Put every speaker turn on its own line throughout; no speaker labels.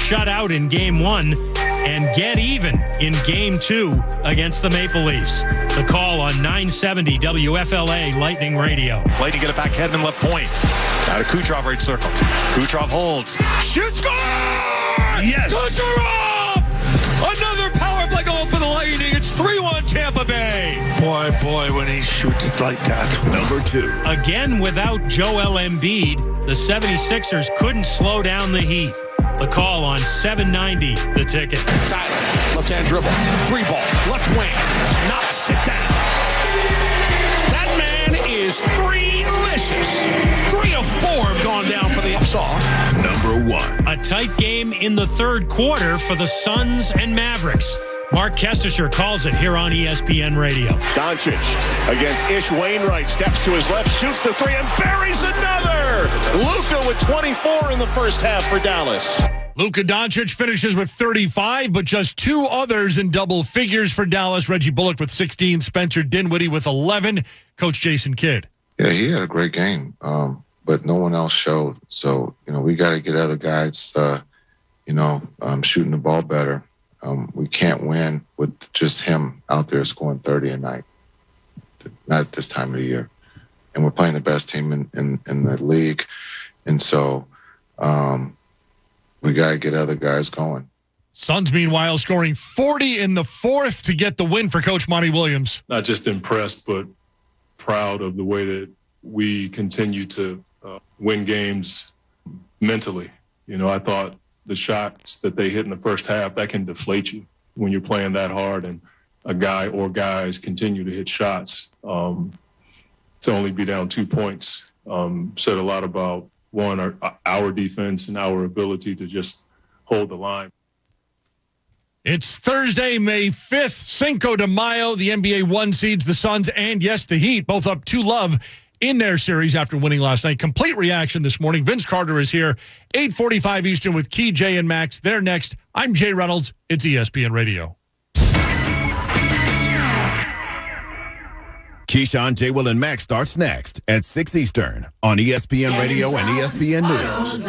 shut out in Game 1 and get even in Game 2 against the Maple Leafs. The call on 970 WFLA Lightning Radio.
Play to get it back, Hedman left point. Now to Kucherov right circle. Kucherov holds. Shoots, score!
Yes!
Kucherov! Another power play goal for the Lightning. It's 3-1 Tampa Bay.
Boy, when he shoots it like that.
Number 2.
Again, without Joel Embiid, the 76ers couldn't slow down the Heat. The call on 790 The Ticket.
Tyler, left-hand dribble. 3-ball, left wing. Knocks it down. That man is three-licious. 3 of 4 have gone down for the upsaw.
Number 1.
A tight game in the third quarter for the Suns and Mavericks. Mark Kestisher calls it here on ESPN Radio.
Doncic against Ish Wainwright. Steps to his left, shoots the 3, and buries another. Luka with 24 in the first half for Dallas.
Luka Doncic finishes with 35, but just 2 others in double figures for Dallas. Reggie Bullock with 16, Spencer Dinwiddie with 11, Coach Jason Kidd.
Yeah, he had a great game, but no one else showed. So, we got to get other guys, shooting the ball better. We can't win with just him out there scoring 30 a night, not at this time of the year. And we're playing the best team in the league. And so we got to get other guys going.
Suns, meanwhile, scoring 40 in the fourth to get the win for Coach Monty Williams.
Not just impressed, but proud of the way that we continue to win games mentally. I thought the shots that they hit in the first half, that can deflate you when you're playing that hard, and a guy or guys continue to hit shots. To only be down 2 points said a lot about, one, our defense and our ability to just hold the line.
It's Thursday, May 5th, Cinco de Mayo. The NBA 1 seeds, the Suns, and yes, the Heat, both up 2-0 in their series after winning last night. Complete reaction this morning. Vince Carter is here, 8:45 Eastern with Key, Jay, and Max. They're next. I'm Jay Reynolds. It's ESPN Radio.
Keyshawn, J. Will, and Max starts next at 6 Eastern on ESPN Radio and ESPN News.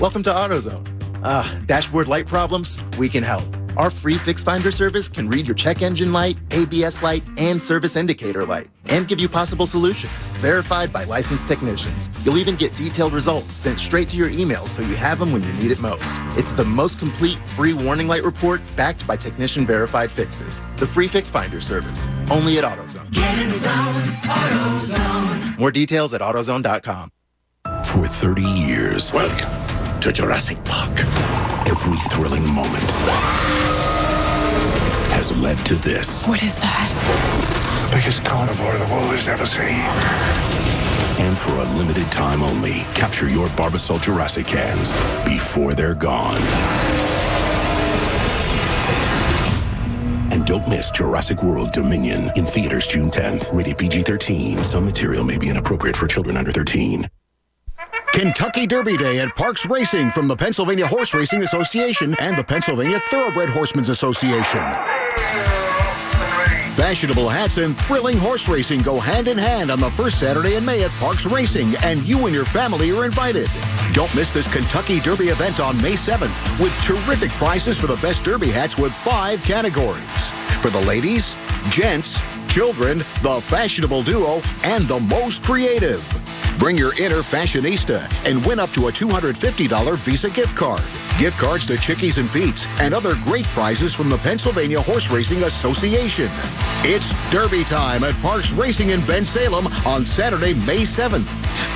Welcome to AutoZone. Dashboard light problems? We can help. Our free Fix Finder service can read your check engine light, ABS light, and service indicator light, and give you possible solutions, verified by licensed technicians. You'll even get detailed results sent straight to your email so you have them when you need it most. It's the most complete free warning light report backed by technician-verified fixes. The free Fix Finder service, only at AutoZone.
Get in the zone, AutoZone.
More details at AutoZone.com.
For 30 years.
Welcome to Jurassic Park.
Every thrilling moment has led to this.
What is that?
Biggest carnivore the world has ever seen.
And for a limited time only, capture your Barbasol Jurassic cans before they're gone. And don't miss Jurassic World Dominion in theaters June 10th. Rated PG-13. Some material may be inappropriate for children under 13.
Kentucky Derby Day at Parks Racing from the Pennsylvania Horse Racing Association and the Pennsylvania Thoroughbred Horsemen's Association. Fashionable hats and thrilling horse racing go hand in hand on the first Saturday in May at Parks Racing, and you and your family are invited. Don't miss this Kentucky Derby event on May 7th with terrific prizes for the best Derby hats with 5 categories. For the ladies, gents, children, the fashionable duo, and the most creative. Bring your inner fashionista and win up to a $250 Visa gift card. Gift cards to Chickies and Pete's and other great prizes from the Pennsylvania Horse Racing Association. It's Derby time at Parks Racing in Bensalem on Saturday, May 7th.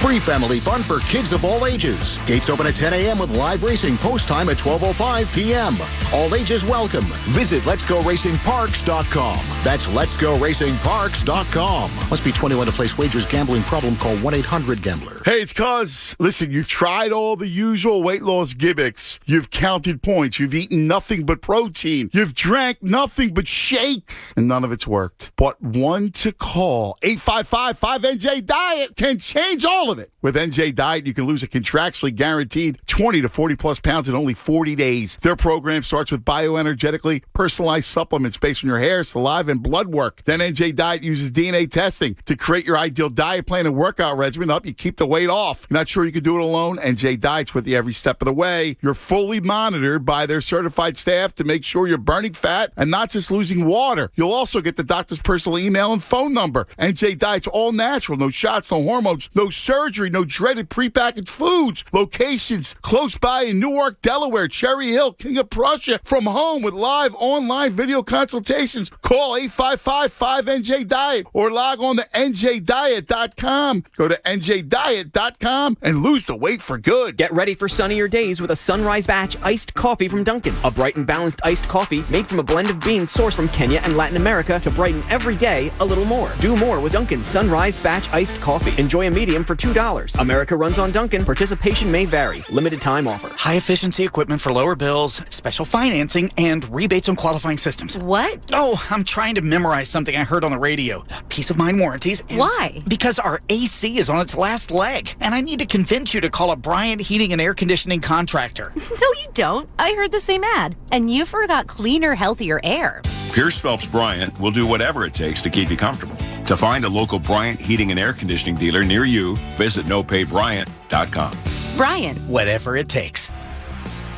Free family fun for kids of all ages. Gates open at 10 a.m. with live racing post time at 12:05 p.m. All ages welcome. Visit letsgoracingparks.com. That's letsgoracingparks.com. Must be 21 to place wagers. Gambling problem? Call 1-800-GAMBLER.
Hey, it's Cuz. Listen, you've tried all the usual weight loss gimmicks. You've counted points. You've eaten nothing but protein. You've drank nothing but shakes. And none of it's worked. But one to call, 855-5NJ-DIET, can change all of it. With NJ Diet, you can lose a contractually guaranteed 20 to 40-plus pounds in only 40 days. Their program starts with bioenergetically personalized supplements based on your hair, saliva, and blood work. Then NJ Diet uses DNA testing to create your ideal diet plan and workout regimen to help you keep the weight off. You're not sure you can do it alone? NJ Diet's with you every step of the way. You're fully monitored by their certified staff to make sure you're burning fat and not just losing water. You'll also get the doctor's personal email and phone number. NJ Diet's all natural, no shots, no hormones, no surgery, no dreaded prepackaged foods. Locations close by in Newark, Delaware, Cherry Hill, King of Prussia, from home with live online video consultations. Call 855-5NJ-DIET or log on to njdiet.com. Go to njdiet.com and lose the weight for good.
Get ready for sunnier days with a Sunrise Batch iced coffee from Dunkin'. A bright and balanced iced coffee made from a blend of beans sourced from Kenya and Latin America to brighten every day a little more. Do more with Dunkin's Sunrise Batch iced coffee. Enjoy a medium for $2. America runs on Dunkin'. Participation may vary. Limited time offer.
High-efficiency equipment for lower bills, special financing, and rebates on qualifying systems.
What?
Oh, I'm trying to memorize something I heard on the radio. Peace of mind warranties.
Why?
Because our AC is on its last leg, and I need to convince you to call a Bryant Heating and Air Conditioning contractor.
No, you don't. I heard the same ad, and you forgot cleaner, healthier air.
Pierce Phelps Bryant will do whatever it takes to keep you comfortable. To find a local Bryant Heating and Air Conditioning dealer near you, visit nopaybryant.com.
Bryant.
Whatever it takes.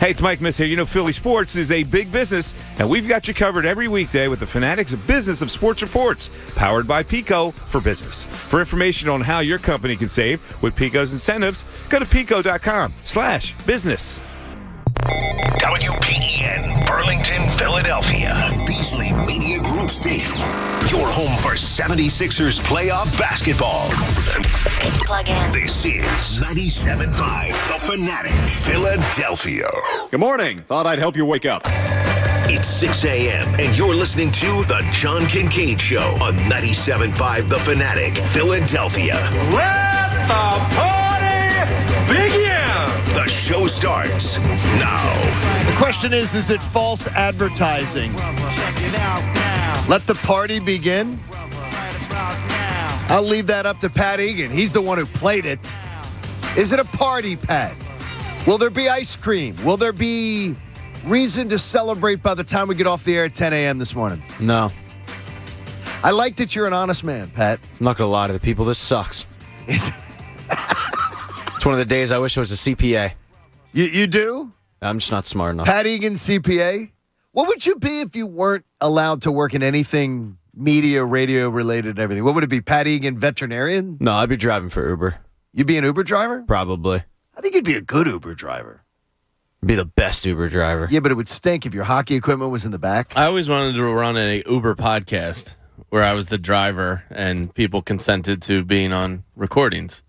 Hey, it's Mike Miss here. You know, Philly sports is a big business, and we've got you covered every weekday with the Fanatic's Business of Sports Reports, powered by Pico for Business. For information on how your company can save with Pico's incentives, go to pico.com/business.
WPEN, Burlington, Philadelphia.
A Beasley Media Group station. Your home for 76ers playoff basketball.
Plug in.
This is 97.5 The Fanatic, Philadelphia.
Good morning. Thought I'd help you wake up.
It's 6 a.m. and you're listening to The John Kincade Show on 97.5 The Fanatic, Philadelphia.
Let the party begin!
The show starts now.
The question is it false advertising? Let the party begin? I'll leave that up to Pat Egan. He's the one who played it. Is it a party, Pat? Will there be ice cream? Will there be reason to celebrate by the time we get off the air at 10 a.m. this morning?
No.
I like that you're an honest man, Pat.
I'm not going to lie to the people. This sucks. It's one of the days I wish I was a CPA.
You do?
I'm just not smart enough.
Pat Egan, CPA? What would you be if you weren't allowed to work in anything media, radio related and everything? What would it be? Pat Egan, veterinarian?
No, I'd be driving for Uber.
You'd be an Uber driver?
Probably.
I think you'd be a good Uber driver.
Be the best Uber driver.
Yeah, but it would stink if your hockey equipment was in the back.
I always wanted to run an Uber podcast where I was the driver and people consented to being on recordings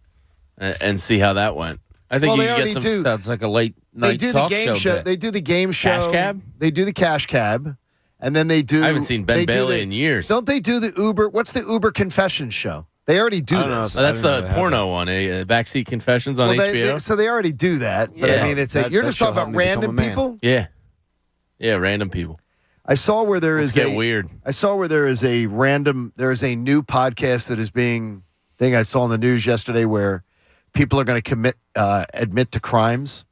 and see how that went. I think you can get some.
Sounds like a late night talk show.
They do the game show.
Cash Cab?
They do the Cash Cab. And then they do.
I haven't seen Ben Bailey in years.
Don't they do the Uber? What's the Uber Confession show? They already do this.
That's the porno one, Backseat Confessions on HBO.
So they already do that. But I mean, you're just talking about random people?
Yeah. Yeah, random people.
I saw where there is
weird.
I saw where there is a new podcast that is being thing I saw in the news yesterday where people are going to admit to crimes.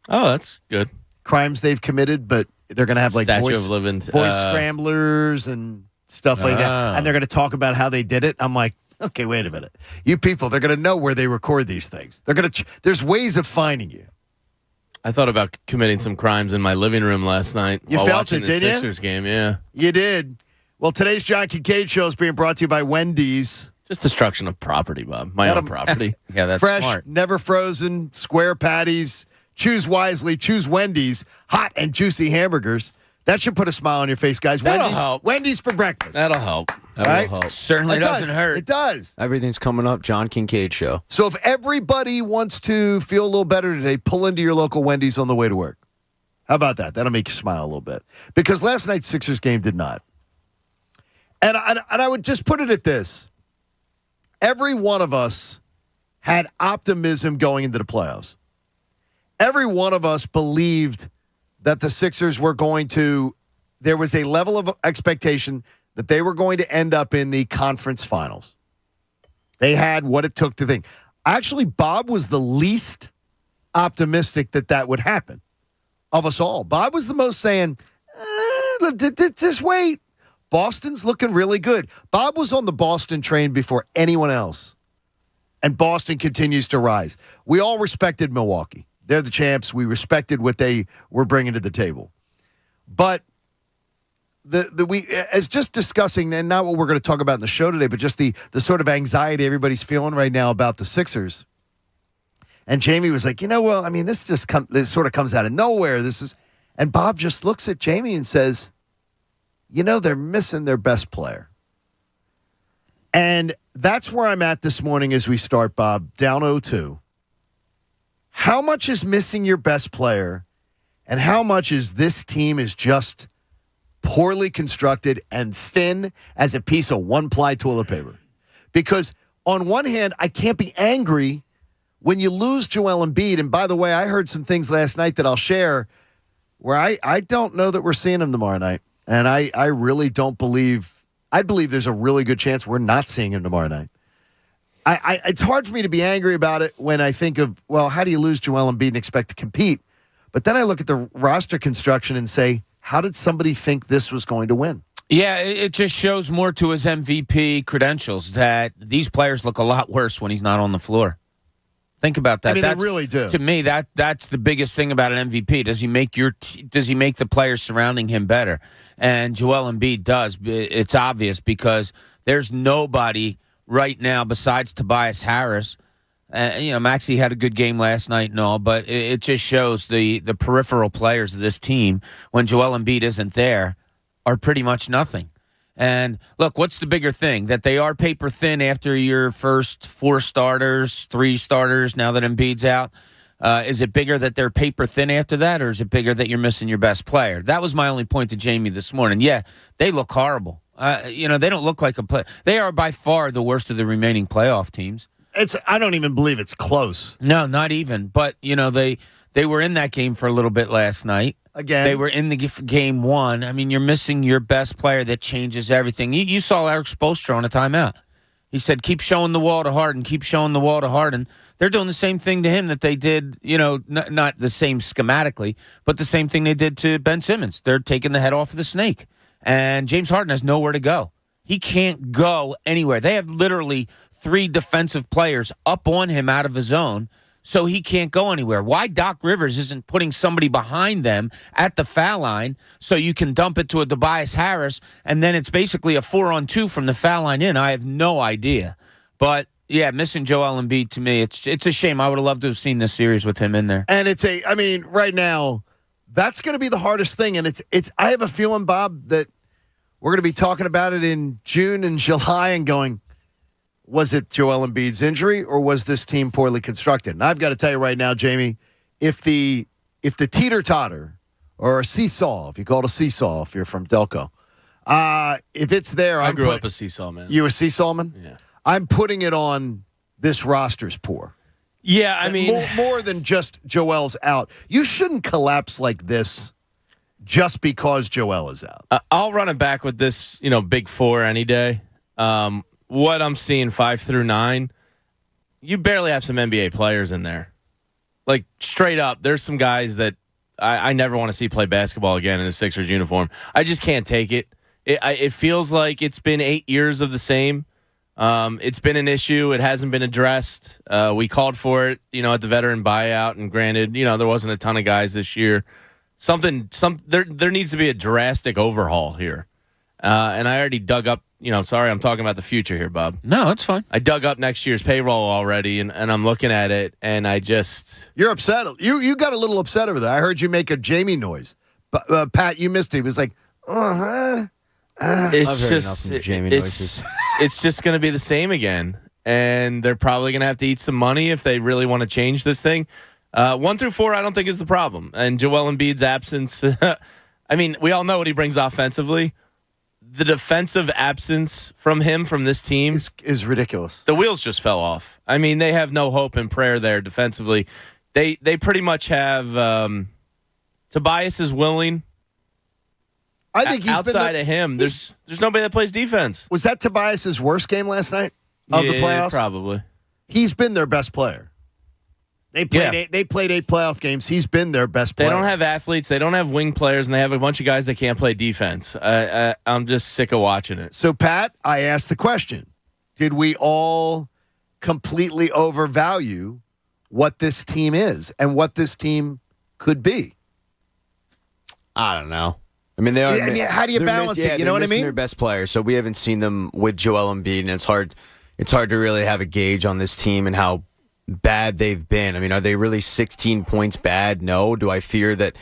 Oh, that's good.
Crimes they've committed, but they're going to have like voice scramblers and stuff like that. And they're going to talk about how they did it. I'm like, okay, wait a minute. You people, they're going to know where they record these things. There's ways of finding you.
I thought about committing some crimes in my living room last night while watching the Sixers game. Yeah,
you did. Well, today's John Kincade show is being brought to you by Wendy's.
Just destruction of property, Bob. My own property.
Yeah, that's
fresh,
smart.
Never frozen, square patties. Choose wisely. Choose Wendy's hot and juicy hamburgers. That should put a smile on your face, guys.
That'll help.
Wendy's for breakfast.
That'll help.
That'll help.
Certainly doesn't hurt.
It does.
Everything's coming up. John Kincade Show.
So if everybody wants to feel a little better today, pull into your local Wendy's on the way to work. How about that? That'll make you smile a little bit. Because last night's Sixers game did not. And I would just put it at this. Every one of us had optimism going into the playoffs. Every one of us believed that the Sixers were going to, there was a level of expectation that they were going to end up in the conference finals. They had what it took to think. Actually, Bob was the least optimistic that would happen of us all. Bob was the most saying, just wait. Boston's looking really good. Bob was on the Boston train before anyone else. And Boston continues to rise. We all respected Milwaukee. They're the champs. We respected what they were bringing to the table. But as just discussing, and not what we're going to talk about in the show today, but just the sort of anxiety everybody's feeling right now about the Sixers. And Jamie was like, this sort of comes out of nowhere. And Bob just looks at Jamie and says, they're missing their best player. And that's where I'm at this morning as we start, Bob, down 0-2. How much is missing your best player, and how much is this team is just poorly constructed and thin as a piece of one-ply toilet paper? Because on one hand, I can't be angry when you lose Joel Embiid. And by the way, I heard some things last night that I'll share where I don't know that we're seeing him tomorrow night. And I really don't believe – I believe there's a really good chance we're not seeing him tomorrow night. It's hard for me to be angry about it when I think of, well, how do you lose Joel Embiid and expect to compete? But then I look at the roster construction and say, how did somebody think this was going to win?
Yeah, it just shows more to his MVP credentials that these players look a lot worse when he's not on the floor. Think about that.
They really do.
To me, that's the biggest thing about an MVP. Does he make the players surrounding him better? And Joel Embiid does. It's obvious because there's nobody right now besides Tobias Harris. Maxey had a good game last night and all, but it just shows the peripheral players of this team, when Joel Embiid isn't there, are pretty much nothing. And look, what's the bigger thing? That they are paper thin after your first 4 starters, 3 starters, now that Embiid's out? Is it bigger that they're paper thin after that, or is it bigger that you're missing your best player? That was my only point to Jamie this morning. Yeah, they look horrible. They don't look like a play. They are by far the worst of the remaining playoff teams.
I don't even believe it's close.
No, not even. But, they were in that game for a little bit last night.
Again.
They were in the game 1. I mean, you're missing your best player that changes everything. You saw Eric Spoelstra on a timeout. He said, keep showing the wall to Harden, keep showing the wall to Harden. They're doing the same thing to him that they did, not the same schematically, but the same thing they did to Ben Simmons. They're taking the head off of the snake. And James Harden has nowhere to go. He can't go anywhere. They have literally 3 defensive players up on him out of his zone, so he can't go anywhere. Why Doc Rivers isn't putting somebody behind them at the foul line so you can dump it to a Tobias Harris, and then it's basically a 4-on-2 from the foul line in, I have no idea. But, yeah, missing Joel Embiid, to me, it's a shame. I would have loved to have seen this series with him in there.
And right now, that's going to be the hardest thing. And I have a feeling, Bob, that we're going to be talking about it in June and July and going, was it Joel Embiid's injury, or was this team poorly constructed? And I've got to tell you right now, Jamie, if the teeter-totter or a seesaw, if you call it a seesaw, if you're from Delco, if it's there,
I grew up a seesaw man.
You a seesaw man?
Yeah.
I'm putting it on this roster's poor.
Yeah, I mean,
more than just Joel's out. You shouldn't collapse like this just because Joel is out.
I'll run it back with this, big 4 any day. What I'm seeing 5 through 9, you barely have some NBA players in there. Like, straight up, there's some guys that I never want to see play basketball again in a Sixers uniform. I just can't take it. It feels like it's been 8 years of the same. It's been an issue. It hasn't been addressed. We called for it, at the veteran buyout, and granted, there wasn't a ton of guys this year. There needs to be a drastic overhaul here. And I already dug up, sorry, I'm talking about the future here, Bob.
No, it's fine.
I dug up next year's payroll already, and I'm looking at it, and I just...
You're upset. You got a little upset over that. I heard you make a Jamie noise. But, Pat, you missed it. It was like,
It's just Jamie noises. It's just going to be the same again, and they're probably going to have to eat some money if they really want to change this thing. 1 through 4, I don't think is the problem. And Joel Embiid's absence, I mean, we all know what he brings offensively. The defensive absence from him from this team
is ridiculous.
The wheels just fell off. I mean, they have no hope and prayer there defensively. They pretty much have Tobias is willing.
I think he's
outside of him. There's nobody that plays defense.
Was that Tobias's worst game last night of the playoffs?
Probably.
He's been their best player. They played 8 playoff games. He's been their best player.
They don't have athletes. They don't have wing players, and they have a bunch of guys that can't play defense. I'm just sick of watching it.
So, Pat, I asked the question. Did we all completely overvalue what this team is and what this team could be?
I don't know. I mean, they are.
How do you balance it? You know what I mean?
Their best players, so we haven't seen them with Joel Embiid, and it's hard to really have a gauge on this team and how bad they've been. I mean, are they really 16 points bad? No. Do I fear that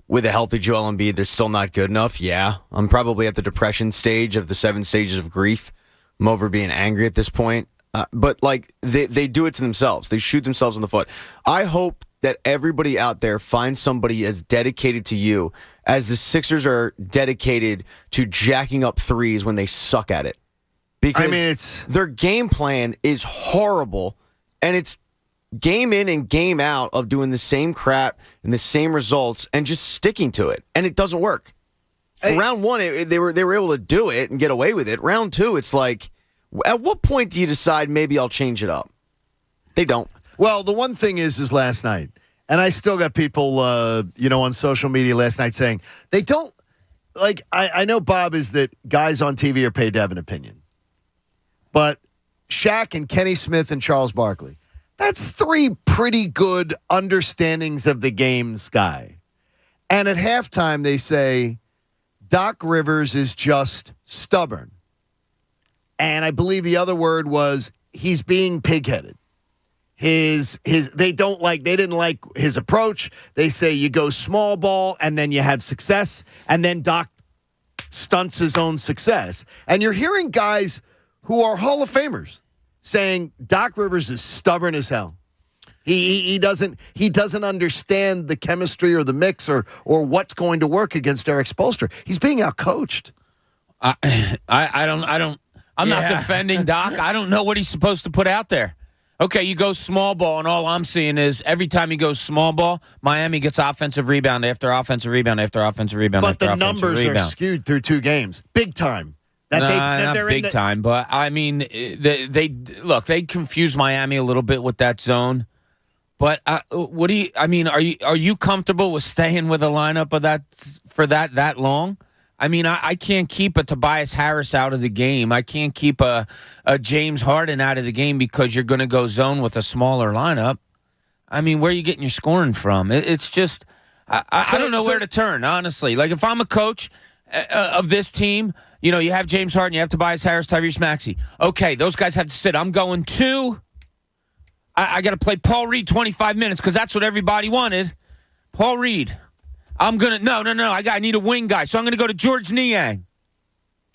with a healthy Joel Embiid, they're still not good enough? Yeah. I'm probably at the depression stage of the 7 stages of grief. I'm over being angry at this point. But like they do it to themselves. They shoot themselves in the foot. I hope that everybody out there finds somebody as dedicated to you as the Sixers are dedicated to jacking up threes when they suck at it. Because their game plan is horrible, and it's game in and game out of doing the same crap and the same results and just sticking to it, and it doesn't work. Round one, they were able to do it and get away with it. Round two, it's like, at what point do you decide maybe I'll change it up? They don't.
Well, the one thing is last night, and I still got people, on social media last night saying they don't like. I know Bob is that guys on TV are paid to have an opinion, but Shaq and Kenny Smith and Charles Barkley, that's 3 pretty good understandings of the game's guy. And at halftime, they say Doc Rivers is just stubborn. And I believe the other word was he's being pigheaded. They didn't like his approach. They say you go small ball and then you have success, and then Doc stunts his own success. And you're hearing guys who are Hall of Famers saying Doc Rivers is stubborn as hell. He doesn't understand the chemistry or the mix or what's going to work against Eric Spoelstra. He's being outcoached.
I'm not defending Doc. I don't know what he's supposed to put out there. Okay, you go small ball, and all I'm seeing is every time he goes small ball, Miami gets offensive rebound after offensive rebound after offensive rebound.
But the numbers are skewed through 2 games, big time.
Not big time, but I mean, they confuse Miami a little bit with that zone. But what do you? I mean, are you comfortable with staying with a lineup of that for that long? I mean, I can't keep a Tobias Harris out of the game. I can't keep a James Harden out of the game because you're going to go zone with a smaller lineup. I mean, where are you getting your scoring from? It's just I don't know where to turn, honestly. Like, if I'm a coach of this team, you have James Harden, you have Tobias Harris, Tyrese Maxey. Okay, those guys have to sit. I'm going to. I got to play Paul Reed 25 minutes because that's what everybody wanted. Paul Reed. I'm going to – no. I need a wing guy, so I'm going to go to George Niang.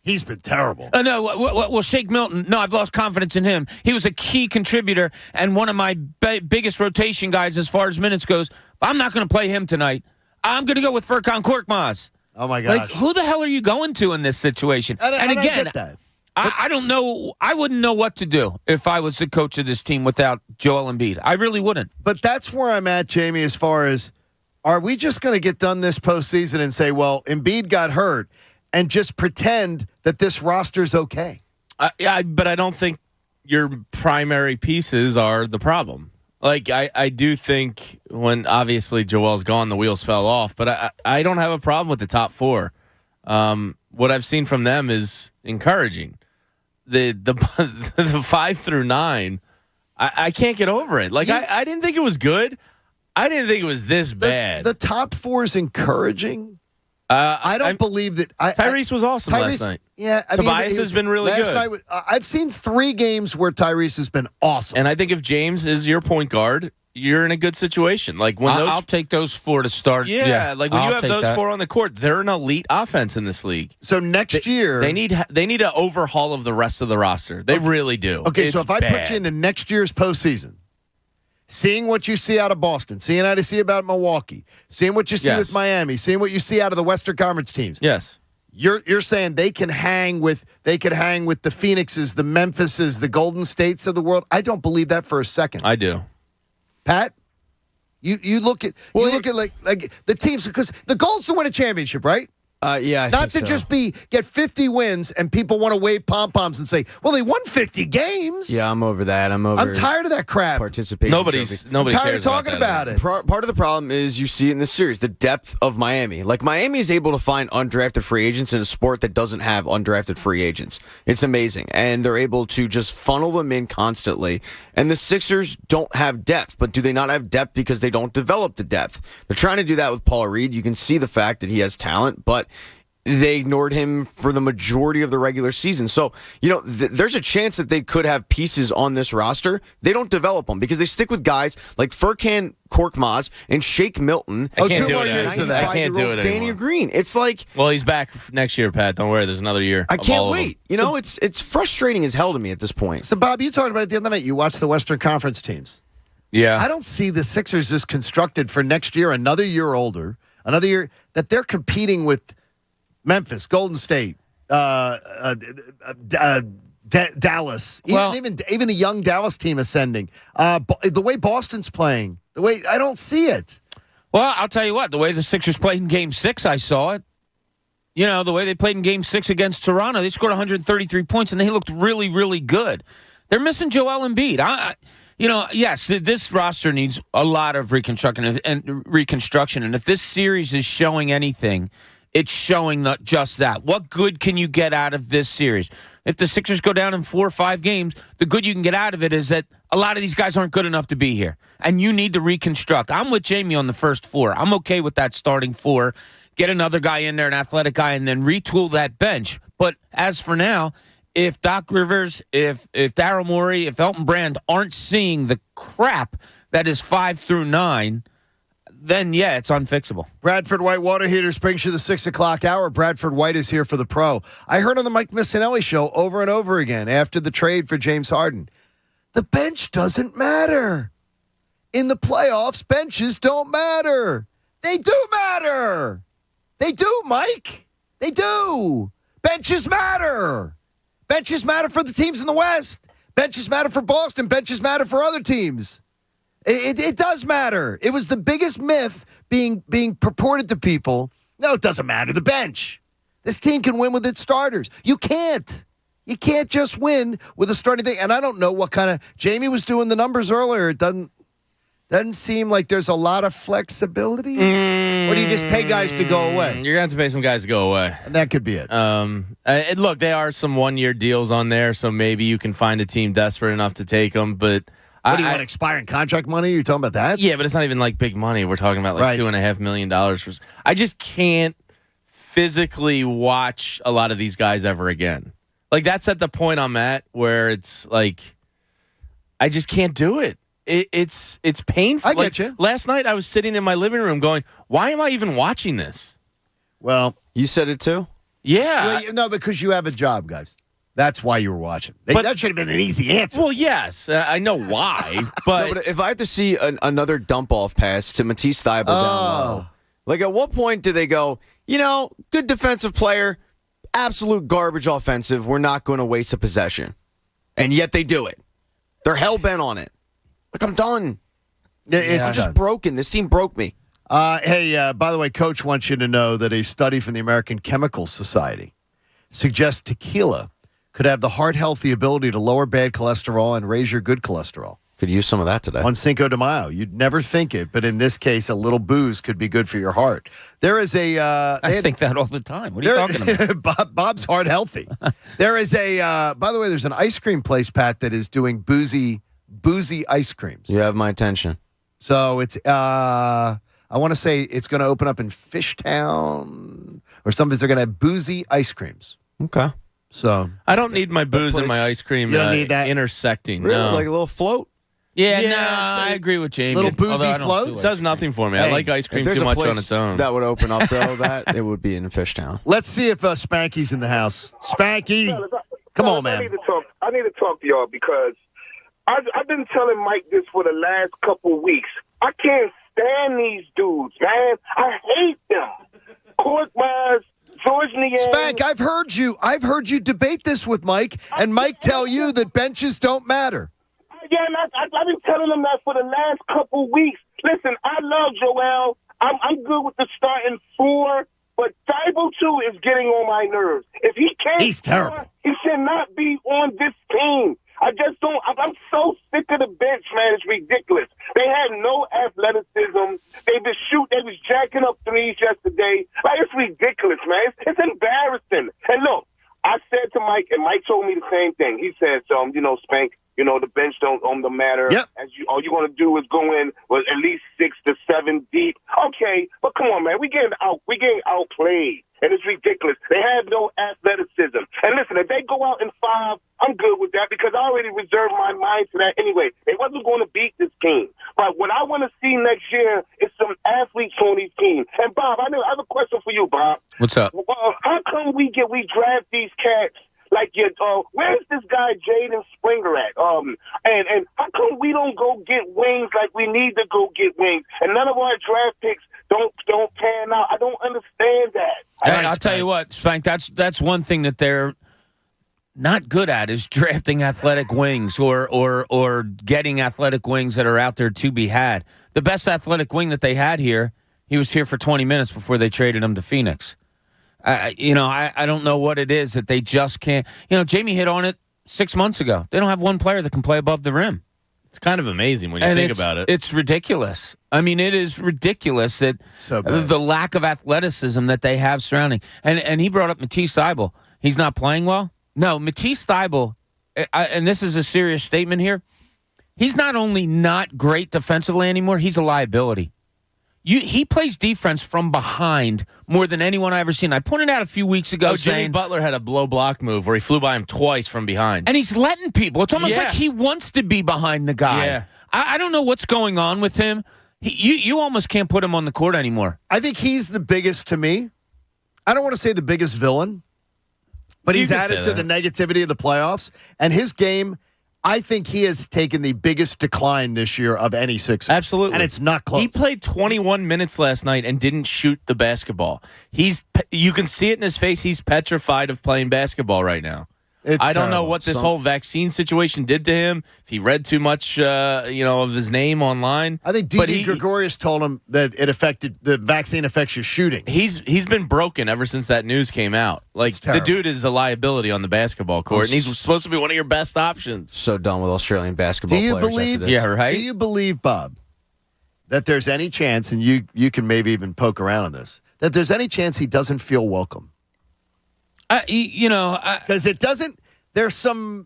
He's been terrible.
No, well, Shake Milton, no, I've lost confidence in him. He was a key contributor and one of my biggest rotation guys as far as minutes goes. I'm not going to play him tonight. I'm going to go with Furkan Korkmaz.
Oh, my gosh.
Like, who the hell are you going to in this situation? And again,
I get that.
I don't know. I wouldn't know what to do if I was the coach of this team without Joel Embiid. I really wouldn't.
But that's where I'm at, Jamie, as far as – are we just going to get done this postseason and say, well, Embiid got hurt, and just pretend that this roster's okay?
But I don't think your primary pieces are the problem. Like, I do think when obviously Joel's gone, the wheels fell off. But I don't have a problem with the top 4. What I've seen from them is encouraging. The 5 through 9, I can't get over it. Like, I didn't think it was good. I didn't think it was this bad.
The top 4 is encouraging. I don't believe that.
Tyrese was awesome last night.
Yeah,
Tobias has been really good.
Night, I've seen 3 games where Tyrese has been awesome.
And I think if James is your point guard, you're in a good situation. Like when
I'll take those 4 to start.
Yeah, like when you have those 4 on the court, they're an elite offense in this league.
So next year,
they need an overhaul of the rest of the roster. They really do.
Okay, so if I put you into next year's postseason, seeing what you see out of Boston, seeing how to see about Milwaukee, seeing what you see with Miami, seeing what you see out of the Western Conference teams.
Yes.
You're saying they can hang with the Phoenixes, the Memphises, the Golden States of the world? I don't believe that for a second.
I do.
Pat, you look at like the teams, because the goal is to win a championship, right?
Yeah, I
not
think
to
so.
just get 50 wins and people want to wave pom-poms and say, well, they won 50 games.
Yeah, I'm over that. I'm
tired of that crap.
Participation.
Nobody
I'm tired
cares
of talking about it.
Part of the problem is you see it in this series, the depth of Miami. Like, Miami is able to find undrafted free agents in a sport that doesn't have undrafted free agents. It's amazing. And they're able to just funnel them in constantly. And the Sixers don't have depth. But do they not have depth because they don't develop the depth? They're trying to do that with Paul Reed. You can see the fact that he has talent, but they ignored him for the majority of the regular season. So, there's a chance that they could have pieces on this roster. They don't develop them because they stick with guys like Furkan Korkmaz and Shake Milton.
I can't do it. I can't do it anymore.
Danny Green. It's like,
well, he's back next year, Pat. Don't worry. There's another year.
I can't wait. It's frustrating as hell to me at this point.
So, Bob, you talked about it the other night. You watched the Western Conference teams.
Yeah.
I don't see the Sixers just constructed for next year, another year older, another year that they're competing with Memphis, Golden State, Dallas, even a young Dallas team ascending. The way Boston's playing, I don't see it.
Well, I'll tell you what, the way the Sixers played in Game 6, I saw it. The way they played in Game 6 against Toronto, they scored 133 points, and they looked really, really good. They're missing Joel Embiid. Yes, this roster needs a lot of reconstruction, and if this series is showing anything, it's showing just that. What good can you get out of this series? If the Sixers go down in 4 or 5 games, the good you can get out of it is that a lot of these guys aren't good enough to be here, and you need to reconstruct. I'm with Jamie on the first 4. I'm okay with that starting 4. Get another guy in there, an athletic guy, and then retool that bench. But as for now, if Doc Rivers, if Daryl Morey, if Elton Brand aren't seeing the crap that is 5 through 9, then, yeah, it's unfixable.
Bradford White Water Heaters brings you the 6 o'clock hour. Bradford White is here for the Pro. I heard on the Mike Missinelli show over and over again after the trade for James Harden, the bench doesn't matter. In the playoffs, benches don't matter. They do matter. They do, Mike. They do. Benches matter. Benches matter for the teams in the West. Benches matter for Boston. Benches matter for other teams. It does matter. It was the biggest myth being purported to people. No, it doesn't matter. The bench. This team can win with its starters. You can't. You can't just win with a starting thing. And I don't know what kind of... Jamie was doing the numbers earlier. It doesn't seem like there's a lot of flexibility. Or do you just pay guys to go away?
You're going to have to pay some guys to go away.
And that could be it.
Look, there are some one-year deals on there, so maybe you can find a team desperate enough to take them, but...
What do you want, expiring contract money? You're talking about that?
Yeah, but it's not even like big money. We're talking about like $2.5 million. I just can't physically watch a lot of these guys ever again. Like, that's at the point I'm at where it's like, I just can't do it. It's painful.
I get you.
Last night I was sitting in my living room going, why am I even watching this?
Well,
you said it too?
Yeah.
Well, no, because you have a job, guys. That's why you were watching. That should have been an easy answer.
Well, yes, I know why, but,
but if I have to see another dump-off pass to Matisse Thybulle down low, like at what point do they go, good defensive player, absolute garbage offensive, we're not going to waste a possession. And yet they do it. They're hell-bent on it. Like, I'm done. It's just broken. This team broke me.
Hey, by the way, Coach wants you to know that a study from the American Chemical Society suggests tequila could have the heart-healthy ability to lower bad cholesterol and raise your good cholesterol.
Could use some of that today.
On Cinco de Mayo. You'd never think it, but in this case, a little booze could be good for your heart. There is a...
I think that all the time. What are you talking about?
Bob's heart healthy. There is a... by the way, there's an ice cream place, Pat, that is doing boozy ice creams.
You have my attention.
So it's... I want to say it's going to open up in Fishtown or something. They're going to have boozy ice creams.
Okay.
So
I don't need my booze and my ice cream intersecting.
Really?
No.
Like a little float?
Yeah,
I agree with Jamie.
Little boozy float?
It does nothing for me. I like ice cream too much on its own.
That would open up, though, it would be in Fishtown.
Let's see if Spanky's in the house. Spanky, come on, man.
I need to talk to y'all because I've been telling Mike this for the last couple weeks. I can't stand these dudes, man. I hate them. Korkmaz, George Niang.
Spank, I've heard you debate this with Mike, and Mike tell you that benches don't matter.
Yeah, and I've been telling him that for the last couple weeks. Listen, I love Joel. I'm good with the starting 4, but Thibault, too, is getting on my nerves. If he can't,
he's terrible.
He should not be on this team. I just don't. I'm so sick of the bench, man. It's ridiculous. They had no athleticism. They was jacking up threes yesterday. Like, it's ridiculous, man. It's embarrassing. And look, I said to Mike, and Mike told me the same thing. He said, Spank, the bench don't matter.
Yep.
All you want to do is go in with at least 6 to 7 deep. Okay, but come on, man. We getting outplayed. And it's ridiculous. They have no athleticism. And listen, if they go out in 5, I'm good with that because I already reserved my mind for that anyway. They wasn't going to beat this team. But what I want to see next year is some athletes on these teams. And Bob, I have a question for you, Bob.
What's up?
How come we draft these cats? Like, where's this guy Jaden Springer at? And how come we don't go get wings like we need to go get wings? And none of our draft picks don't pan out. I don't understand that.
Hey, I'll tell you what, Spank. That's one thing that they're not good at is drafting athletic wings or getting athletic wings that are out there to be had. The best athletic wing that they had here, he was here for 20 minutes before they traded him to Phoenix. I don't know what it is that they just can't. Jamie hit on it 6 months ago. They don't have one player that can play above the rim.
It's kind of amazing when you think about it.
It's ridiculous. I mean, it is ridiculous that the lack of athleticism that they have surrounding. And he brought up Matisse Thybulle. He's not playing well? No, Matisse Thybulle, and this is a serious statement here, he's not only not great defensively anymore, he's a liability. He plays defense from behind more than anyone I've ever seen. I pointed out a few weeks ago
Jimmy Butler had a blow block move where he flew by him twice from behind.
And he's letting people. It's almost like he wants to be behind the guy.
Yeah.
I don't know what's going on with him. You almost can't put him on the court anymore.
I think he's the biggest to me. I don't want to say the biggest villain, but he's added to the negativity of the playoffs. And his game, I think he has taken the biggest decline this year of any Sixer.
Absolutely.
And it's not close.
He played 21 minutes last night and didn't shoot the basketball. You can see it in his face. He's petrified of playing basketball right now. I don't know what this whole vaccine situation did to him. If he read too much, of his name online.
I think D.D. Gregorius told him that the vaccine affects your shooting.
He's been broken ever since that news came out. Like, the dude is a liability on the basketball court, and he's supposed to be one of your best options.
So done with Australian basketball
players.
right?
Do you believe, Bob, that there's any chance, and you can maybe even poke around on this, that there's any chance he doesn't feel welcome? Because it doesn't. There's some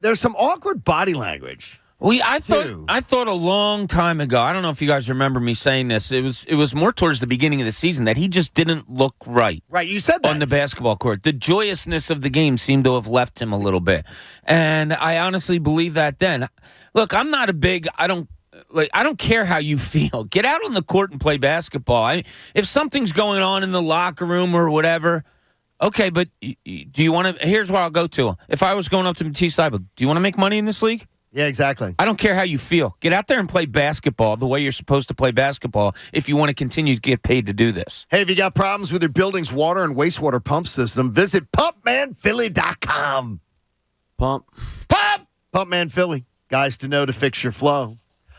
awkward body language.
I thought a long time ago. I don't know if you guys remember me saying this. It was more towards the beginning of the season that he just didn't look right.
Right, you said that
on the basketball court. The joyousness of the game seemed to have left him a little bit, and I honestly believe that. Then, look, I'm not a big. I don't care how you feel. Get out on the court and play basketball. If something's going on in the locker room or whatever. Okay, but do you want to? Here's where I'll go to. If I was going up to Matisse Thybulle, do you want to make money in this league?
Yeah, exactly.
I don't care how you feel. Get out there and play basketball the way you're supposed to play basketball if you want to continue to get paid to do this.
Hey, if you got problems with your building's water and wastewater pump system, visit pumpmanphilly.com.
Pump.
Pumpman Philly. Guys to know to fix your flow.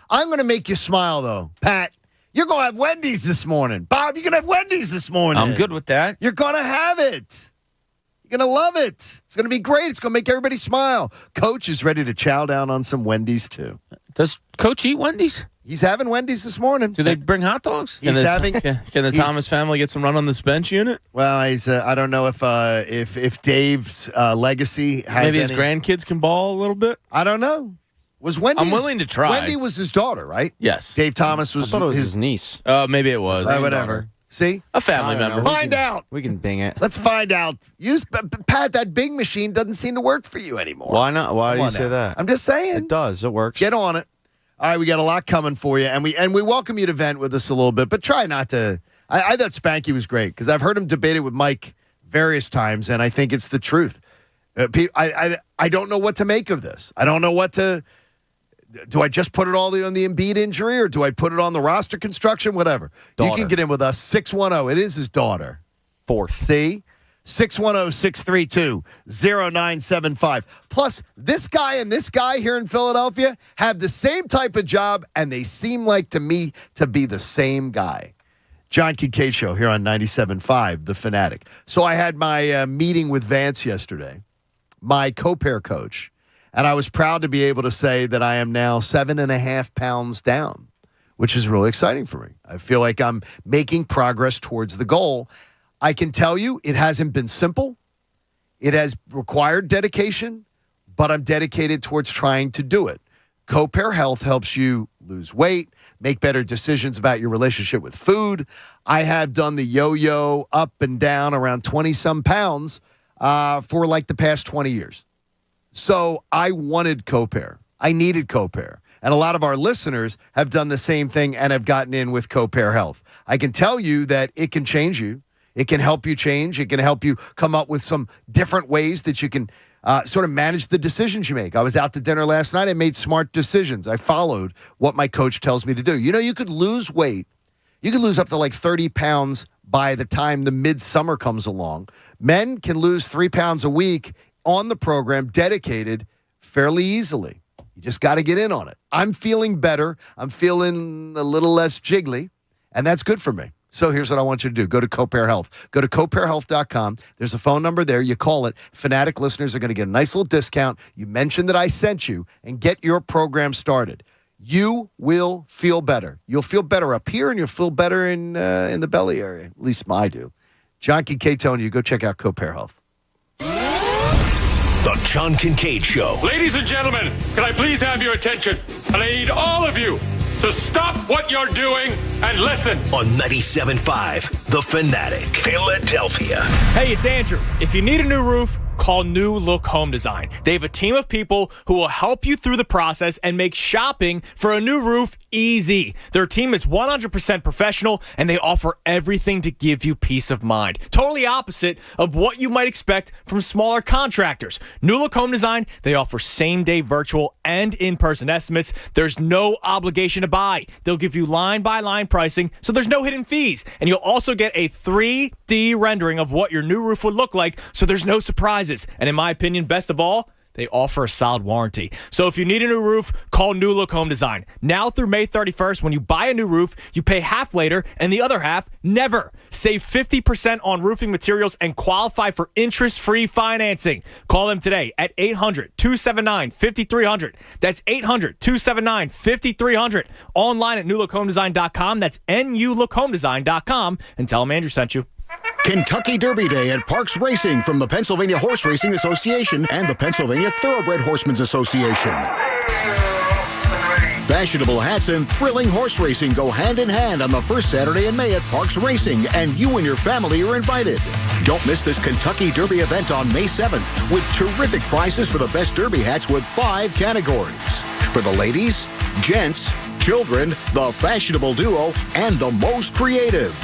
I'm going to make you smile, though. Pat, you're going to have Wendy's this morning. Bob, you're going to have Wendy's this morning.
I'm good with that.
You're going to have it. You're going to love it. It's going to be great. It's going to make everybody smile. Coach is ready to chow down on some Wendy's, too.
Does Coach eat Wendy's?
He's having Wendy's this morning.
Do they bring hot dogs?
Can the Thomas family get some run on this bench unit?
Well, I don't know if Dave's legacy has
maybe his grandkids can ball a little bit.
I don't know. Was Wendy?
I'm willing to try.
Wendy was his daughter, right?
Yes.
Dave Thomas was,
I thought it was his niece.
Maybe it was.
Whatever. See?
A family member.
Find out.
We can bing it.
Let's find out. Pat, that Bing machine doesn't seem to work for you anymore.
Why not? Why do you say that?
I'm just saying.
It does. It works.
Get on it. All right, we got a lot coming for you, and we welcome you to vent with us a little bit, but try not to. I thought Spanky was great because I've heard him debate it with Mike various times, and I think it's the truth. I don't know what to make of this. I don't know what to. Do I just put it all on the Embiid injury, or do I put it on the roster construction? Whatever.
Daughter.
You can get in with us. 610. It is his daughter.
Fourth.
See? 610-632-0975. Plus, this guy and this guy here in Philadelphia have the same type of job, and they seem like to me to be the same guy. John Kincade Show here on 97.5 The Fanatic. So I had my meeting with Vance yesterday, my co-pair coach, and I was proud to be able to say that I am now 7.5 pounds down, which is really exciting for me. I feel like I'm making progress towards the goal. I can tell you it hasn't been simple. It has required dedication, but I'm dedicated towards trying to do it. Co-pair Health helps you lose weight, make better decisions about your relationship with food. I have done the yo-yo up and down around 20-some pounds for like the past 20 years. So I wanted co-pair. I needed co-pair. And a lot of our listeners have done the same thing and have gotten in with co-pair Health. I can tell you that it can change you. It can help you change. It can help you come up with some different ways that you can sort of manage the decisions you make. I was out to dinner last night. I made smart decisions. I followed what my coach tells me to do. You know, you could lose weight. You could lose up to like 30 pounds by the time the midsummer comes along. Men can lose 3 pounds a week on the program, dedicated, fairly easily. You just got to get in on it. I'm feeling better. I'm feeling a little less jiggly, and that's good for me. So here's what I want you to do. Go to co-pair Health. Go to copairhealth.com. There's a phone number there. You call it. Fanatic listeners are going to get a nice little discount. You mention that I sent you and get your program started. You will feel better. You'll feel better up here, and you'll feel better in the belly area. At least I do. John Kincade telling you, go check out co-pair Health.
The John Kincade Show.
Ladies and gentlemen, can I please have your attention? And I need all of you to stop what you're doing and listen.
On 97.5 The Fanatic. Philadelphia.
Hey, it's Andrew. If you need a new roof, call New Look Home Design. They have a team of people who will help you through the process and make shopping for a new roof easy. Their team is 100% professional, and they offer everything to give you peace of mind. Totally opposite of what you might expect from smaller contractors. New Look Home Design, they offer same-day virtual and in-person estimates. There's no obligation to buy. They'll give you line-by-line pricing, so there's no hidden fees. And you'll also get a 3D rendering of what your new roof would look like, so there's no surprises. And in my opinion, best of all, they offer a solid warranty. So if you need a new roof, call New Look Home Design. Now through May 31st, when you buy a new roof, you pay half later and the other half never. Save 50% on roofing materials and qualify for interest-free financing. Call them today at 800-279-5300. That's 800-279-5300. Online at newlookhomedesign.com. That's nulookhomdesign.com. And tell them Andrew sent you.
Kentucky Derby Day at Parks Racing from the Pennsylvania Horse Racing Association and the Pennsylvania Thoroughbred Horsemen's Association. Fashionable hats and thrilling horse racing go hand in hand on the first Saturday in May at Parks Racing, and you and your family are invited. Don't miss this Kentucky Derby event on May 7th with terrific prizes for the best Derby hats with 5 categories. For the ladies, gents, children, the fashionable duo, and the most creative.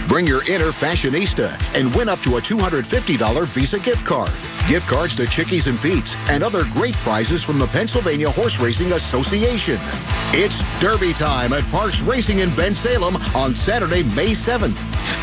Bring your inner fashionista and win up to a $250 Visa gift card. Gift cards to Chickies and Pete's and other great prizes from the Pennsylvania Horse Racing Association. It's Derby time at Parks Racing in Bensalem on Saturday, May 7th.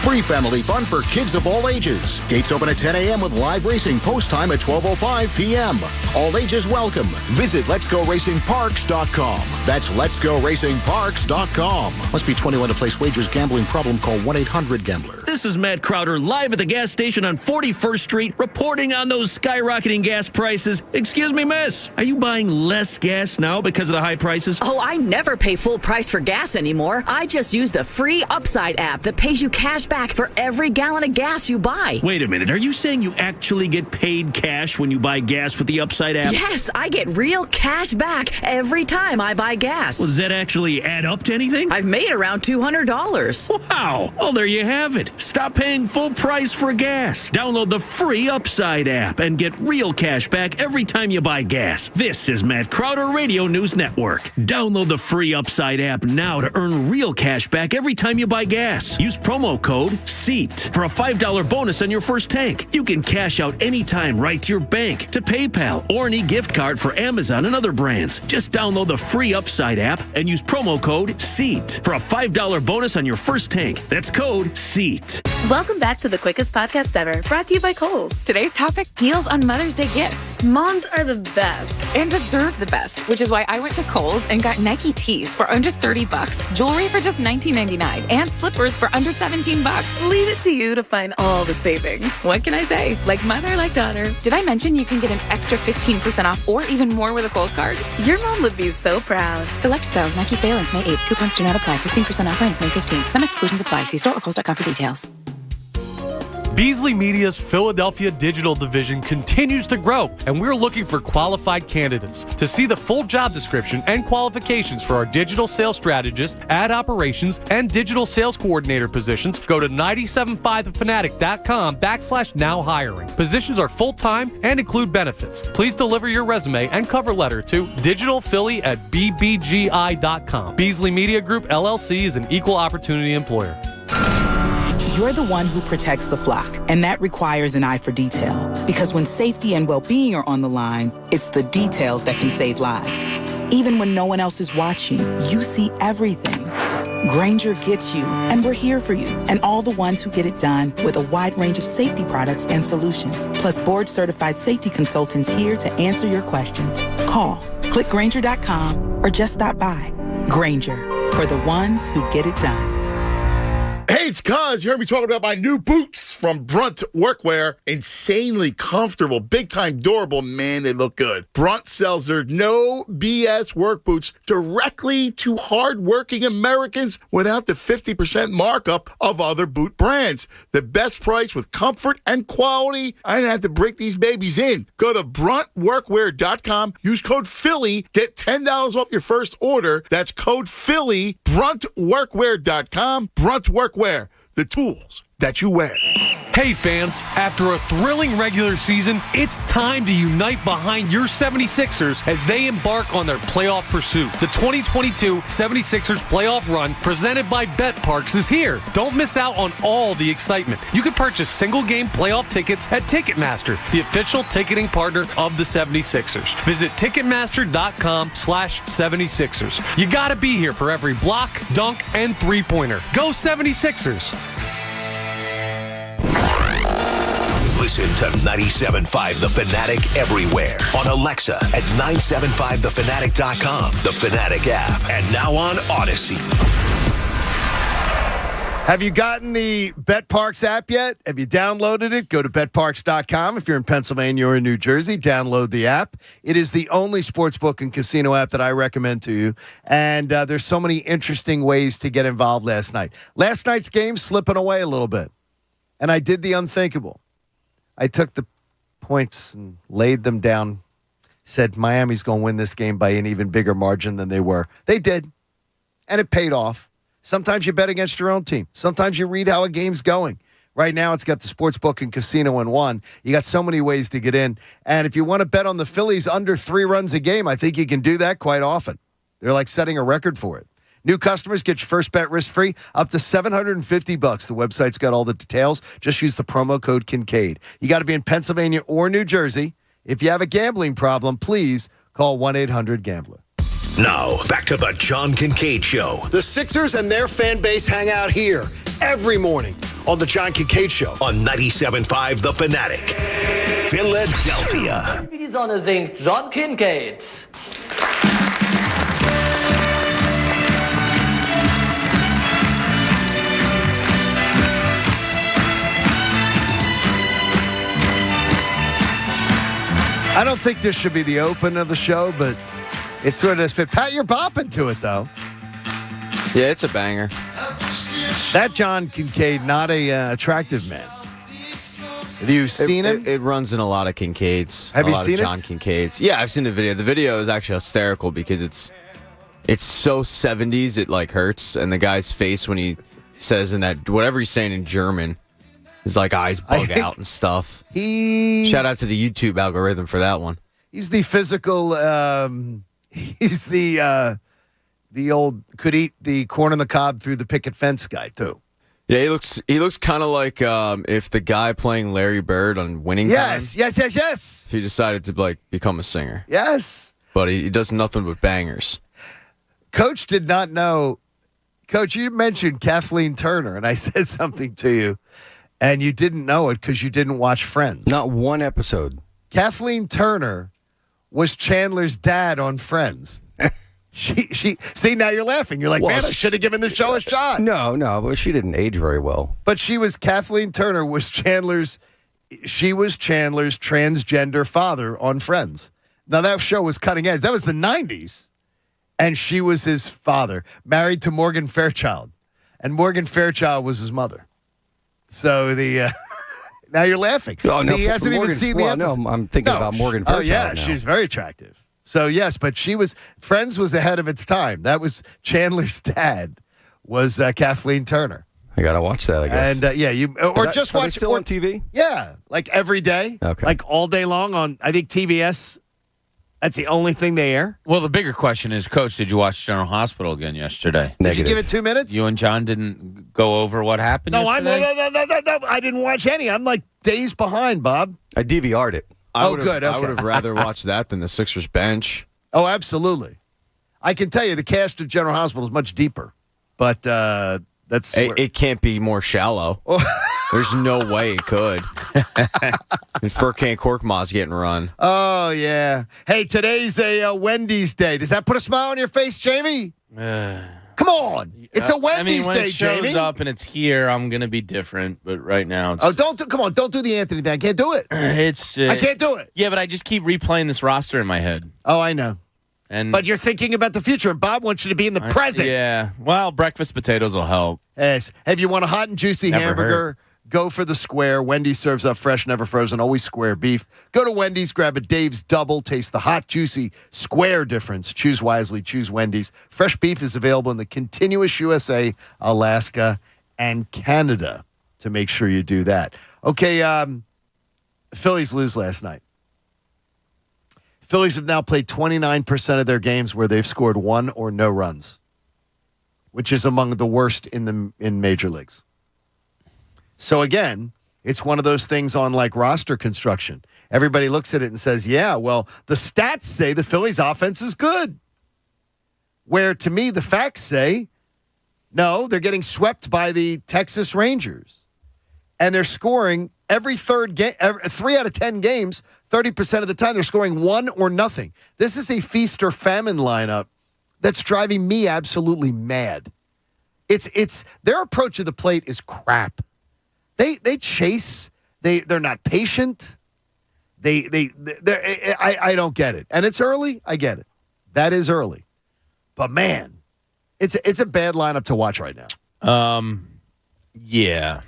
Free family fun for kids of all ages. Gates open at 10 a.m. with live racing post time at 12:05 p.m. All ages welcome. Visit letsgoracingparks.com. That's letsgoracingparks.com. Must be 21 to place wagers. Gambling problem? Call 1-800-GAMBLER.
This is Matt Crowder live at the gas station on 41st Street reporting on those skyrocketing gas prices. Excuse me, miss. Are you buying less gas now because of the high prices?
Oh, I never pay full price for gas anymore. I just use the free Upside app that pays you cash back for every gallon of gas you buy.
Wait a minute. Are you saying you actually get paid cash when you buy gas with the Upside app?
Yes, I get real cash back every time I buy gas.
Well, does that actually add up to anything?
I've made around $200.
Wow. Well, there you have it. Stop paying full price for gas. Download the free Upside app and get real cash back every time you buy gas. This is Matt Crowder Radio News Network. Download the free Upside app now to earn real cash back every time you buy gas. Use promo code SEAT for a $5 bonus on your first tank. You can cash out anytime right to your bank, to PayPal, or any gift card for Amazon and other brands. Just download the free Upside app and use promo code SEAT for a $5 bonus on your first tank. That's code SEAT.
Welcome back to the quickest podcast ever, brought to you by Kohl's.
Today's topic, deals on Mother's Day gifts.
Moms are the best.
And deserve the best, which is why I went to Kohl's and got Nike tees for under $30, jewelry for just $19.99, and slippers for under $17.
Leave it to you to find all the savings.
What can I say? Like mother, like daughter. Did I mention you can get an extra 15% off or even more with a Kohl's card?
Your mom would be so proud.
Select styles, Nike sale ends May 8th. Coupons do not apply. 15% off ends May 15th. Some exclusions apply. See store or Kohls.com for details.
Beasley Media's Philadelphia digital division continues to grow, and we're looking for qualified candidates. To see the full job description and qualifications for our digital sales strategist, ad operations, and digital sales coordinator positions, go to 97.5thefanatic.com/now hiring. Positions are full-time and include benefits. Please deliver your resume and cover letter to digitalphilly@bbgi.com. Beasley Media Group, LLC is an equal opportunity employer.
You're the one who protects the flock, and that requires an eye for detail. Because when safety and well-being are on the line, it's the details that can save lives. Even when no one else is watching, you see everything. Grainger gets you, and we're here for you, and all the ones who get it done with a wide range of safety products and solutions, plus board-certified safety consultants here to answer your questions. Call, click Grainger.com, or just stop by. Grainger, for the ones who get it done.
Hey, it's Cuz. You heard me talking about my new boots from Brunt Workwear. Insanely comfortable, big-time durable. Man, they look good. Brunt sells their no BS work boots directly to hardworking Americans without the 50% markup of other boot brands. The best price with comfort and quality. I didn't have to break these babies in. Go to BruntWorkwear.com. Use code Philly. Get $10 off your first order. That's code Philly. BruntWorkwear.com. Brunt Workwear. The tools that you wear.
Hey fans, after a thrilling regular season, it's time to unite behind your 76ers as they embark on their playoff pursuit. The 2022 76ers playoff run presented by BetParks is here. Don't miss out on all the excitement. You can purchase single-game playoff tickets at Ticketmaster, the official ticketing partner of the 76ers. Visit Ticketmaster.com/76ers. You gotta be here for every block, dunk, and three-pointer. Go 76ers!
Listen to 97.5 The Fanatic everywhere. On Alexa at 975thefanatic.com, the Fanatic app, and now on Odyssey.
Have you gotten the BetParks app yet? Have you downloaded it? Go to betparks.com. If you're in Pennsylvania or in New Jersey, download the app. It is the only sportsbook and casino app that I recommend to you. And there's so many interesting ways to get involved last night. Last night's game slipping away a little bit. And I did the unthinkable. I took the points and laid them down, said Miami's going to win this game by an even bigger margin than they were. They did, and it paid off. Sometimes you bet against your own team. Sometimes you read how a game's going. Right now, it's got the sportsbook and casino in one. You got so many ways to get in. And if you want to bet on the Phillies under 3 runs a game, I think you can do that quite often. They're like setting a record for it. New customers get your first bet risk-free up to $750. The website's got all the details. Just use the promo code Kincade. You got to be in Pennsylvania or New Jersey. If you have a gambling problem, please call 1-800-GAMBLER.
Now, back to the John Kincade Show.
The Sixers and their fan base hang out here every morning on the John Kincade Show.
On 97.5 The Fanatic. Philadelphia.
Die Sonne singt John Kincade.
I don't think this should be the open of the show, but it sort of does fit. Pat, you're bopping to it, though.
Yeah, it's a banger.
That John Kincade, not a attractive man. Have you seen him?
It runs in a lot of Kincades.
Have you seen
John Kincades. Yeah, I've seen the video. The video is actually hysterical because it's so 70s, it like hurts. And the guy's face when he says in that, whatever he's saying in German, his like eyes bug out and stuff. Shout out to the YouTube algorithm for that one.
He's the physical. He's the old could eat the corn on the cob through the picket fence guy too.
Yeah, he looks kind of like if the guy playing Larry Bird on Winning Time.
Yes.
He decided to like become a singer.
Yes,
but he does nothing but bangers.
Coach did not know. Coach, you mentioned Kathleen Turner, and I said something to you And you didn't know it because you didn't watch Friends.
Not one episode.
Kathleen Turner was Chandler's dad on Friends. She see, now you're laughing. You're like, man, I should have given the show a shot.
No, but she didn't age very well.
But Kathleen Turner was Chandler's transgender father on Friends. Now, that show was cutting edge. That was the 90s. And she was his father, married to Morgan Fairchild. And Morgan Fairchild was his mother. So now you're laughing.
Oh, no,
he hasn't even seen the episode.
No, I'm thinking about Morgan Fairchild.
Oh, yeah,
now.
she's very attractive. So, yes, but Friends was ahead of its time. That was Chandler's dad was Kathleen Turner.
I got to watch that, I guess.
And, just watch.
Still on TV?
Yeah, like every day.
Okay.
Like all day long on, I think, TBS. That's the only thing they air.
Well, the bigger question is, Coach, did you watch General Hospital again yesterday?
Did you give it 2 minutes?
You and John didn't go over what happened yesterday?
No, I didn't watch any. I'm like days behind, Bob.
I DVR'd it.
Good. Okay.
I would have rather watched that than the Sixers bench.
Oh, absolutely. I can tell you the cast of General Hospital is much deeper, but that's
it can't be more shallow. There's no way it could. And Furkan Korkmaz getting run.
Oh, yeah. Hey, today's a Wendy's day. Does that put a smile on your face, Jamie? Come on. It's a Wendy's
when
day,
it shows
Jamie.
up and it's here, I'm going to be different. But right now, it's,
come on. Don't do the Anthony thing. I can't do it. I can't do it.
Yeah, but I just keep replaying this roster in my head.
Oh, I know.
But
you're thinking about the future, and Bob wants you to be in the present.
Yeah. Well, breakfast potatoes will help.
Yes. If you want a hot and juicy
Never
hamburger,
hurt.
go for the square. Wendy's serves up fresh, never frozen, always square beef. Go to Wendy's, grab a Dave's Double. Taste the hot, juicy, square difference. Choose wisely. Choose Wendy's. Fresh beef is available in the contiguous USA, Alaska, and Canada. To make sure you do that. Okay, Phillies lose last night. Phillies have now played 29% of their games where they've scored 1 or no runs, which is among the worst in major leagues. So again, it's one of those things on like roster construction. Everybody looks at it and says, yeah, well, the stats say the Phillies offense is good. Where to me, the facts say, no, they're getting swept by the Texas Rangers. And they're scoring every third game, 3 out of 10 games, 30% of the time, they're scoring 1 or nothing. This is a feast or famine lineup that's driving me absolutely mad. It's their approach to the plate is crap. They chase. They're not patient. I don't get it. And it's early. I get it. That is early. But man, it's a bad lineup to watch right now.
Yeah.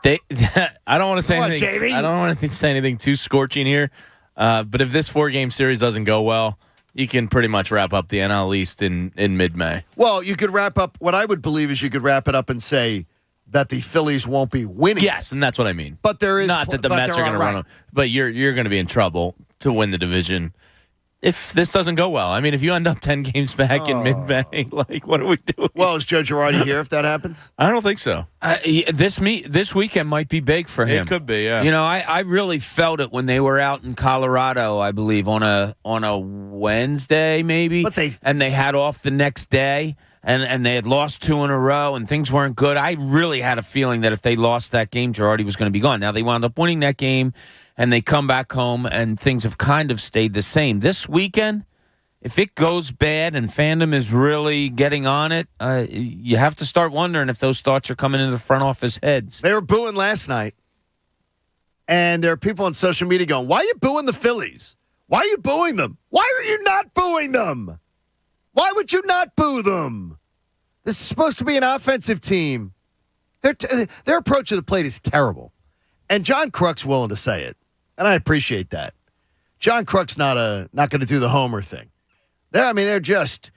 I don't want to say anything.
Jamie.
I don't want to say anything too scorching here. But if this 4-game series doesn't go well, you can pretty much wrap up the NL East in mid-May.
Well, you could wrap up. What I would believe is you could wrap it up and say that the Phillies won't be winning.
Yes, and that's what I mean.
But there is
not that the Mets are going to run them, but you're going to be in trouble to win the division if this doesn't go well. I mean, if you end up 10 games back in mid-May, like, what are we doing?
Well, is Joe Girardi here if that happens?
I don't think so.
This weekend might be big for him.
It could be, yeah.
You know, I really felt it when they were out in Colorado, I believe, on a Wednesday maybe, and they had off the next day. And they had lost 2 in a row, and things weren't good. I really had a feeling that if they lost that game, Girardi was going to be gone. Now, they wound up winning that game, and they come back home, and things have kind of stayed the same. This weekend, if it goes bad and fandom is really getting on it, you have to start wondering if those thoughts are coming into the front office heads.
They were booing last night, and there are people on social media going, why are you booing the Phillies? Why are you booing them? Why are you not booing them? Why would you not boo them? This is supposed to be an offensive team. Their approach to the plate is terrible. And John Kruk's willing to say it. And I appreciate that. John Kruk's not going to do the homer thing. They're just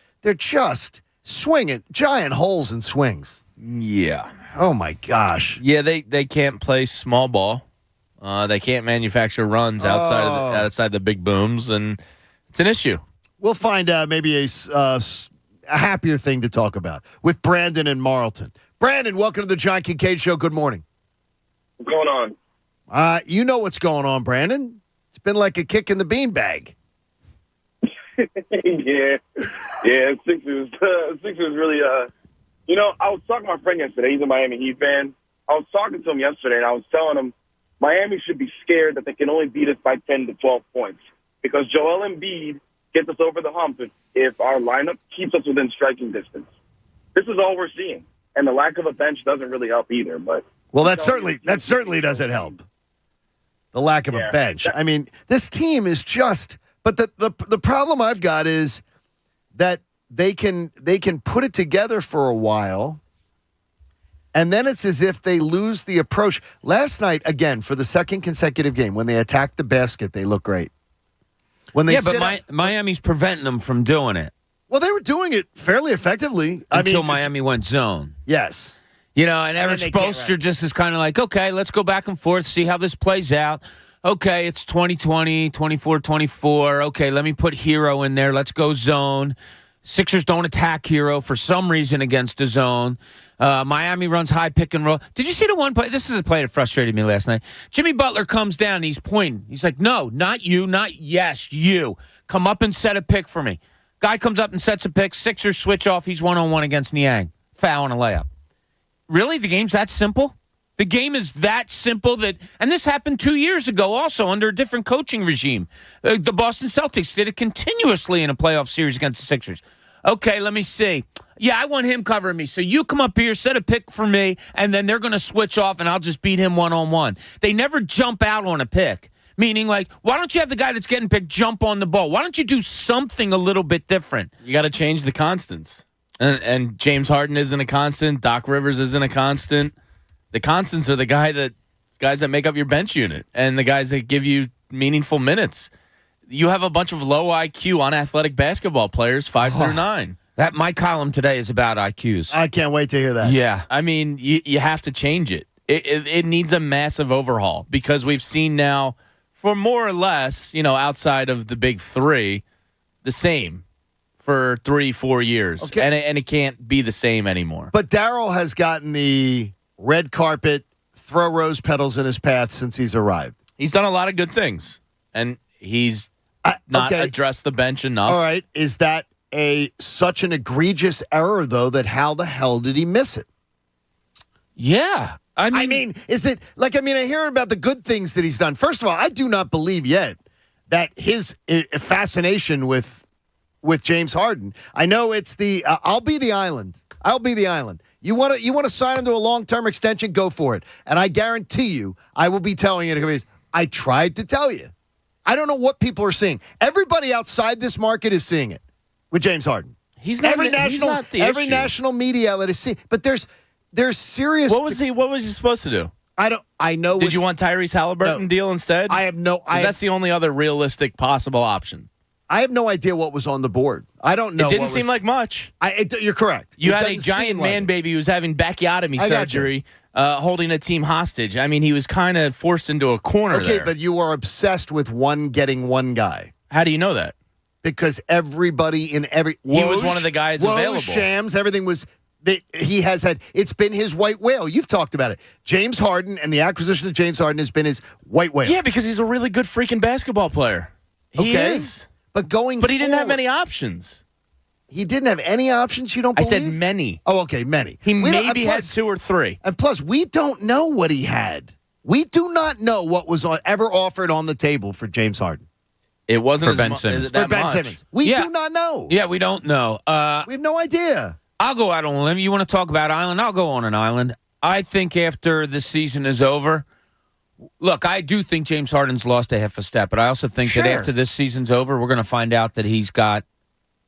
swinging giant holes in swings.
Yeah.
Oh, my gosh.
Yeah, they can't play small ball. They can't manufacture runs outside the big booms, and it's an issue.
We'll find maybe a happier thing to talk about with Brandon and Marlton. Brandon, welcome to the John Kincade Show. Good morning.
What's going on?
You know what's going on, Brandon. It's been like a kick in the beanbag.
yeah. Sixers really. I was talking to my friend yesterday. He's a Miami Heat fan, I was talking to him yesterday, and I was telling him Miami should be scared that they can only beat us by 10 to 12 points because Joel Embiid gets us over the hump if our lineup keeps us within striking distance. This is all we're seeing, and the lack of a bench doesn't really help either. But
that certainly doesn't help. The lack of a bench. I mean, this team is just. But the problem I've got is that they can put it together for a while, and then it's as if they lose the approach. Last night, again, for the second consecutive game, when they attacked the basket, they look great. When they
Miami's preventing them from doing it.
Well, they were doing it fairly effectively.
Until Miami went zone.
Yes.
And Eric Spoelstra just is kind of like, okay, let's go back and forth, see how this plays out. Okay, it's 2020, 24-24. Okay, let me put Hero in there. Let's go zone. Sixers don't attack Hero for some reason against the zone. Miami runs high pick and roll. Did you see the one play? This is a play that frustrated me last night. Jimmy Butler comes down and he's pointing. He's like, no, not you, not yes, you. Come up and set a pick for me. Guy comes up and sets a pick. Sixers switch off. He's one-on-one against Niang. Foul and a layup. Really? The game's that simple? The game is that simple and this happened 2 years ago also under a different coaching regime. The Boston Celtics did it continuously in a playoff series against the Sixers. Okay, let me see. Yeah, I want him covering me. So you come up here, set a pick for me, and then they're going to switch off and I'll just beat him one-on-one. They never jump out on a pick. Meaning, like, why don't you have the guy that's getting picked jump on the ball? Why don't you do something a little bit different?
You got to change the constants. And James Harden isn't a constant. Doc Rivers isn't a constant. The constants are the guys that make up your bench unit and the guys that give you meaningful minutes. You have a bunch of low IQ, unathletic basketball players, 5 through 9.
My column today is about IQs.
I can't wait to hear that.
Yeah.
I mean, you have to change it. It needs a massive overhaul because we've seen now, for more or less, outside of the big three, the same for 3-4 years. Okay. And it can't be the same anymore.
But Darryl has gotten the red carpet, throw rose petals in his path since he's arrived.
He's done a lot of good things, and he's not addressed the bench enough.
All right. Is that such an egregious error, though, that how the hell did he miss it?
Yeah.
I mean, is it I hear about the good things that he's done. First of all, I do not believe yet that his fascination with James Harden. I know it's the I'll be the island. I'll be the island. You want to sign him to a long-term extension? Go for it. And I guarantee you, I will be telling you. I tried to tell you. I don't know what people are seeing. Everybody outside this market is seeing it with James Harden.
He's not
every
issue.
national media outlet is seeing. But there's serious.
What was he supposed to do?
I know.
Did you want Tyrese Halliburton deal instead?
I have no.
That's the only other realistic possible option.
I have no idea what was on the board. I don't know.
It didn't seem like much.
You're correct.
You had a giant man baby who was having backiotomy surgery, holding a team hostage. I mean, he was kind of forced into a corner there.
Okay, but you are obsessed with getting one guy.
How do you know that?
Because everybody in every...
He was one of the guys available.
Shams, everything was... He has had... It's been his white whale. You've talked about it. James Harden and the acquisition of James Harden has been his white whale.
Yeah, because he's a really good freaking basketball player. He is.
But
he didn't have many options.
He didn't have any options, you don't believe?
I said many.
Oh, okay, many.
He maybe had 2 or 3.
And plus, we don't know what he had. We do not know what was ever offered on the table for James Harden.
It wasn't
for Ben Simmons.
For Ben Simmons. We do not know.
Yeah, we don't know.
We have no idea.
I'll go out on a limb. You want to talk about island? I'll go on an island. I think after the season is over, look, I do think James Harden's lost a half a step, but I also think that after this season's over, we're going to find out that he's got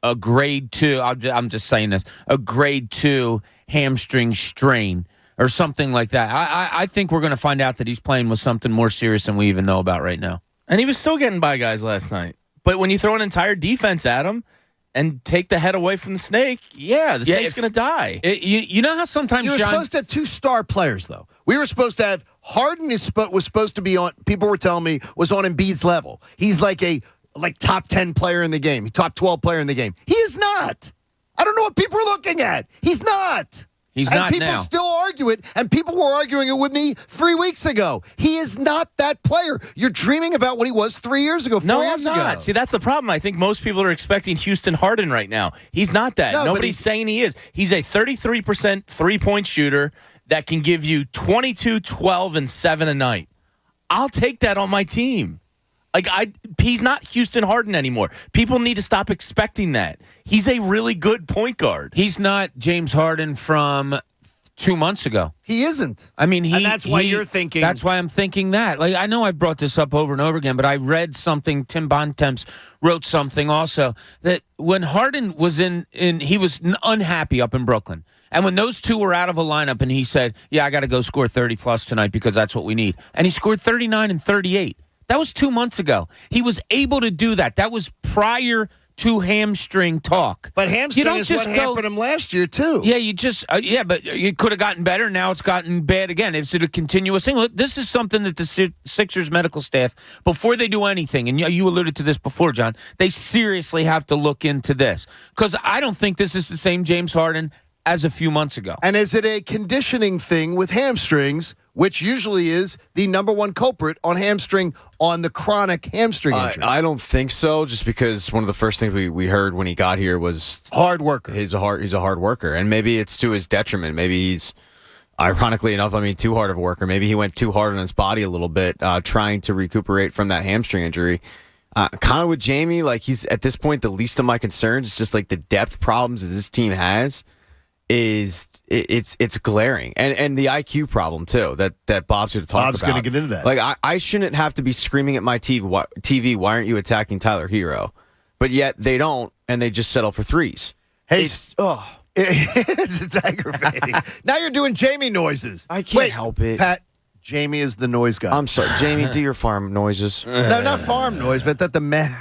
a grade 2, I'm just saying this, a grade 2 hamstring strain or something like that. I think we're going to find out that he's playing with something more serious than we even know about right now.
And he was still getting by guys last night. But when you throw an entire defense at him and take the head away from the snake, the snake's going to die.
You know how sometimes
you were supposed to have 2 star players, though. We were supposed to have Harden was supposed to be on. People were telling me was on Embiid's level. He's like a top 10 player in the game, top 12 player in the game. He is not. I don't know what people are looking at. He's not.
He's not
now. And people still argue it, and people were arguing it with me 3 weeks ago. He is not that player. You're dreaming about what he was 3 years ago, 4 years ago.
No, I'm not. See, that's the problem. I think most people are expecting Houston Harden right now. He's not that. Nobody's saying he is. He's a 33% three-point shooter that can give you 22, 12, and 7 a night. I'll take that on my team. He's not Houston Harden anymore. People need to stop expecting that. He's a really good point guard.
He's not James Harden from 2 months ago.
He isn't.
I mean,
and that's why you're thinking.
That's why I'm thinking that. Like, I know I've brought this up over and over again, but I read something. Tim Bontemps wrote something also that when Harden was he was unhappy up in Brooklyn. And when those two were out of a lineup and he said, yeah, I got to go score 30-plus tonight because that's what we need. And he scored 39 and 38. That was 2 months ago. He was able to do that. That was prior to hamstring talk.
But hamstring is what happened to him last year, too.
Yeah, but it could have gotten better. Now it's gotten bad again. Is it a continuous thing? Look, this is something that the Sixers medical staff, before they do anything, and you alluded to this before, John, they seriously have to look into this. Because I don't think this is the same James Harden as a few months ago.
And is it a conditioning thing with hamstrings, which usually is the number one culprit on the chronic hamstring injury?
I don't think so, just because one of the first things we heard when he got here was
hard worker.
He's a hard worker, and maybe it's to his detriment. Maybe he's, ironically enough, too hard of a worker. Maybe he went too hard on his body a little bit, trying to recuperate from that hamstring injury. Kind of with Jamie, he's at this point the least of my concerns. It's just the depth problems that this team has. It's glaring, and the IQ problem too that Bob's going to talk about.
Bob's going to get into that.
I shouldn't have to be screaming at my TV. Why aren't you attacking Tyler Hero? But yet they don't, and they just settle for threes.
Hey, it's aggravating. Now you're doing Jamie noises.
I can't help it.
Pat, Jamie is the noise guy.
I'm sorry, Jamie. Do your farm noises.
No, not farm noise, but the meh.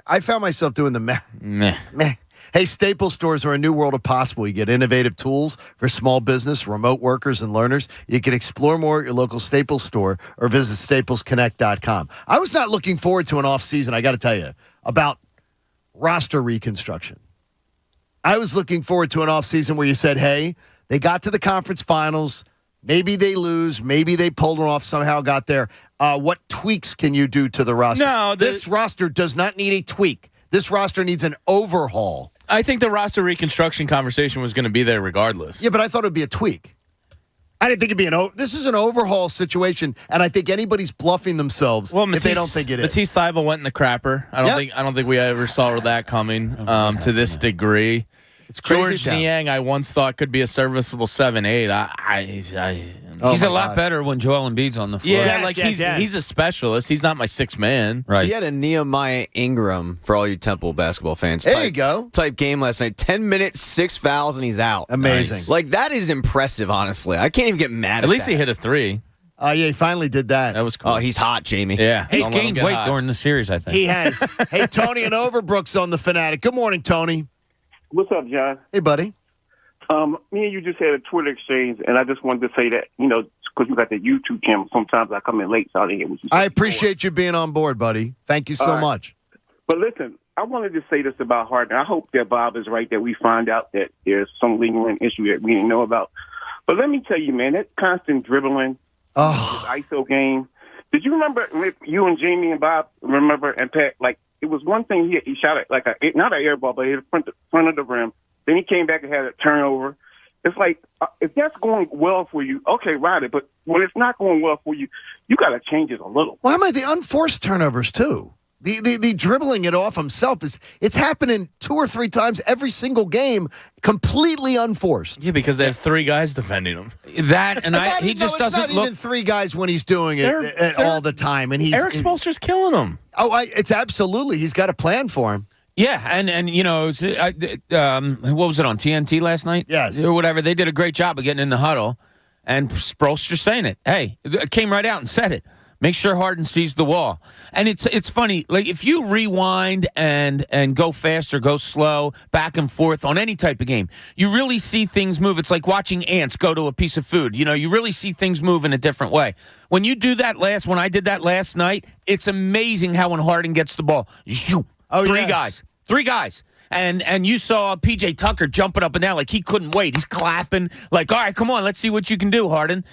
I found myself doing the meh. Meh. Hey, Staples stores are a new world of possible. You get innovative tools for small business, remote workers, and learners. You can explore more at your local Staples store or visit staplesconnect.com. I was not looking forward to an off-season, I got to tell you, about roster reconstruction. I was looking forward to an off-season where you said, hey, they got to the conference finals. Maybe they lose. Maybe they pulled it off, somehow got there. What tweaks can you do to the roster?
No,
this roster does not need a tweak. This roster needs an overhaul.
I think the roster reconstruction conversation was going to be there regardless.
Yeah, but I thought it would be a tweak. I didn't think it'd be this is an overhaul situation, and I think anybody's bluffing themselves if they don't think it is.
Matisse Thybulle went in the crapper. I don't think we ever saw that coming to this degree.
It's crazy.
George Niang, I once thought could be a serviceable 7-8.
He's a lot better when Joel Embiid's on the floor.
Yeah, he's a specialist. He's not my sixth man.
Right.
He had a Nehemiah Ingram for all you Temple basketball fans.
There you go.
Type game last night. 10 minutes, 6 fouls, and he's out.
Amazing.
Nice. That is impressive, honestly. I can't even get mad at that.
At least he hit a 3.
Yeah, he finally did that.
That was cool.
Oh, he's hot, Jamie.
Yeah.
He's gained weight during the series, I think.
He has. Hey, Tony and Overbrook's on the Fanatic. Good morning, Tony.
What's up, John?
Hey, buddy.
Me and you just had a Twitter exchange, and I just wanted to say that, because you got the YouTube channel, sometimes I come in late, so I didn't hear what you said.
I appreciate you being on board, buddy. Thank you so much.
But listen, I wanted to say this about Harden. I hope that Bob is right, that we find out that there's some lingering issue that we didn't know about. But let me tell you, man, that constant dribbling, this ISO game. Did you remember, you and Jamie and Bob remember, and Pat, it was one thing he shot at, not an air ball, but he hit the front of the rim. Then he came back and had a turnover. It's if that's going well for you, okay, ride it. But when it's not going well for you, you got to change it a little.
Well, how many the unforced turnovers, too? The dribbling it off himself, it's happening 2 or 3 times every single game, completely unforced.
Yeah, because they have 3 guys defending him.
That, and he just doesn't look.
It's not even 3 guys when he's doing it all the time. And
Eric Spoelstra's killing him.
It's absolutely. He's got a plan for him.
Yeah, and what was it on TNT last night?
Yes.
Or whatever. They did a great job of getting in the huddle, and Spoelstra saying it. Hey, came right out and said it. Make sure Harden sees the wall. And it's funny, if you rewind and go fast or go slow, back and forth on any type of game, you really see things move. It's like watching ants go to a piece of food. You really see things move in a different way. When you do that when I did that last night, it's amazing how when Harden gets the ball, Three guys. And you saw P.J. Tucker jumping up and down like he couldn't wait. He's clapping all right, come on, let's see what you can do, Harden.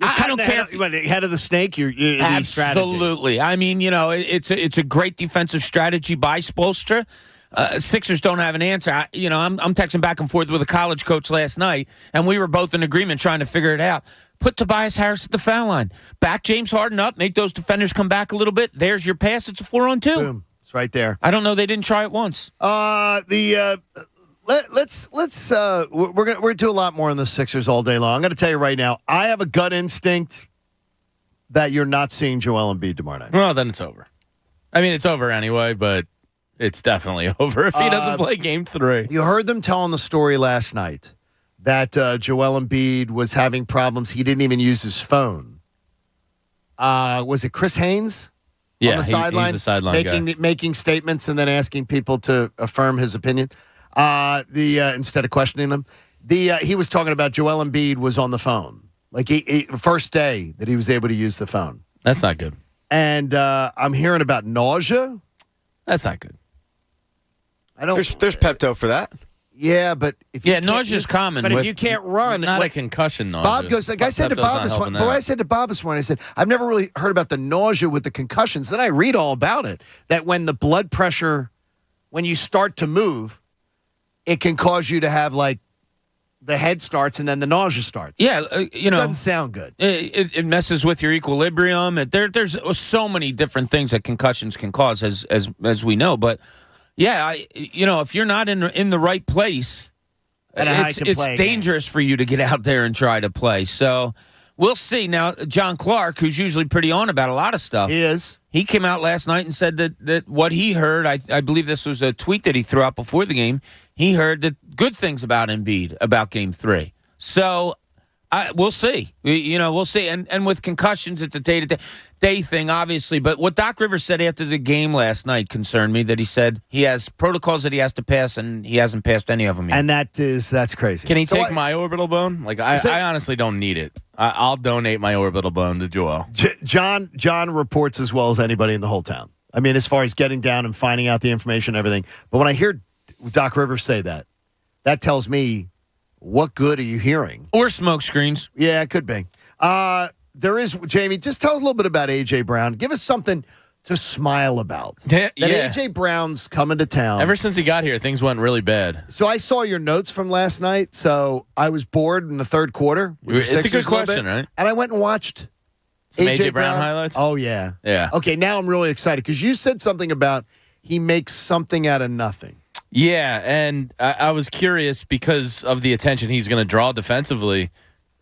I don't care.
Head of the snake,
absolutely. I mean, it's a great defensive strategy by Spoelstra. Sixers don't have an answer. I'm texting back and forth with a college coach last night, and we were both in agreement trying to figure it out. Put Tobias Harris at the foul line. Back James Harden up. Make those defenders come back a little bit. There's your pass. It's a 4-on-2.
Boom. It's right there.
I don't know. They didn't try it once.
We're gonna do a lot more on the Sixers all day long. I'm going to tell you right now, I have a gut instinct that you're not seeing Joel Embiid tomorrow night.
Well, then it's over. I mean, it's over anyway, but it's definitely over if he doesn't play Game 3.
You heard them telling the story last night that Joel Embiid was having problems. He didn't even use his phone. Was it Chris Haynes?
Yeah,
on the sideline,
he's the sideline guy.
Making statements and then asking people to affirm his opinion. Instead of questioning them, he was talking about Joel Embiid was on the phone, like he first day that he was able to use the phone.
That's not good.
And I'm hearing about nausea.
That's not good.
I don't.
There's Pepto for that.
Yeah, but if
nausea is common.
But if you can't run,
not a concussion nausea.
Bob goes like I said to Bob this one. But I said to Bob this morning, I said I've never really heard about the nausea with the concussions. Then I read all about it. That when the blood pressure, when you start to move, it can cause you to have like the head starts and then the nausea starts.
Yeah,
it doesn't sound good.
It messes with your equilibrium. There's so many different things that concussions can cause, as we know. But yeah, if you're not in the right place, it's dangerous for you to get out there and try to play. So we'll see. Now, John Clark, who's usually pretty on about a lot of stuff, he came out last night and said that what he heard, I believe this was a tweet that he threw out before the game, he heard that good things about Embiid, about Game 3. So we'll see. We'll see. And with concussions, it's a day-to-day thing, obviously. But what Doc Rivers said after the game last night concerned me, that he said he has protocols that he has to pass, and he hasn't passed any of them yet.
And that's crazy.
Can he take my orbital bone? Like, I honestly don't need it. I'll donate my orbital bone to Joel.
John reports as well as anybody in the whole town. I mean, as far as getting down and finding out the information and everything. But when I hear Doc Rivers say that tells me, what good are you hearing?
Or smoke screens.
Yeah, it could be. There is, Jamie, just tell us a little bit about A.J. Brown. Give us something to smile about. A.J. Brown's coming to town.
Ever since he got here, things went really bad.
So I saw your notes from last night, so I was bored in the third quarter.
It's a good question, right?
And I went and watched
some A.J. Brown highlights?
Oh, yeah.
Yeah.
Okay, now I'm really excited because you said something about he makes something out of nothing.
Yeah, and I was curious because of the attention he's going to draw defensively.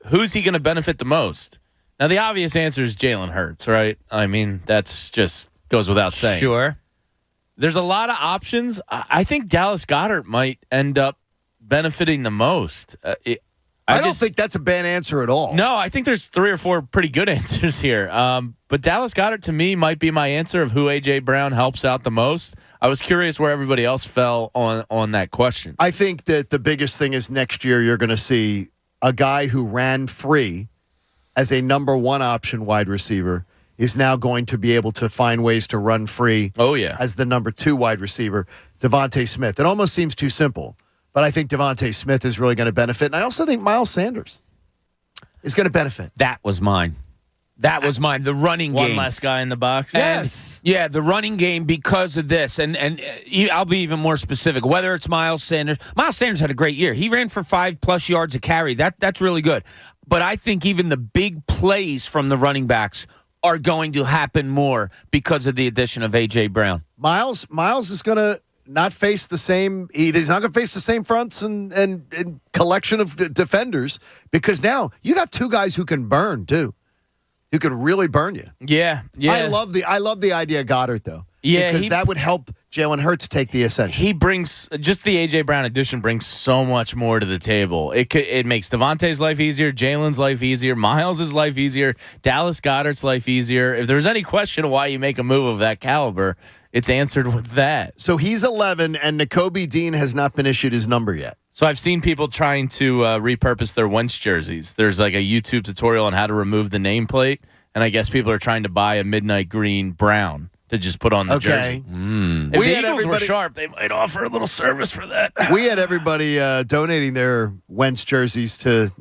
Who's he going to benefit the most? Now, the obvious answer is Jalen Hurts, right? I mean, that's just goes without saying.
Sure.
There's a lot of options. I think Dallas Goedert might end up benefiting the most.
I don't think that's a bad answer at all.
No, I think there's 3 or 4 pretty good answers here. But Dallas Goedert, to me, might be my answer of who A.J. Brown helps out the most. I was curious where everybody else fell on that question.
I think that the biggest thing is next year you're going to see a guy who ran free as a number 1 option wide receiver is now going to be able to find ways to run free as the number 2 wide receiver, Devontae Smith. It almost seems too simple. But I think Devontae Smith is really going to benefit. And I also think Miles Sanders is going to benefit.
That was mine. The running game.
One less guy in the box.
Yes.
Yeah, the running game because of this. And I'll be even more specific. Whether it's Miles Sanders. Miles Sanders had a great year. He ran for 5+ yards a carry. That's really good. But I think even the big plays from the running backs are going to happen more because of the addition of A.J. Brown.
Miles is going to not face the same. He's not going to face the same fronts and collection of defenders because now you got 2 guys who can burn too, who can really burn you.
Yeah.
I love the idea of Goddard though. Yeah, because that would help Jalen Hurts take the ascension.
He brings just the A.J. Brown addition brings so much more to the table. It makes Devontae's life easier, Jalen's life easier, Miles' life easier, Dallas Goedert's life easier. If there's any question of why you make a move of that caliber, it's answered with that.
So he's 11, and Nakobe Dean has not been issued his number yet.
So I've seen people trying to repurpose their Wentz jerseys. There's like a YouTube tutorial on how to remove the nameplate, and I guess people are trying to buy a midnight green brown to just put on the jersey. If the Eagles were sharp, they might offer a little service for that.
We had everybody donating their Wentz jerseys to,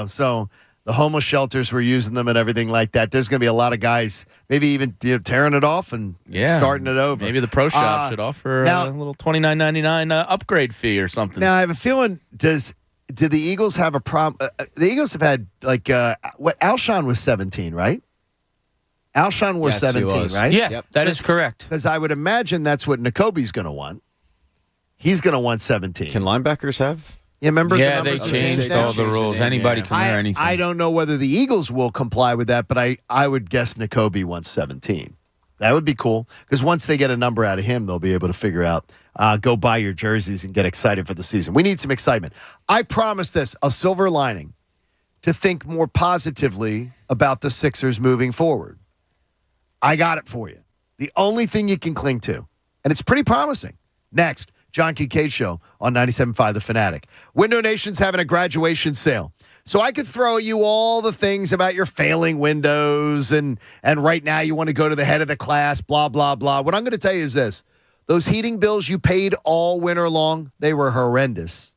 so The homeless shelters were using them and everything like that. There's going to be a lot of guys maybe even tearing it off and starting it over.
Maybe the pro shop should offer a little $29.99 upgrade fee or something.
Now, I have a feeling, do the Eagles have a problem? The Eagles have had, Alshon was 17, right? Alshon was 17, right?
Yeah, that is correct.
Because I would imagine that's what Nakobe's going to want. He's going to want 17.
Can linebackers have?
Yeah, remember
yeah,
the numbers
they changed all the rules. Anybody can wear anything.
I don't know whether the Eagles will comply with that, but I would guess Nakobe wants 17. That would be cool because once they get a number out of him, they'll be able to figure out, go buy your jerseys and get excited for the season. We need some excitement. I promise this, a silver lining, to think more positively about the Sixers moving forward. I got it for you. The only thing you can cling to, and it's pretty promising. Next, John Kincade Show on 97.5 The Fanatic. Window Nation's having a graduation sale. So I could throw you all the things about your failing windows and right now you want to go to the head of the class, blah, blah, blah. What I'm going to tell you is this. Those heating bills you paid all winter long, they were horrendous.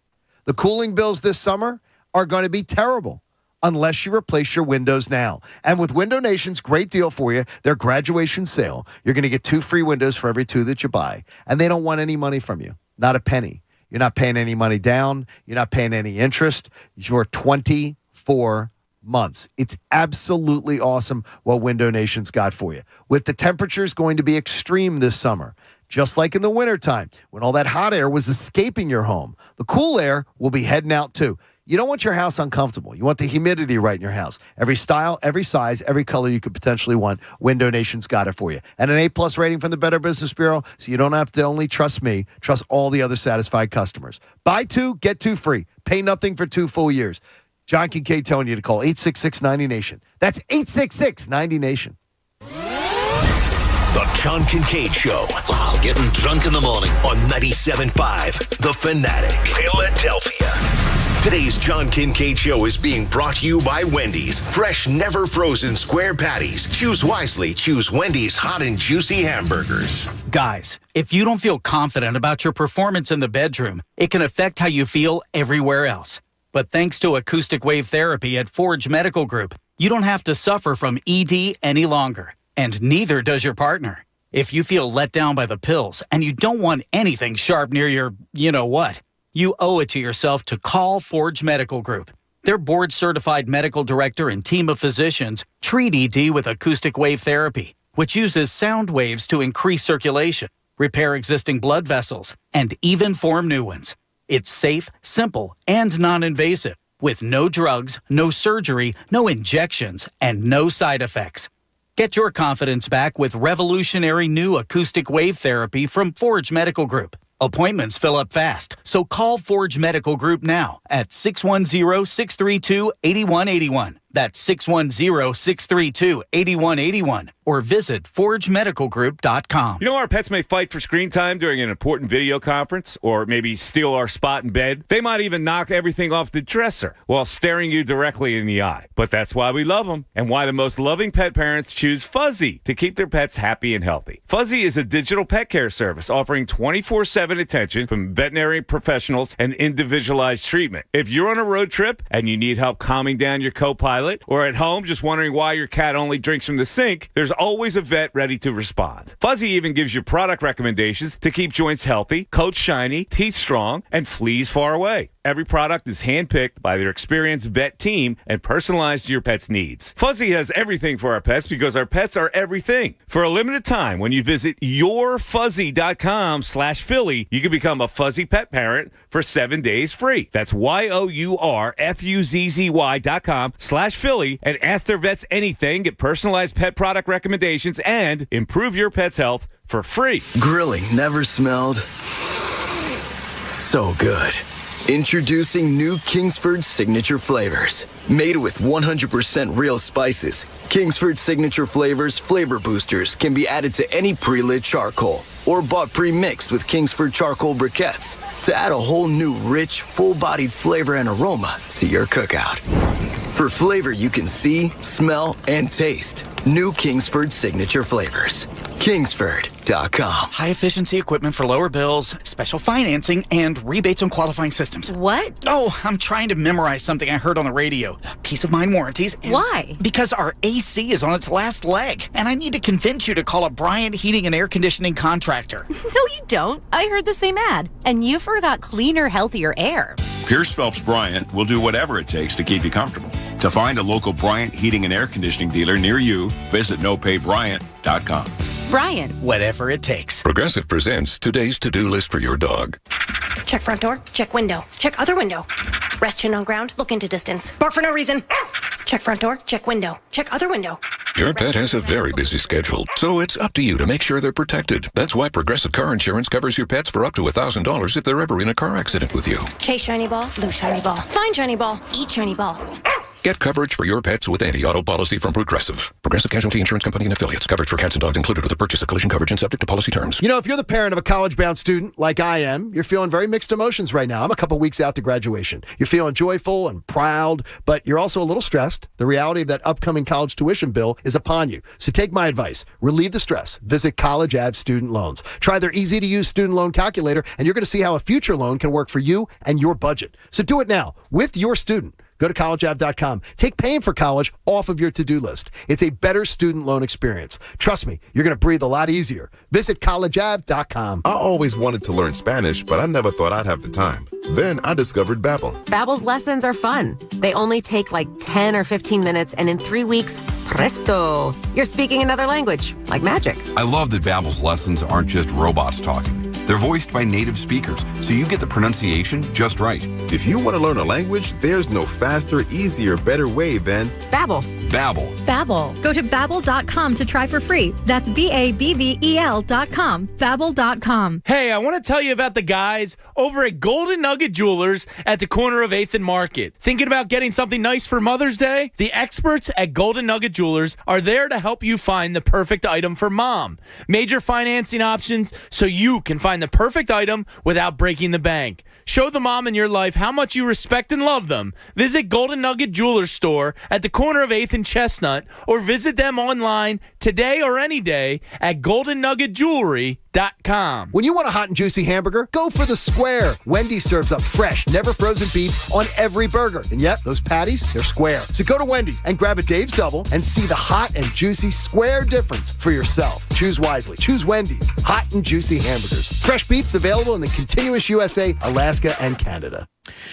The cooling bills this summer are going to be terrible unless you replace your windows now. And with Window Nation's great deal for you, their graduation sale, you're going to get 2 free windows for every 2 that you buy. And they don't want any money from you. Not a penny. You're not paying any money down. You're not paying any interest. You're 24 months. It's absolutely awesome what Window Nation's got for you. With the temperatures going to be extreme this summer, just like in the wintertime, when all that hot air was escaping your home, the cool air will be heading out too. You don't want your house uncomfortable. You want the humidity right in your house. Every style, every size, every color you could potentially want, Window Nation's got it for you. And an A+ rating from the Better Business Bureau, so you don't have to only trust me, trust all the other satisfied customers. Buy 2, get 2 free. Pay nothing for 2 full years. John Kincade telling you to call 866-90-NATION. That's 866-90-NATION.
The John Kincade Show.
Wow, getting drunk in the morning.
On 97.5 The Fanatic, Philadelphia. Today's John Kincade Show is being brought to you by Wendy's. Fresh, never frozen square patties. Choose wisely. Choose Wendy's hot and juicy hamburgers.
Guys, if you don't feel confident about your performance in the bedroom, it can affect how you feel everywhere else. But thanks to acoustic wave therapy at Forge Medical Group, you don't have to suffer from ED any longer. And neither does your partner. If you feel let down by the pills and you don't want anything sharp near your you-know-what, you owe it to yourself to call Forge Medical Group. Their board-certified medical director and team of physicians treat ED with acoustic wave therapy, which uses sound waves to increase circulation, repair existing blood vessels, and even form new ones. It's safe, simple, and non-invasive, with no drugs, no surgery, no injections, and no side effects. Get your confidence back with revolutionary new acoustic wave therapy from Forge Medical Group. Appointments fill up fast, so call Forge Medical Group now at 610-632-8181. That's 610-632-8181. Or visit ForgeMedicalGroup.com.
You know, our pets may fight for screen time during an important video conference, or maybe steal our spot in bed. They might even knock everything off the dresser while staring you directly in the eye. But that's why we love them, and why the most loving pet parents choose Fuzzy to keep their pets happy and healthy. Fuzzy is a digital pet care service offering 24/7 attention from veterinary professionals and individualized treatment. If you're on a road trip and you need help calming down your co-pilot, or at home just wondering why your cat only drinks from the sink, there's always a vet ready to respond. Fuzzy even gives you product recommendations to keep joints healthy, coat shiny, teeth strong, and fleas far away. Every product is handpicked by their experienced vet team and personalized to your pet's needs. Fuzzy has everything for our pets because our pets are everything. For a limited time, when you visit yourfuzzy.com/Philly, you can become a Fuzzy pet parent for 7 days free. That's yourfuzzy.com/Philly and ask their vets anything, get personalized pet product recommendations, and improve your pet's health for free.
Grilling never smelled so good. Introducing new Kingsford Signature Flavors. Made with 100% real spices, Kingsford Signature Flavors flavor boosters can be added to any pre-lit charcoal or bought pre-mixed with Kingsford charcoal briquettes to add a whole new rich, full-bodied flavor and aroma to your cookout. For flavor you can see, smell, and taste, New Kingsford signature flavors. Kingsford.com.
High efficiency equipment for lower bills, special financing, and rebates on qualifying systems.
What?
Oh, I'm trying to memorize something I heard on the radio. Peace of mind warranties.
Why?
Because our AC is on its last leg, and I need to convince you to call a Bryant Heating and Air Conditioning contractor.
No, you don't. I heard the same ad. And you forgot cleaner, healthier air.
Pierce Phelps Bryant will do whatever it takes to keep you comfortable. To find a local Bryant Heating and Air Conditioning dealer near you, visit nopaybryant.com.
Bryant.
Whatever it takes.
Progressive presents today's to-do list for your dog.
Check front door. Check window. Check other window. Rest chin on ground. Look into distance. Bark for no reason. Check front door. Check window. Check other window.
Your pet has a very busy schedule, so it's up to you to make sure they're protected. That's why Progressive Car Insurance covers your pets for up to $1,000 if they're ever in a car accident with you.
Chase shiny ball. Lose shiny ball. Find shiny ball. Eat shiny ball.
Get coverage for your pets with anti-auto policy from Progressive. Progressive Casualty Insurance Company and Affiliates. Coverage for cats and dogs included with the purchase of collision coverage and subject to policy terms.
You know, if you're the parent of a college-bound student like I am, you're feeling very mixed emotions right now. I'm a couple weeks out to graduation. You're feeling joyful and proud, but you're also a little stressed. The reality of that upcoming college tuition bill is upon you. So take my advice. Relieve the stress. Visit College Ave Student Loans. Try their easy-to-use student loan calculator, and you're going to see how a future loan can work for you and your budget. So do it now with your student. Go to collegeav.com. Take paying for college off of your to-do list. It's a better student loan experience. Trust me, you're going to breathe a lot easier. Visit collegeav.com.
I always wanted to learn Spanish, but I never thought I'd have the time. Then I discovered Babbel.
Babbel's lessons are fun. They only take like 10 or 15 minutes, and in 3 weeks, presto, you're speaking another language, like magic.
I love that Babbel's lessons aren't just robots talking. They're voiced by native speakers, so you get the pronunciation just right.
If you want to learn a language, there's no faster, easier, better way than
Babbel.
Babbel.
Babbel. Go to Babbel.com to try for free. That's BABBEL.com. Babbel.com.
Hey, I want to tell you about the guys over at Golden Nugget Jewelers at the corner of 8th and Market. Thinking about getting something nice for Mother's Day? The experts at Golden Nugget Jewelers are there to help you find the perfect item for mom. Major financing options so you can find the perfect item without breaking the bank. Show the mom in your life how much you respect and love them. Visit Golden Nugget Jewelers store at the corner of 8th and Chestnut, or visit them online today or any day at goldennuggetjewelry.com.
When you want a hot and juicy hamburger, go for the square. Wendy's serves up fresh, never frozen beef on every burger. And yep, those patties, they're square. So go to Wendy's and grab a Dave's Double and see the hot and juicy square difference for yourself. Choose wisely. Choose Wendy's. Hot and juicy hamburgers. Fresh beef's available in the contiguous USA, Alaska, and Canada.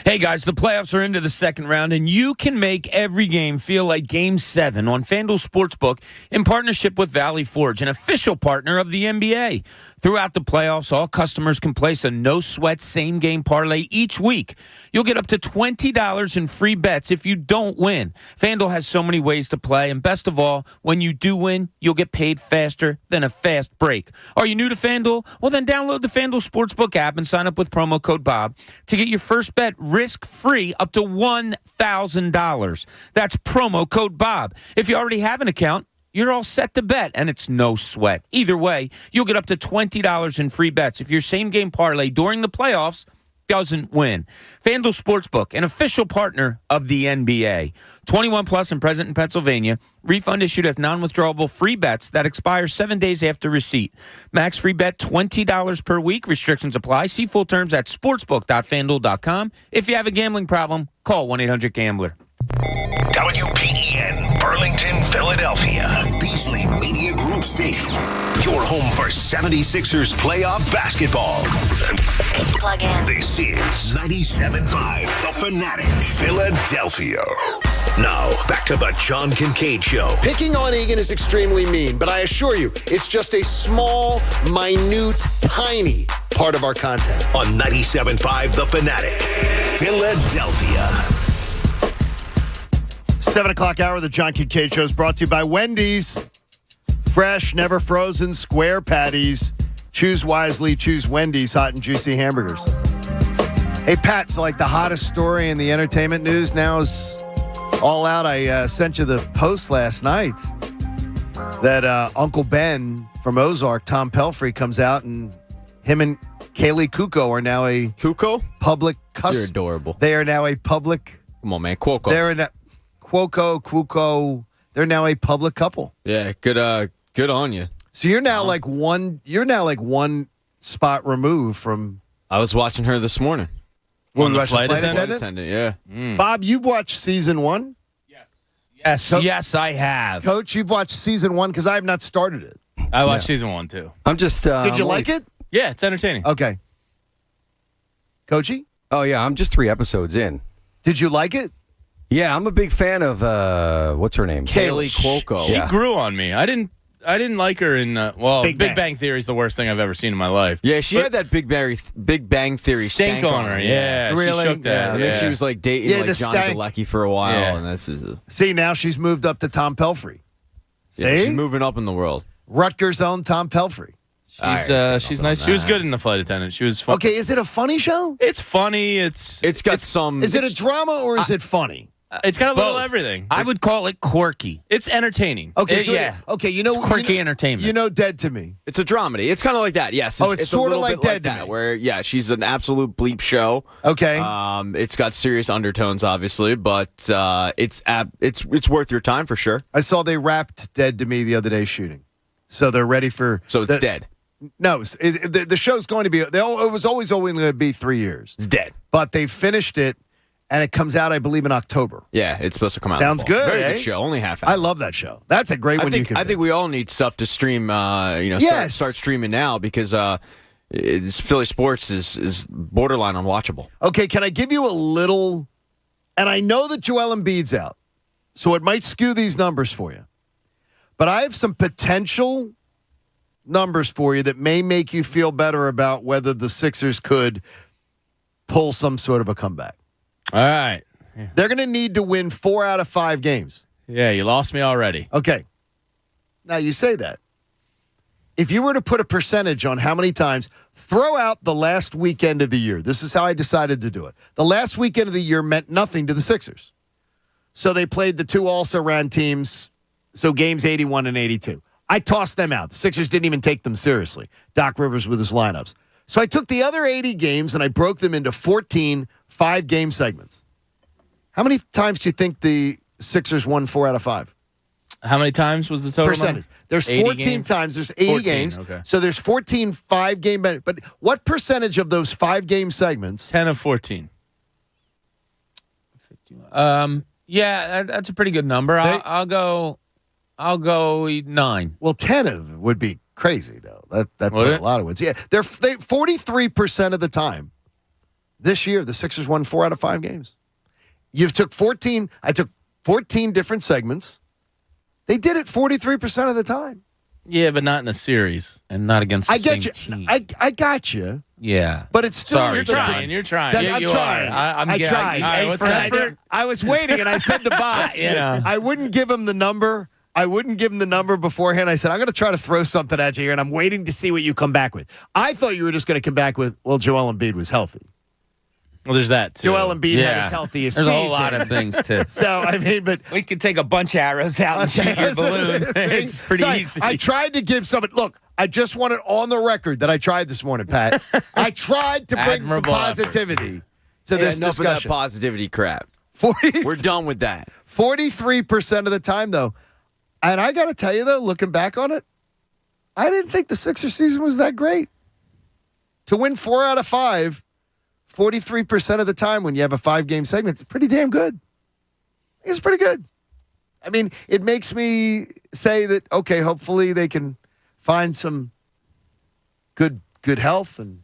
Hey guys, the playoffs are into the second round, and you can make every game feel like Game 7 on FanDuel Sportsbook in partnership with Valley Forge, an official partner of the NBA. Throughout the playoffs, all customers can place a no-sweat same-game parlay each week. You'll get up to $20 in free bets if you don't win. FanDuel has so many ways to play, and best of all, when you do win, you'll get paid faster than a fast break. Are you new to FanDuel? Well, then download the FanDuel Sportsbook app and sign up with promo code Bob to get your first bet risk-free up to $1,000. That's promo code Bob. If you already have an account, you're all set to bet, and it's no sweat. Either way, you'll get up to $20 in free bets if your same-game parlay during the playoffs doesn't win. FanDuel Sportsbook, an official partner of the NBA. 21 plus and present in Pennsylvania. Refund issued as non-withdrawable free bets that expire 7 days after receipt. Max free bet $20 per week. Restrictions apply. See full terms at sportsbook.fanduel.com. If you have a gambling problem, call 1-800-GAMBLER.
WPEN, Burlington, Philadelphia. Beasley Media Group Station. Your home for 76ers playoff basketball.
Plug in.
This is 97.5 The Fanatic, Philadelphia. Now, back to the John Kincade Show.
Picking on Egan is extremely mean, but I assure you, it's just a small, minute, tiny part of our content.
On 97.5 The Fanatic, Philadelphia.
7 o'clock hour of the John Kincade Show is brought to you by Wendy's. Fresh, never frozen, square patties. Choose wisely. Choose Wendy's hot and juicy hamburgers. Hey, Pat, so like the hottest story in the entertainment news now is all out. I sent you the post last night that Uncle Ben from Ozark, Tom Pelfrey, comes out, and him and Kaylee Kuko are now a public
You're adorable.
They are now a public.
Come on, man. Cuoco.
They're in a Cuoco, They're now a public couple.
Yeah, good on you.
So you're now like one spot removed from.
I was watching her this morning.
Well,
the
flight
attendant? Yeah.
Bob, you've watched season 1?
Yes, I have.
Coach, you've watched season 1 because I have not started it.
I watched season 1 too.
I'm just.
Did you like it?
Yeah, it's entertaining.
Okay. Coachy?
Oh yeah, I'm just 3 episodes in.
Did you like it?
Yeah, I'm a big fan of what's her name?
Kaylee Cuoco.
She grew on me. I didn't like her in
Big
Big
Bang.
Bang Theory is the worst thing I've ever seen in my life.
Yeah, she had that Big Bang Theory
stink on her. Yeah,
Really?
She shook that.
And then she was like dating
Yeah,
like
the
Johnny
stank.
Galecki for a while,
Yeah.
and this is
See, now she's moved up to Tom Pelfrey. See?
yeah, she's moving up in the world.
Rutgers' own Tom Pelfrey.
She's nice. She was good in The Flight Attendant. She was fun.
Okay, is it a funny show?
It's funny. It's
got some.
Is it a drama or is it funny?
It's got a little
Both.
everything.
I would call it quirky.
It's entertaining.
Okay,
yeah.
Okay, you know,
Quirky entertainment.
You know, Dead to Me.
It's a dramedy. It's kind of like that. Yes.
Oh, it's
a
sorta
little
like
bit
Dead to
that,
Me.
where she's an absolute bleep show.
Okay.
It's got serious undertones, obviously, but it's worth your time for sure.
I saw they wrapped Dead to Me the other day shooting, so they're ready for.
So it's dead.
No, the show's going to be. It was always going to be 3 years.
It's dead.
But they finished it, and it comes out, I believe, in October.
Yeah, it's supposed to come out.
Sounds
in the fall.
good.
Very
eh?
good show. Only half hour.
I love that show. That's a great one.
I think we all need stuff to stream.
Yes.
Start streaming now because Philly sports is borderline unwatchable.
Okay, can I give you a little? And I know that Joel Embiid's out, so it might skew these numbers for you. But I have some potential numbers for you that may make you feel better about whether the Sixers could pull some sort of a comeback.
All right. Yeah.
They're going to need to win 4 out of 5 games.
Yeah, you lost me already.
Okay. Now, you say that. If you were to put a percentage on how many times, throw out the last weekend of the year. This is how I decided to do it. The last weekend of the year meant nothing to the Sixers. So they played the 2 also-ran teams, so games 81 and 82. I tossed them out. The Sixers didn't even take them seriously. Doc Rivers with his lineups. So I took the other 80 games and I broke them into 14 5-game segments. How many times do you think the Sixers won 4 out of 5?
How many times was the total
Percentage.
number?
There's 14 times. There's 80 games.
Okay.
So there's 14 5-game. But what percentage of those 5-game segments?
10 of 14.
Yeah, that's a pretty good number. I'll go 9.
Well, 10 of them would be crazy, though. That put a lot of wins. Yeah, they 43% of the time this year, the Sixers won 4 out of 5 games. You took 14. I took 14 different segments. They did it 43% of the time.
Yeah, but not in a series.
And not against the same
team.
team.
I got you.
Yeah.
But it's still...
Sorry,
You're trying. You're trying.
I'm
You
trying.
are.
I tried.
All right, what's that?
I was waiting, and I said to Bob, I wouldn't give him the number. I wouldn't give him the number beforehand. I said, I'm going to try to throw something at you here, and I'm waiting to see what you come back with. I thought you were just going to come back with, well, Joel Embiid was healthy.
Well, there's that, too.
Joel Embiid had his healthiest
There's
season.
a whole lot of things, too.
So, I mean, but...
We could take a bunch of arrows out and shoot your balloon. It's pretty easy.
I tried to give somebody... Look, I just want it on the record that I tried this morning, Pat. I tried to bring some positivity to this
enough
discussion.
of that positivity crap.
40,
We're done with that.
43% of the time, though. And I got to tell you, though, looking back on it, I didn't think the Sixers season was that great. To win 4 out of 5, 43% of the time when you have a 5-game segment, it's pretty damn good. It's pretty good. I mean, it makes me say that, okay, hopefully they can find some good health and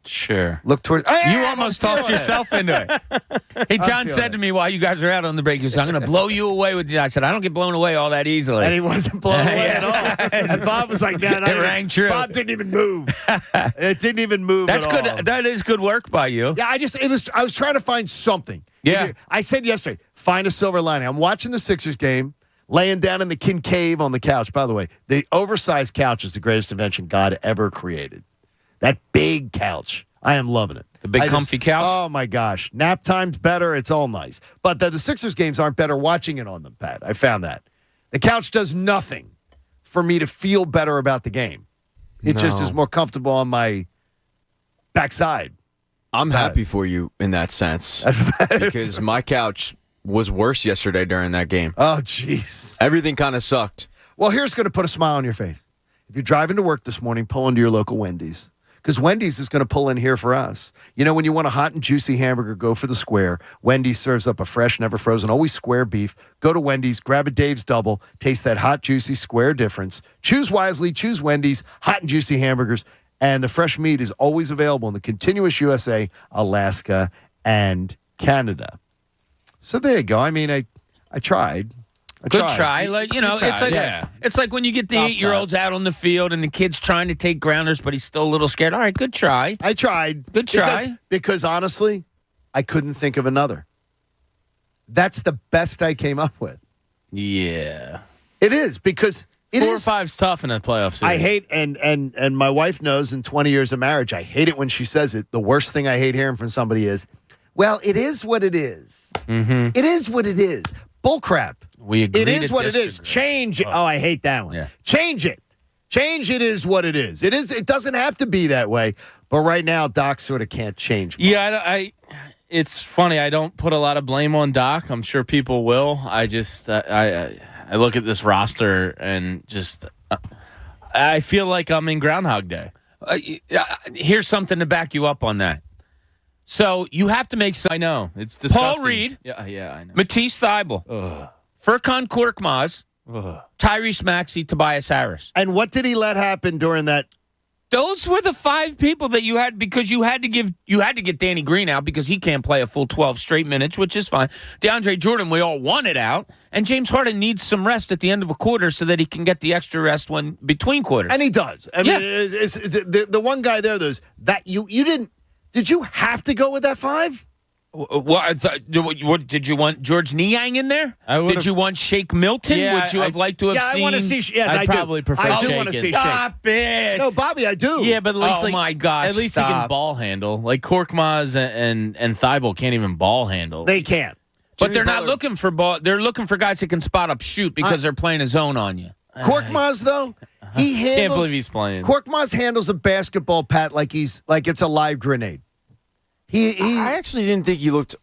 sure
look towards.
You almost talked yourself into it. Hey, John said to me while you guys were out on the break, he said, I'm going to blow you away with you. I said, I don't get blown away all that easily.
And he wasn't blown away at all. And Bob was like, no,
it rang true.
Bob didn't even move. It didn't even move.
That's
at
good.
all.
That is good work by you.
Yeah, I was trying to find something.
Yeah.
I said yesterday, find a silver lining. I'm watching the Sixers game, laying down in the Kincade on the couch. By the way, the oversized couch is the greatest invention God ever created. That big couch. I am loving it.
The big comfy couch?
Oh, my gosh. Nap time's better. It's all nice. But the Sixers games aren't better watching it on them, Pat. I found that. The couch does nothing for me to feel better about the game. It just is more comfortable on my backside.
I'm happy for you in that sense because my couch was worse yesterday during that game.
Oh, jeez.
Everything kind of sucked.
Well, here's going to put a smile on your face. If you're driving to work this morning, pull into your local Wendy's. Because Wendy's is going to pull in here for us. You know, when you want a hot and juicy hamburger, go for the square. Wendy's serves up a fresh, never frozen, always square beef. Go to Wendy's, grab a Dave's Double, taste that hot, juicy square difference. Choose wisely, choose Wendy's, hot and juicy hamburgers. And the fresh meat is always available in the continuous USA, Alaska, and Canada. So there you go. I mean, I tried.
Good try. Like, you know, it's like when you get the 8-year-olds out on the field and the kid's trying to take grounders, but he's still a little scared. All right, good try.
I tried.
Good try.
Because honestly, I couldn't think of another. That's the best I came up with.
Yeah.
It is, because it
4 or
is.
5's tough in a playoff series.
I hate, and my wife knows in 20 years of marriage, I hate it when she says it. The worst thing I hate hearing from somebody is, well, it is what it is.
Mm-hmm.
It is what it is. Bullcrap.
We agree.
It is what it is. Change it. Oh, I hate that one.
Yeah.
Change it. Change it is what it is. It is. It doesn't have to be that way. But right now, Doc sort of can't change.
Yeah, it's funny. I don't put a lot of blame on Doc. I'm sure people will. I just I look at this roster and just I feel like I'm in Groundhog Day.
Here's something to back you up on that. So you have to make some.
I know. It's disgusting.
Paul Reed.
Yeah, I know.
Matisse Thybulle. Furkan Korkmaz. Tyrese Maxey. Tobias Harris.
And what did he let happen during that?
Those were the 5 people that you had, because you had to get Danny Green out because he can't play a full 12 straight minutes, which is fine. DeAndre Jordan, we all wanted out, and James Harden needs some rest at the end of a quarter so that he can get the extra rest when between quarters.
And he does. I mean, it's the one guy there. There's that you didn't. Did you have to go with that 5?
What did you want George Niang in there? Did you want Shake Milton?
Yeah,
Would you have liked to have seen?
I want to see. Yes, I
probably prefer.
I do
Shake
want to
it.
see.
Stop
Shake.
it.
No, Bobby, I do.
Yeah, but at least
my gosh,
at least he can ball handle. Like Korkmaz and Thybulle can't even ball handle.
They can't.
But they're not looking for ball. They're looking for guys that can spot up shoot because they're playing a zone on you.
Korkmaz, though, he handles.
Can't believe he's playing.
Korkmaz handles a basketball, Pat, like it's a live grenade.
I actually didn't think he looked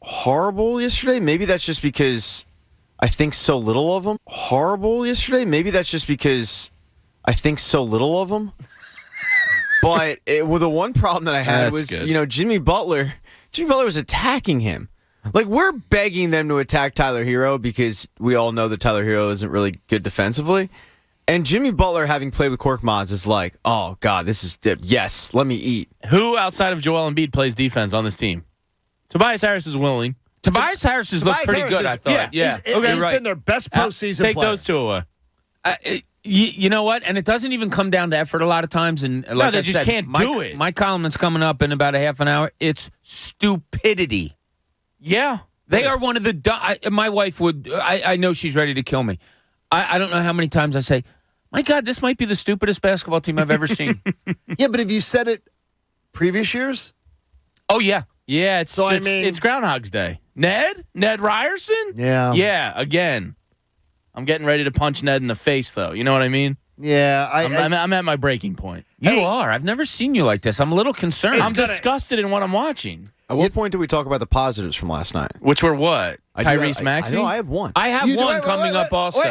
horrible yesterday. Maybe that's just because I think so little of him. Horrible yesterday. Maybe that's just because I think so little of him. But the one problem that I had was, good. Jimmy Butler. Jimmy Butler was attacking him. Like, we're begging them to attack Tyler Hero because we all know that Tyler Hero isn't really good defensively. And Jimmy Butler, having played with Korkmaz, is like, oh, God, this is dip. Yes, let me eat.
Who outside of Joel Embiid plays defense on this team? Tobias Harris is willing.
Tobias Harris has looked pretty good, I thought.
Yeah. He's been their best postseason
Take
player.
those 2 away.
You know what? And it doesn't even come down to effort a lot of times. And like
they just can't do it.
My column's coming up in about a half an hour. It's stupidity.
Yeah.
They are one of the... my wife would... I know she's ready to kill me. I don't know how many times I say, my God, this might be the stupidest basketball team I've ever seen.
Yeah, but have you said it previous years?
Oh, yeah.
Yeah, it's Groundhog's Day. Ned Ryerson?
Yeah.
Yeah, again. I'm getting ready to punch Ned in the face, though. You know what I mean?
Yeah.
I'm at my breaking point.
You are. I've never seen you like this. I'm a little concerned.
I'm disgusted in what I'm watching.
At what point did we talk about the positives from last night?
Which were what? Tyrese Maxey?
I have one.
I have one coming up also.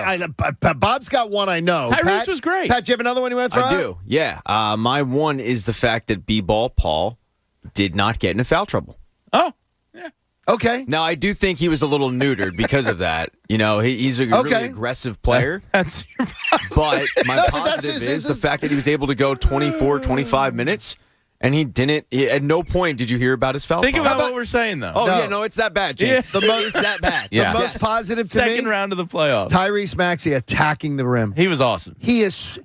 Bob's got one I know.
Tyrese was great.
Pat, do you have another one you want to throw out?
I do, yeah. My one is the fact that B-Ball Paul did not get into foul trouble.
Oh, yeah.
Okay.
Now, I do think he was a little neutered because of that. He's a really aggressive player.
That's your
But my positive is the fact that he was able to go 24, 25 minutes. And he didn't. At no point did you hear about his foul.
Think about what we're saying, though.
Oh, yeah, no, it's that bad, Jake.
Yeah.
It's that bad.
The most positive to me.
Second round of the playoffs.
Tyrese Maxey attacking the rim.
He was awesome.
He is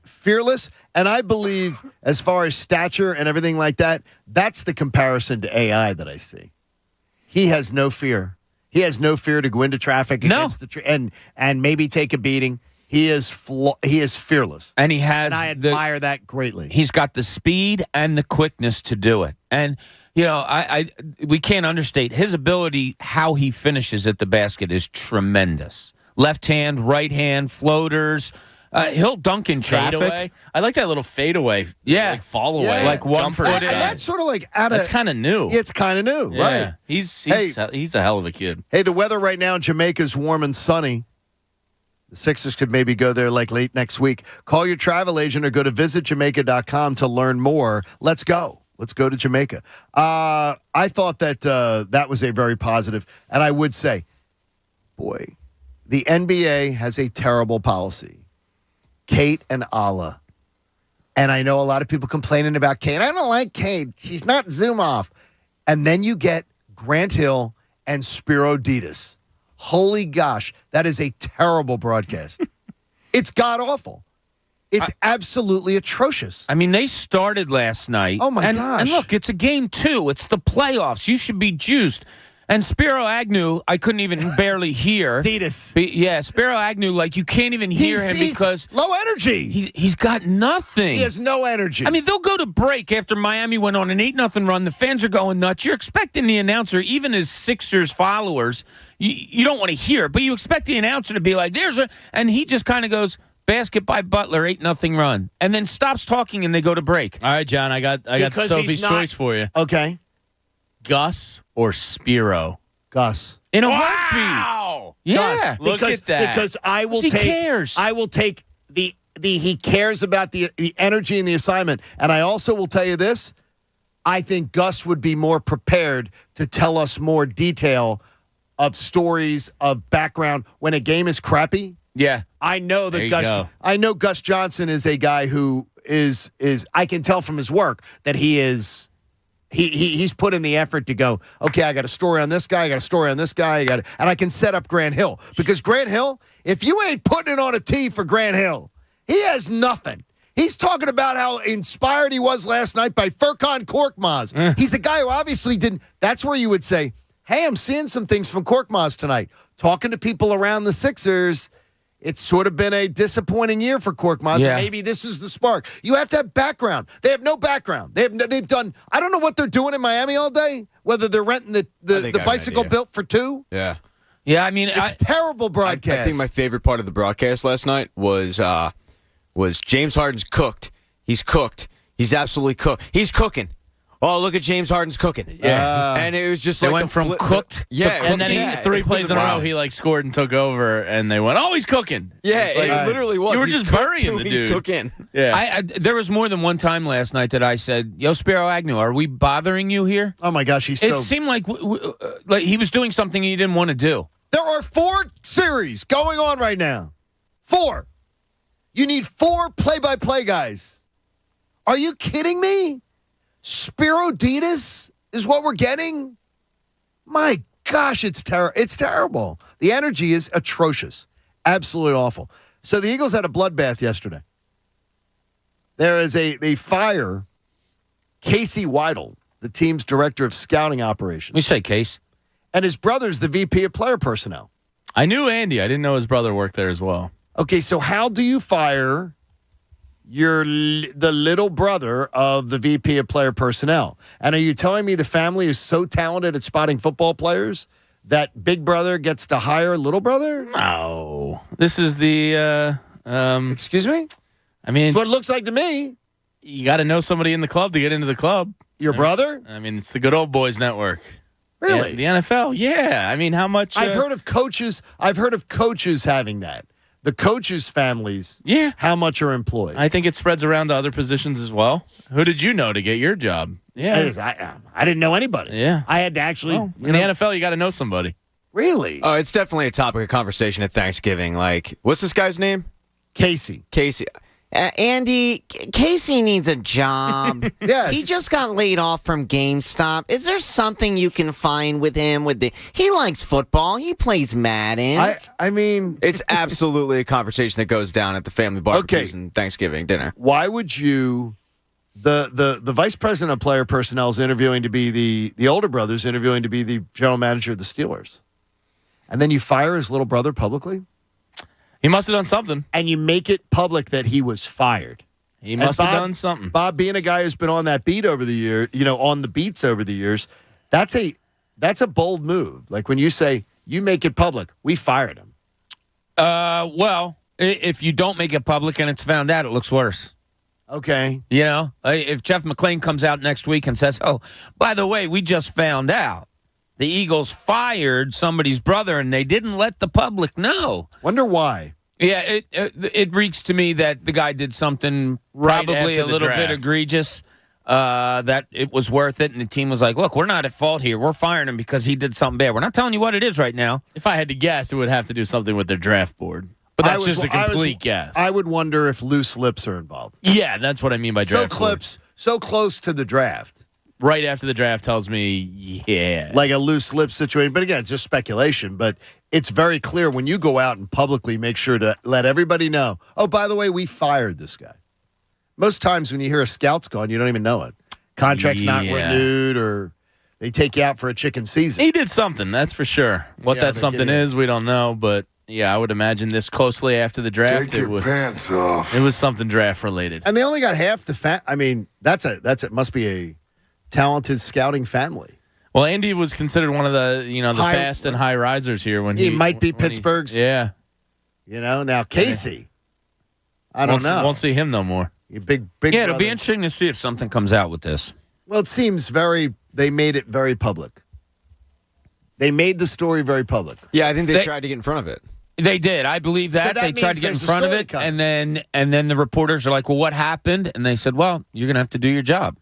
fearless, and I believe as far as stature and everything like that, that's the comparison to AI that I see. He has no fear. He has no fear to go into traffic against and maybe take a beating. He is fearless,
and he has.
And I admire that greatly.
He's got the speed and the quickness to do it, and we can't understate his ability. How he finishes at the basket is tremendous. Left hand, right hand, floaters. He'll dunk in traffic.
Fadeaway. I like that little fadeaway.
Yeah.
Like fall away.
Yeah.
Like 1
Jump
foot
for
in.
And that's sort of like out of.
That's kind of new.
It's kind of new,
Yeah.
right?
He's a hell of a kid.
Hey, the weather right now in Jamaica is warm and sunny. The Sixers could maybe go there like late next week. Call your travel agent or go to visitjamaica.com to learn more. Let's go. Let's go to Jamaica. I thought that that was a very positive. And I would say, boy, the NBA has a terrible policy. Kate and Allah. And I know a lot of people complaining about Kate. I don't like Kate. She's not Zoom off. And then you get Grant Hill and Spiro Diaz. Holy gosh, that is a terrible broadcast. It's god-awful. It's absolutely atrocious.
I mean, they started last night.
Oh, my gosh.
And look, it's a game 2. It's the playoffs. You should be juiced. And Spiro Agnew, I couldn't even barely hear.
Diaz.
Yeah, Spiro Agnew, like you can't even hear him because
low energy.
He's got nothing.
He has no energy.
I mean, they'll go to break after Miami went on an 8-0 run. The fans are going nuts. You're expecting the announcer, even as Sixers followers, you don't want to hear it, but you expect the announcer to be like, and he just kind of goes, basket by Butler, 8-0 run, and then stops talking and they go to break.
All right, John, I got Sophie's choice for you.
Okay.
Gus or Spiro?
Gus.
In a
heartbeat.
Yeah.
Look at that.
Because I will
He
take.
cares.
I will take the he cares about the energy and the assignment, and I also will tell you this. I think Gus would be more prepared to tell us more detail of stories of background when a game is crappy.
Yeah.
I know
There
that
you go.
I know Gus Johnson is a guy who is I can tell from his work that he is. He's put in the effort to go, okay, I got a story on this guy, I got a story on this guy, and I can set up Grant Hill. Because Grant Hill, if you ain't putting it on a tee for Grant Hill, he has nothing. He's talking about how inspired he was last night by Furkan Korkmaz. He's a guy who obviously didn't. That's where you would say, hey, I'm seeing some things from Korkmaz tonight. Talking to people around the Sixers, it's sort of been a disappointing year for Korkmaz.
Yeah.
And maybe this is the spark. You have to have background. They have no background. They've done. I don't know what they're doing in Miami all day. Whether they're renting the bicycle built for two.
Yeah.
Yeah, I mean,
It's terrible broadcast.
I think my favorite part of the broadcast last night was James Harden's cooked. He's cooked. He's absolutely cooked. He's cooking. Oh, look at James Harden's cooking.
Yeah.
And it was just
they
like
went from cooked.
Yeah.
And then he 3 plays in a row, he like scored and took over, and they went, oh, he's cooking.
Yeah,
It's like,
it literally was.
You were
He's
just
cooked
burying
too.
the
He's
dude.
cooking.
Yeah.
There was more than one time last night that I said, yo, Spiro Agnew, are we bothering you here?
Oh, my gosh, he's
It
so.
seemed like he was doing something he didn't want to do.
There are 4 series going on right now. 4. You need 4 play-by-play guys. Are you kidding me? Spiro Diaz is what we're getting? My gosh, it's terrible. The energy is atrocious. Absolutely awful. So the Eagles had a bloodbath yesterday. They fire Casey Weidel, the team's director of scouting operations.
You say Case.
And his brother's the VP of player personnel.
I knew Andy. I didn't know his brother worked there as well.
Okay, so how do you fire the little brother of the VP of player personnel? And are you telling me the family is so talented at spotting football players that big brother gets to hire little brother?
No. This is the
Excuse me?
I mean,
It's what it looks like to me.
you got to know somebody in the club to get into the club.
Your brother?
I mean, it's the good old boys network.
Really?
The NFL, yeah. I mean, how much?
I've heard of coaches having that. The coaches' families,
yeah.
How much are employed?
I think it spreads around to other positions as well. Who did you know to get your job? Yeah.
I didn't know anybody.
Yeah.
I had to actually.
In the NFL, you got to know somebody.
Really?
Oh, it's definitely a topic of conversation at Thanksgiving. Like, what's this guy's name?
Casey.
Andy, Casey needs a job.
Yes.
He just got laid off from GameStop. Is there something you can find with him? He likes football. He plays Madden.
I mean,
it's absolutely a conversation that goes down at the family barbecues and Thanksgiving dinner.
Why would you? The vice president of player personnel is interviewing to be the older brother's interviewing to be the general manager of the Steelers, and then you fire his little brother publicly.
He must have done something.
And you make it public that he was fired.
He must have done something.
Bob, being a guy who's been on that beat over the year, on the beats over the years, that's a bold move. Like when you say you make it public, we fired him.
Well, if you don't make it public and it's found out, it looks worse.
Okay.
You know, if Jeff McClain comes out next week and says, "Oh, by the way, we just found out the Eagles fired somebody's brother and they didn't let the public know."
Wonder why.
Yeah, it reeks to me that the guy did something probably a little bit egregious, that it was worth it, and the team was like, "Look, we're not at fault here. We're firing him because he did something bad. We're not telling you what it is right now."
If I had to guess, it would have to do something with their draft board. But that's just a complete guess.
I would wonder if loose lips are involved.
Yeah, that's what I mean by draft board.
So close to the draft.
Right after the draft tells me, yeah.
Like a loose lip situation. But again, it's just speculation. But it's very clear when you go out and publicly make sure to let everybody know, oh, by the way, we fired this guy. Most times when you hear a scout's gone, you don't even know it. Contract's not renewed, or they take you out for a chicken season.
He did something, that's for sure. What that something is, we don't know. But, yeah, I would imagine this closely after the draft.
Take your pants off.
It was something draft-related.
And they only got half the I mean, that's it. Must be a talented scouting family.
Well, Andy was considered one of the fast and high risers here when
he might be Pittsburgh's.
Yeah.
Now Casey. I don't know.
Won't see him no more.
Big.
Yeah, it'll be interesting to see if something comes out with this.
Well, it seems they made it very public. They made the story very public.
Yeah, I think they tried to get in front of it.
They did. I believe that. They tried to get in front of it, and then the reporters are like, "Well, what happened?" And they said, "Well, you're going to have to do your job."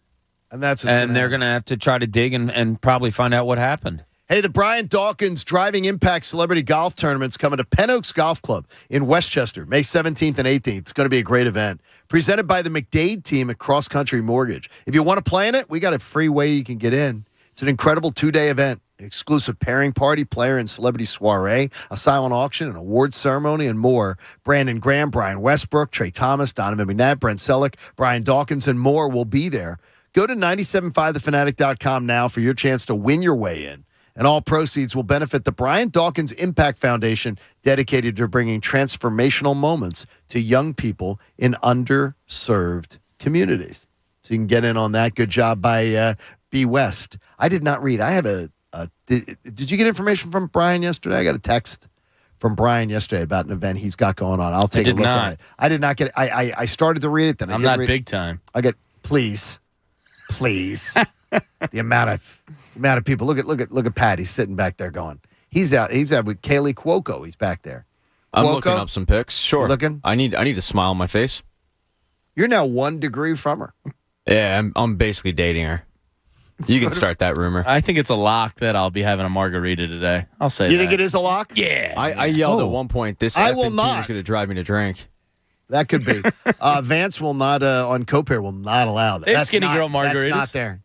And they're
going to have to try to dig and probably find out what happened.
Hey, the Brian Dawkins Driving Impact Celebrity Golf Tournament's coming to Penn Oaks Golf Club in Westchester, May 17th and 18th. It's going to be a great event. Presented by the McDade team at Cross Country Mortgage. If you want to play in it, we got a free way you can get in. It's an incredible 2-day event. Exclusive pairing party, player and celebrity soiree, a silent auction, an awards ceremony, and more. Brandon Graham, Brian Westbrook, Trey Thomas, Donovan McNabb, Brent Selleck, Brian Dawkins, and more will be there. Go to 97.5thefanatic.com now for your chance to win your way in. And all proceeds will benefit the Brian Dawkins Impact Foundation, dedicated to bringing transformational moments to young people in underserved communities. So you can get in on that. Good job by B. West. I did not read. I have did you get information from Brian yesterday? I got a text from Brian yesterday about an event he's got going on. I'll take a look at it. I did not get it. I started to read it. Then
I'm not big time.
Please. the amount of people. Look at Pat. He's sitting back there going. He's out with Kaylee Cuoco. He's back there.
I'm looking up some pics. Sure.
You looking?
I need a smile on my face.
You're now 1 degree from her.
Yeah, I'm basically dating her. You can start that rumor.
I think it's a lock that I'll be having a margarita today. I'll say
You think it is a lock?
Yeah.
I yelled at one point, this
I will
team
not.
is going to drive me to drink.
That could be. Vance will not, on Copair, will not allow that.
They have skinny girl margaritas.
That's not there.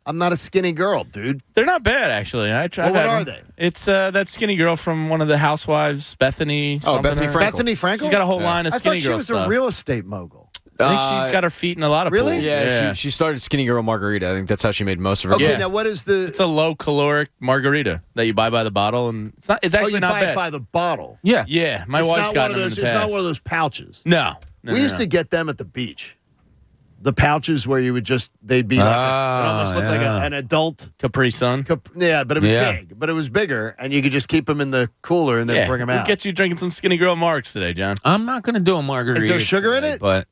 I'm not a skinny girl, dude.
They're not bad, actually.
What are they?
It's that skinny girl from one of the housewives, Bethany.
Bethany Frankel.
Bethany Frankel?
She's got a whole line of skinny girl
I thought she was
stuff.
a real estate mogul.
I think she's got her feet in a lot of
Really?
pools.
Yeah, she started Skinny Girl Margarita. I think that's how she made most of her
Okay,
money.
now what is the...
It's a low-caloric margarita that you buy by the bottle, and it's actually not bad.
You buy it by the bottle.
Yeah. Yeah, my wife's gotten them in the past.
It's not one of those pouches.
No.
We used to get them at the beach. The pouches where you would they'd be like, it almost looked like an adult.
Capri Sun.
But it was big. But it was bigger, and you could just keep them in the cooler and then bring them out.
We'll get you drinking some Skinny Girl Marks today, John.
I'm not going to do a margarita.
Is there sugar in it?
But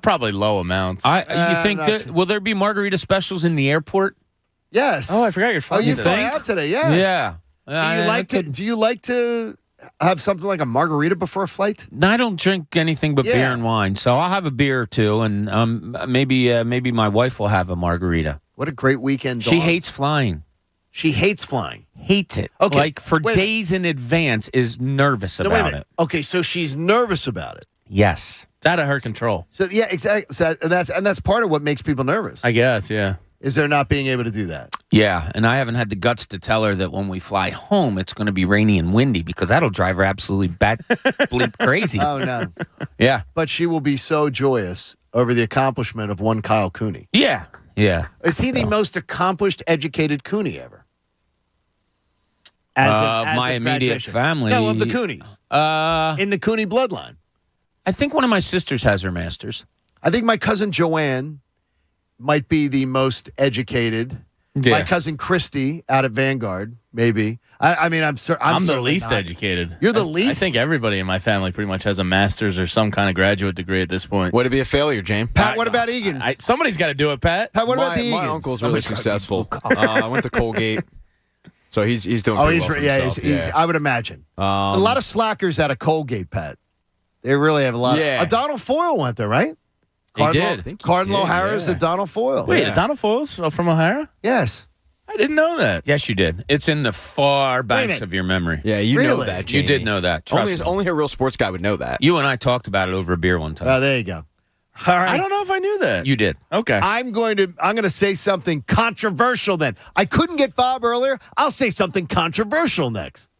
probably low amounts.
You think will there be margarita specials in the airport?
Yes.
Oh, I forgot you're flying.
Oh, you fly out today? Yes.
Yeah.
Do you like to have something like a margarita before a flight?
I don't drink anything but beer and wine, so I'll have a beer or two, and maybe my wife will have a margarita.
What a great weekend!
She hates flying.
She hates flying.
Hates it.
Okay.
Like for days in advance is nervous about it.
Okay, so she's nervous about it.
Yes.
It's out of her control.
So yeah, exactly. So that's part of what makes people nervous.
I guess, yeah.
Is there not being able to do that?
Yeah, and I haven't had the guts to tell her that when we fly home, it's going to be rainy and windy because that'll drive her absolutely bleep crazy.
Oh, no.
Yeah.
But she will be so joyous over the accomplishment of one Kyle Cooney.
Yeah. Yeah.
Is he the most accomplished, educated Cooney ever?
Of my immediate family.
No, of the Coonies. In the Cooney bloodline.
I think one of my sisters has her master's.
I think my cousin Joanne might be the most educated. My cousin Christy out at Vanguard, maybe. I'm
the least educated.
You're the least?
I think everybody in my family pretty much has a master's or some kind of graduate degree at this point.
Would it be a failure, James?
Pat, what about Egan's?
Somebody's got to do it, Pat.
Pat, what about the Egan's?
My uncle's really successful. I went to Colgate. So he's doing
Oh,
pretty
he's
well for
he's
himself.
I would imagine. A lot of slackers out of Colgate, Pat. They really have a lot.
Yeah.
Donald Foyle went there, right?
He did.
Cardinal O'Hara's at Donald Foyle.
Wait, Donald Foyle's from O'Hara?
Yes.
I didn't know that.
Yes, you did. It's in the far banks of your memory.
Yeah, you know that, Jamie.
You did know that. Trust me.
Only a real sports guy would know that.
You and I talked about it over a beer one time.
Oh, there you go. All right.
I don't know if I knew that.
You did.
Okay.
I'm going to say something controversial then. I couldn't get Bob earlier. I'll say something controversial next.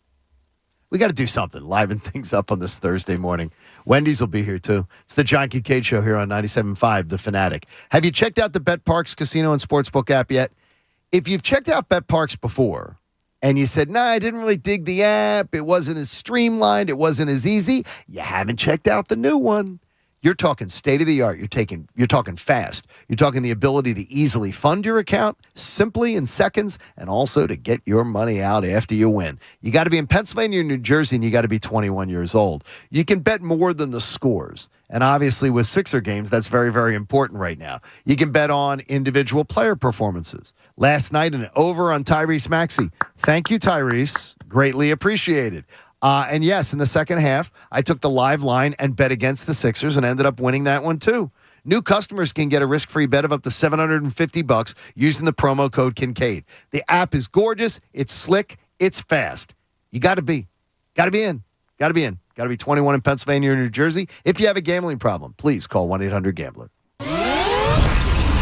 We got to do something, liven things up on this Thursday morning. Wendy's will be here too. It's the John Kincade Show here on 97.5 The Fanatic. Have you checked out the BetParks Casino and Sportsbook app yet? If you've checked out BetParks before and you said, I didn't really dig the app, it wasn't as streamlined, it wasn't as easy, you haven't checked out the new one. You're talking state-of-the-art. You're talking fast. You're talking the ability to easily fund your account simply in seconds and also to get your money out after you win. You got to be in Pennsylvania or New Jersey, and you got to be 21 years old. You can bet more than the scores. And obviously with Sixer games, that's very, very important right now. You can bet on individual player performances. Last night, an over on Tyrese Maxey. Thank you, Tyrese. Greatly appreciated. And yes, in the second half, I took the live line and bet against the Sixers and ended up winning that one too. New customers can get a risk-free bet of up to $750 using the promo code Kincade. The app is gorgeous, it's slick, it's fast. You got to be in. Got to be 21 in Pennsylvania or New Jersey. If you have a gambling problem, please call 1-800-GAMBLER.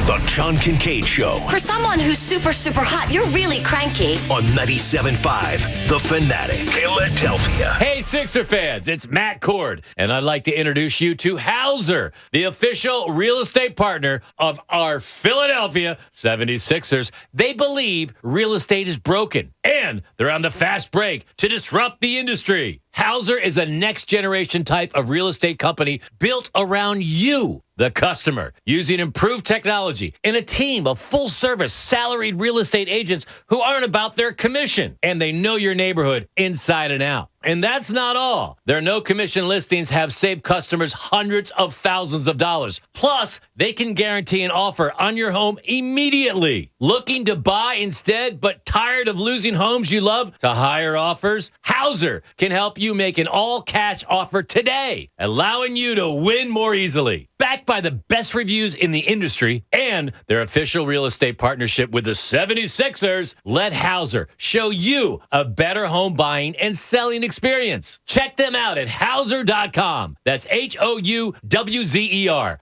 The John Kincade Show.
For someone who's super, super hot, you're really cranky.
On 97.5 The Fanatic. Philadelphia.
Hey, Sixer fans, it's Matt Cord, and I'd like to introduce you to Hauser, the official real estate partner of our Philadelphia 76ers. They believe real estate is broken, and they're on the fast break to disrupt the industry. Hauser is a next-generation type of real estate company built around you, the customer, using improved technology and a team of full-service salaried real estate agents who aren't about their commission, and they know your neighborhood inside and out. And that's not all. Their no-commission listings have saved customers hundreds of thousands of dollars. Plus, they can guarantee an offer on your home immediately. Looking to buy instead, but tired of losing homes you love to higher offers? Hauser can help you make an all-cash offer today, allowing you to win more easily. Backed by the best reviews in the industry and their official real estate partnership with the 76ers, let Hauser show you a better home buying and selling experience. Check them out at Hauser.com. That's Houwzer.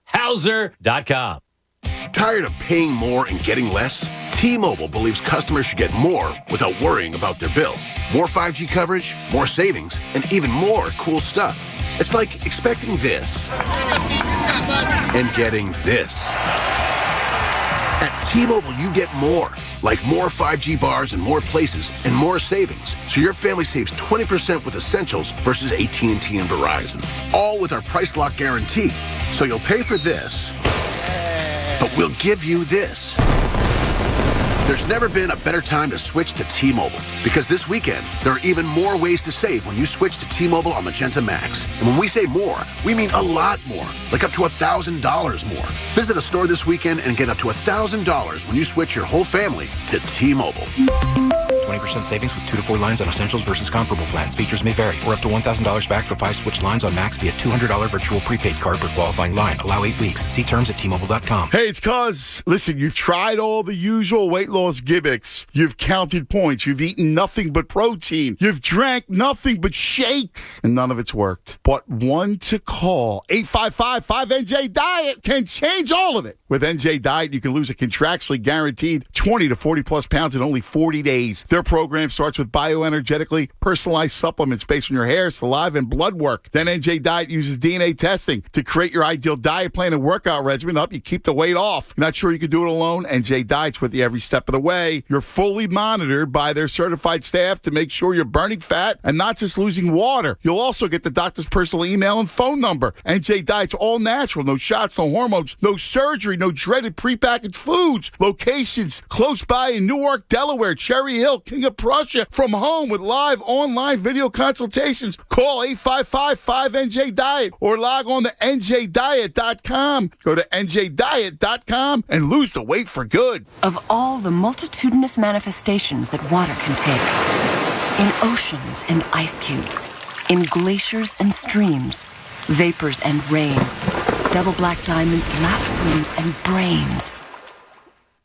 Hauser.com.
Tired of paying more and getting less? T-Mobile believes customers should get more without worrying about their bill. More 5G coverage, more savings, and even more cool stuff. It's like expecting this and getting this. At T-Mobile, you get more. Like more 5G bars in more places and more savings. So your family saves 20% with Essentials versus AT&T and Verizon. All with our Price Lock Guarantee. So you'll pay for this, but we'll give you this. There's never been a better time to switch to T-Mobile, because this weekend, there are even more ways to save when you switch to T-Mobile on Magenta Max. And when we say more, we mean a lot more, like up to $1,000 more. Visit a store this weekend and get up to $1,000 when you switch your whole family to T-Mobile.
20% savings with 2 to 4 lines on Essentials versus comparable plans. Features may vary, or up to $1,000 back for 5 switch lines on Max via $200 virtual prepaid card per qualifying line. Allow 8 weeks. See terms at T-Mobile.com.
Hey, it's Cuz. Listen, you've tried all the usual weight loss gimmicks. You've counted points. You've eaten nothing but protein. You've drank nothing but shakes. And none of it's worked. But one to call, 855-5NJ-DIET, can change all of it. With NJ Diet, you can lose a contractually guaranteed 20 to 40 plus pounds in only 40 days. Their program starts with bioenergetically personalized supplements based on your hair, saliva, and blood work. Then NJ Diet uses DNA testing to create your ideal diet plan and workout regimen to help you keep the weight off. You're not sure you can do it alone? NJ Diet's with you every step of the way. You're fully monitored by their certified staff to make sure you're burning fat and not just losing water. You'll also get the doctor's personal email and phone number. NJ Diet's all natural, no shots, no hormones, no surgery, no dreaded prepackaged foods. Locations close by in Newark, Delaware, Cherry Hill, King of Prussia, from home with live online video consultations. Call 855-5NJ-DIET or log on to njdiet.com. Go to njdiet.com and lose the weight for good.
Of all the multitudinous manifestations that water can take, in oceans and ice cubes, in glaciers and streams, vapors and rain, double black diamonds, lap swims, and brains.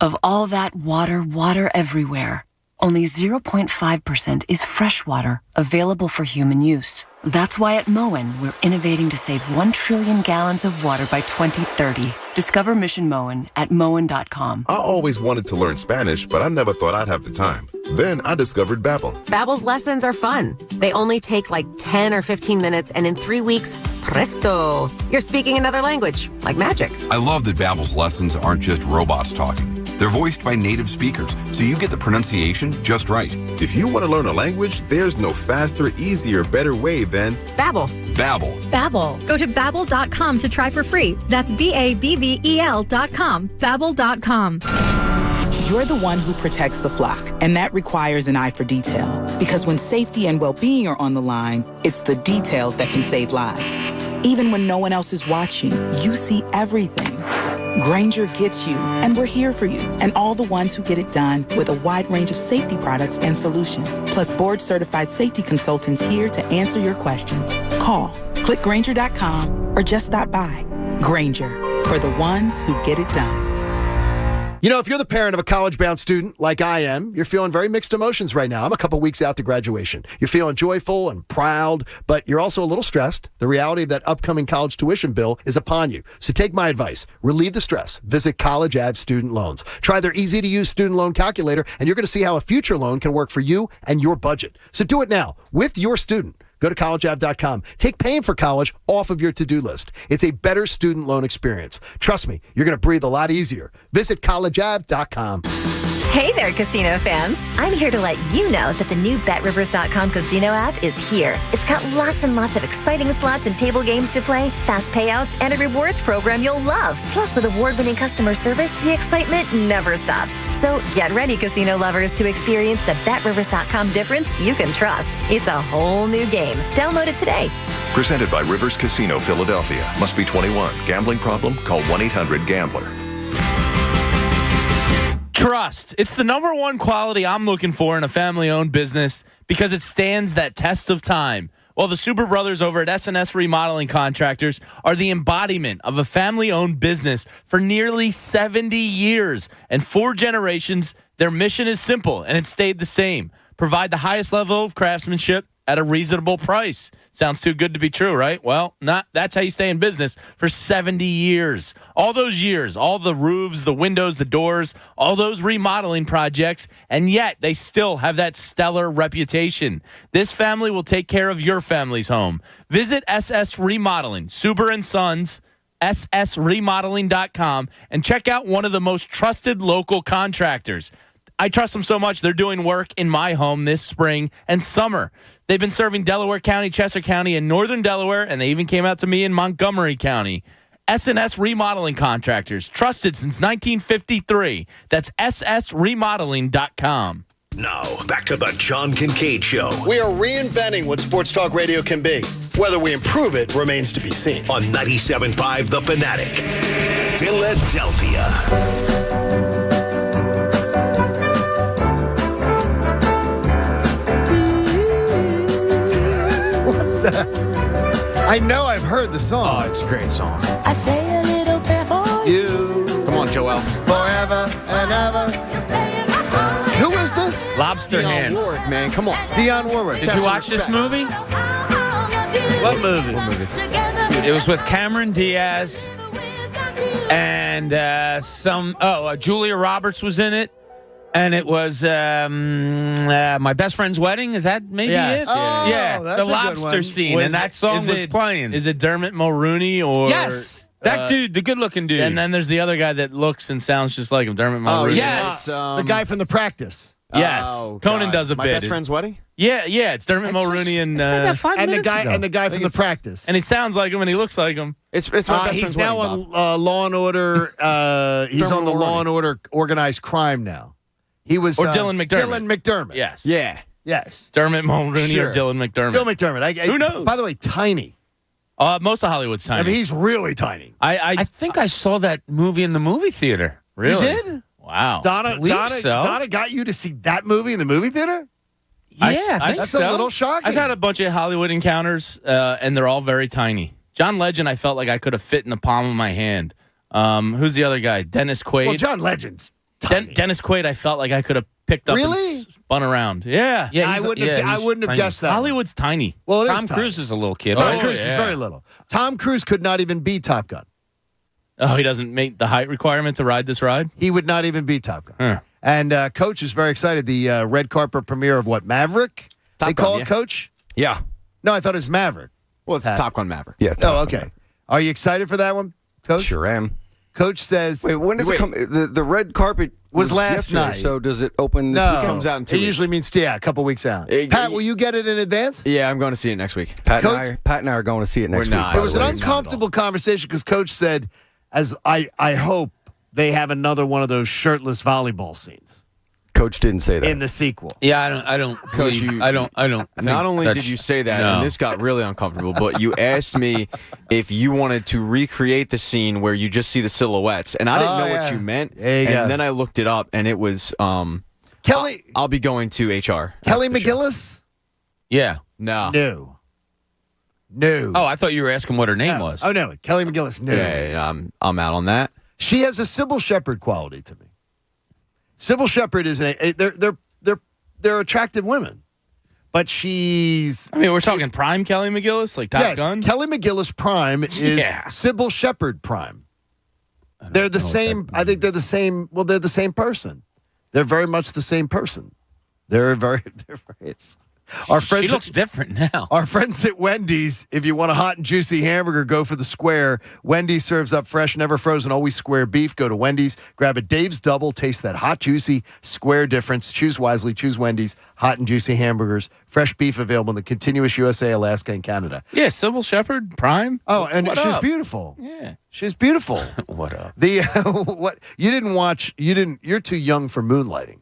Of all that water everywhere, only 0.5% is fresh water available for human use. That's why at Moen, we're innovating to save 1 trillion gallons of water by 2030. Discover Mission Moen at moen.com.
I always wanted to learn Spanish, but I never thought I'd have the time. Then I discovered Babbel.
Babbel's lessons are fun. They only take like 10 or 15 minutes, and in 3 weeks, presto, you're speaking another language, like magic.
I love that Babbel's lessons aren't just robots talking. They're voiced by native speakers, so you get the pronunciation just right.
If you want to learn a language, there's no faster, easier, better way than
Babbel.
Babbel.
Babbel. Go to Babbel.com to try for free. That's BABBEL.com. Babbel.com.
You're the one who protects the flock, and that requires an eye for detail. Because when safety and well-being are on the line, it's the details that can save lives. Even when no one else is watching, you see everything. Grainger gets you, and we're here for you, and all the ones who get it done with a wide range of safety products and solutions, plus board-certified safety consultants here to answer your questions. Call, click Grainger.com, or just stop by. Grainger, for the ones who get it done.
You know, if you're the parent of a college-bound student like I am, you're feeling very mixed emotions right now. I'm a couple weeks out to graduation. You're feeling joyful and proud, but you're also a little stressed. The reality of that upcoming college tuition bill is upon you. So take my advice. Relieve the stress. Visit College Ave Student Loans. Try their easy-to-use student loan calculator, and you're going to see how a future loan can work for you and your budget. So do it now with your student. Go to collegeave.com. Take paying for college off of your to-do list. It's a better student loan experience. Trust me, you're going to breathe a lot easier. Visit collegeave.com.
Hey there, casino fans. I'm here to let you know that the new BetRivers.com casino app is here. It's got lots and lots of exciting slots and table games to play, fast payouts, and a rewards program you'll love. Plus, with award-winning customer service, the excitement never stops. So get ready, casino lovers, to experience the BetRivers.com difference you can trust. It's a whole new game. Download it today.
Presented by Rivers Casino, Philadelphia. Must be 21. Gambling problem? Call 1-800-GAMBLER.
Trust. It's the number one quality I'm looking for in a family-owned business because it stands that test of time. Well, the Super Brothers over at S&S Remodeling Contractors are the embodiment of a family-owned business for nearly 70 years. And 4 generations, their mission is simple, and it stayed the same. Provide the highest level of craftsmanship at a reasonable price. Sounds too good to be true, right? Well, not. That's how you stay in business for 70 years. All those years, all the roofs, the windows, the doors, all those remodeling projects, and yet they still have that stellar reputation. This family will take care of your family's home. Visit SS Remodeling, Suber & Sons, ssremodeling.com, and check out one of the most trusted local contractors. I trust them so much, they're doing work in my home this spring and summer. They've been serving Delaware County, Chester County, and Northern Delaware, and they even came out to me in Montgomery County. S&S Remodeling Contractors, trusted since 1953. That's ssremodeling.com.
Now, back to the John Kincade Show.
We are reinventing what sports talk radio can be. Whether we improve it remains to be seen.
On 97.5 The Fanatic, Philadelphia.
I know I've heard the song.
Oh, it's a great song.
I say a little prayer for
You.
Come on, Joel.
Forever and ever. Who is this?
Lobster
Dionne
Hands.
Warwick, man. Come on.
Dionne Warwick.
Did you watch this movie?
What movie?
Dude, it was with Cameron Diaz and Julia Roberts was in it. And it was my best friend's wedding. Is that maybe
Yes.
it?
Oh,
yeah,
that's
the
a good
lobster
one.
scene, and that song was playing.
Is it Dermot Mulrooney or
Yes, that dude, the good-looking dude.
And then there's the other guy that looks and sounds just like him, Dermot Mulrooney.
yes.
The guy from The Practice.
Yes.
Oh,
Conan
God.
does a
My
bit.
best friend's wedding?
Yeah, it's Dermot Mulrooney and
the guy from The Practice.
and he sounds like him and he looks like him.
It's my best
He's
friend's
now
wedding,
on Law and Order. He's on the Law and Order organized crime now. He was
Dylan McDermott.
Dylan McDermott.
Yes.
Yeah.
Yes.
Dermot Mulrooney
Sure.
or Dylan McDermott.
Dylan McDermott.
Who knows?
By the way, tiny.
Most of Hollywood's tiny.
I mean, he's really tiny.
I think I saw that movie in the movie theater.
Really?
You did?
Wow.
Donna got you to see that movie in the movie theater?
Yeah, I think
That's
so.
a little shocking.
I've had a bunch of Hollywood encounters, and they're all very tiny. John Legend, I felt like I could have fit in the palm of my hand. Who's the other guy? Dennis Quaid.
Well, John Legend's tiny.
Dennis Quaid, I felt like I could have picked up
Really?
and spun around. Yeah.
I wouldn't have guessed that.
Hollywood's tiny.
Well, it is
Tom
tiny.
Cruise is a little kid.
Tom
Oh,
Cruise is
yeah.
very little. Tom Cruise could not even be Top Gun.
Oh, he doesn't make the height requirement to ride this ride?
He would not even be Top Gun.
Huh.
And Coach is very excited. The red carpet premiere of what, Maverick?
Top
they call
Gun,
it,
yeah.
Coach?
Yeah.
No, I thought it was Maverick.
Well, it's
Pat.
Top Gun Maverick.
Yeah.
Oh, okay. Are you excited for that one, Coach?
Sure am.
Coach says
Wait, when does it come? The red carpet
was last
yesterday,
night.
So does it open this
no,
weekend?
comes out in 2
it
weeks.
usually means a couple weeks out. Pat, will you get it in advance?
Yeah, I'm going to see it next week.
Pat
Coach-
and I are going to see it next
We're
week.
not.
by
It was
the
an
way.
uncomfortable conversation because Coach said, "As I hope they have another one of those shirtless volleyball scenes
Coach didn't say that.
in the sequel."
Yeah, I don't.
Coach,
believe- I don't. think
Not only
that's-
did you say that,
no.
and this got really uncomfortable, but you asked me if you wanted to recreate the scene where you just see the silhouettes, and I didn't know
yeah.
what you meant.
There you
and
go.
then I looked it up, and it was
Kelly
I'll be going to HR.
Kelly
after the show.
McGillis?
Yeah.
No.
No.
Oh, I thought you were asking what her name was.
Oh no, Kelly McGillis. No.
Yeah, I'm out on that.
She has a Sybil Shepherd quality to me. Sybil Shepherd is they're attractive women, but she's.
I mean, we're talking prime Kelly McGillis, like Top
yes,
Gun?
Kelly McGillis Prime is
Yeah.
Sybil Shepherd Prime. They're the same. I think they're the same. Well, they're the same person. They're very much the same person. They're very. It's, our friends.
She looks different now.
Our friends at Wendy's, if you want a hot and juicy hamburger, go for the square. Wendy's serves up fresh, never frozen, always square beef. Go to Wendy's, grab a Dave's Double, taste that hot, juicy, square difference. Choose wisely, choose Wendy's, hot and juicy hamburgers. Fresh beef available in the continuous USA, Alaska, and Canada.
Yeah, Sybil Shepherd, prime.
Oh, and
What
she's
up?
beautiful.
Yeah.
She's beautiful.
What up?
The what you didn't watch, you're too young for Moonlighting.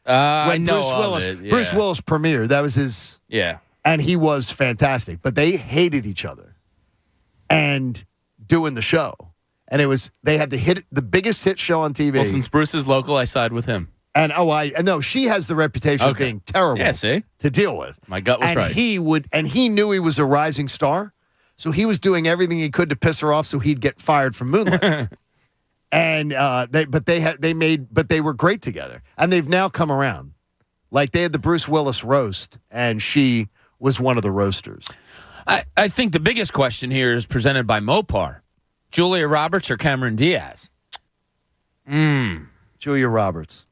I
When
know
Bruce
of
Willis
it, yeah.
Bruce Willis premiered, that was his
Yeah.
and he was fantastic. But they hated each other and doing the show. And they had the biggest hit show on TV.
Well, since Bruce is local, I side with him.
And no, she has the reputation of
Okay.
being terrible
Yeah, see?
to deal with.
My gut was
and
right.
he knew he was a rising star, so he was doing everything he could to piss her off so he'd get fired from Moonlight. And they were great together, and they've now come around. Like they had the Bruce Willis roast, and she was one of the roasters.
I think the biggest question here is presented by Mopar. Julia Roberts or Cameron Diaz?
Julia Roberts.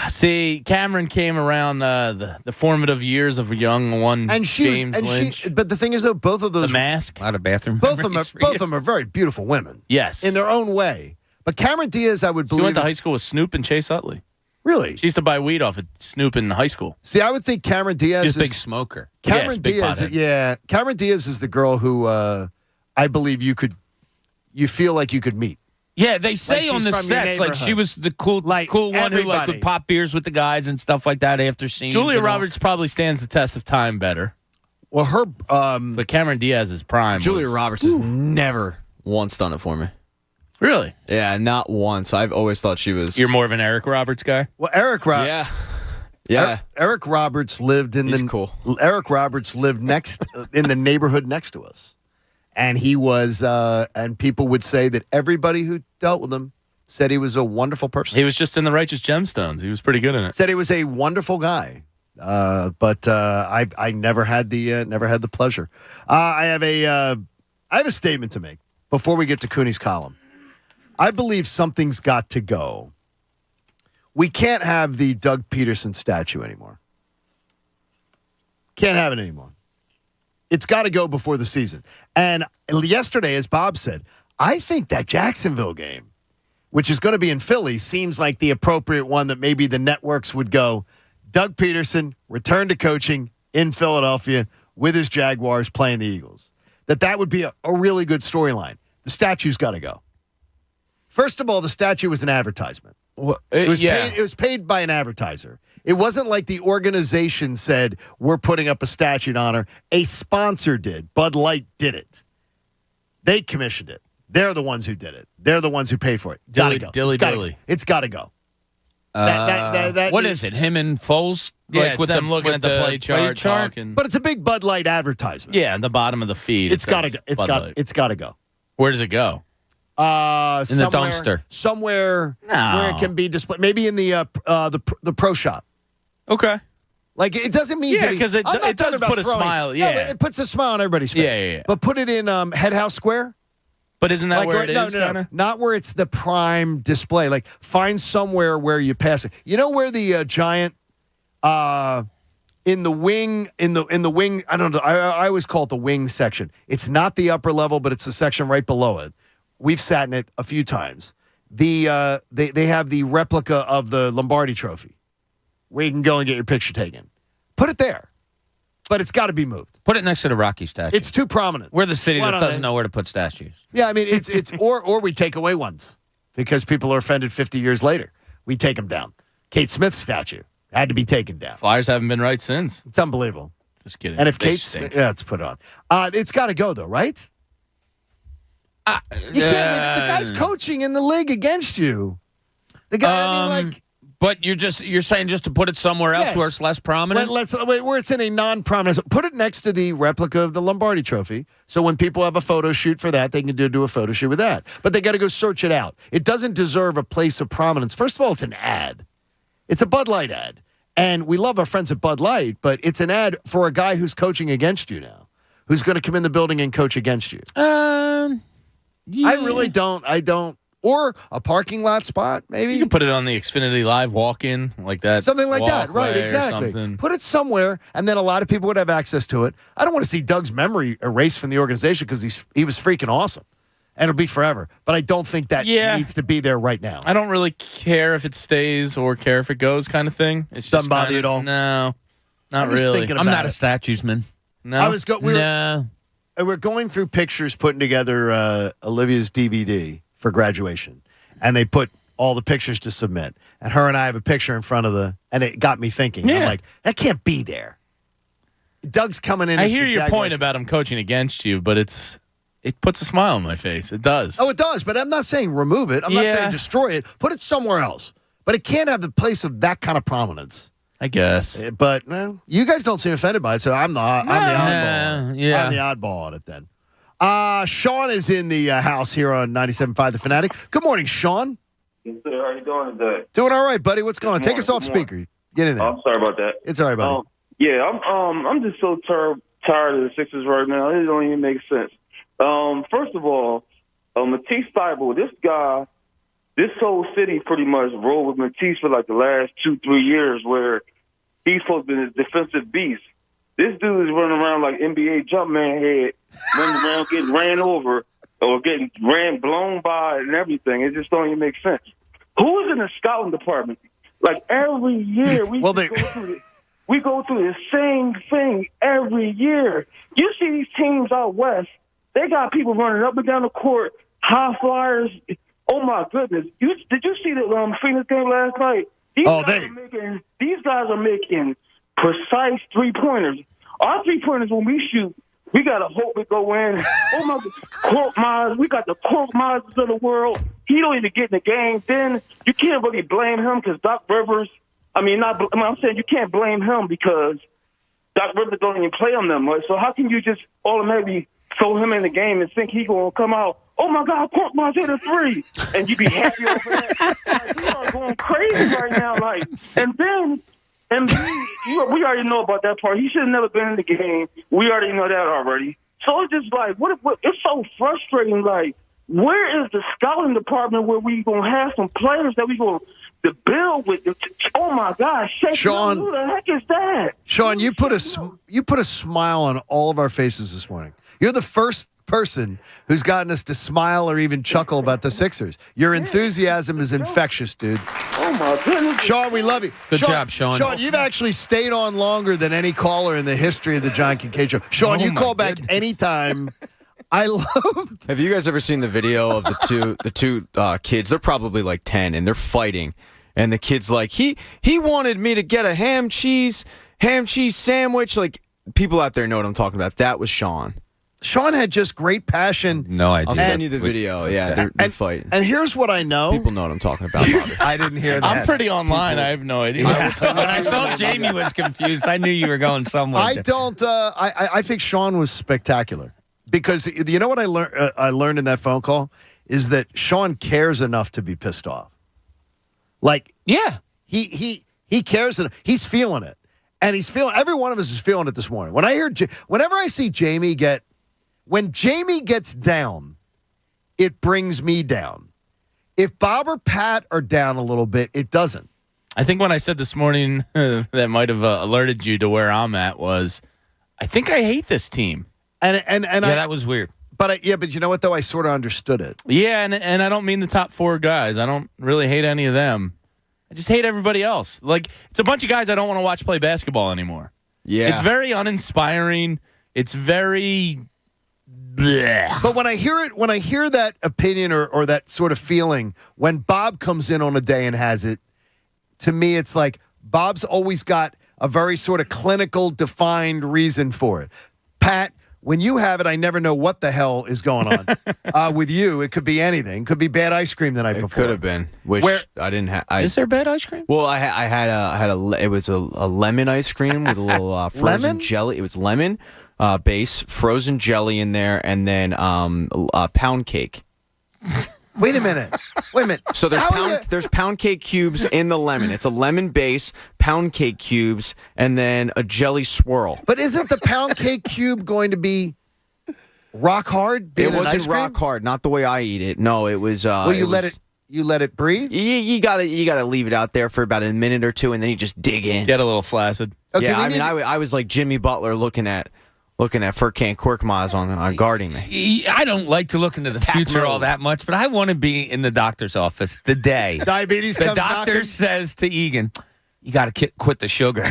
See, Cameron came around the formative years of a young one,
And she
James
was, and
Lynch.
she. But the thing is, though, both of those,
The Mask.
A lot of bathroom.
both of
memories for
them
you.
are very beautiful women.
Yes.
in their own way. But Cameron Diaz, I would
She
believe,
went to
is-
high school with Snoop and Chase Utley.
really.
She used to buy weed off of Snoop in high school.
See, I would think Cameron Diaz
She's a
is
big smoker.
Cameron
Yes, big
Diaz.
pothead.
Yeah, Cameron Diaz is the girl who I believe you feel like you could meet.
Yeah, they say
she's
on the
from your
sets like she
neighborhood.
was the cool one who like
everybody.
would pop beers with the guys and stuff like that after scenes.
Julia
and all.
Roberts probably stands the test of time better.
Well, her
But Cameron Diaz's prime
Julia
was,
Roberts has never once done it for me.
Really?
Yeah, not once. I've always thought she was.
You're more of an Eric Roberts guy?
well, Eric Roberts.
Yeah. Yeah.
Eric Roberts lived in
He's cool.
Eric Roberts lived next in the neighborhood next to us, and he was. And people would say that everybody who dealt with him said he was a wonderful person.
He was just in the Righteous Gemstones. He was pretty good in it.
Said he was a wonderful guy. But I never had the pleasure. I have a statement to make before we get to Cooney's column. I believe something's got to go. We can't have the Doug Peterson statue anymore. Can't have it anymore. It's got to go before the season. And yesterday, as Bob said, I think that Jacksonville game, which is going to be in Philly, seems like the appropriate one that maybe the networks would go, Doug Peterson, return to coaching in Philadelphia with his Jaguars playing the Eagles. That would be a really good storyline. The statue's got to go. First of all, the statue was an advertisement.
Well,
it was paid by an advertiser. It wasn't like the organization said, we're putting up a statue in honor. A sponsor did. Bud Light did it. They commissioned it. They're the ones who did it. They're the ones who paid for it. Gotta go. It's got to go.
What is it? Him and Foles?
Yeah, with them looking at the play chart, talking.
But it's a big Bud Light advertisement.
Yeah, in the bottom of the feed.
It's got to go. It's got to go.
Where does it go?
In the dumpster.
Somewhere where it can be displayed. Maybe in the pro shop.
Okay.
Like, it doesn't mean
because it does put a smile. Yeah,
no, it puts a smile on everybody's face.
Yeah.
But put it in Head House Square.
But isn't that where it is?
No, not where it's the prime display. Like, find somewhere where you pass it. You know where the giant in the wing? I don't know. I always call it the wing section. It's not the upper level, but it's the section right below it. We've sat in it a few times. They have the replica of the Lombardi Trophy, where you can go and get your picture taken. Put it there. But it's got to be moved.
Put it next to the Rocky statue.
It's too prominent.
We're the city that doesn't know where to put statues.
Yeah, I mean, it's or we take away ones because people are offended 50 years later. We take them down. Kate Smith's statue had to be taken down.
Flyers haven't been right since.
It's unbelievable.
Just kidding.
And if Kate Smith, let's put it on. It's got to go though, right? You can't. The guy's coaching in the league against you. The guy.
But you're saying just to put it somewhere else where it's less prominent?
Where it's in a non-prominent. Put it next to the replica of the Lombardi Trophy. So when people have a photo shoot for that, they can do a photo shoot with that. But they got to go search it out. It doesn't deserve a place of prominence. First of all, it's an ad. It's a Bud Light ad. And we love our friends at Bud Light, but it's an ad for a guy who's coaching against you now, who's going to come in the building and coach against you.
Yeah.
I really don't. I don't. Or a parking lot spot, maybe.
You can put it on the Xfinity Live walk-in, like that.
Something like that, right, exactly. Put it somewhere, and then a lot of people would have access to it. I don't want to see Doug's memory erased from the organization because he was freaking awesome. And it'll be forever. But I don't think that needs to be there right now.
I don't really care if it stays or care if it goes kind of thing. It's
doesn't bother you at all?
No, not really.
I'm not a statuesman.
No?
We're going through pictures, putting together Olivia's DVD for graduation, and they put all the pictures to submit. And her and I have a picture in front of and it got me thinking. I'm like, that can't be there. Doug's coming in.
I hear your point about him coaching against you, but it puts a smile on my face. It does.
Oh, it does. But I'm not saying remove it. I'm not saying destroy it. Put it somewhere else. But it can't have the place of that kind of prominence.
I guess.
But you guys don't seem offended by it, so I'm the oddball.
Yeah.
I'm the oddball on it then. Sean is in the house here on 97.5 The Fanatic. Good morning, Sean.
Yes, sir. How you doing today?
Doing all right, buddy. What's going on? Take us off speaker. Get in there.
I'm sorry about that.
It's all right, buddy.
I'm just so tired of the Sixers right now. It don't even make sense. First of all, Matisse Thybulle, this guy, this whole city pretty much rolled with Matisse for like the last 2-3 years, where he's supposed to be a defensive beast. This dude is running around like NBA Jumpman head, running around getting ran over or getting blown by and everything. It just don't even make sense. Who is in the scouting department? Like every year we go through the same thing every year. You see these teams out west, they got people running up and down the court, high flyers. Oh my goodness! Did you see the Phoenix game last night? These guys are making precise 3-pointers. Our 3-pointers, when we shoot, we got to hope it go in. Oh, my God. We got the Cork Myers of the world. He don't even get in the game. Then you can't really blame him because Doc Rivers, I'm saying you can't blame him because Doc Rivers don't even play him that much. So how can you just automatically throw him in the game and think he's going to come out, oh, my God, Cork Myers hit a 3, and you be happy over that? Like, we are going crazy right now. And we already know about that part. He should have never been in the game. We already know that already. So it's just like, what it's so frustrating. Like, where is the scouting department where we gonna have some players that we gonna to build with? Oh my gosh,
Sean,
who the heck is that?
Sean, you put a smile on all of our faces this morning. You're the first person who's gotten us to smile or even chuckle about the Sixers. Your enthusiasm is infectious, dude.
Oh my goodness,
Sean, we love you.
Good job, Sean.
Sean, you've actually stayed on longer than any caller in the history of the John Kincade Show. Sean, you call back anytime. I loved.
Have you guys ever seen the video of the two kids? They're probably like 10, and they're fighting. And the kid's like, he wanted me to get a ham cheese sandwich. Like, people out there know what I'm talking about. That was Sean.
Sean had just great passion.
No idea.
I'll send you the video. Yeah, they're fighting.
And here's what I know.
People know what I'm talking about, Bobby.
I didn't hear that.
I'm pretty online. I have no idea.
When I saw Jamie was confused, I knew you were going somewhere.
I don't. I think Sean was spectacular because you know what I learned in that phone call is that Sean cares enough to be pissed off. Like,
yeah,
he cares enough. He's feeling it, and he's feeling. Every one of us is feeling it this morning. Whenever I see Jamie when Jamie gets down, it brings me down. If Bob or Pat are down a little bit, it doesn't.
I think when I said this morning that might have alerted you to where I'm at was, I think I hate this team.
And
that was weird.
But you know what though? I sort of understood it.
Yeah, and I don't mean the top four guys. I don't really hate any of them. I just hate everybody else. Like, it's a bunch of guys I don't want to watch play basketball anymore.
Yeah,
it's very uninspiring. It's very. Blech.
But when I hear that opinion or that sort of feeling, when Bob comes in on a day and has it, to me it's like Bob's always got a very sort of clinical, defined reason for it. Pat, when you have it, I never know what the hell is going on. With you, it could be anything. It could be bad ice cream the night before.
It could have been. Which I didn't have.
Is there bad ice cream?
Well, I had it was a lemon ice cream with a little frozen jelly. It was lemon base, frozen jelly in there, and then pound cake.
Wait a minute.
So there's pound cake cubes in the lemon. It's a lemon base, pound cake cubes, and then a jelly swirl.
But isn't the pound cake cube going to be rock hard?
It wasn't rock hard, not the way I eat it. No, it was.
Well, you let it breathe.
You gotta leave it out there for about a minute or two, and then you just dig in.
Get a little flaccid.
Okay,
yeah, I was like Jimmy Butler looking at Furkan Korkmaz on guarding me.
I don't like to look into the future all that much, but I want to be in the doctor's office the day
diabetes
the
comes
doctor
knocking.
says to Egan, you got to quit the sugar.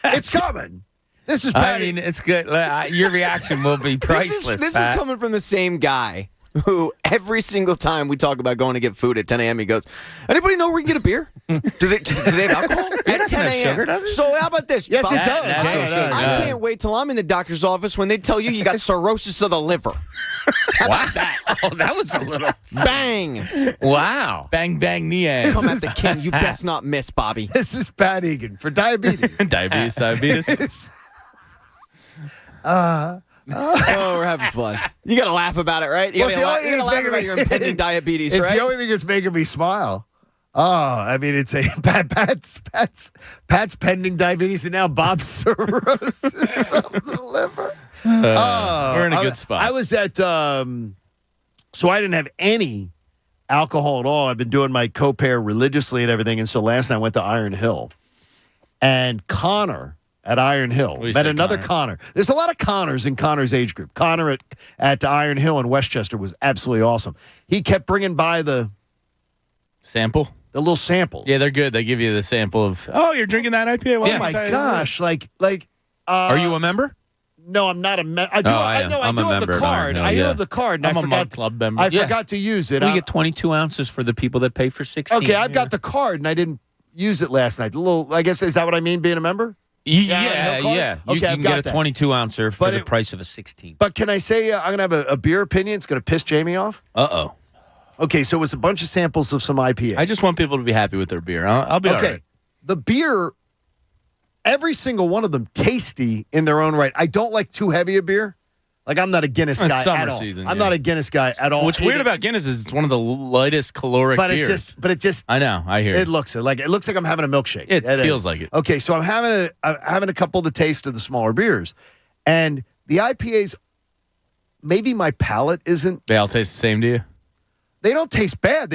It's coming. This is bad.
I mean, it's good. Your reaction will be priceless.
This is coming from the same guy who every single time we talk about going to get food at 10 a.m., he goes, anybody know where we can get a beer? Do they have alcohol? At 10 a.m.
Sugar, does it?
So how about this?
Yes,
Bob?
it does.
I can't wait till I'm in the doctor's office when they tell you got cirrhosis of the liver. How about that?
Oh, that was a little
bang.
Wow.
Bang, bang, Diaz.
Come at the king. You best not miss, Bobby.
This is Pat Egan for diabetes.
diabetes.
Oh, we're having fun. You got to laugh about it, right? You
Well, it's the only thing that's making
about
me
your impending diabetes,
It's
right?
the only thing that's making me smile. Oh, I mean, it's a Pat's pending diabetes, and now Bob's cirrhosis of the liver.
We're in a good spot.
I was at, so I didn't have any alcohol at all. I've been doing my co-pair religiously and everything, and so last night I went to Iron Hill, and Connor at Iron Hill met another Connor. There's a lot of Connors in Connor's age group. Connor at Iron Hill in Westchester was absolutely awesome. He kept bringing by the
sample.
The little samples.
Yeah, they're good. They give you the sample of, you're drinking that IPA? Well,
oh, my gosh.
Are you a member?
No, I'm not a member. I do have the card. I do have the card. And
I'm a Mug Club member.
I forgot to use it.
We get 22 ounces for the people that pay for 16.
Okay, I've got the card, and I didn't use it last night. I guess, is that what I mean, being a member?
Yeah.
Okay,
You can get a
that.
22 ouncer for the price of a 16.
But can I say I'm going to have a beer opinion? It's going to piss Jamie off?
Uh-oh.
Okay, so it was a bunch of samples of some IPA.
I just want people to be happy with their beer. I'll be all right.
The beer, every single one of them tasty in their own right. I don't like too heavy a beer. Like, I'm not a Guinness guy
summer
at all.
season,
I'm not a Guinness guy at all.
What's weird about Guinness is it's one of the lightest caloric beers.
But it just.
I know. I hear
it. Looks like I'm having a milkshake.
It feels like it.
Okay, so I'm having a couple of the taste of the smaller beers, and the IPAs. maybe my palate isn't.
They all taste the same to you?
They don't taste bad.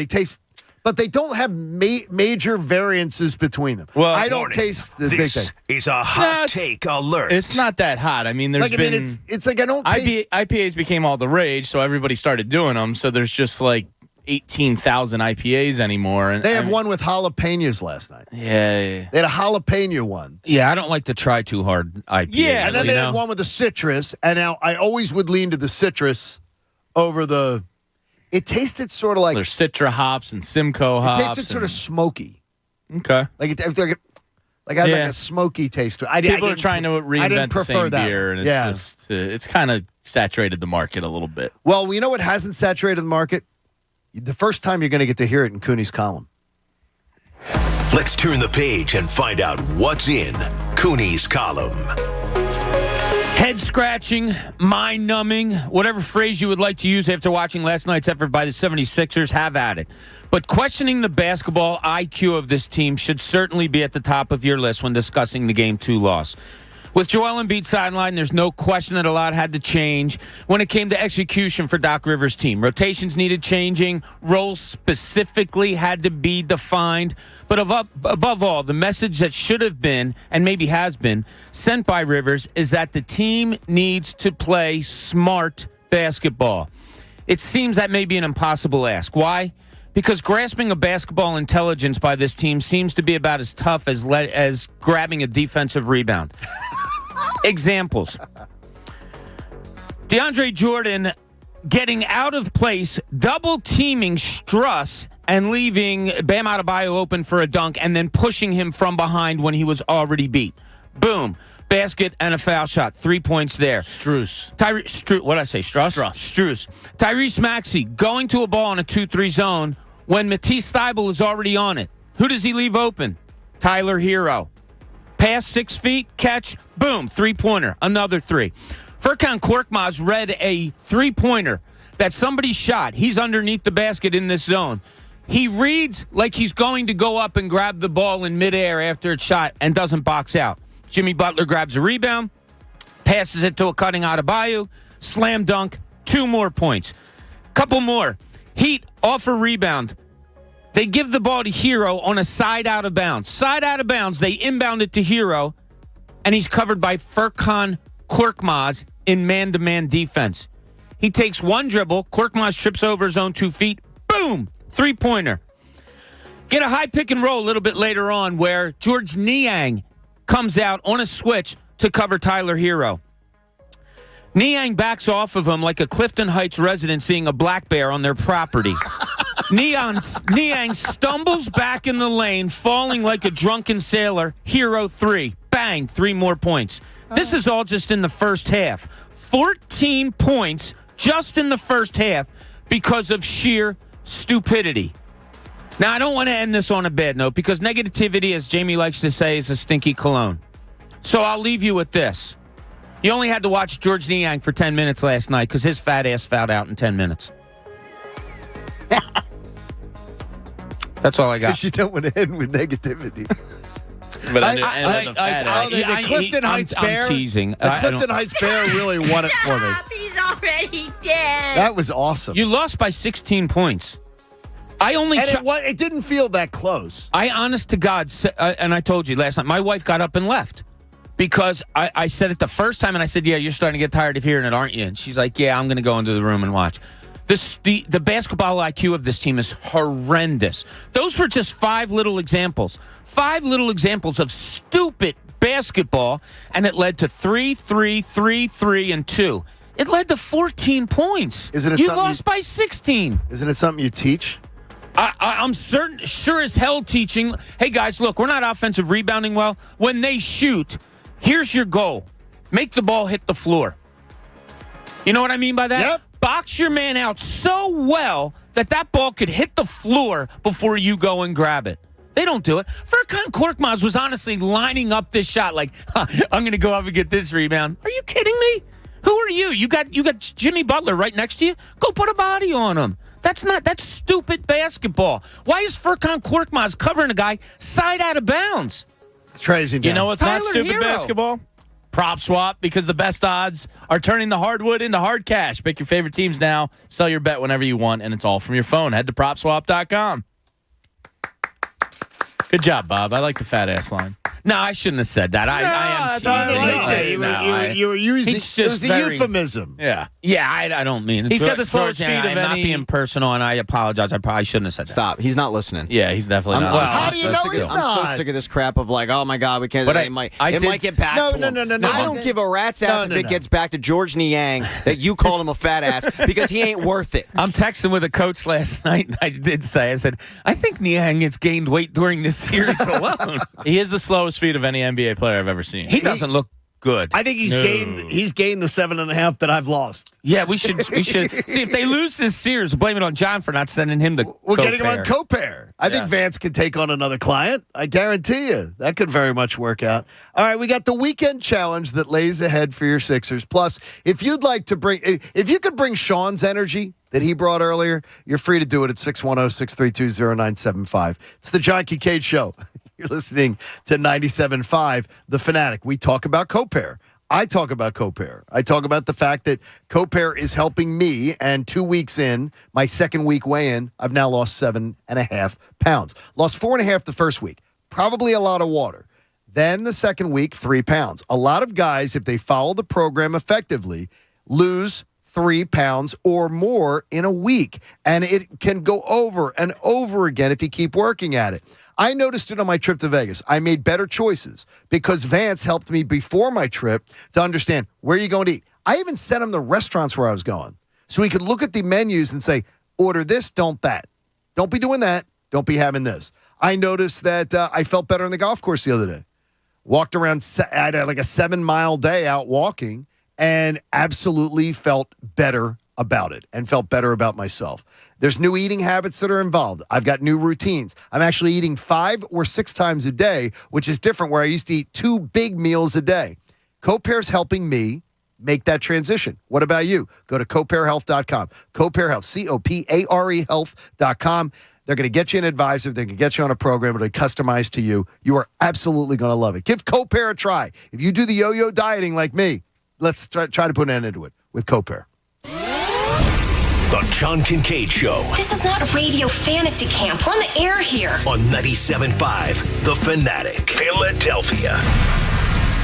But they don't have major variances between them.
Well,
I don't taste the big thing.
Is a hot take alert.
It's not that hot. I mean,
it's like I don't taste.
IPAs became all the rage, so everybody started doing them. So there's just like 18,000 IPAs anymore. And
They have one with jalapenos last night.
Yeah.
They had a jalapeno one.
Yeah, I don't like to try too hard IPAs.
Yeah, and then they had one with the citrus. And now I always would lean to the citrus over the. It tasted sort of like.
There's Citra hops and Simcoe hops.
It tasted sort of smoky.
Okay.
Like I had like a smoky taste to it.
People are trying to reinvent the same
that
beer, and it's just it's kind of saturated the market a little bit.
Well, you know what hasn't saturated the market? The first time you're going to get to hear it in Cooney's column.
Let's turn the page and find out what's in Cooney's column.
Head scratching, mind numbing, whatever phrase you would like to use after watching last night's effort by the 76ers, have at it. But questioning the basketball IQ of this team should certainly be at the top of your list when discussing the Game 2 loss. With Joel Embiid sidelined, there's no question that a lot had to change when it came to execution for Doc Rivers' team. Rotations needed changing. Roles specifically had to be defined. But above all, the message that should have been, and maybe has been, sent by Rivers is that the team needs to play smart basketball. It seems that may be an impossible ask. Why? Because grasping a basketball intelligence by this team seems to be about as tough as grabbing a defensive rebound. Examples. DeAndre Jordan getting out of place, double-teaming Struss and leaving Bam Adebayo open for a dunk and then pushing him from behind when he was already beat. Boom. Basket and a foul shot. 3 points there.
Struss.
What did I say? Struss? Struss. Tyrese Maxey going to a ball in a 2-3 zone when Matisse Thybulle is already on it. Who does he leave open? Tyler Hero. Pass 6 feet, catch, boom, 3-pointer, another 3. Furkan Korkmaz read a 3-pointer that somebody shot. He's underneath the basket in this zone. He reads like he's going to go up and grab the ball in midair after it's shot and doesn't box out. Jimmy Butler grabs a rebound, passes it to a cutting Adebayo, slam dunk, 2 more points. Couple more. Heat off a rebound. They give the ball to Hero on a side out of bounds. Side out of bounds, they inbound it to Hero, and he's covered by Furkan Korkmaz in man-to-man defense. He takes one dribble, Korkmaz trips over his own 2 feet, boom, 3-pointer. Get a high pick and roll a little bit later on where George Niang comes out on a switch to cover Tyler Hero. Niang backs off of him like a Clifton Heights resident seeing a black bear on their property. Niang stumbles back in the lane, falling like a drunken sailor. Hero 3. Bang, 3 more points. This is all just in the first half. 14 points just in the first half because of sheer stupidity. Now, I don't want to end this on a bad note because negativity, as Jamie likes to say, is a stinky cologne. So I'll leave you with this. You only had to watch George Niang for 10 minutes last night because his fat ass fouled out in 10 minutes. That's all I got.
Because you don't want to end with negativity.
But the
Clifton Heights Bear.
I'm teasing.
The Clifton Heights Bear really won it for me.
He's already dead.
That was awesome.
You lost by 16 points.
It didn't feel that close.
I, honest to God, and I told you last night, my wife got up and left because I said it the first time, and I said, yeah, you're starting to get tired of hearing it, aren't you? And she's like, yeah, I'm going to go into the room and watch. The basketball IQ of this team is horrendous. Those were just 5 little examples. 5 little examples of stupid basketball, and it led to 3, 3, 3, 3, and 2. It led to 14 points. You lost by 16.
Isn't it something you teach?
I'm sure as hell teaching. Hey, guys, look, we're not offensive rebounding well. When they shoot, here's your goal. Make the ball hit the floor. You know what I mean by that?
Yep.
Box your man out so well that ball could hit the floor before you go and grab it. They don't do it. Furkan Korkmaz was honestly lining up this shot like, I'm going to go up and get this rebound. Are you kidding me? Who are you? You got Jimmy Butler right next to you? Go put a body on him. That's stupid basketball. Why is Furkan Korkmaz covering a guy side out of bounds?
Crazy.
You know what's
Tyler
not stupid
Hero.
basketball? Prop Swap, because the best odds are turning the hardwood into hard cash. Pick your favorite teams now. Sell your bet whenever you want, and it's all from your phone. Head to PropSwap.com. Good job, Bob. I like the fat ass line.
No, I shouldn't have said that. I am teasing.
You were using
It's
it
just
was a
very-
euphemism.
Yeah.
Yeah, I don't mean it.
He's got the slowest
George,
speed of
I'm not
any-
being personal, and I apologize. I probably shouldn't have said that.
Stop. He's not listening.
Yeah, he's definitely not.
How do you know he's
I'm
not?
so sick of this crap of like, oh my God, we can't.
But
it might
I did-
get back
No,
to him.
no.
I don't give a rat's ass if it gets back to George Niang that you called him a fat ass because he ain't worth it.
I'm texting with a coach last night, and I said, I think Niang has gained weight during this series alone.
He is the slowest speed of any NBA player I've ever seen.
He doesn't look good.
I think he's gained the 7.5 that I've lost.
Yeah, we should see if they lose this series. Blame it on John for not sending him the.
We're getting him on co-pair. I
Yeah.
think Vance can take on another client. I guarantee you that could very much work out. All right, we got the weekend challenge that lays ahead for your Sixers. Plus, if you could bring Sean's energy that he brought earlier, you're free to do it at 610-632-0975. It's the John Kincade Show. You're listening to 97.5 The Fanatic. We talk about co-pair. I talk about co-pair. I talk about the fact that co-pair is helping me, and 2 weeks in, my second week weigh-in, I've now lost 7.5 pounds. Lost 4.5 the first week. Probably a lot of water. Then the second week, 3 pounds. A lot of guys, if they follow the program effectively, lose 3 pounds or more in a week. And it can go over and over again if you keep working at it. I noticed it on my trip to Vegas. I made better choices because Vance helped me before my trip to understand where you're going to eat. I even sent him the restaurants where I was going so he could look at the menus and say, order this, don't that. Don't be doing that. Don't be having this. I noticed that I felt better on the golf course the other day. Walked around, I had like a 7-mile day out walking and absolutely felt better about it and felt better about myself. There's new eating habits that are involved. I've got new routines. I'm actually eating 5 or 6 times a day, which is different where I used to eat 2 big meals a day. Co-Pair's helping me make that transition. What about you? Go to copairhealth.com. Co-Pair Health, COPARE health.com. They're going to get you an advisor. They're going to get you on a program. It'll be customized to you. You are absolutely going to love it. Give Co-Pair a try. If you do the yo-yo dieting like me, let's try to put an end to it with Co-Pair.
The John Kincade Show.
This is not radio fantasy camp. We're on the air here.
On 97.5 The Fanatic, Philadelphia.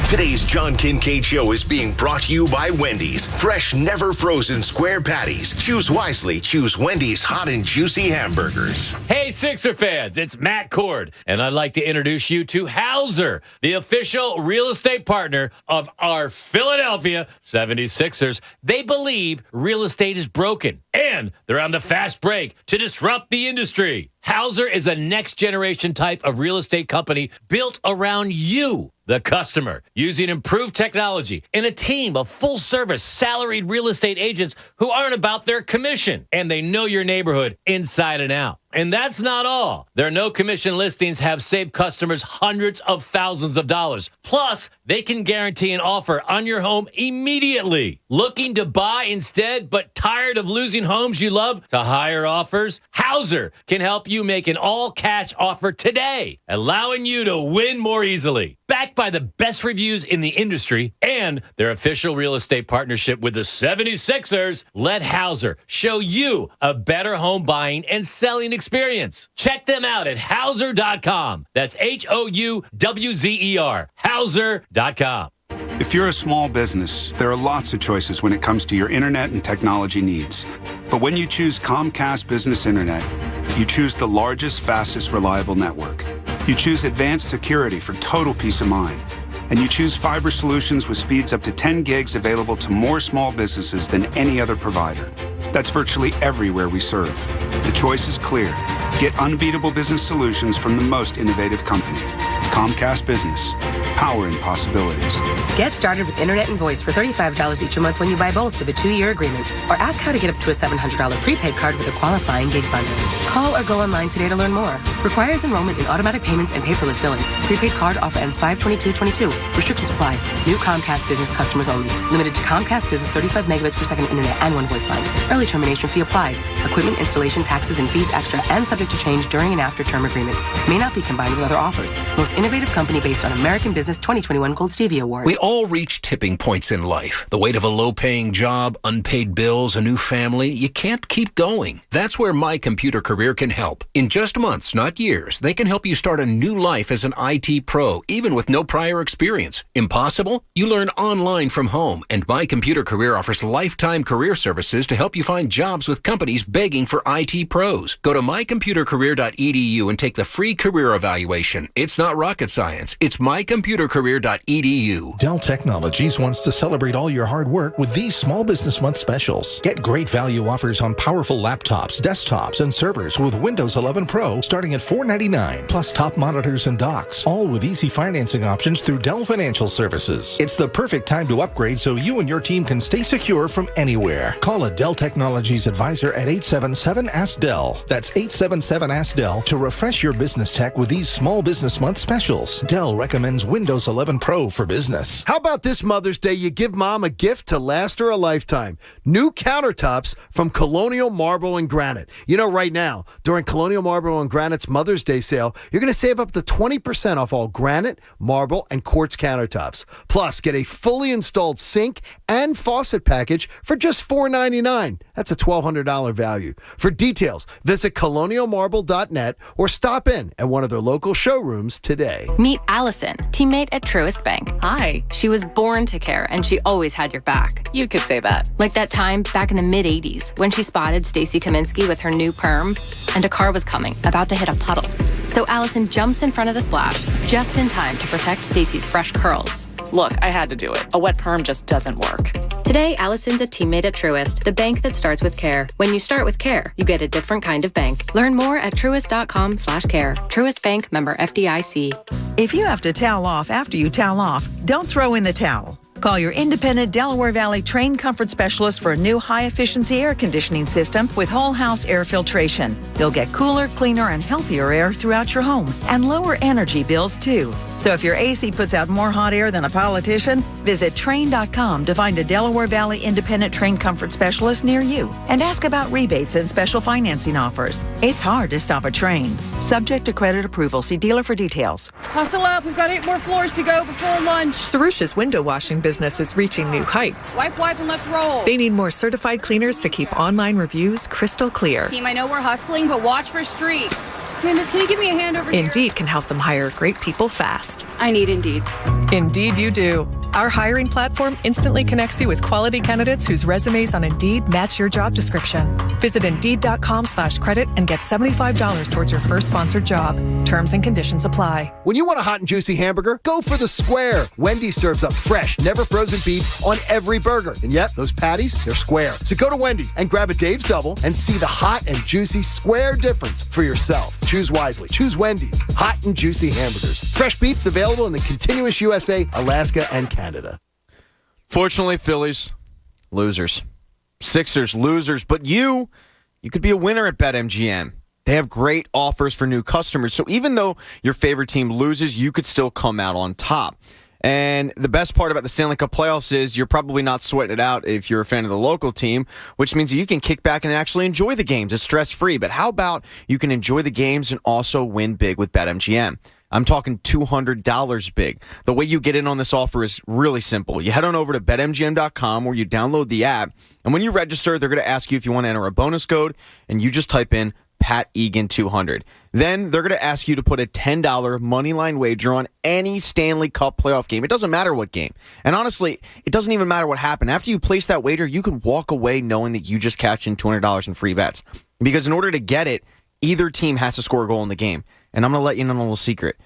Today's John Kincade Show is being brought to you by Wendy's. Fresh, never frozen square patties. Choose wisely. Choose Wendy's hot and juicy hamburgers.
Hey, Sixer fans, it's Matt Cord, and I'd like to introduce you to Hauser, the official real estate partner of our Philadelphia 76ers. They believe real estate is broken, and they're on the fast break to disrupt the industry. Hauser is a next-generation type of real estate company built around you, the customer, using improved technology and a team of full-service salaried real estate agents who aren't about their commission, and they know your neighborhood inside and out. And that's not all. Their no-commission listings have saved customers hundreds of thousands of dollars. Plus, they can guarantee an offer on your home immediately. Looking to buy instead, but tired of losing homes you love to higher offers? Hauser can help you make an all-cash offer today, allowing you to win more easily. Backed by the best reviews in the industry and their official real estate partnership with the 76ers, let Hauser show you a better home buying and selling experience. Check them out at Hauser.com. That's HOUWZER. Hauser.com.
If you're a small business, there are lots of choices when it comes to your internet and technology needs. But when you choose Comcast Business Internet, you choose the largest, fastest, reliable network. You choose advanced security for total peace of mind. And you choose fiber solutions with speeds up to 10 gigs available to more small businesses than any other provider. That's virtually everywhere we serve. The choice is clear. Get unbeatable business solutions from the most innovative company. Comcast Business. Powering possibilities.
Get started with internet and voice for $35 each a month when you buy both with a 2-year agreement. Or ask how to get up to a $700 prepaid card with a qualifying gig bundle. Call or go online today to learn more. Requires enrollment in automatic payments and paperless billing. Prepaid card offer ends 5/22/22. Restrictions apply. New Comcast Business customers only. Limited to Comcast Business 35 megabits per second internet and one voice line. Early termination fee applies. Equipment installation taxes and fees extra and subject to change during and after term agreement. May not be combined with other offers. Most innovative company based on American Business 2021 Gold Stevie Award.
We all reach tipping points in life. The weight of a low-paying job, unpaid bills, a new family. You can't keep going. That's where My Computer Career can help. In just months, not years, they can help you start a new life as an IT pro, even with no prior experience. Impossible? You learn online from home, and My Computer Career offers lifetime career services to help you find jobs with companies begging for IT pros. Go to mycomputercareer.edu and take the free career evaluation. It's not rocket science. It's mycomputercareer.edu.
Dell Technologies wants to celebrate all your hard work with these Small Business Month specials. Get great value offers on powerful laptops, desktops, and servers with Windows 11 Pro starting at $499, plus top monitors and docks, all with easy financing options through Dell Financial Services. It's the perfect time to upgrade so you and your team can stay secure from anywhere. Call a Dell Technologies advisor at 877-ASK-DELL. That's 877-ASK-DELL to refresh your business tech with these Small Business Month specials. Dell recommends Windows 11 Pro for business.
How about this Mother's Day? You give mom a gift to last her a lifetime. New countertops from Colonial Marble and Granite. You know, right now, during Colonial Marble and Granite's Mother's Day sale, you're going to save up to 20% off all granite, marble, and quartz countertops. Plus, get a fully installed sink and faucet package for just $499. That's a $1,200 value. For details, visit colonialmarble.net or stop in at one of their local showrooms today.
Meet Allison, teammate at Truist Bank. Hi. She was born to care, and she always had your back. You could say that. Like that time back in the mid-'80s when she spotted Stacy Kaminsky with her new perm, and a car was coming, about to hit a puddle. So Allison jumps in front of the splash, just in time to protect Stacy's fresh curls.
Look, I had to do it. A wet perm just doesn't work.
Today, Allison's a teammate at Truist, the bank that starts with care. When you start with care, you get a different kind of bank. Learn more at truist.com/care. Truist Bank, member FDIC.
If you have to towel off after you towel off, don't throw in the towel. Call your independent Delaware Valley trained comfort specialist for a new high-efficiency air conditioning system with whole-house air filtration. You'll get cooler, cleaner, and healthier air throughout your home and lower energy bills, too. So if your AC puts out more hot air than a politician, visit Train.com to find a Delaware Valley independent trained comfort specialist near you and ask about rebates and special financing offers. It's hard to stop a train. Subject to credit approval. See dealer for details.
Hustle up. We've got 8 more floors to go before lunch.
Sarusha's window washing business is reaching new heights.
Wipe, and let's roll.
They need more certified cleaners to keep online reviews crystal clear.
Team, I know we're hustling, but watch for streaks. Candace, can you give me a hand over here?
Indeed can help them hire great people fast.
I need Indeed.
Indeed you do. Our hiring platform instantly connects you with quality candidates whose resumes on Indeed match your job description. Visit Indeed.com/credit and get $75 towards your first sponsored job. Terms and conditions apply.
When you want a hot and juicy hamburger, go for the square. Wendy's serves up fresh, never frozen beef on every burger. And yet, those patties, they're square. So go to Wendy's and grab a Dave's Double and see the hot and juicy square difference for yourself. Choose wisely. Choose Wendy's. Hot and juicy hamburgers. Fresh beef's available in the contiguous USA, Alaska, and Canada.
Fortunately, Phillies, losers. Sixers, losers. But you could be a winner at BetMGM. They have great offers for new customers. So even though your favorite team loses, you could still come out on top. And the best part about the Stanley Cup playoffs is you're probably not sweating it out if you're a fan of the local team, which means you can kick back and actually enjoy the games. It's stress-free. But how about you can enjoy the games and also win big with BetMGM? I'm talking $200 big. The way you get in on this offer is really simple. You head on over to BetMGM.com where you download the app. And when you register, they're going to ask you if you want to enter a bonus code. And you just type in Pat Egan 200. Then they're going to ask you to put a $10 moneyline wager on any Stanley Cup playoff game. It doesn't matter what game. And honestly, it doesn't even matter what happened. After you place that wager, you could walk away knowing that you just cashed in $200 in free bets. Because in order to get it, either team has to score a goal in the game. And I'm going to let you know a little secret.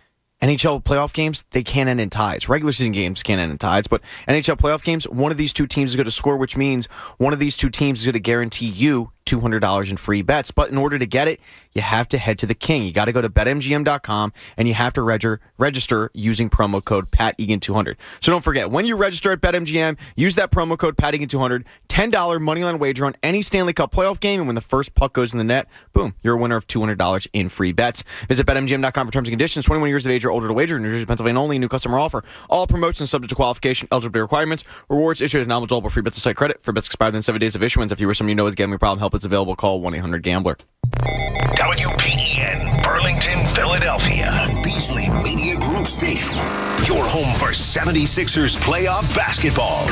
NHL playoff games, they can't end in ties. Regular season games can't end in ties, but NHL playoff games, one of these two teams is going to score, which means one of these two teams is going to guarantee you $200 in free bets. But in order to get it, you have to head to the king. You got to go to betmgm.com and you have to register using promo code PatEgan200. So don't forget, when you register at BetMGM, use that promo code PatEgan200, $10 moneyline wager on any Stanley Cup playoff game, and when the first puck goes in the net, boom, you're a winner of $200 in free bets. Visit BetMGM.com for terms and conditions. 21 years of age or older to wager. New Jersey, Pennsylvania only. New customer offer. All promotions subject to qualification, eligibility requirements. Rewards issued as non-withdrawable free bets to site credit. For bets expired within 7 days of issuance. If you or someone you know has a gambling problem, help is available. Call 1-800-GAMBLER.
WPEN, Burlington, Philadelphia. A Beasley Media Group station. Your home for 76ers playoff basketball.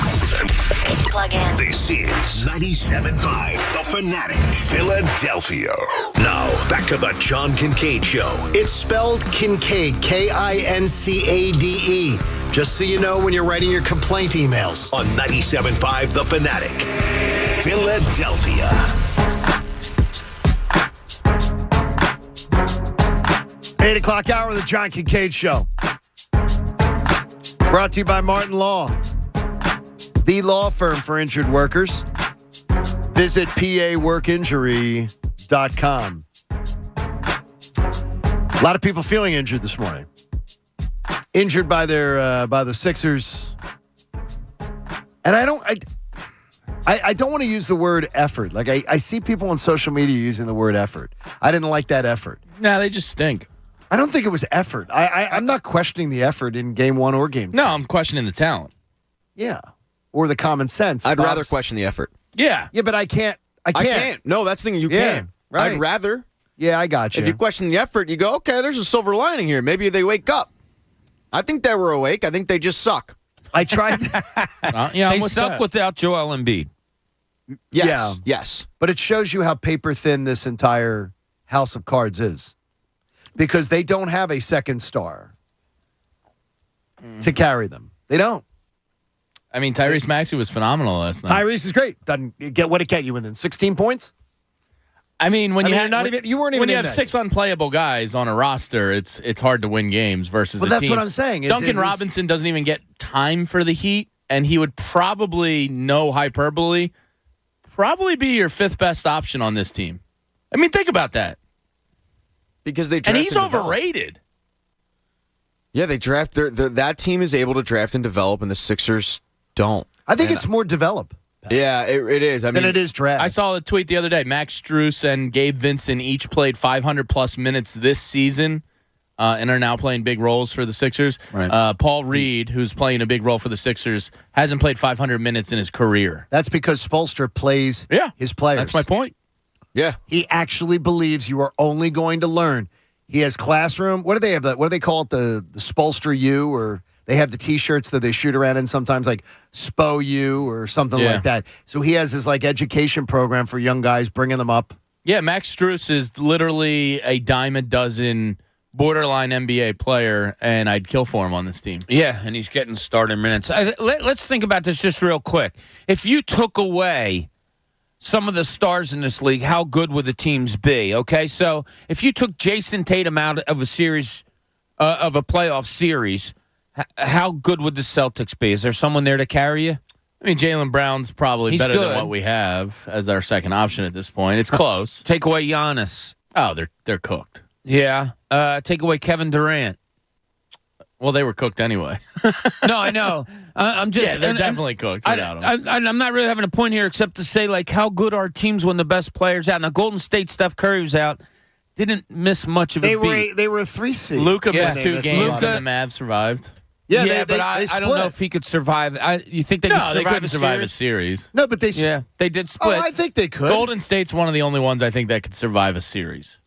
Plug in.
This is 97.5 The Fanatic, Philadelphia. Now, back to the John Kincade Show.
It's spelled Kincade, Kincade. Just so you know when you're writing your complaint emails.
On 97.5 The Fanatic, Philadelphia.
8 o'clock hour of the John Kincade Show. Brought to you by Martin Law, the law firm for injured workers. Visit paworkinjury.com. A lot of people feeling injured this morning. Injured by the Sixers. And I don't want to use the word effort. Like I see people on social media using the word effort. I didn't like that effort.
Nah, they just stink.
I don't think it was effort. I'm not questioning the effort in game 1 or game 2.
No, I'm questioning the talent.
Yeah. Or the common sense.
I'd rather question the effort.
Yeah.
Yeah, but I can't.
No, that's the thing. You can.
Right.
I'd rather.
Yeah, I got you.
If you question the effort, you go, okay, there's a silver lining here. Maybe they wake up. I think they were awake. I think they just suck.
I tried.
They suck without Joel Embiid.
Yes.
Yeah.
Yes.
But it shows you how paper thin this entire house of cards is. Because they don't have a second star to carry them. They don't.
I mean, Tyrese Maxey was phenomenal last night.
Tyrese is great. Doesn't get what it get you within 16 points.
I mean, when you have
that.
6 unplayable guys on a roster, it's hard to win games versus
Well,
a
that's
team.
what I'm saying.
Duncan Robinson doesn't even get time for the Heat, and he would probably, no hyperbole, probably be your 5th best option on this team. I mean, think about that.
Because they
and he's overrated.
Yeah, they draft. That team is able to draft and develop, and the Sixers don't.
I think it's more develop.
Yeah, it is. I mean,
than it is draft.
I saw a tweet the other day. Max Strus and Gabe Vincent each played 500-plus minutes this season and are now playing big roles for the Sixers.
Right.
Paul Reed, who's playing a big role for the Sixers, hasn't played 500 minutes in his career.
That's because Spoelstra plays his players.
That's my point.
Yeah.
He actually believes you are only going to learn. He has classroom. What do they have? What do they call it? The Spoelstra U, or they have the T-shirts that they shoot around in sometimes, like Spo U or something like that. So he has his like education program for young guys, bringing them up.
Yeah, Max Strus is literally a dime a dozen borderline NBA player, and I'd kill for him on this team.
Yeah, and he's getting starting minutes. Let's think about this just real quick. If you took away some of the stars in this league, how good would the teams be? Okay, so if you took Jason Tatum out of a series, of a playoff series, how good would the Celtics be? Is there someone there to carry you?
I mean, Jaylen Brown's probably
He's
better
good.
than what we have as our second option at this point. It's close.
Take away Giannis.
Oh, they're cooked.
Yeah. Take away Kevin Durant.
Well, they were cooked anyway.
No, I know. I'm just.
They're definitely cooked without them.
I'm not really having a point here except to say, like, how good are teams when the best players out? Now, Golden State, Steph Curry was out. Didn't miss much of a beat.
They were a 3 seed.
Luka missed 2 games, and the Mavs survived.
Yeah, but I don't know if he could survive. You think they could survive
couldn't survive a series.
No, but they
did split.
Oh, I think they could.
Golden State's one of the only ones I think that could survive a series.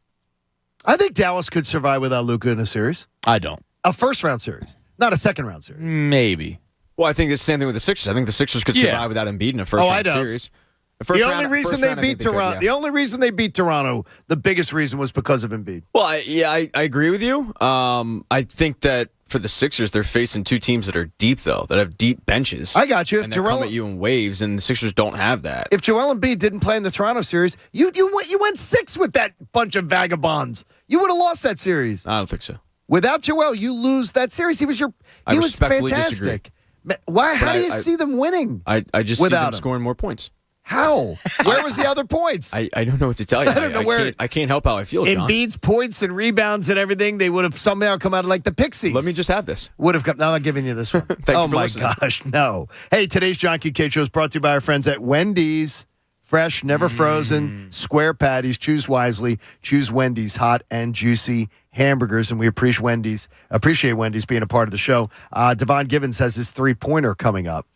I think Dallas could survive without Luka in a series.
I don't.
A first-round series, not a second-round series.
Maybe.
Well, I think it's the same thing with the Sixers. I think the Sixers could survive without Embiid in a first-round series.
The only reason they beat Toronto, the only reason they beat Toronto, the biggest reason was because of Embiid.
Well, I agree with you. I think that for the Sixers, they're facing 2 teams that are deep, though, that have deep benches.
I got you.
And they come at you in waves, and the Sixers don't have that.
If Joel Embiid didn't play in the Toronto series, you went 6 with that bunch of vagabonds. You would have lost that series.
I don't think so.
Without Joel, you lose that series. He was
respectfully
fantastic.
disagree.
Why? How do you see them winning?
I just see them scoring more points.
How? Where was the other points?
I don't know what to tell you.
I don't know where.
I can't help how I feel, John.
Embiid's points and rebounds and everything, they would have somehow come out like the Pixies.
Let me just have this.
Would have come. Now I'm giving you this one. Oh, my gosh. No. Hey, today's John Kincade Show is brought to you by our friends at Wendy's. Fresh, never frozen, square patties. Choose wisely. Choose Wendy's hot and juicy hamburgers. And we appreciate Wendy's being a part of the show. Devon Givens has his 3-pointer coming up.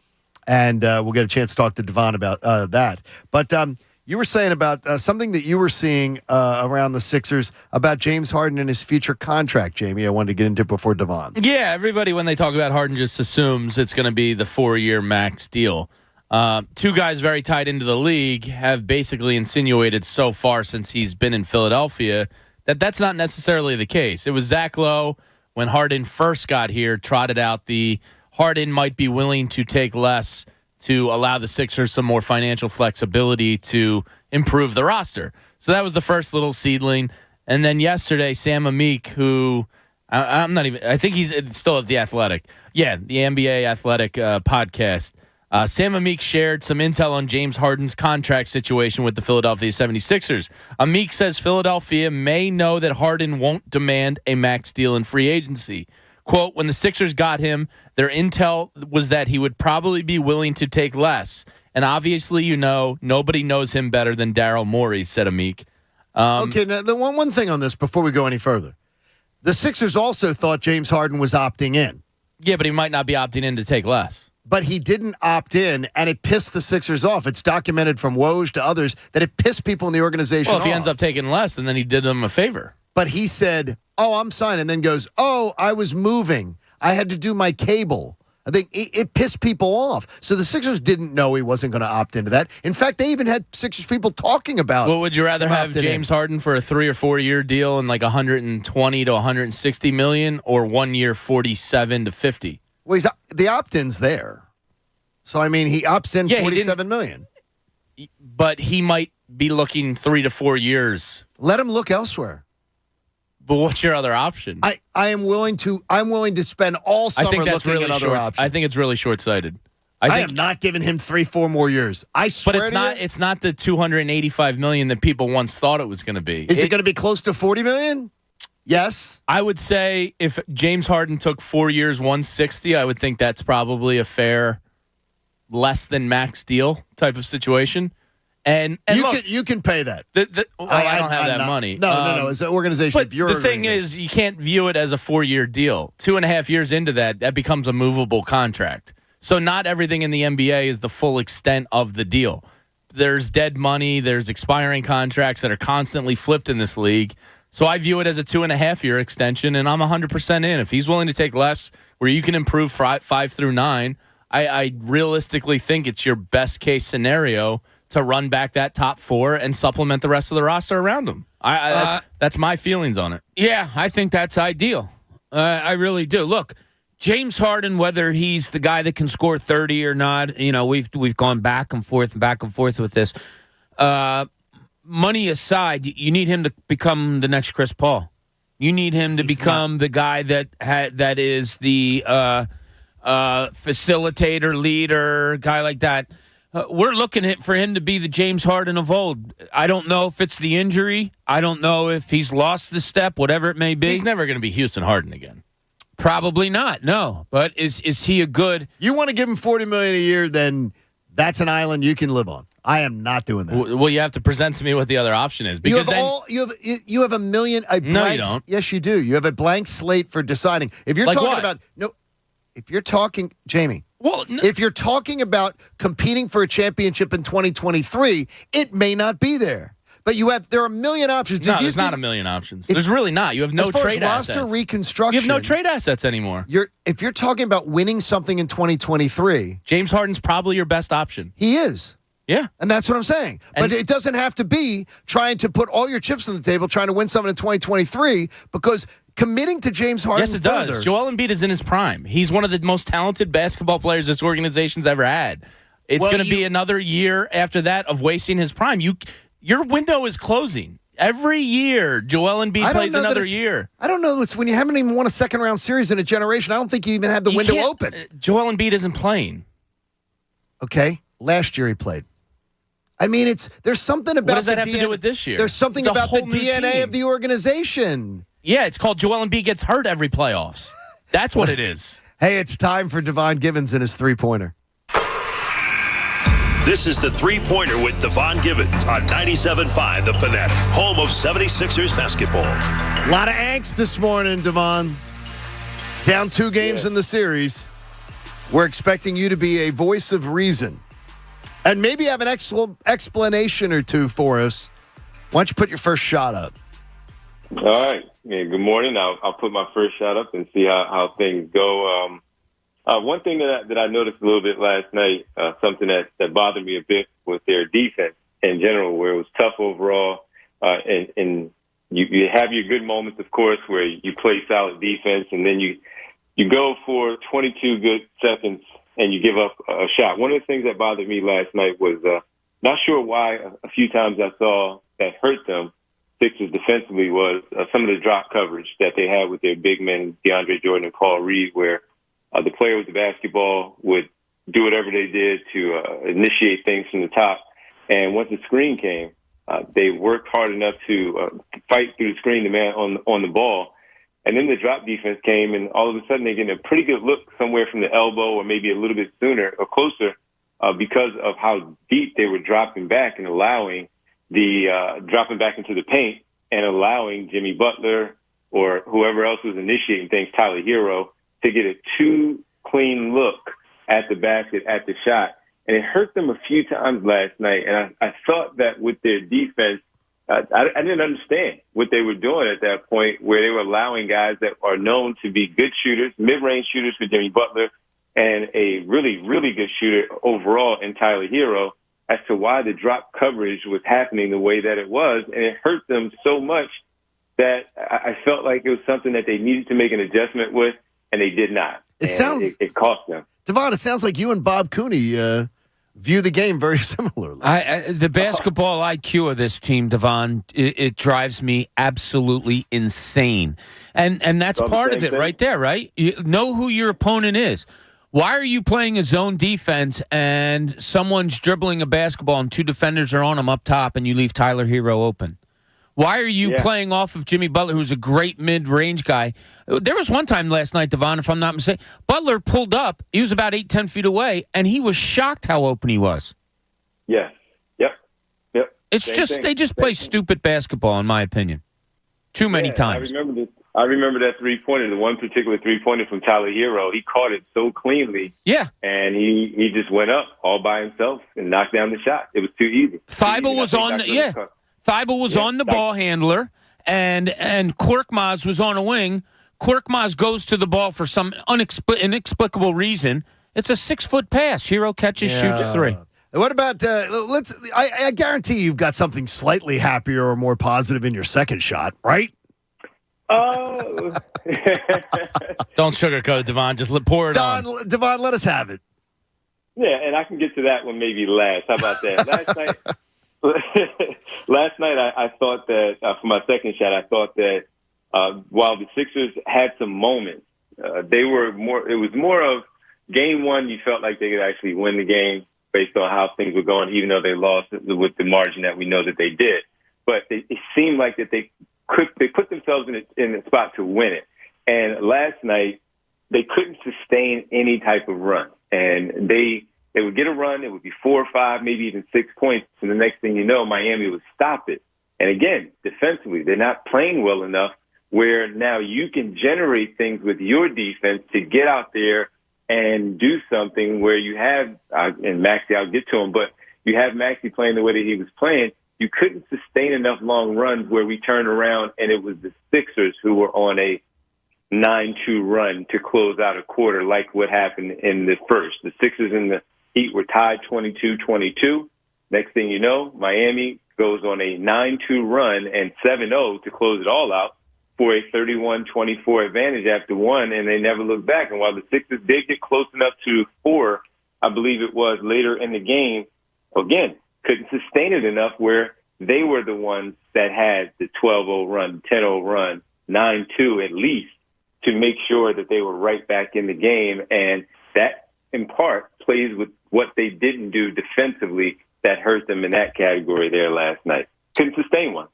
And we'll get a chance to talk to Devon about that. But you were saying about something that you were seeing around the Sixers about James Harden and his future contract, Jamie. I wanted to get into before Devon.
Yeah, everybody, when they talk about Harden, just assumes it's going to be the 4-year max deal. Two guys very tied into the league have basically insinuated so far since he's been in Philadelphia that that's not necessarily the case. It was Zach Lowe, when Harden first got here, trotted out the Harden might be willing to take less to allow the Sixers some more financial flexibility to improve the roster. So that was the first little seedling. And then yesterday, Sam Amick, who I think he's still at The Athletic. Yeah, the NBA Athletic podcast. Sam Amick shared some intel on James Harden's contract situation with the Philadelphia 76ers. Amick says Philadelphia may know that Harden won't demand a max deal in free agency. Quote, when the Sixers got him, their intel was that he would probably be willing to take less. And obviously, nobody knows him better than Daryl Morey, said Amick.
Okay, now the one thing on this before we go any further. The Sixers also thought James Harden was opting in.
Yeah, but he might not be opting in to take less.
But he didn't opt in, and it pissed the Sixers off. It's documented from Woj to others that it pissed people in the organization off.
Well, if he ends up taking less, then he did them a favor.
But he said, I'm signing, and then goes, I was moving. I had to do my cable. I think it pissed people off. So the Sixers didn't know he wasn't going to opt into that. In fact, they even had Sixers people talking about.
Well, would you rather have James Harden for a 3 or 4 year deal and like 120 to 160 million, or 1 year 47 to 50?
Well, the opt-in's there. So, I mean, he opts in $47 million.
But he might be looking 3 to 4 years.
Let him look elsewhere.
But what's your other option?
I'm willing to spend all summer looking at other options.
I think it's really short-sighted.
I am not giving him 3-4 more years. I swear
it's not the $285 million that people once thought it was going to be.
Is it going to be close to $40 million? Yes.
I would say if James Harden took 4 years, 160, I would think that's probably a fair, less than max deal type of situation. And
you can pay that.
I don't have that money.
No. As an organization,
but the thing is, you can't view it as a 4-year deal. 2.5 years into that becomes a movable contract. So not everything in the NBA is the full extent of the deal. There's dead money. There's expiring contracts that are constantly flipped in this league. So I view it as a 2.5-year extension, and I'm 100% in. If he's willing to take less, where you can improve 5 through 9, I realistically think it's your best case scenario to run back that top 4 and supplement the rest of the roster around him. That's my feelings on it.
Yeah, I think that's ideal. I really do. Look, James Harden, whether he's the guy that can score 30 or not, we've gone back and forth with this. Money aside, you need him to become the next Chris Paul. You need him to become the guy that is the facilitator, leader, guy like that. We're looking for him to be the James Harden of old. I don't know if it's the injury. I don't know if he's lost the step, whatever it may be.
He's never going to be Houston Harden again.
Probably not, no. But is he a good...
You want to give him $40 million a year, then that's an island you can live on. I am not doing that.
Well, you have to present to me what the other option is. Because
you have a million.
No, you don't.
Yes, you do. You have a blank slate for deciding. If you're talking about if you're talking, Jamie.
Well,
if you're talking about competing for a championship in 2023, it may not be there. But there are a million options.
No, there's not a million options. There's really not. You have no trade assets.
Roster reconstruction.
You have no trade assets anymore.
If you're talking about winning something in 2023,
James Harden's probably your best option.
He is.
Yeah.
And that's what I'm saying. But it doesn't have to be trying to put all your chips on the table, trying to win something in 2023, because committing to James Harden.
Yes, it does. Joel Embiid is in his prime. He's one of the most talented basketball players this organization's ever had. It's going to be another year after that of wasting his prime. Your window is closing. Every year, Joel Embiid plays another year.
I don't know. It's when you haven't even won a second-round series in a generation. I don't think you even have the window open.
Joel Embiid isn't playing.
Okay. Last year he played. I mean, there's something about
what does that have to do with this year?
There's something about the DNA of the organization.
Yeah, it's called Joel Embiid gets hurt every playoffs. That's what it is.
Hey, it's time for Devon Givens and his three-pointer.
This is the three-pointer with Devon Givens on 97.5 The Fanatic, home of 76ers basketball.
A lot of angst this morning, Devon. Down 2 games in the series. We're expecting you to be a voice of reason. And maybe have an explanation or two for us. Why don't you put your first shot up?
All right. Yeah, good morning. I'll put my first shot up and see how things go. One thing that I noticed a little bit last night, something that bothered me a bit was their defense in general, where it was tough overall. And you have your good moments, of course, where you play solid defense, and then you go for 22 good seconds and you give up a shot. One of the things that bothered me last night was not sure why a few times I saw that hurt them, Sixers defensively, was some of the drop coverage that they had with their big men, DeAndre Jordan and Paul Reed, where the player with the basketball would do whatever they did to initiate things from the top. And once the screen came, they worked hard enough to fight through the screen, the man on the ball. And then the drop defense came, and all of a sudden they're getting a pretty good look somewhere from the elbow or maybe a little bit sooner or closer because of how deep they were dropping back and allowing dropping back into the paint and allowing Jimmy Butler or whoever else was initiating things, Tyler Hero, to get a too clean look at the basket, at the shot. And it hurt them a few times last night. And I thought that with their defense, I didn't understand what they were doing at that point, where they were allowing guys that are known to be good shooters, mid-range shooters for Jimmy Butler, and a really, really good shooter overall in Tyler Hero, as to why the drop coverage was happening the way that it was. And it hurt them so much that I felt like it was something that they needed to make an adjustment with, and they did not. It cost them.
Devon, it sounds like you and Bob Cooney view the game very similarly.
The basketball IQ of this team, Devon, it drives me absolutely insane. And that's part of it right there, right? You know who your opponent is. Why are you playing a zone defense and someone's dribbling a basketball and 2 defenders are on him up top and you leave Tyler Hero open? Why are you playing off of Jimmy Butler, who's a great mid-range guy? There was one time last night, Devon, if I'm not mistaken, Butler pulled up. He was about 8-10 feet away, and he was shocked how open he was.
Yeah. Yep.
It's they just play stupid basketball, in my opinion. Too many times.
I remember that three-pointer, the one particular three-pointer from Tyler Hero. He caught it so cleanly.
Yeah.
And he just went up all by himself and knocked down the shot. It was too easy.
Thibault was on the Thibault was on the ball handler, and Korkmaz was on a wing. Korkmaz goes to the ball for some inexplicable reason. It's a 6-foot pass. Hero catches, shoots 3.
What about I guarantee you've got something slightly happier or more positive in your second shot, right?
Oh.
Don't sugarcoat it, Devon. Just pour it on.
Devon, let us have it.
Yeah, and I can get to that one maybe last. How about that? Last night, I thought that for my second shot, I thought that while the Sixers had some moments, they were more. It was more of game one. You felt like they could actually win the game based on how things were going, even though they lost with the margin that we know that they did. But it seemed like that they put themselves in a spot to win it. And last night, they couldn't sustain any type of run, and they would get a run. It would be 4 or 5, maybe even 6 points. And the next thing you know, Miami would stop it. And again, defensively, they're not playing well enough where now you can generate things with your defense to get out there and do something where you have, and Maxey, I'll get to him, but you have Maxey playing the way that he was playing. You couldn't sustain enough long runs where we turned around and it was the Sixers who were on a 9-2 run to close out a quarter like what happened in the first. The Sixers and the Heat were tied 22-22. Next thing you know, Miami goes on a 9-2 run and 7-0 to close it all out for a 31-24 advantage after one, and they never looked back. And while the Sixers did get close enough to 4, I believe it was later in the game, again, couldn't sustain it enough where they were the ones that had the 12-0 run, 10-0 run, 9-2 at least, to make sure that they were right back in the game. And that, in part, plays with what they didn't do defensively that hurt them in that category there last night. Couldn't sustain one.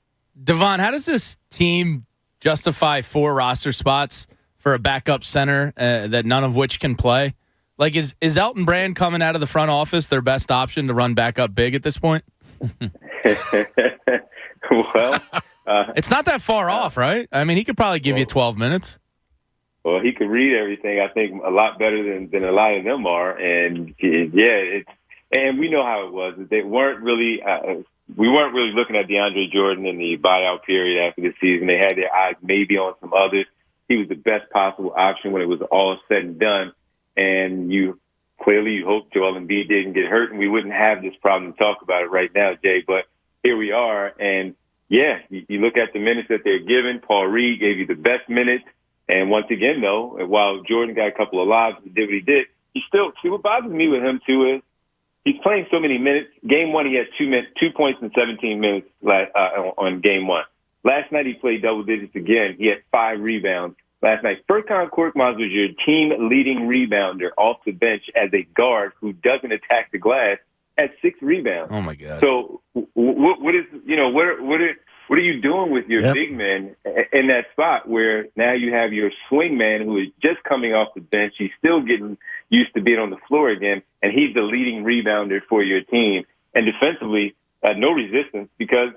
Devon, how does this team justify 4 roster spots for a backup center that none of which can play? Like, is Elton Brand coming out of the front office their best option to run back up big at this point?
Well,
it's not that far off, right? I mean, he could probably give you 12 minutes.
Well, he could read everything, I think, a lot better than a lot of them are. And, and we know how it was. They weren't really we weren't really looking at DeAndre Jordan in the buyout period after the season. They had their eyes maybe on some others. He was the best possible option when it was all said and done. And you hope Joel Embiid didn't get hurt, and we wouldn't have this problem to talk about it right now, Jay. But here we are. And, you look at the minutes that they're given. Paul Reed gave you the best minutes. And once again, though, while Jordan got a couple of lobs and did what he did, he still – see, what bothers me with him, too, is he's playing so many minutes. Game 1, he had 2 points in 17 minutes on Game 1. Last night, he played double digits again. He had 5 rebounds last night. Furkan Korkmaz was your team-leading rebounder off the bench as a guard who doesn't attack the glass at 6 rebounds.
Oh, my God.
So what are you doing with your big men in that spot where now you have your swing man who is just coming off the bench? He's still getting used to being on the floor again, and he's the leading rebounder for your team. And defensively, no resistance because,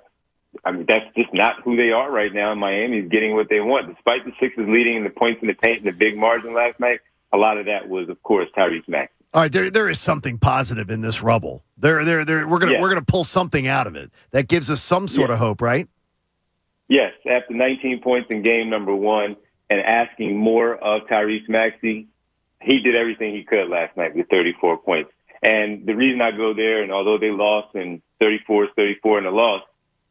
that's just not who they are right now. Miami's getting what they want. Despite the Sixers leading in the points in the paint and the big margin last night, a lot of that was, of course, Tyrese Maxey.
All right, there is something positive in this rubble. We're gonna pull something out of it that gives us some sort of hope, right?
Yes, after 19 points in game number 1 and asking more of Tyrese Maxey, he did everything he could last night with 34 points. And the reason I go there, and although they lost and 34 in the loss,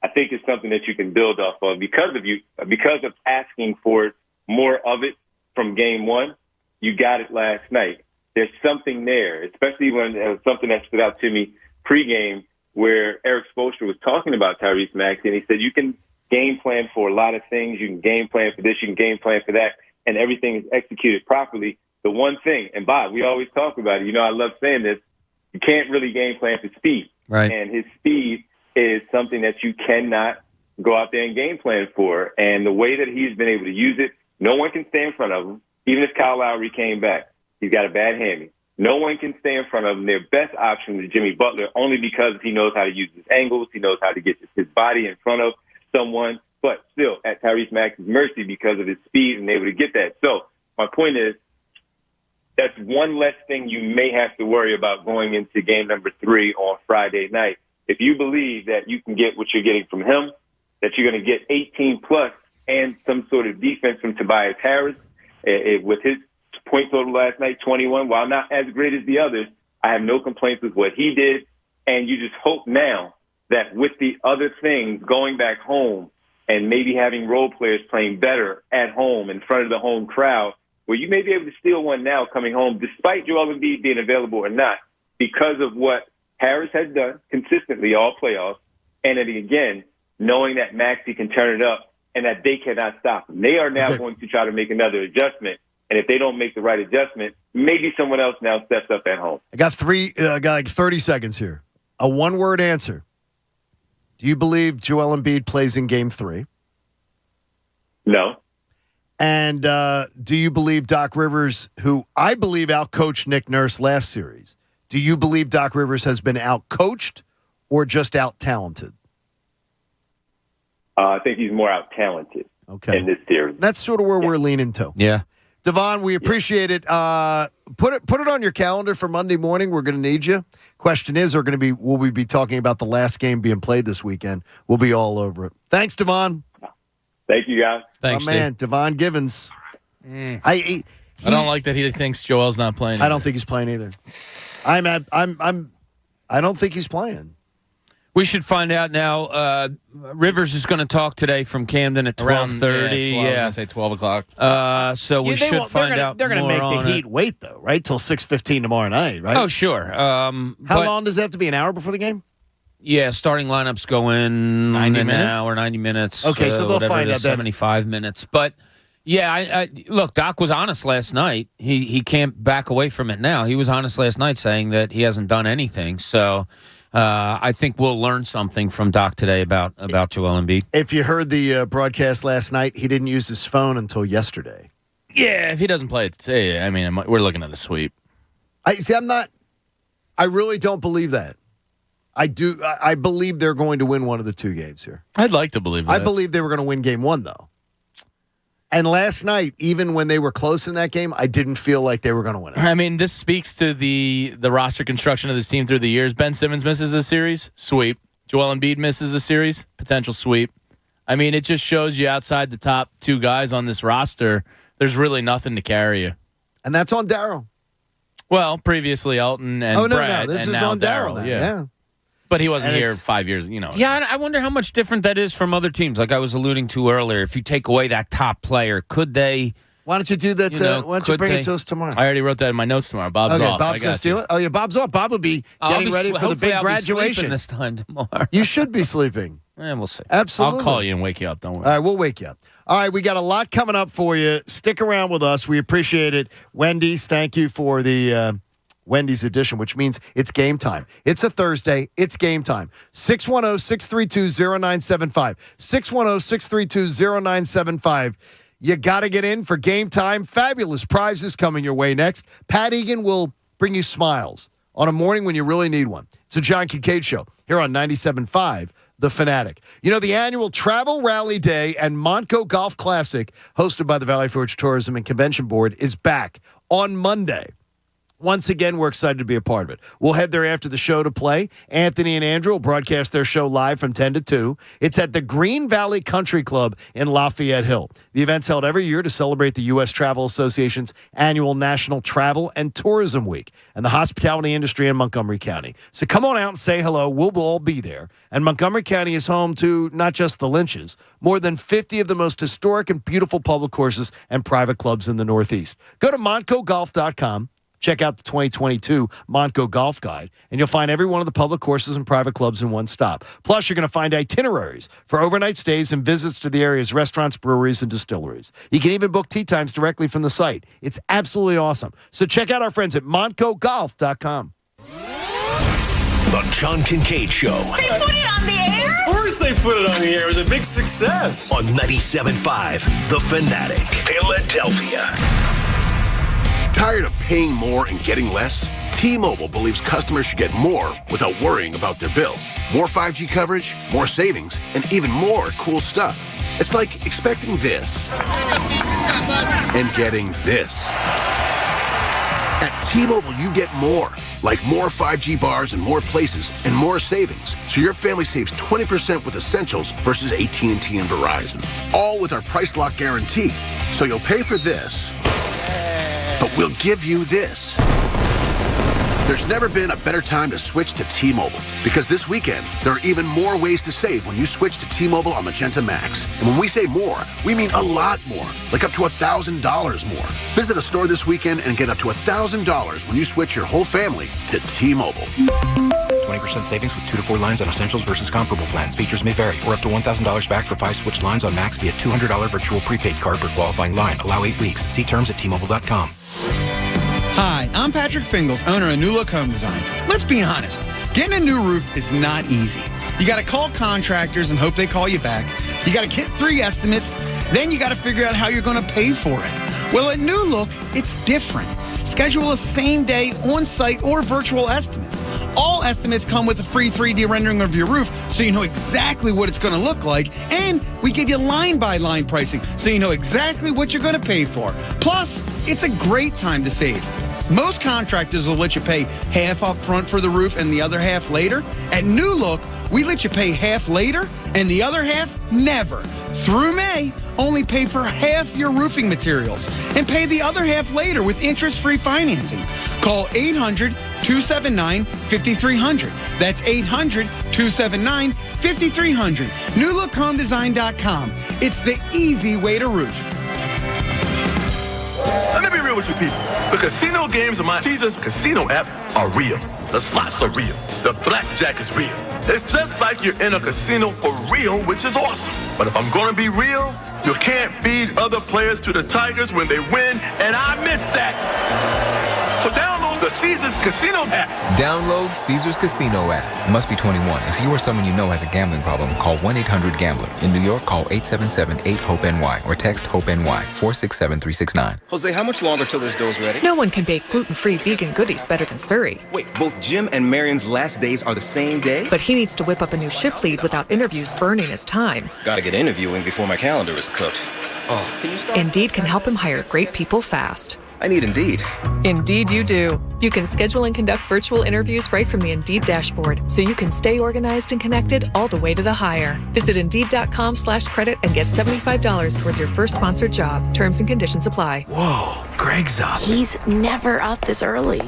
I think it's something that you can build off of because of asking for more of it from game 1. You got it last night. There's something there, especially when something that stood out to me pregame where Eric Spoelstra was talking about Tyrese Maxey, and he said you can game plan for a lot of things. You can game plan for this, you can game plan for that, and everything is executed properly. The one thing, and Bob, we always talk about it, I love saying this, you can't really game plan for speed.
Right.
And his speed is something that you cannot go out there and game plan for. And the way that he's been able to use it, no one can stay in front of him. Even if Kyle Lowry came back, he's got a bad hammy. No one can stay in front of him. Their best option is Jimmy Butler, only because he knows how to use his angles. He knows how to get his body in front of someone, but still at Tyrese Maxey's mercy because of his speed and able to get that. So my point is, that's one less thing you may have to worry about going into game number 3 on Friday night. If you believe that you can get what you're getting from him, that you're going to get 18 plus and some sort of defense from Tobias Harris with his point total last night, 21, while not as great as the others, I have no complaints with what he did. And you just hope now that with the other things going back home and maybe having role players playing better at home in front of the home crowd, where you may be able to steal one now coming home, despite Joel Embiid being available or not, because of what Harris has done consistently all playoffs, and then again, knowing that Maxey can turn it up and that they cannot stop him. They are now going to try to make another adjustment, and if they don't make the right adjustment, maybe someone else now steps up at home.
I got like 30 seconds here. A one-word answer. Do you believe Joel Embiid plays in Game 3?
No.
And do you believe Doc Rivers, who I believe outcoached Nick Nurse last series, do you believe Doc Rivers has been outcoached or just out-talented?
I think he's more out-talented in this series.
That's sort of where we're leaning to.
Yeah.
Devon, we appreciate it. Put it on your calendar for Monday morning. We're going to need you. Question is, will we be talking about the last game being played this weekend? We'll be all over it. Thanks, Devon.
Thank you, guys.
Thanks,
my man, Devon Givens.
I don't like that he thinks Joel's not playing.
I don't think he's playing either. I don't think he's playing.
We should find out now. Rivers is going to talk today from Camden at 12:30.
I was going to say 12 o'clock.
So we should find out.
They're going to make the Heat wait, though, right? Till 6:15 tomorrow night, right?
Oh, sure.
How long does it have to be? An hour before the game?
Yeah, starting lineups go in
90 minutes?
an hour, 90 minutes.
Okay, so they'll find out
75 minutes. But, yeah, I look, Doc was honest last night. He can't back away from it now. He was honest last night saying that he hasn't done anything. So I think we'll learn something from Doc today about Joel Embiid.
If you heard the broadcast last night, he didn't use his phone until yesterday.
Yeah, if he doesn't play it today, I mean, we're looking at a sweep.
I really don't believe that. I do. I believe they're going to win one of the two games here.
I'd like to believe that.
I believe they were going to win game one, though. And last night, even when they were close in that game, I didn't feel like they were going to win it.
I mean, this speaks to the roster construction of this team through the years. Ben Simmons misses a series, sweep. Joel Embiid misses a series, potential sweep. I mean, it just shows you outside the top two guys on this roster, there's really nothing to carry you.
And that's on Darryl.
Well, previously Elton and Brett,
this
and
is
now
on Darryl.
Yeah. But he wasn't here 5 years,
Yeah, I wonder how much different that is from other teams. Like I was alluding to earlier, if you take away that top player, could they?
Why don't you do that? Why don't you bring it to us tomorrow?
I already wrote that in my notes tomorrow. Bob's off.
Bob's going to steal it? Oh, yeah, Bob's off. Bob will be getting ready for the big graduation.
This time tomorrow.
You should be sleeping.
We'll see.
Absolutely.
I'll call you and wake you up. Don't worry.
All right, we'll wake you up. All right, we got a lot coming up for you. Stick around with us. We appreciate it. Wendy's, thank you for the Wendy's edition, which means it's game time. It's a Thursday. It's game time. 610-632-0975. 610-632-0975. You got to get in for game time. Fabulous prizes coming your way next. Pat Egan will bring you smiles on a morning when you really need one. It's a John Kincade Show here on 97.5 The Fanatic. The annual Travel Rally Day and Montco Golf Classic, hosted by the Valley Forge Tourism and Convention Board, is back on Monday. Once again, we're excited to be a part of it. We'll head there after the show to play. Anthony and Andrew will broadcast their show live from 10 to 2. It's at the Green Valley Country Club in Lafayette Hill. The event's held every year to celebrate the U.S. Travel Association's annual National Travel and Tourism Week and the hospitality industry in Montgomery County. So come on out and say hello. We'll all be there. And Montgomery County is home to not just the Lynches, more than 50 of the most historic and beautiful public courses and private clubs in the Northeast. Go to montcogolf.com. Check out the 2022 Montco Golf Guide, and you'll find every one of the public courses and private clubs in one stop. Plus, you're going to find itineraries for overnight stays and visits to the area's restaurants, breweries, and distilleries. You can even book tee times directly from the site. It's absolutely awesome. So check out our friends at montcogolf.com.
The John Kincade Show.
They put it on the air?
Of course they put it on the air. It was a big success.
On 97.5 The Fanatic, Philadelphia.
Tired of paying more and getting less? T-Mobile believes customers should get more without worrying about their bill. More 5G coverage, more savings, and even more cool stuff. It's like expecting this and getting this. At T-Mobile, you get more. Like more 5G bars in more places and more savings. So your family saves 20% with Essentials versus AT&T and Verizon. All with our Price Lock Guarantee. So you'll pay for this, but we'll give you this. There's never been a better time to switch to T-Mobile, because this weekend, there are even more ways to save when you switch to T-Mobile on Magenta Max. And when we say more, we mean a lot more, like up to $1,000 more. Visit a store this weekend and get up to $1,000 when you switch your whole family to T-Mobile.
20% savings with 2 to 4 lines on Essentials versus comparable plans. Features may vary, or up to $1,000 back for 5 switch lines on Max via $200 virtual prepaid card per qualifying line. Allow 8 weeks. See terms at T-Mobile.com.
Hi, I'm Patrick Fingles, owner of New Look Home Design. Let's be honest, getting a new roof is not easy. You got to call contractors and hope they call you back. You got to get 3 estimates, then you got to figure out how you're going to pay for it. Well, at New Look, it's different. Schedule a same-day, on-site, or virtual estimate. All estimates come with a free 3D rendering of your roof, so you know exactly what it's going to look like, and we give you line-by-line pricing, so you know exactly what you're going to pay for. Plus, it's a great time to save. Most contractors will let you pay half up front for the roof and the other half later. At New Look, we let you pay half later and the other half never. Through May, only pay for half your roofing materials and pay the other half later with interest-free financing. Call 800-279-5300. That's 800-279-5300. NewLookHomeDesign.com. It's the easy way to roof.
Let me be real with you people. The casino games on my Caesars casino app are real. The slots are real. The blackjack is real. It's just like you're in a casino for real, which is awesome. But if I'm going to be real, you can't feed other players to the Tigers when they win, and I miss that. So download the Caesars Casino app.
Download Caesars Casino app. Must be 21. If you or someone you know has a gambling problem, call 1-800-GAMBLER. In New York, call 877-8-HOPE-NY or text HOPE-NY 467-369.
Jose, how much longer till this dough's ready?
No one can bake gluten-free vegan goodies better than Surrey.
Wait, both Jim and Marion's last days are the same day?
But he needs to whip up a new shift lead without interviews burning his time.
Gotta get interviewing before my calendar is cooked. Oh, can you stop?
Indeed can help him hire great people fast.
I need Indeed.
Indeed you do. You can schedule and conduct virtual interviews right from the Indeed dashboard, so you can stay organized and connected all the way to the hire. Visit Indeed.com/credit and get $75 towards your first sponsored job. Terms and conditions apply.
Whoa, Greg's up.
He's never up this early.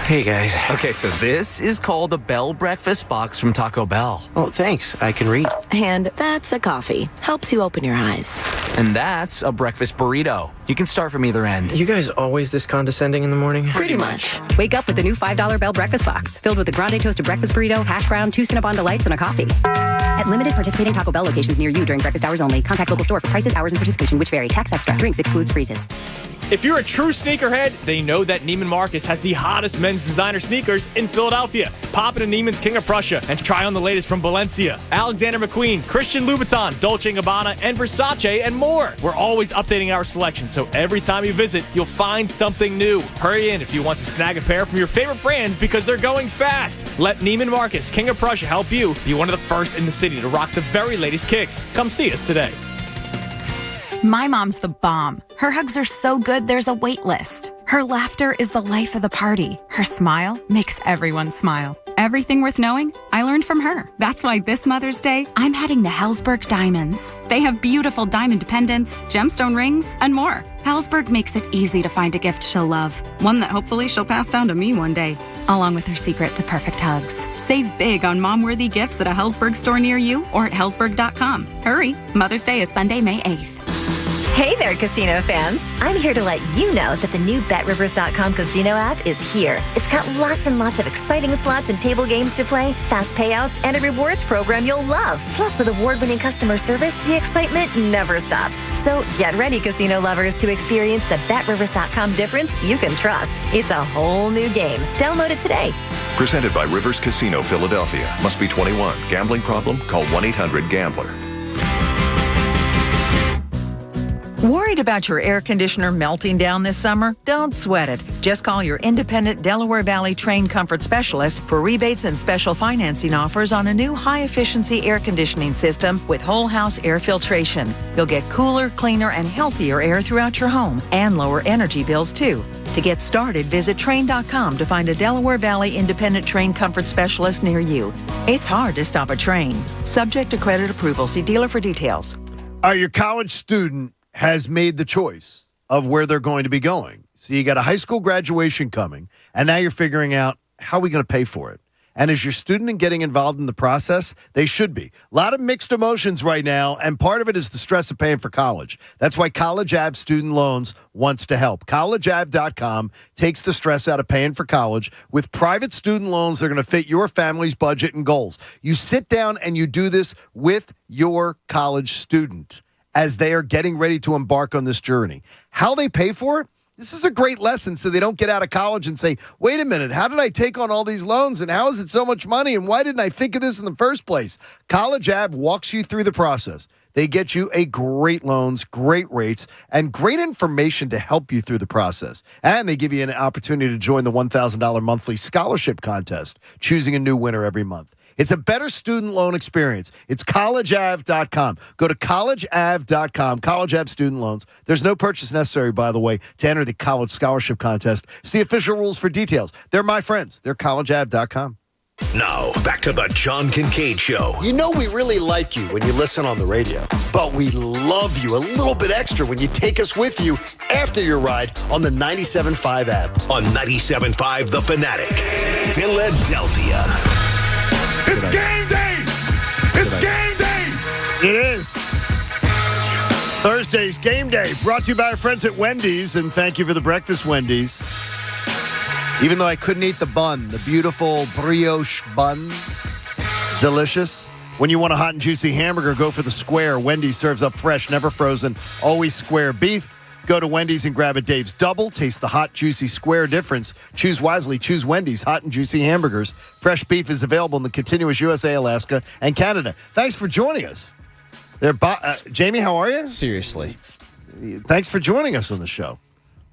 Hey, guys. Okay, so this is called the Bell Breakfast Box from Taco Bell. Oh, thanks. I can read.
And that's a coffee. Helps you open your eyes.
And that's a breakfast burrito. You can start from either end.
You guys always this condescending in the morning?
Pretty much.
Wake up with the new $5 Bell Breakfast Box, filled with a grande toasted breakfast burrito, hash brown, 2 Cinnabon Delights, and a coffee. At limited participating Taco Bell locations near you during breakfast hours only. Contact local store for prices, hours, and participation, which vary. Tax extra. Drinks excludes freezes.
If you're a true sneakerhead, then you know that Neiman Marcus has the hottest men's designer sneakers in Philadelphia. Pop into Neiman's King of Prussia and try on the latest from Valencia, Alexander McQueen, Christian Louboutin, Dolce & Gabbana, and Versace, and more. We're always updating our selection, so every time you visit, you'll find something new. Hurry in if you want to snag a pair from your favorite brands because they're going fast. Let Neiman Marcus, King of Prussia, help you be one of the first in the city to rock the very latest kicks. Come see us today.
My mom's the bomb. Her hugs are so good, there's a wait list. Her laughter is the life of the party. Her smile makes everyone smile. Everything worth knowing, I learned from her. That's why this Mother's Day, I'm heading to Hellsberg Diamonds. They have beautiful diamond pendants, gemstone rings, and more. Hellsberg makes it easy to find a gift she'll love. One that hopefully she'll pass down to me one day, along with her secret to perfect hugs. Save big on mom-worthy gifts at a Hellsberg store near you or at hellsberg.com. Hurry, Mother's Day is Sunday, May 8th.
Hey there, casino fans. I'm here to let you know that the new BetRivers.com casino app is here. It's got lots and lots of exciting slots and table games to play, fast payouts, and a rewards program you'll love. Plus, with award-winning customer service, the excitement never stops. So get ready, casino lovers, to experience the BetRivers.com difference you can trust. It's a whole new game. Download it today.
Presented by Rivers Casino, Philadelphia. Must be 21. Gambling problem? Call 1-800-GAMBLER.
Worried about your air conditioner melting down this summer? Don't sweat it. Just call your independent Delaware Valley trained comfort specialist for rebates and special financing offers on a new high-efficiency air conditioning system with whole house air filtration. You'll get cooler, cleaner, and healthier air throughout your home and lower energy bills, too. To get started, visit Trane.com to find a Delaware Valley independent trained comfort specialist near you. It's hard to stop a train. Subject to credit approval. See dealer for details.
Your college student has made the choice of where they're going to be going. So you got a high school graduation coming, and now you're figuring out how are we going to pay for it. And is your student getting involved in the process? They should be. A lot of mixed emotions right now, and part of it is the stress of paying for college. That's why College Ave Student Loans wants to help. CollegeAv.com takes the stress out of paying for college with private student loans that are going to fit your family's budget and goals. You sit down and you do this with your college student as they are getting ready to embark on this journey. How they pay for it? This is a great lesson so they don't get out of college and say, wait a minute, how did I take on all these loans and how is it so much money and why didn't I think of this in the first place? College Ave walks you through the process. They get you a great loans, great rates, and great information to help you through the process. And they give you an opportunity to join the $1,000 monthly scholarship contest, choosing a new winner every month. It's a better student loan experience. It's collegeav.com. Go to collegeav.com, College Ave Student Loans. There's no purchase necessary, by the way, to enter the college scholarship contest. See official rules for details. They're my friends. They're collegeav.com.
Now, back to the John Kincade Show.
You know we really like you when you listen on the radio, but we love you a little bit extra when you take us with you after your ride on the 97.5 app.
On 97.5 The Fanatic, Philadelphia.
It's game day! It's game day! It is. Thursday's game day, brought to you by our friends at Wendy's, and thank you for the breakfast, Wendy's. Even though I couldn't eat the bun, the beautiful brioche bun, delicious. When you want a hot and juicy hamburger, go for the square. Wendy's serves up fresh, never frozen, always square beef, Go to Wendy's and grab a Dave's Double. Taste the hot, juicy square difference. Choose wisely. Choose Wendy's hot and juicy hamburgers. Fresh beef is available in the contiguous USA, Alaska, and Canada. Thanks for joining us. Jamie, how are you?
Seriously.
Thanks for joining us on the show.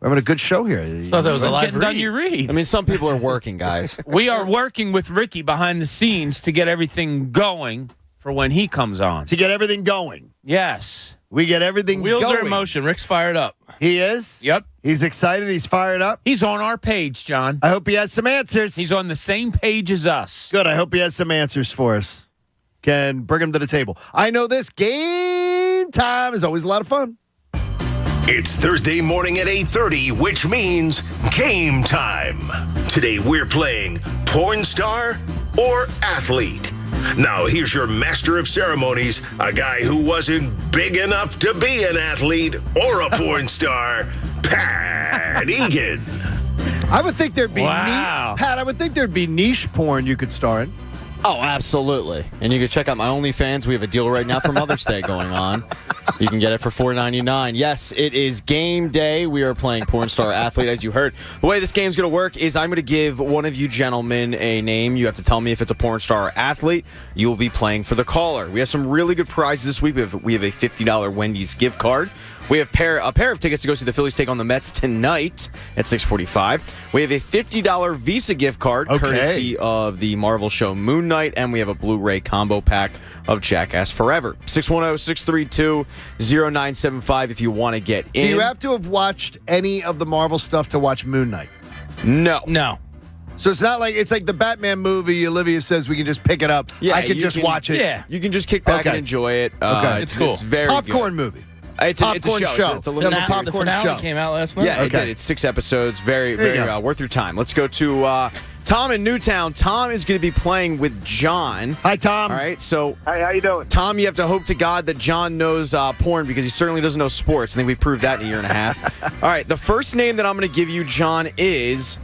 We're having a good show here.
Thought that was a live
done your read.
I mean, some people are working, guys.
We are working with Ricky behind the scenes to get everything going for when he comes on.
To get everything going.
Yes.
We get everything
Wheels
going.
are in motion. Rick's fired up.
He is?
Yep.
He's excited. He's fired up.
He's on our page, John.
I hope he has some answers.
He's on the same page as us.
Good. I hope he has some answers for us. Can bring him to the table. I know this. Game time is always a lot of fun.
It's Thursday morning at 8:30, which means game time. Today we're playing porn star or athlete. Now here's your master of ceremonies, a guy who wasn't big enough to be an athlete or a porn star, Pat Egan.
I would think there'd be Pat, I would think there'd be niche porn you could star in.
Oh, absolutely. And you can check out my OnlyFans. We have a deal right now for Mother's Day going on. You can get it for $4.99. Yes, it is game day. We are playing Porn Star Athlete, as you heard. The way this game's going to work is I'm going to give one of you gentlemen a name. You have to tell me if it's a porn star or athlete. You will be playing for the caller. We have some really good prizes this week. We have a $50 Wendy's gift card. We have a pair of tickets to go see the Phillies take on the Mets tonight at 6:45. We have a $50 Visa gift card, courtesy of the Marvel show Moon Knight, and we have a Blu-ray combo pack of Jackass Forever. 610-632-0975 if you want to get in.
Do you have to have watched any of the Marvel stuff to watch Moon Knight?
No.
So it's not like it's like the Batman movie. Olivia says we can just pick it up.
Yeah,
I can just watch it.
Yeah, you can just kick back and enjoy it.
It's cool.
It's very
popcorn
good.
movie.
It's
popcorn
a show.
It's a
little
popcorn
the finale
show.
came out last night.
Yeah, it did. It's 6 episodes. Very worth your time. Let's go to Tom in Newtown. Tom is going to be playing with John.
Hi, Tom.
All right, so
hey, how you doing?
Tom, you have to hope to God that John knows porn because he certainly doesn't know sports. I think we proved that in a year and a half. All right, the first name that I'm going to give you, John, is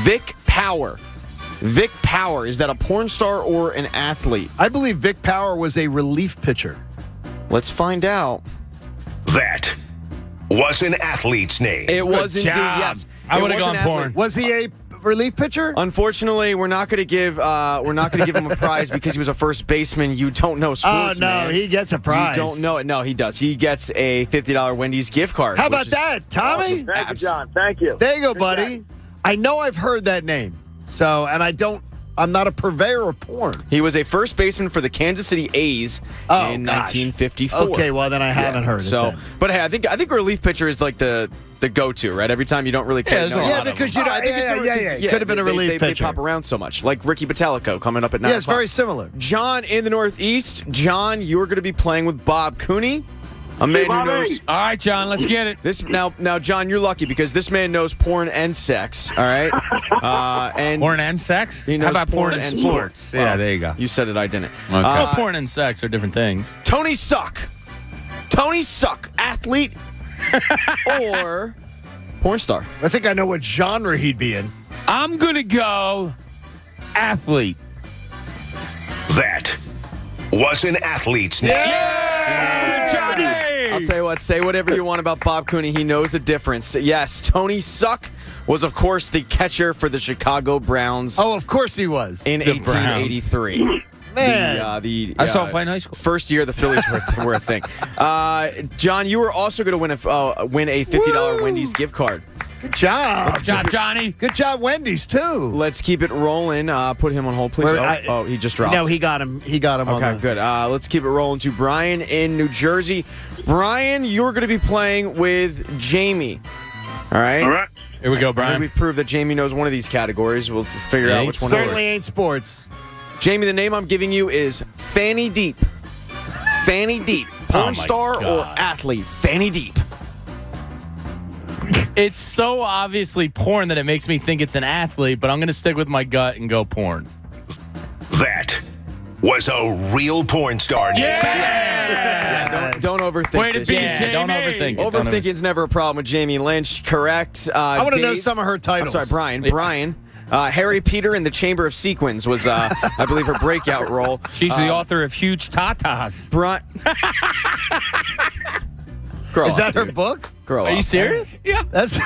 Vic Power. Vic Power, is that a porn star or an athlete?
I believe Vic Power was a relief pitcher.
Let's find out.
That was an athlete's name.
It was indeed, yes.
I would have gone porn.
Was he a relief pitcher?
Unfortunately, we're not going to give him a prize because he was a first baseman. You don't know sports.
Oh no,
man.
he gets a prize.
You don't know it. No, he does. He gets a $50 Wendy's gift card.
How about that, Tommy?
Awesome. Thank you, John. Thank you.
There you go, buddy. I know I've heard that name. So, and I'm not a purveyor of porn.
He was a first baseman for the Kansas City A's in 1954.
Okay, well then I haven't heard it.
So,
then.
but hey, I think a relief pitcher is like the go-to, right? Every time you don't really quite know.
Yeah, because you know, could have been a relief pitcher.
They pop around so much, like Ricky Patalico coming up at 9
Yeah, it's very similar.
John in the Northeast. John, you are going to be playing with Bob Cooney. A man who knows.
All right, John, let's get it.
This now, John, you're lucky because this man knows porn and sex. All right, and
porn and sex.
He knows
How about porn and sports? Yeah, there you go.
You said it. I didn't.
Okay. Well, porn and sex are different things.
Tony Suck, athlete or porn star?
I think I know what genre he'd be in.
I'm gonna go athlete.
That was an athlete's name.
Johnny!
I'll tell you what, say whatever you want about Bob Cooney. He knows the difference. Yes, Tony Suck was, of course, the catcher for the Chicago Browns.
Oh, of course he was.
In 1883.
Man.
I saw him play in high school.
First year the Phillies were a thing. John, you were also going to win a $50 Wendy's gift card.
Good job.
Good job, Johnny.
Good job, Wendy's, too.
Let's keep it rolling. Put him on hold, please. He just dropped.
No, he got him.
Okay, good. Let's keep it rolling to Brian in New Jersey. Brian, you're going to be playing with Jamie. All right?
All right.
Here we go, Brian.
We've proved that Jamie knows one of these categories. We'll figure out which one.
Certainly ain't sports.
Jamie, the name I'm giving you is Fanny Deep. Fanny Deep. Porn star or athlete? Fanny Deep.
It's so obviously porn that it makes me think it's an athlete, but I'm going to stick with my gut and go porn.
That was a real porn star name.
Yeah, don't overthink
Way to
this.
be, Jamie.
Don't overthink it.
Overthinking's never a problem with Jamie Lynch. Correct.
I want to know some of her titles.
I'm sorry, Brian. Harry Peter in the Chamber of Sequins was, I believe, her breakout role.
She's the author of Huge Tatas.
Brian.
Is that her book?
Grow up.
Are you serious?
Yeah.
That's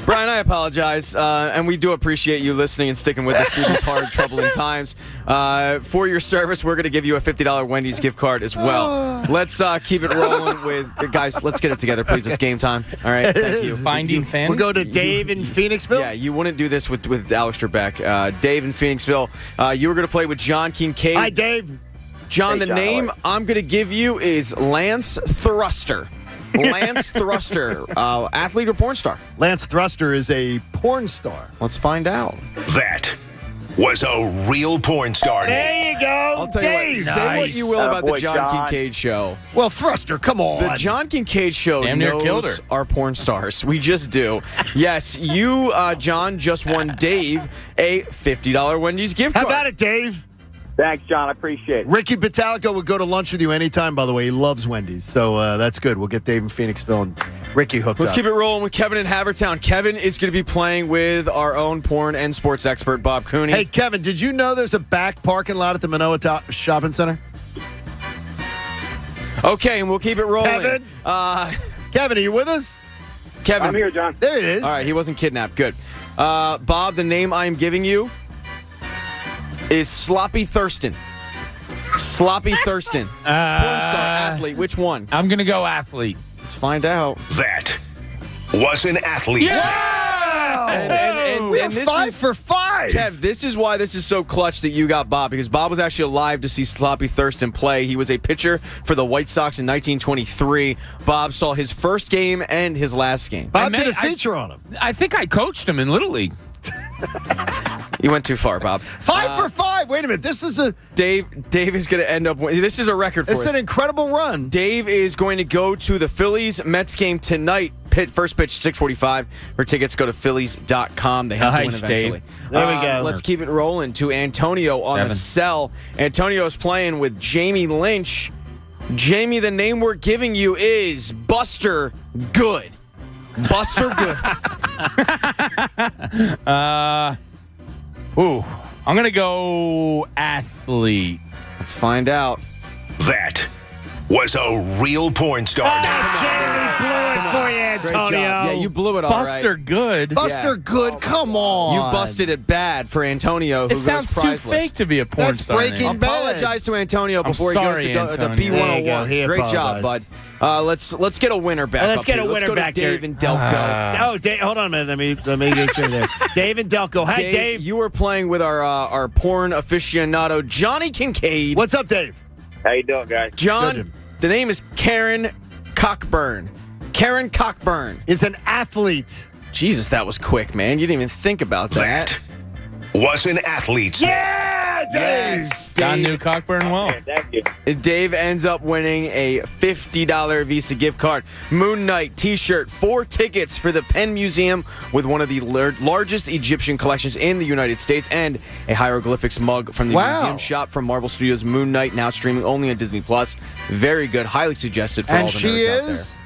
Brian, I apologize, and we do appreciate you listening and sticking with us through these hard, troubling times. For your service, we're going to give you a $50 Wendy's gift card as well. Let's keep it rolling with guys. Let's get it together, please. It's game time. All right, thank you.
Finding fan.
We'll go to Dave in Phoenixville.
Yeah, you wouldn't do this with Alex Trebek. Dave in Phoenixville. You were going to play with John Kincade.
Hi, Dave.
John,
Hey,
the
John,
name I'm going to give you is Lance Thruster. Lance Thruster, athlete or porn star?
Lance Thruster is a porn star.
Let's find out.
That was a real porn star.
There you go,
I'll tell
Dave.
you what, say what you will about the John Kincade show.
Well, Thruster, come on.
The John Kincade show
Damn near
knows
killed her.
our porn stars. We just do. Yes, you, John, just won Dave a $50 Wendy's gift
How
card.
about it, Dave?
Thanks, John. I appreciate it.
Ricky Batalico would go to lunch with you anytime, by the way. He loves Wendy's. So that's good. We'll get Dave in Phoenixville and Ricky hooked
Let's
up.
keep it rolling with Kevin in Havertown. Kevin is going to be playing with our own porn and sports expert, Bob Cooney.
Hey, Kevin, did you know there's a back parking lot at the Manoa Shopping Center?
Okay, and we'll keep it rolling.
Kevin? Kevin, are you with us?
Kevin.
I'm here, John.
There it is.
All right, he wasn't kidnapped. Good. Bob, the name I am giving you is Sloppy Thurston. Sloppy Thurston. Porn star, athlete. Which one?
I'm going to go athlete.
Let's find out.
That was an athlete.
Yeah!
And
We have
this
5
is-
for 5.
Kev, this is why this is so clutch that you got Bob, because Bob was actually alive to see Sloppy Thurston play. He was a pitcher for the White Sox in 1923. Bob saw his first game and his last game.
Bob did a feature on him.
I think I coached him in Little League.
You went too far, Bob.
5 for 5. Wait a minute. This is
Dave is going to end up winning. This is a record for us.
It's an incredible run.
Dave is going to go to the Phillies-Mets game tonight. First pitch, 6:45. For tickets, go to Phillies.com. They have to win
Nice,
eventually.
Dave.
There we go.
Let's keep it rolling to Antonio on the cell. Antonio's playing with Jamie Lynch. Jamie, the name we're giving you is Buster Good. Buster Good.
I'm going to go athlete.
Let's find out.
That was a real porn star.
Jamie blew it for you,
Great
Antonio.
job. Yeah, you blew it all
Buster
right.
Good.
Buster Good, come on.
You busted it bad for Antonio, who
It sounds
goes
too
priceless.
fake to be a porn
That's
star.
Breaking
name.
Bad.
Apologize to Antonio
I'm
before
sorry,
he goes to
Antonio.
B101.
There you go. He
Great job, bud.
apologized.
Let's get a winner back.
Let's
up
get
here.
a winner
go to
back
Dave
here.
and Delco.
Oh, Dave, hold on a minute. Let me get you there. Dave and Delco. Hi, Dave.
You were playing with our porn aficionado, Johnny Kincade.
What's up, Dave?
How you doing, guys?
John,
Good.
the name is Karen Cockburn. Karen Cockburn.
Is an athlete.
Jesus, that was quick, man. You didn't even think about that.
Was an athlete.
Yeah, Dave.
Yes,
John
Dave.
knew Cockburn well.
Okay, thank you.
Dave ends up winning a $50 Visa gift card, Moon Knight T-shirt, 4 tickets for the Penn Museum with one of the largest Egyptian collections in the United States, and a hieroglyphics mug from the museum shop from Marvel Studios' Moon Knight, now streaming only on Disney Plus. Very good, highly suggested for all
And
the
she
nerds
is?
out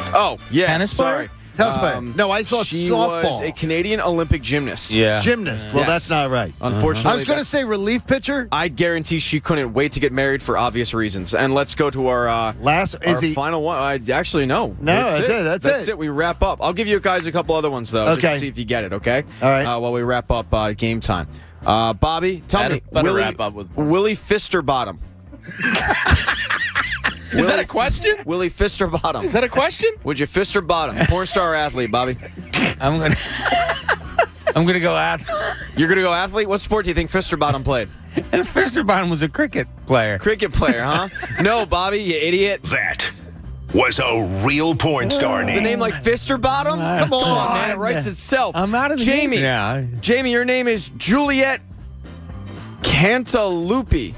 there. Oh, yeah.
Tennis player?
Sorry.
Tennis player. No, I saw
she
softball.
was a Canadian Olympic gymnast.
Yeah.
Gymnast. Well,
Yes.
that's not right.
Unfortunately,
I was going to say relief pitcher.
I guarantee she couldn't wait to get married for obvious reasons. And let's go to our final one. Actually, no.
No, that's it.
That's it. We wrap up. I'll give you guys a couple other ones, though, just
Okay.
to see if you get it, okay?
All right.
While we wrap up game time. Bobby, tell me.
better wrap up with-
Willie Fisterbottom.
Is that a question?
Willie Fisterbottom.
Is that a question?
Would you fist or bottom? Porn star or athlete, Bobby?
I'm gonna go athlete.
You're gonna go athlete? What sport do you think Fisterbottom played?
And Fisterbottom was a cricket player.
Cricket player, huh? No, Bobby, you idiot.
That was a real porn star
The
name.
name like Fisterbottom? Come on, man. It writes itself.
I'm out of the
Jamie.
game. Yeah.
Jamie, your name is Juliet Cantaloupe.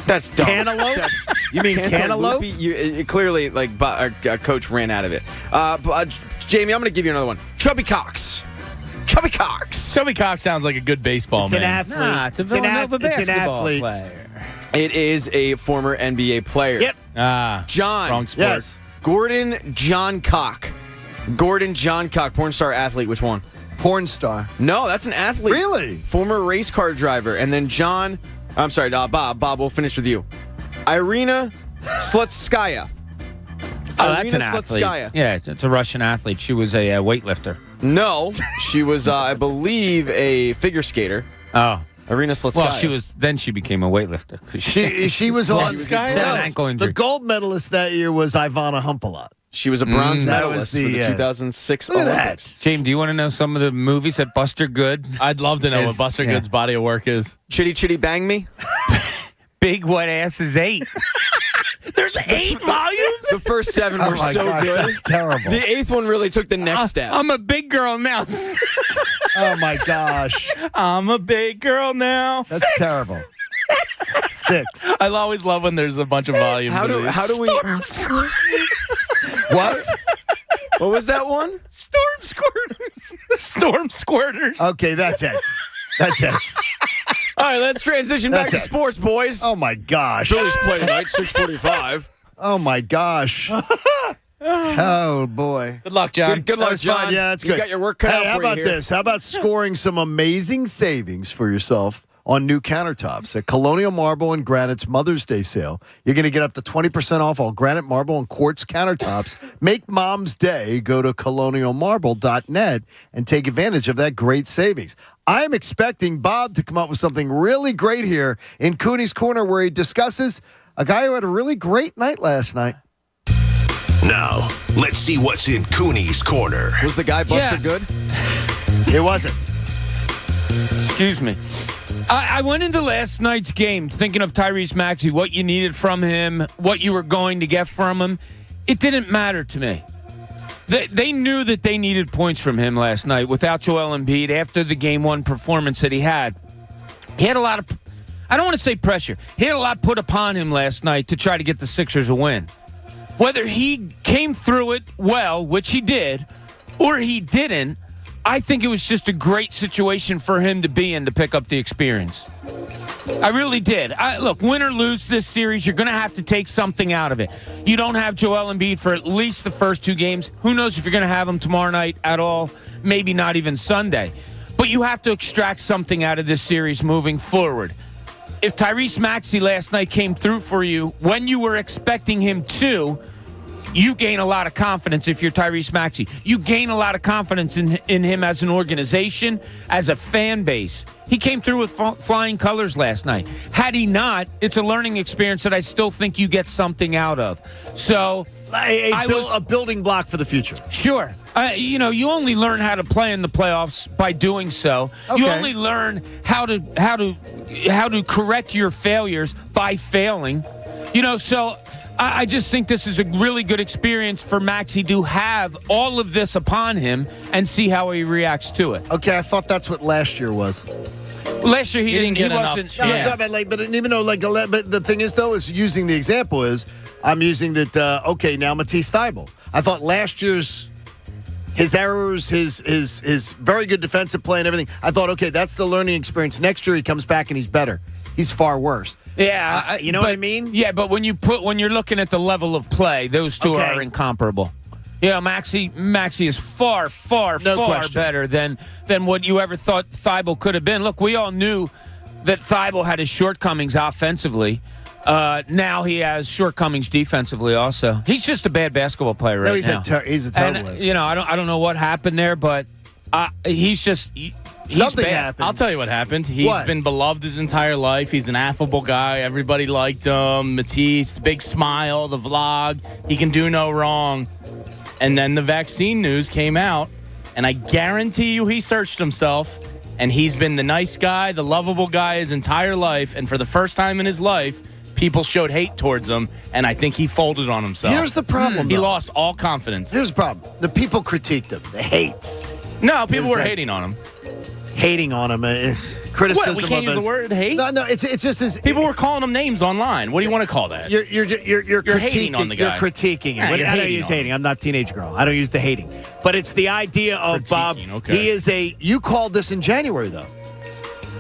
That's dumb.
Cantaloupe? You mean cantaloupe?
Clearly, like, coach ran out of it. Jamie, I'm going to give you another one. Chubby Cox. Chubby Cox.
Chubby Cox sounds like a good baseball
It's
man.
an athlete.
Nah, it's a Villanova
It's an
basketball
athlete.
player.
It is a former NBA player.
Yep.
John.
Wrong sport.
Yes.
Gordon John Cock. Gordon John Cock, porn star athlete. Which one?
Porn star.
No, that's an athlete.
Really?
Former race car driver. And then Bob, we'll finish with you. Irina Slutskaya.
Oh, that's an
Irina
athlete.
Slutskaya.
Yeah, it's a Russian athlete. She was a weightlifter.
No, she was, I believe, a figure skater.
Oh.
Irina Slutskaya.
Well, then she became a weightlifter.
She was on
Slutskaya? An ankle injury.
The gold medalist that year was Ivana Humpalot.
She was a bronze
That
medalist
was
for the 2006
Look at
Olympics.
James, do you want to know some of the movies that Buster Good?
I'd love to know what Buster Good's body of work is.
Chitty Chitty Bang Me?
Big Wet Ass is 8.
There's 8 volumes?
The first 7 were so good.
That's terrible.
The 8th one really took the next step.
I'm a big girl now.
Oh, my gosh.
I'm a big girl now.
That's terrible. 6.
I always love when there's a bunch of volumes.
How do we... What? What was that one?
Storm Squirters. Storm Squirters.
Okay, that's it. That's it.
All right, let's transition back to sports, boys.
Oh, my gosh.
Phillies play tonight, 6:45.
Oh, my gosh. Oh, boy.
Good luck, John.
Good luck, John.
Fine. Yeah, that's good.
You got your work cut out
How
for you
about
here.
this? How about scoring some amazing savings for yourself on new countertops at Colonial Marble and Granite's Mother's Day sale? You're going to get up to 20% off all granite, marble, and quartz countertops. Make Mom's Day. Go to colonialmarble.net and take advantage of that great savings. I am expecting Bob to come up with something really great here in Cooney's Corner, where he discusses a guy who had a really great night last night.
Now, let's see what's in Cooney's Corner.
Was the guy Buster Good?
It wasn't.
Excuse me. I went into last night's game thinking of Tyrese Maxey, what you needed from him, what you were going to get from him. It didn't matter to me. They knew that they needed points from him last night without Joel Embiid after the Game 1 performance that he had. He had a lot of, I don't want to say pressure, he had a lot put upon him last night to try to get the Sixers a win. Whether he came through it well, which he did, or he didn't, I think it was just a great situation for him to be in to pick up the experience. I really did. Look, win or lose this series, you're going to have to take something out of it. You don't have Joel Embiid for at least the first 2 games. Who knows if you're going to have him tomorrow night at all, maybe not even Sunday. But you have to extract something out of this series moving forward. If Tyrese Maxey last night came through for you when you were expecting him to, you gain a lot of confidence if you're Tyrese Maxey. You gain a lot of confidence in him as an organization, as a fan base. He came through with flying colors last night. Had he not, it's a learning experience that I still think you get something out of. So
A building block for the future.
Sure. You only learn how to play in the playoffs by doing so.
Okay.
You only learn how to correct your failures by failing. So I just think this is a really good experience for Maxey to have all of this upon him and see how he reacts to it.
Okay, I thought that's what last year was.
Last year he didn't
get
he
enough
wasn't.
chance.
I'm talking about, but even though, but the thing is, though, is using the example is, I'm using that, now Matisse Thybulle. I thought last year's, his errors, his very good defensive play and everything, I thought, okay, that's the learning experience. Next year he comes back and he's better. He's far worse.
Yeah,
you know what I mean?
Yeah, but when you're looking at the level of play, those two are incomparable. Yeah, Maxey is far better than what you ever thought Thybulle could have been. Look, we all knew that Thybulle had his shortcomings offensively. Now he has shortcomings defensively also. He's just a bad basketball player right now.
He's a terrible player.
I don't know what happened there, but he's just
Something
bad.
happened.
I'll tell you what happened. He's been beloved his entire life. He's an affable guy. Everybody liked him. Matisse, the big smile, the vlog. He can do no wrong. And then the vaccine news came out, and I guarantee you he searched himself, and he's been the nice guy, the lovable guy his entire life, and for the first time in his life, people showed hate towards him, and I think he folded on himself.
Here's the problem,
He
though.
lost all confidence.
Here's the problem. The people critiqued him. The hate.
No, people were hating on him.
Hating on him is criticism.
What, we can't
of
use the word hate?
No, it's just his.
People were calling him names online. What do you want to call that?
You're critiquing,
hating on the guy.
You're critiquing
Yeah,
him.
you're
I don't
hating
use
on
hating.
him.
I'm not a teenage girl. I don't use the hating. But it's the idea of Bob.
okay.
He is you called this in January, though.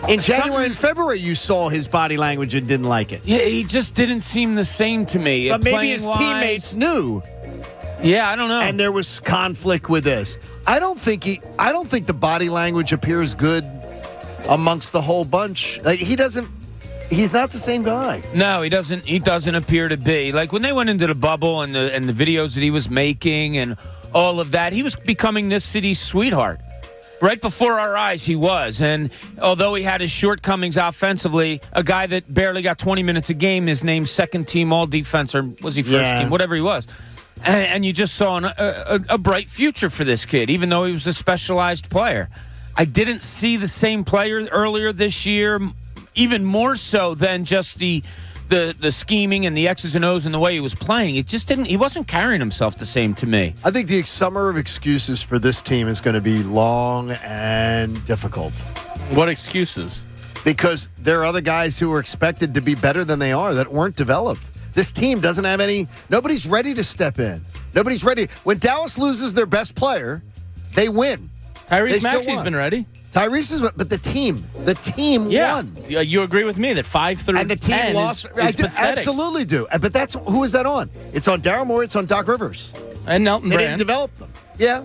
In January and February, you saw his body language and didn't like it.
Yeah, he just didn't seem the same to me.
But maybe his teammates knew.
Yeah, I don't know.
And there was conflict with this. I don't think the body language appears good amongst the whole bunch. Like, he doesn't. he's not the same guy.
No, he doesn't. He doesn't appear to be. Like when they went into the bubble and the videos that he was making and all of that, he was becoming this city's sweetheart. Right before our eyes, he was. And although he had his shortcomings offensively, a guy that barely got 20 minutes a game is named second team all defense, or was he first team? Whatever he was. And you just saw a bright future for this kid, even though he was a specialized player. I didn't see the same player earlier this year, even more so than just the scheming and the X's and O's and the way he was playing. It just didn't. He wasn't carrying himself the same to me.
I think the summer of excuses for this team is going to be long and difficult.
What excuses?
Because there are other guys who are expected to be better than they are that weren't developed. This team doesn't have any. Nobody's ready to step in. Nobody's ready. When Dallas loses their best player, they win.
Tyrese Maxey's been ready.
Tyrese is, but the team won.
You agree with me that 5 through
and the team
10
lost.
is
I
pathetic.
Absolutely do. But that's who is that on? It's on Daryl Morey. It's on Doc Rivers
and Nelton
They
Brand.
didn't develop them. Yeah,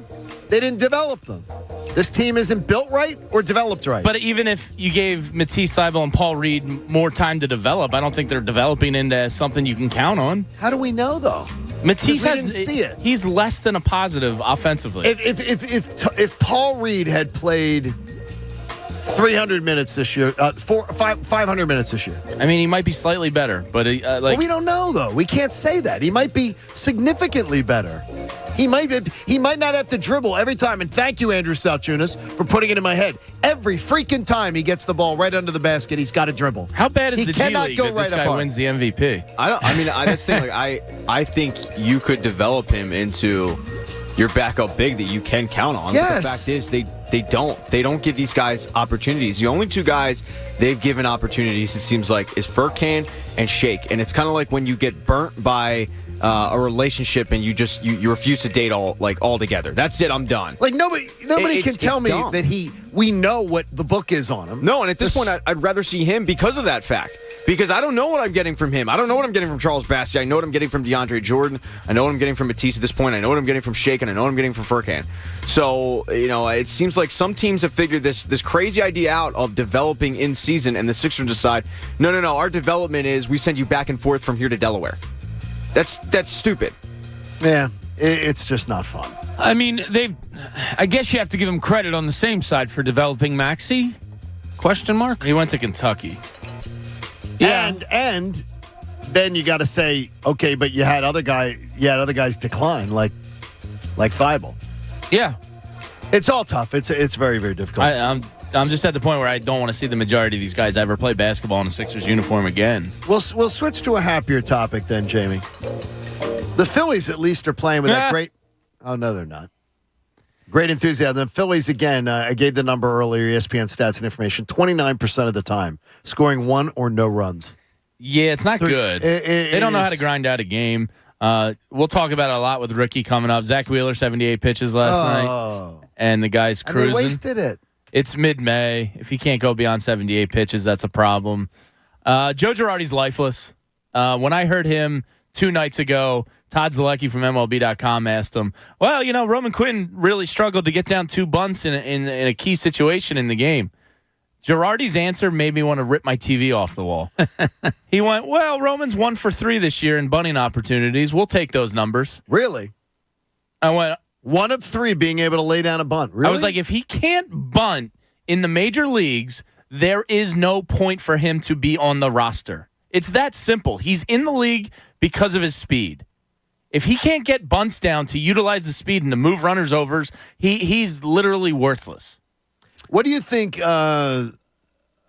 they didn't develop them. This team isn't built right or developed right.
But even if you gave Matisse Thybulle and Paul Reed more time to develop, I don't think they're developing into something you can count on.
How do we know though?
Matisse
didn't see it.
He's less than a positive offensively.
If Paul Reed had played 300 minutes this year, 500 minutes this year.
I mean, he might be slightly better, but
well, we don't know though. We can't say that. He might be significantly better. He might not have to dribble every time. And thank you, Andrew Salchunas, for putting it in my head. Every freaking time he gets the ball right under the basket, he's got to dribble.
How bad is
he
the G
cannot
League
go
that this
right
guy
up
wins the MVP?
I just think I think you could develop him into your backup big that you can count on.
Yes.
But the fact is they don't give these guys opportunities. The only two guys they've given opportunities, it seems like, is Furkan and Shake. And it's kind of like when you get burnt by a relationship and you refuse to date altogether. That's it. I'm done.
Like nobody can tell me
dumb.
that we know what the book is on him.
No, and at this point, I'd rather see him because of that fact. Because I don't know what I'm getting from him. I don't know what I'm getting from Charles Bassey. I know what I'm getting from DeAndre Jordan. I know what I'm getting from Matisse at this point. I know what I'm getting from Shake, and I know what I'm getting from Furkan. So, it seems like some teams have figured this crazy idea out of developing in season, and the Sixers decide, no, our development is we send you back and forth from here to Delaware. That's stupid.
Yeah, it's just not fun.
I mean, I guess you have to give them credit on the same side for developing Maxey? Question mark?
He went to Kentucky.
Yeah.
And then you got to say, okay, but you had other guys decline like Thybulle.
Yeah.
It's all tough. It's very, very difficult.
I'm just at the point where I don't want to see the majority of these guys ever play basketball in a Sixers uniform again.
We'll switch to a happier topic then, Jamie. The Phillies at least are playing with that great. Oh no, they're not. Great enthusiasm. The Phillies again. I gave the number earlier. ESPN stats and information. 29% of the time scoring one or no runs.
Yeah, it's not good. They don't know how to grind out a game. We'll talk about it a lot with Ricky coming up. Zach Wheeler, 78 pitches last night, and the guy's cruising.
And they wasted it.
It's mid-May. If he can't go beyond 78 pitches, that's a problem. Joe Girardi's lifeless. When I heard him 2 nights ago, Todd Zalecki from MLB.com asked him, well, Roman Quinn really struggled to get down 2 bunts in a key situation in the game. Girardi's answer made me want to rip my TV off the wall. He went, well, Roman's 1 for 3 this year in bunting opportunities. We'll take those numbers.
Really?
I went,
1 of 3 being able to lay down a bunt. Really?
I was like, if he can't bunt in the major leagues, there is no point for him to be on the roster. It's that simple. He's in the league because of his speed. If he can't get bunts down to utilize the speed and to move runners overs, he's literally worthless.
What do you think? And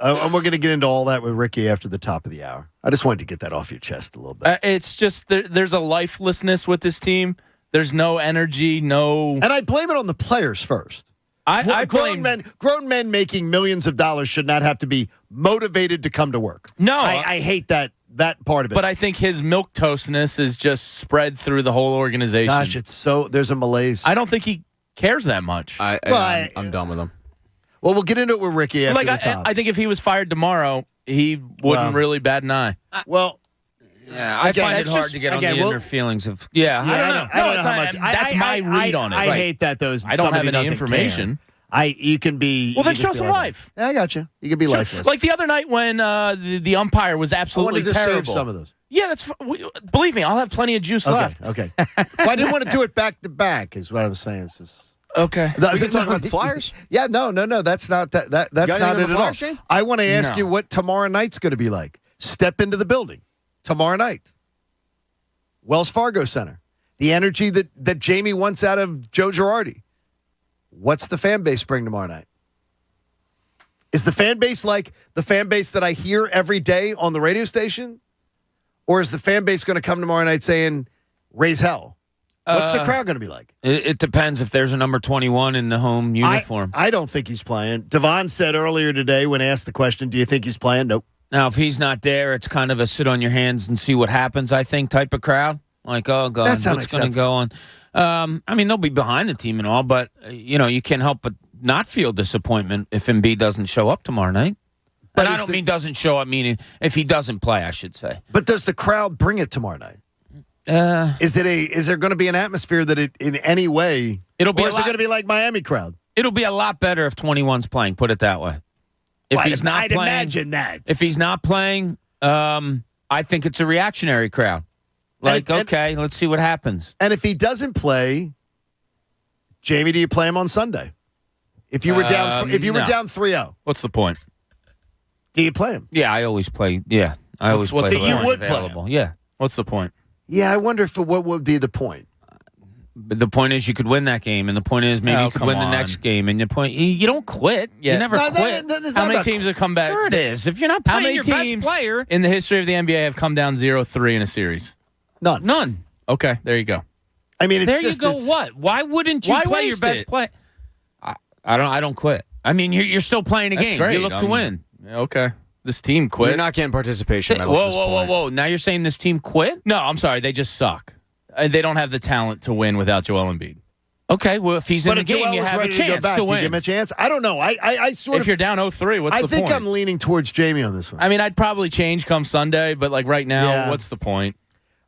we're going to get into all that with Ricky after the top of the hour. I just wanted to get that off your chest a little bit.
It's just there's a lifelessness with this team. There's no energy, no.
And I blame it on the players first. Grown men making millions of dollars should not have to be motivated to come to work.
No,
I hate that part of it.
But I think his milquetoastness is just spread through the whole organization.
Gosh, there's a malaise.
I don't think he cares that much.
I'm done with him.
Well, we'll get into it with Ricky after the top.
I think if he was fired tomorrow, he wouldn't really bat an eye.
Yeah, I find it hard to get on the inner feelings of.
I don't know.
I don't know how much.
That's my read on it.
I hate that those.
I don't have any information.
You can be.
Well, then
you can
show
just
some
be
life.
Yeah, I got you. You can be lifeless.
Like the other night when the umpire was absolutely
I wanted to
terrible.
save some of those.
Yeah, believe me, I'll have plenty of juice left.
Okay. Well, I didn't want to do it back to back. Is what I was saying. It's just,
okay.
We
can talk about the Flyers?
Yeah, no. That's not that. That's not it at all.
Shane?
I want to ask you what tomorrow night's going to be like. Step into the building tomorrow night. Wells Fargo Center. The energy that Jamie wants out of Joe Girardi. What's the fan base bring tomorrow night? Is the fan base like the fan base that I hear every day on the radio station? Or is the fan base going to come tomorrow night saying, raise hell? What's the crowd going to be like?
It depends if there's a number 21 in the home uniform.
I don't think he's playing. Devon said earlier today when asked the question, do you think he's playing? Nope.
Now, if he's not there, it's kind of a sit on your hands and see what happens, I think, type of crowd. Like, oh, God,
That's
what's going to go on? I mean, they'll be behind the team and all, but, you can't help but not feel disappointment if Embiid doesn't show up tomorrow night. But I don't mean doesn't show up, meaning if he doesn't play, I should say.
But does the crowd bring it tomorrow night? Is there going to be an atmosphere that it in any way?
It'll be.
Or is it going to be like Miami crowd?
It'll be a lot better if 21's playing. Put it that way. If he's not
I'd
playing,
imagine that.
If he's not playing, I think it's a reactionary crowd. Like, okay, let's see what happens.
And if he doesn't play, Jamie, do you play him on Sunday? If you were down, down 3-0,
what's the point?
Do you play him?
Yeah, I always play. Yeah, I always play.
So you would
available.
play him?
Yeah.
What's the point?
Yeah, I wonder what would be the point.
But the point is you could win that game, and the point is maybe you could win the next game, and the point you don't quit. Yeah. You never quit.
How many teams have come back?
Sure it is. If you're not playing your best player
in the history of the NBA have come down 0-3 in a series?
None.
Okay, there you go.
I mean,
there you go. What? Why wouldn't you play your best play? I don't quit. I mean, you're still playing a game.
Great.
You look to win.
Okay. This team quit.
You're not getting participation.
Whoa. Now you're saying this team quit?
No, I'm sorry. They just suck. They don't have the talent to win without Joel Embiid.
Okay, well, if he's in the game, you have a chance to win.
Do you give him a chance? I don't know. I sort of.
If you're down 0-3, what's the point?
I think I'm leaning towards Jamie on this one.
I mean, I'd probably change come Sunday, but like right now, what's the point?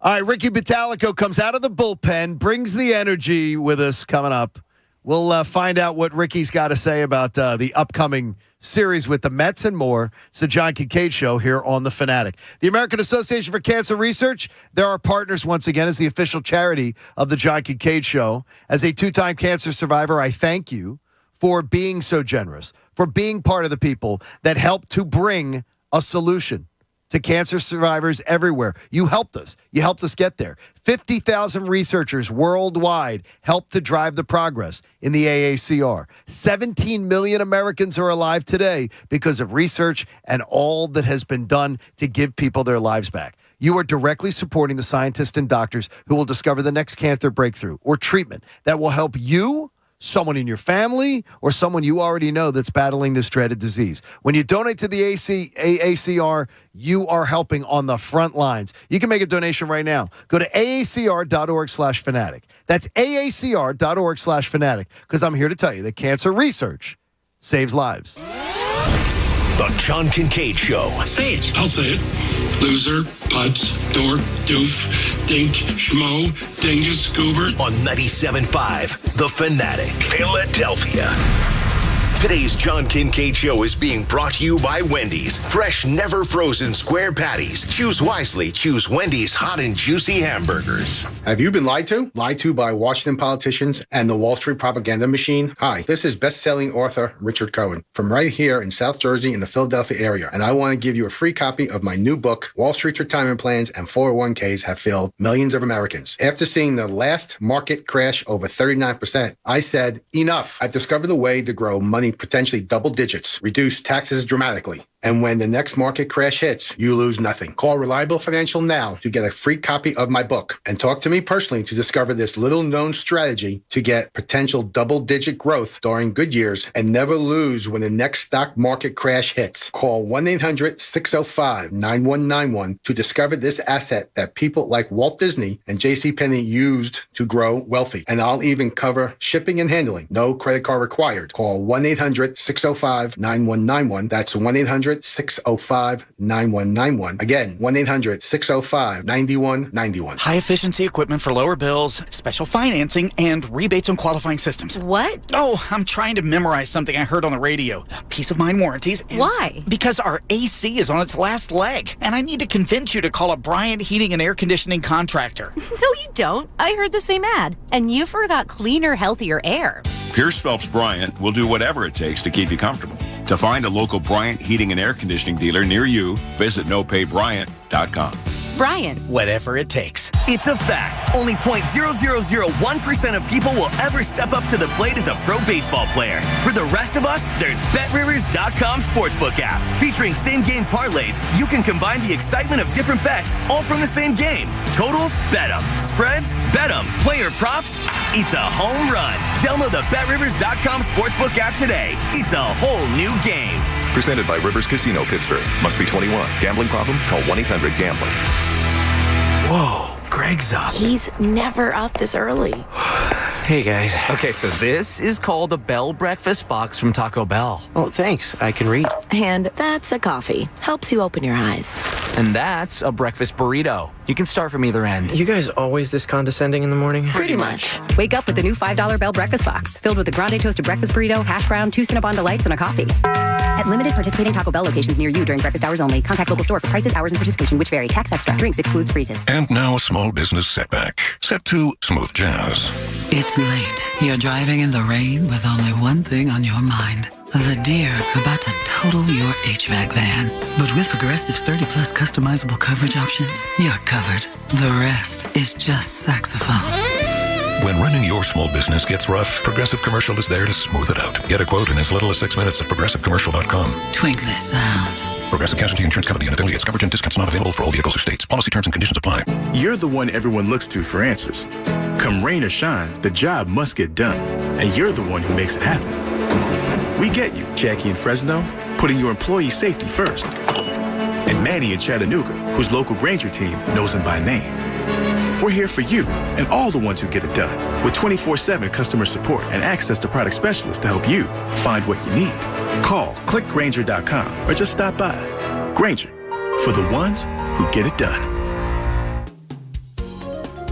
All right, Ricky Batalico comes out of the bullpen, brings the energy with us coming up. We'll find out what Ricky's got to say about the upcoming series with the Mets and more. It's the John Kincade Show here on The Fanatic. The American Association for Cancer Research, they're our partners once again as the official charity of the John Kincade Show. As a two-time cancer survivor, I thank you for being so generous, for being part of the people that help to bring a solution to cancer survivors everywhere. You helped us. You helped us get there. 50,000 researchers worldwide helped to drive the progress in the AACR. 17 million Americans are alive today because of research and all that has been done to give people their lives back. You are directly supporting the scientists and doctors who will discover the next cancer breakthrough or treatment that will help you, someone in your family, or someone you already know that's battling this dreaded disease. When you donate to the AACR, you are helping on the front lines. You can make a donation right now. Go to aacr.org/fanatic. That's aacr.org/fanatic, because I'm here to tell you that cancer research saves lives.
The John Kincade Show.
Say it. I'll say it. Loser, putz, dork, doof, dink, schmo, dingus, goober.
On 97.5 The Fanatic, Philadelphia. Today's John Kincade Show is being brought to you by Wendy's. Fresh, never frozen square patties. Choose wisely. Choose Wendy's hot and juicy hamburgers.
Have you been lied to? Lied to by Washington politicians and the Wall Street propaganda machine? Hi, this is best-selling author Richard Cohen from right here in South Jersey in the Philadelphia area. And I want to give you a free copy of my new book, Wall Street's Retirement Plans and 401ks Have Failed Millions of Americans. After seeing the last market crash over 39%, I said, enough. I've discovered a way to grow money potentially double digits, reduce taxes dramatically. And when the next market crash hits, you lose nothing. Call Reliable Financial now to get a free copy of my book and talk to me personally to discover this little-known strategy to get potential double-digit growth during good years and never lose when the next stock market crash hits. Call 1-800-605-9191 to discover this asset that people like Walt Disney and JCPenney used to grow wealthy. And I'll even cover shipping and handling. No credit card required. Call 1-800-605-9191. That's 1-800 1-800-605-9191. Again, 1-800-605-9191.
High-efficiency equipment for lower bills, special financing, and rebates on qualifying systems.
What?
Oh, I'm trying to memorize something I heard on the radio. Peace of mind warranties.
Why?
Because our AC is on its last leg, and I need to convince you to call a Bryant Heating and Air Conditioning contractor.
No, you don't. I heard the same ad, and you forgot cleaner, healthier air.
Pierce Phelps Bryant will do whatever it takes to keep you comfortable. To find a local Bryant Heating and Air Conditioning dealer near you, visit nopaybryant.com.
Bryant.
Whatever it takes.
It's a fact. Only 0.0001% of people will ever step up to the plate as a pro baseball player. For the rest of us, there's BetRivers.com Sportsbook app. Featuring same-game parlays, you can combine the excitement of different bets, all from the same game. Totals? Bet 'em. Spreads? Bet 'em. Player props? It's a home run. Download the BetRivers.com Sportsbook app today. It's a whole new game.
Presented by Rivers Casino, Pittsburgh. Must be 21. Gambling problem? Call 1-800-GAMBLER.
Whoa, Greg's up.
He's never up this early.
Hey, guys. Okay, so this is called the Bell Breakfast Box from Taco Bell. Oh, thanks. I can read.
And that's a coffee. Helps you open your eyes.
And that's a breakfast burrito. You can start from either end.
You guys always this condescending in the morning?
Pretty much.
Wake up with the new $5 Bell Breakfast Box, filled with a grande toasted breakfast burrito, hash brown, 2 Cinnabon Delights, and a coffee. At limited participating Taco Bell locations near you during breakfast hours only. Contact local store for prices, hours, and participation, which vary. Tax extra. Drinks excludes freezes.
And now a small business setback. Set to smooth jazz.
It's late. You're driving in the rain with only one thing on your mind. The deer about to total your HVAC van. But with Progressive's 30-plus customizable coverage options, you're covered. The rest is just saxophone.
When running your small business gets rough, Progressive Commercial is there to smooth it out. Get a quote in as little as 6 minutes at progressivecommercial.com.
Twinkly sound.
Progressive Casualty Insurance Company and affiliates. Coverage and discounts not available for all vehicles or states. Policy terms and conditions apply.
You're the one everyone looks to for answers. Come rain or shine, the job must get done. And you're the one who makes it happen. We get you, Jackie in Fresno, putting your employee safety first. And Manny in Chattanooga, whose local Granger team knows him by name. We're here for you and all the ones who get it done with 24/7 customer support and access to product specialists to help you find what you need. Call, click Granger.com or just stop by. Granger, for the ones who get it done.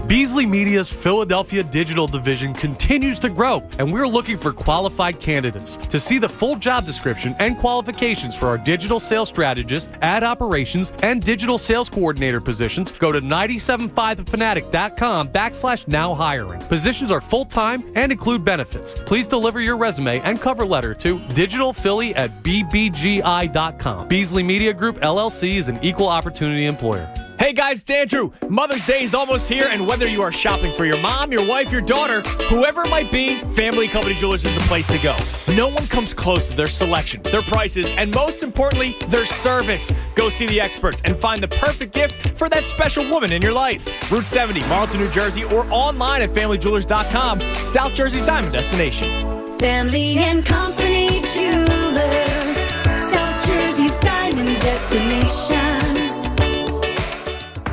Beasley Media's Philadelphia digital division continues to grow, and we're looking for qualified candidates. To see the full job description and qualifications for our digital sales strategist, ad operations, and digital sales coordinator positions, go to 97.5thefanatic.com/now hiring. Positions are full-time and include benefits. Please deliver your resume and cover letter to digitalphilly@bbgi.com. Beasley Media Group, LLC is an equal opportunity employer.
Hey guys, it's Andrew. Mother's Day is almost here, and whether you are shopping for your mom, your wife, your daughter, whoever it might be, Family Company Jewelers is the place to go. No one comes close to their selection, their prices, and most importantly, their service. Go see the experts and find the perfect gift for that special woman in your life. Route 70, Marlton, New Jersey, or online at FamilyJewelers.com, South Jersey's diamond destination.
Family and Company Jewelers, South Jersey's diamond destination.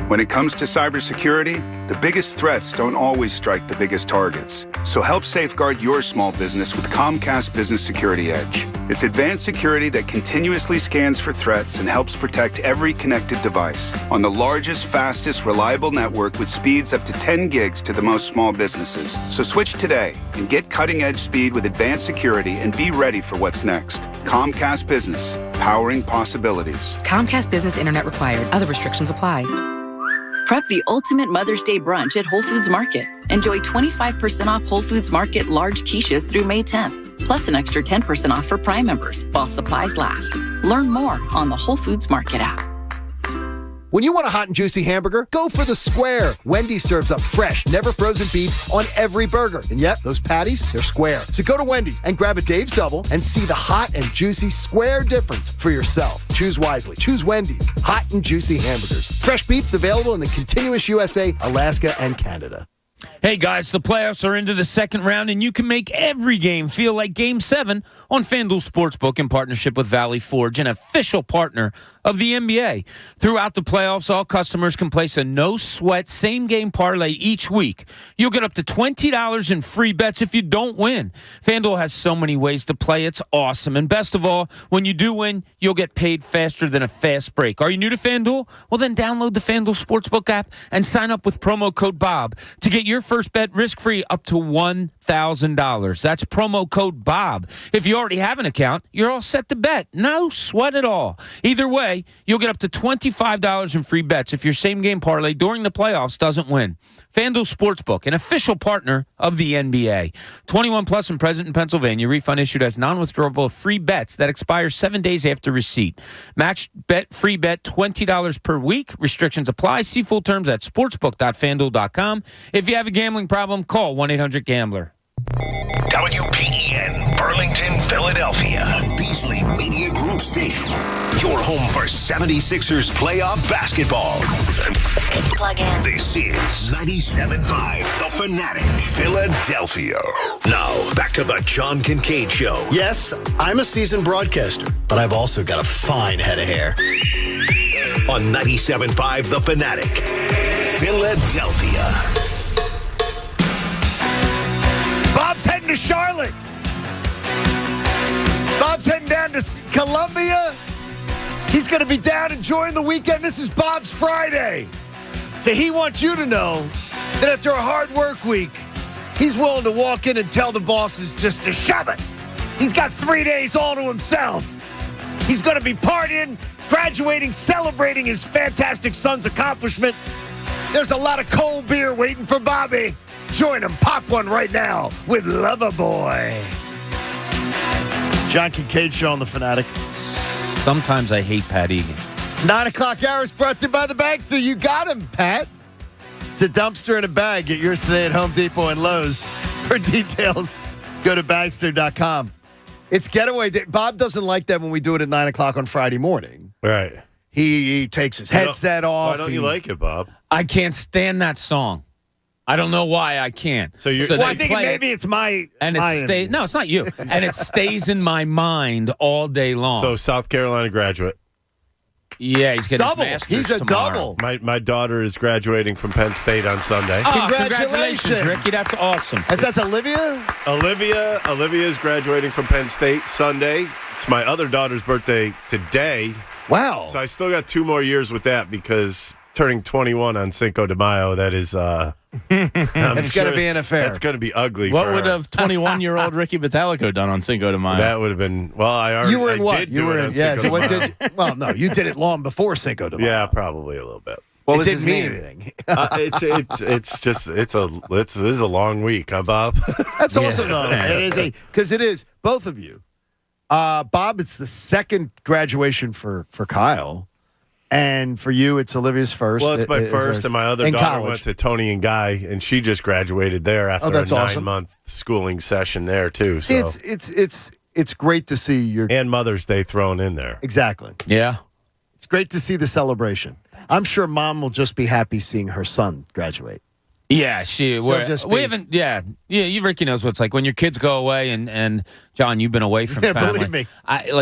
When it comes to cybersecurity, the biggest threats don't always strike the biggest targets. So help safeguard your small business with Comcast Business Security Edge. It's advanced security that continuously scans for threats and helps protect every connected device on the largest, fastest, reliable network with speeds up to 10 gigs to the most small businesses. So switch today and get cutting-edge speed with advanced security and be ready for what's next. Comcast Business, powering possibilities.
Comcast Business Internet required. Other restrictions apply. Prep the ultimate Mother's Day brunch at Whole Foods Market. Enjoy 25% off Whole Foods Market large quiches through May 10th, plus an extra 10% off for Prime members while supplies last. Learn more on the Whole Foods Market app.
When you want a hot and juicy hamburger, go for the Square. Wendy's serves up fresh, never frozen beef on every burger. And yep, those patties, they're square. So go to Wendy's and grab a Dave's Double and see the hot and juicy Square difference for yourself. Choose wisely. Choose Wendy's. Hot and juicy hamburgers. Fresh beef's available in the continuous USA, Alaska, and Canada.
Hey, guys, the playoffs are into the second round, and you can make every game feel like Game 7 on FanDuel Sportsbook in partnership with Valley Forge, an official partner of the NBA. Throughout the playoffs, all customers can place a no-sweat same-game parlay each week. You'll get up to $20 in free bets if you don't win. FanDuel has so many ways to play. It's awesome. And best of all, when you do win, you'll get paid faster than a fast break. Are you new to FanDuel? Well, then download the FanDuel Sportsbook app and sign up with promo code BOB to get your first bet risk-free up to $1,000. That's promo code BOB. If you already have an account, you're all set to bet. No sweat at all. Either way, you'll get up to $25 in free bets if your same-game parlay during the playoffs doesn't win. FanDuel Sportsbook, an official partner of the NBA. 21 plus and present in Pennsylvania. Refund issued as non-withdrawable free bets that expire 7 days after receipt. Match bet free bet $20 per week. Restrictions apply. See full terms at sportsbook.fanduel.com. If you have a gambling problem, call 1-800-GAMBLER.
WPEN, Burlington, Philadelphia. Beasley Media Group Station. Your home for 76ers playoff basketball.
Plug in.
This is 97.5 The Fanatic, Philadelphia. Now, back to the John Kincade Show.
Yes, I'm a seasoned broadcaster, but I've also got a fine head of hair.
On 97.5 The Fanatic, Philadelphia.
Bob's heading to Charlotte. Bob's heading down to Columbia. He's going to be down enjoying the weekend. This is Bob's Friday. So he wants you to know that after a hard work week, he's willing to walk in and tell the bosses just to shove it. He's got 3 days all to himself. He's going to be partying, graduating, celebrating his fantastic son's accomplishment. There's a lot of cold beer waiting for Bobby. Join him. Pop one right now with Loverboy. John Kincade Show on The Fanatic.
Sometimes I hate Pat Egan.
9 o'clock hour is brought to you by the Bagster. You got him, Pat. It's a dumpster in a bag. Get yours today at Home Depot and Lowe's. For details, go to Bagster.com. It's getaway day. Bob doesn't like that when we do it at 9 o'clock on Friday morning.
Right.
He takes his headset off.
Why don't you like it, Bob?
I can't stand that song. I don't know why I can't.
So I think maybe it's my...
And it stays... No, it's not you. And it stays in my mind all day long.
So South Carolina graduate.
Yeah, he's getting
double.
his master's
He's a
tomorrow.
double.
My daughter is graduating from Penn State on Sunday.
Oh, congratulations, Ricky. That's awesome.
That's Olivia?
Olivia is graduating from Penn State Sunday. It's my other daughter's birthday today.
Wow.
So I still got 2 more years with that because turning 21 on Cinco de Mayo, that is...
it's going to be an affair.
That's going to be ugly.
What
for
would
her.
have 21-year-old Ricky Vitalico done on Cinco de Mayo?
That would have been... Well, I already
You were in what?
did
You
do
were
it
in...
on
Yeah,
Cinco
so
de
what
Mayo.
did... Well, no, you did it long before Cinco de Mayo.
Yeah, probably a little bit.
It didn't mean anything.
It's a long week, huh, Bob?
That's awesome, though. Because it is, both of you. Bob, it's the second graduation for Kyle. And for you, it's Olivia's first.
Well, it's my first, and my other
in
daughter
college.
went to Tony and Guy, and she just graduated there after
that's
a
awesome.
9-month schooling session there too. So
It's great to see your
and Mother's Day thrown in there.
Exactly.
Yeah,
it's great to see the celebration. I'm sure Mom will just be happy seeing her son graduate.
Yeah, we haven't. Yeah, Ricky knows what it's like when your kids go away, and John, you've been away from family.
Believe me.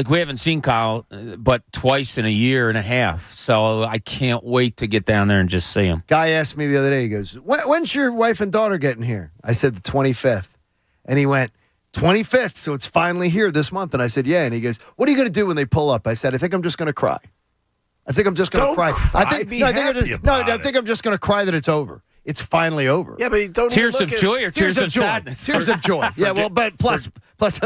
We haven't seen Kyle, but twice in a year and a half. So I can't wait to get down there and just see him.
Guy asked me the other day. He goes, "When's your wife and daughter getting here?" I said, "The 25th," and he went, "25th, so it's finally here this month." And I said, "Yeah." And he goes, "What are you going to do when they pull up?" I said, "I think I'm just going to cry. I think I'm just going to cry. I think I'm just going to cry that it's over." It's finally over.
Yeah, but don't
tears of joy or tears of sadness?
Tears of joy. Yeah, well, but plus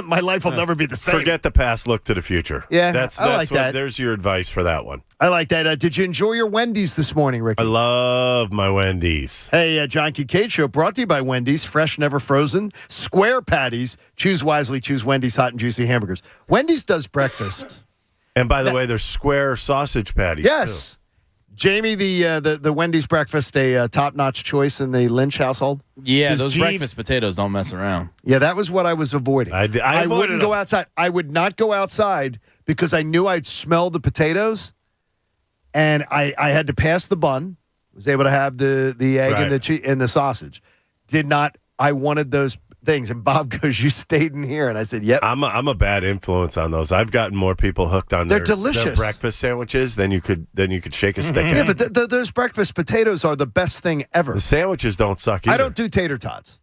my life will never be the same.
Forget the past, look to the future.
Yeah,
that's
I like that.
There's your advice for that one.
I like that. Did you enjoy your Wendy's this morning, Ricky?
I love my Wendy's.
Hey, John Kincade Show brought to you by Wendy's. Fresh, never frozen. Square patties. Choose wisely. Choose Wendy's hot and juicy hamburgers. Wendy's does breakfast.
And by the way, there's square sausage patties.
Yes. Too. Jamie, the Wendy's breakfast, a top-notch choice in the Lynch household?
Yeah, those breakfast potatoes don't mess around.
Yeah, that was what I was avoiding. I wouldn't go outside. I would not go outside because I knew I'd smell the potatoes, and I had to pass the bun. Was able to have the egg and the sausage. I wanted those things. And Bob goes, you stayed in here. And I said, yep.
I'm a bad influence on those. I've gotten more people hooked on
They're
their
delicious.
breakfast sandwiches than you could shake a stick at.
Yeah, but those breakfast potatoes are the best thing ever.
The sandwiches don't suck either.
I don't do tater tots.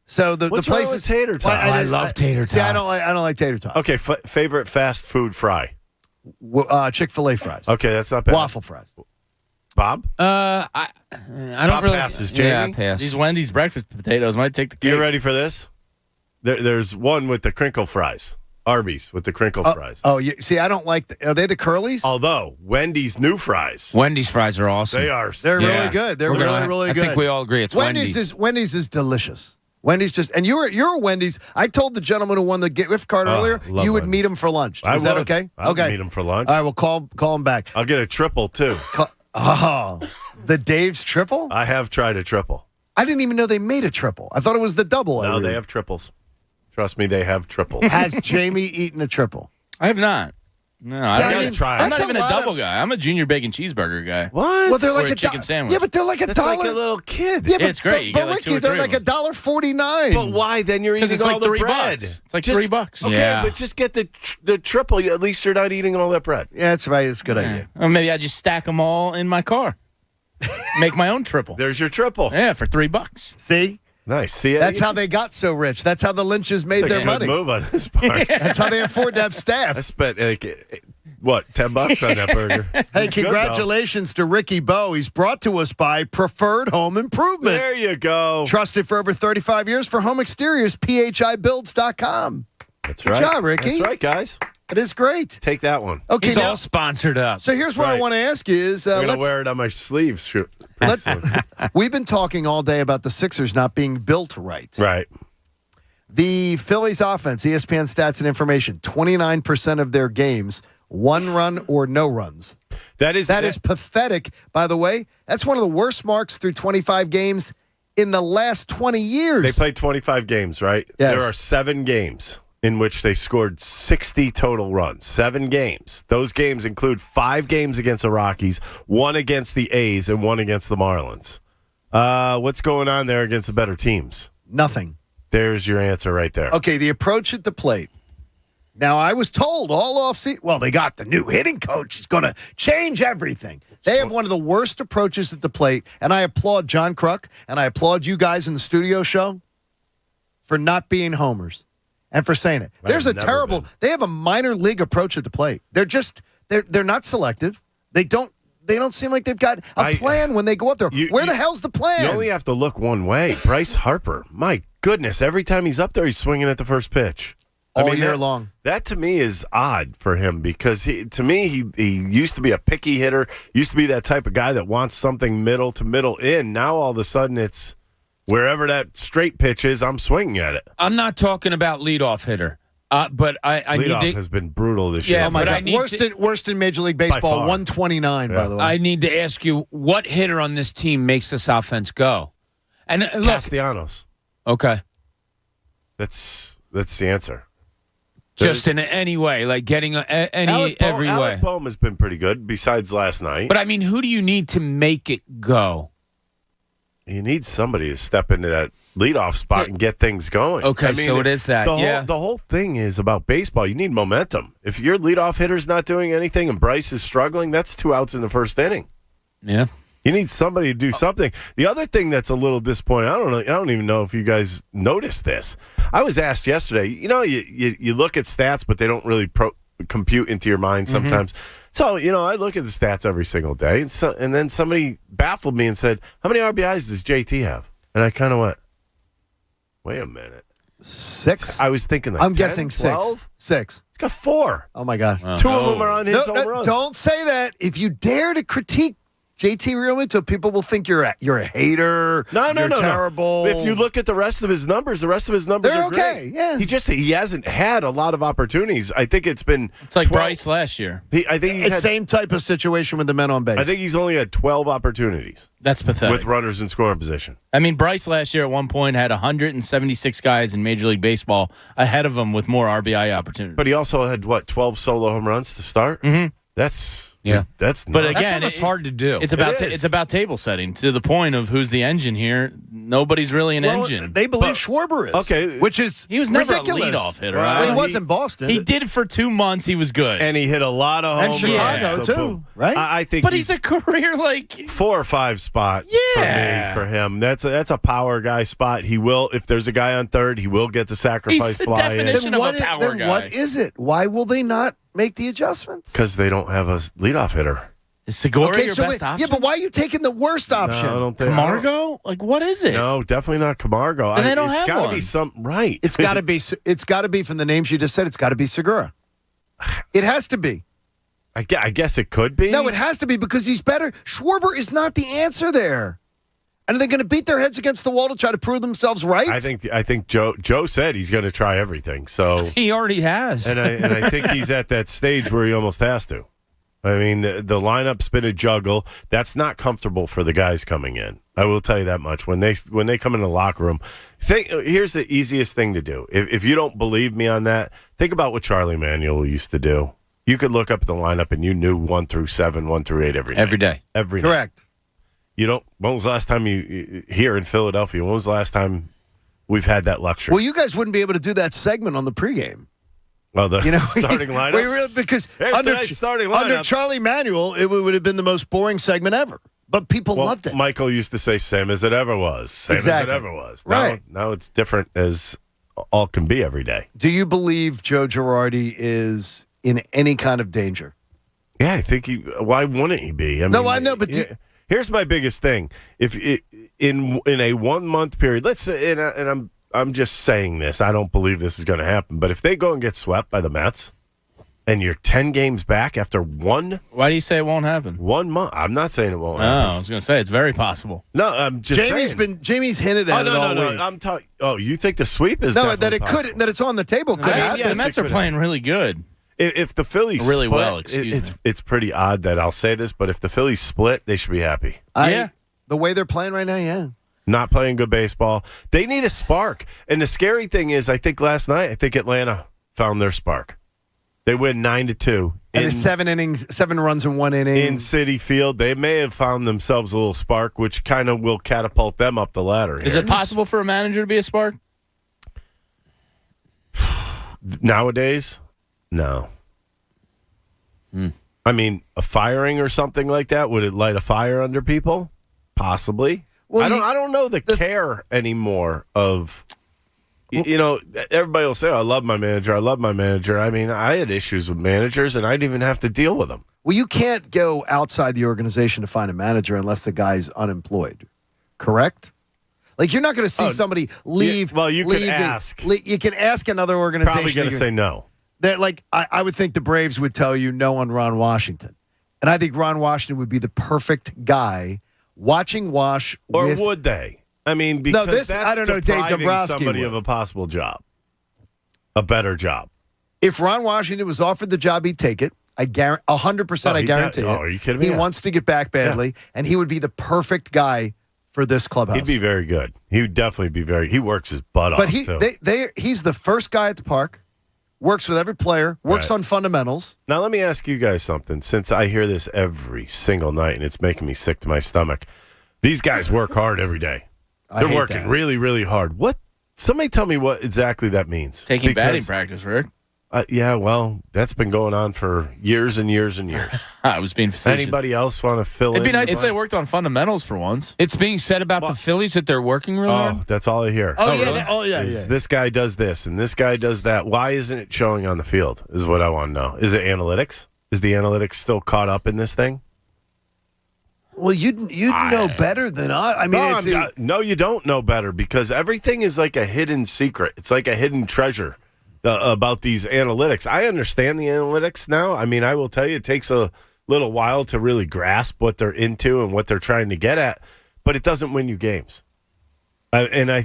So
What's
the
wrong
places
with tater tots?
I love tater tots.
See, I don't like tater tots.
Okay, favorite fast food fry?
Chick-fil-A fries.
Okay, that's not bad.
Waffle fries.
Bob?
I don't
Bob
really.
passes. Jamie?
Yeah, I pass.
These Wendy's breakfast potatoes might take the cake.
You ready for this? There's one with the crinkle fries. Arby's with the crinkle fries.
Oh, see, I don't like. Are they the curlies?
Although Wendy's new fries.
Wendy's fries are awesome.
They're really good. They're really good.
I think we all agree it's Wendy's.
Wendy's is delicious. Wendy's and you're a Wendy's. I told the gentleman who won the gift card earlier you would meet him for lunch. Is that okay?
I would meet him for lunch.
All right, well call him back.
I'll get a triple too.
The Dave's triple?
I have tried a triple.
I didn't even know they made a triple. I thought it was the double.
No, they have triples. Trust me, they have triples.
Has Jamie eaten a triple?
I have not. No, I gotta
try.
I'm not even a double guy. I'm a junior bacon cheeseburger guy.
What?
Well, they're like
a chicken sandwich.
Yeah, but they're like
That's
$1.
like a little kid.
Yeah,
it's great. You get like
Ricky,
2 or 3
they're like
of them.
$1.49.
But why? Then you're eating
it's
all
like
the
$3.
bread.
It's like
Just-
$3.
Okay,
Yeah.
but just get the triple. At least you're not eating all that bread.
Yeah, that's right. It's a good idea.
Or maybe I just stack them all in my car. Make my own triple.
There's your triple.
Yeah, for $3.
See?
Nice. See,
That's how they got so rich. That's how the Lynches made
It's
their
a good
money.
move on his part.
That's how they afford to have staff.
I spent what, $10 on that burger.
Hey,
It's good,
congratulations to Ricky Bowe. He's brought to us by Preferred Home Improvement.
There you go.
Trusted for over 35 years for home exteriors, phibuilds.com.
That's
Good
right.
job, Ricky.
That's right, guys.
It is great.
Take that one.
Okay,
He's
now,
all sponsored up.
so here's what I
Right.
want to ask you is,
I'm going to wear it on my sleeves.
we've been talking all day about the Sixers not being built right.
Right.
The Phillies offense, ESPN stats and information, 29% of their games, 1 run or no runs.
That is
pathetic, by the way. That's one of the worst marks through 25 games in the last 20 years.
They played 25 games, right?
Yes.
There are 7 games in which they scored 60 total runs. 7 games. Those games include 5 games against the Rockies, 1 against the A's, and 1 against the Marlins. What's going on there against the better teams?
Nothing.
There's your answer right there.
Okay, the approach at the plate. Now, I was told all off-season, well, they got the new hitting coach. He's going to change everything. They have one of the worst approaches at the plate, and I applaud John Kruk, and I applaud you guys in the studio show for not being homers and for saying it. There's a terrible – they have a minor league approach at the plate. They're not selective. They don't seem like they've got a plan when they go up there. Where the hell's the plan?
You only have to look one way. Bryce Harper, my goodness, every time he's up there, he's swinging at the first pitch.
All year long.
That to me is odd for him because he used to be a picky hitter, used to be that type of guy that wants something middle to middle in. Now all of a sudden it's wherever that straight pitch is, I'm swinging at it.
I'm not talking about leadoff hitter. But I need
Leadoff
to.
has been brutal this year.
Yeah,
Oh, my
but
God. Worst in Major League Baseball, 129, by the way.
I need to ask you, what hitter on this team makes this offense go? And look,
Castellanos.
Okay.
That's the answer.
Just in any way, like getting every way.
Alec Boehm has been pretty good besides last night.
But I mean, who do you need to make it go?
You need somebody to step into that leadoff spot and get things going.
Okay,
I mean,
so it is that.
The whole thing is about baseball. You need momentum. If your leadoff hitter's not doing anything and Bryce is struggling, that's 2 outs in the first inning.
Yeah.
You need somebody to do something. The other thing that's a little disappointing, I don't even know if you guys noticed this. I was asked yesterday, you look at stats, but they don't really compute into your mind sometimes. So, I look at the stats every single day, and then somebody baffled me and said, how many RBIs does JT have? And I kind of went, wait a minute.
6?
I was thinking like
I'm
10,
guessing
12?
6.
He's got 4.
Oh, my God.
2 of them are on his home
No,
runs.
don't say that. If you dare to critique JT Realmuto, people will think you're a hater.
No,
you're terrible.
If you look at the rest of his numbers,
they're
are
okay.
great.
Yeah,
He hasn't had a lot of opportunities. I think it's been.
It's like Bryce last year.
I think he's
it's
had,
same type of situation with the men on base.
I think he's only had 12 opportunities
That's pathetic.
with runners in scoring position.
I mean, Bryce last year at one point had 176 guys in Major League Baseball ahead of him with more RBI opportunities.
But he also had 12 solo home runs to start.
Mm-hmm.
That's
Yeah,
that's
But
nuts.
again,
it's hard to do.
It's about
It is.
it's about table setting to the point of who's the engine here. Nobody's really an engine.
They believe Schwarber is.
Okay.
Which is
He was never
ridiculous.
a leadoff hitter.
Right.
Well, he was in Boston.
He did for 2 months. He was good.
And he hit a lot of home
And Chicago,
runs.
too,
boom.
right?
I think
But he's a career
4 or 5 spot
Yeah.
for him. That's a power guy spot. He will, if there's a guy on third, he will get the sacrifice
He's the
fly
definition
in.
of a power
then
guy.
what is it? Why will they not make the adjustments?
Because they don't have a leadoff hitter.
Is Segura your
so
best option?
yeah, but why are you taking the worst option?
No, I don't think
Camargo? Like, what is it?
No, definitely not Camargo.
Then they don't
it's
have
gotta
one.
be some right.
It's got to be. It's got to be from the names you just said. It's got to be Segura. It has to be.
I guess it could be.
No, it has to be because he's better. Schwarber is not the answer there. And are they going to beat their heads against the wall to try to prove themselves right?
I think Joe said he's going to try everything. So
He already has.
and I think he's at that stage where he almost has to. I mean, the lineup's been a juggle. That's not comfortable for the guys coming in. I will tell you that much. When they come in the locker room, here's the easiest thing to do. If you don't believe me on that, think about what Charlie Manuel used to do. You could look up the lineup and you knew 1 through 7, 1 through 8 every day. Every night.
Correct.
You don't. When was the last time you here in Philadelphia? When was the last time we've had that luxury?
Well, you guys wouldn't be able to do that segment on the pregame.
Oh, the starting lineup.
Because
Here's
under
tonight's starting
under
lineups.
Charlie Manuel, it would have been the most boring segment ever. But people loved it.
Michael used to say, "Same as it ever was." Same
Exactly.
as it ever was.
Right.
Now it's different as all can be every day.
Do you believe Joe Girardi is in any kind of danger?
Yeah, I think he. Why wouldn't he be? I know,
but
here's my biggest thing: if in a 1 month period, let's say, and I'm just saying this, I don't believe this is going to happen, but if they go and get swept by the Mets, and you're 10 games back after one.
Why do you say it won't happen?
1 month. I'm not saying it won't
No,
happen.
I was going to say it's very possible.
No, I'm just saying.
Jamie's hinted at it all week.
I'm talking. Oh, you think the sweep is
No,
definitely
that
possible.
that it's on the table. Could happen.
The Mets are playing really good.
If the Phillies
really
split,
well, excuse me.
it's pretty odd that I'll say this, but if the Phillies split, they should be happy.
The way they're playing right now, yeah.
Not playing good baseball. They need a spark. And the scary thing is, I think last night, Atlanta found their spark. They win 9-2.
And it's 7 innings, 7 runs in 1 inning.
In Citi Field, they may have found themselves a little spark, which kind of will catapult them up the ladder.
Is
here.
it possible for a manager to be a spark?
Nowadays? No. I mean, a firing or something like that, would it light a fire under people? Possibly.
Well,
I don't know the care anymore of, you know, everybody will say, I love my manager. I mean, I had issues with managers, and I didn't even have to deal with them.
Well, you can't go outside the organization to find a manager unless the guy's unemployed, correct? Like, you're not going to see somebody leave.
You
leave
can ask.
You can ask another organization.
Probably going to say no.
That, like, I would think the Braves would tell you no on Ron Washington. And I think Ron Washington would be the perfect guy watching Wash.
Or would they? I mean, because that's
I don't know, Dave
depriving
Dombrowski
somebody
would.
of a possible job, a better job.
If Ron Washington was offered the job, he'd take it. I guarantee 100%. I guarantee it.
Are you kidding me?
He wants to get back badly, and he would be the perfect guy for this clubhouse.
He'd be very good. He would definitely be very. He works his butt off.
But he's the first guy at the park. Works with every player. Works on fundamentals.
Now let me ask you guys something. Since I hear this every single night, and it's making me sick to my stomach. These guys work hard every day. They're working really, really hard. What? Somebody tell me what exactly that means.
Taking batting practice, Rick.
Yeah, well, that's been going on for years and years and years.
I was being facetious.
Anybody else want to fill in?
It'd be nice if they worked on fundamentals for once.
It's being said about the Phillies that they're working really hard.
Oh, that's all I hear. This guy does this and this guy does that. Why isn't it showing on the field is what I want to know. Is it analytics? Is the analytics still caught up in this thing?
Well, you'd know better than I. I mean,
no, you don't know better because everything is like a hidden secret. It's like a hidden treasure about these analytics. I understand the analytics now. I mean, I will tell you it takes a little while to really grasp what they're into and what they're trying to get at, but it doesn't win you games. And I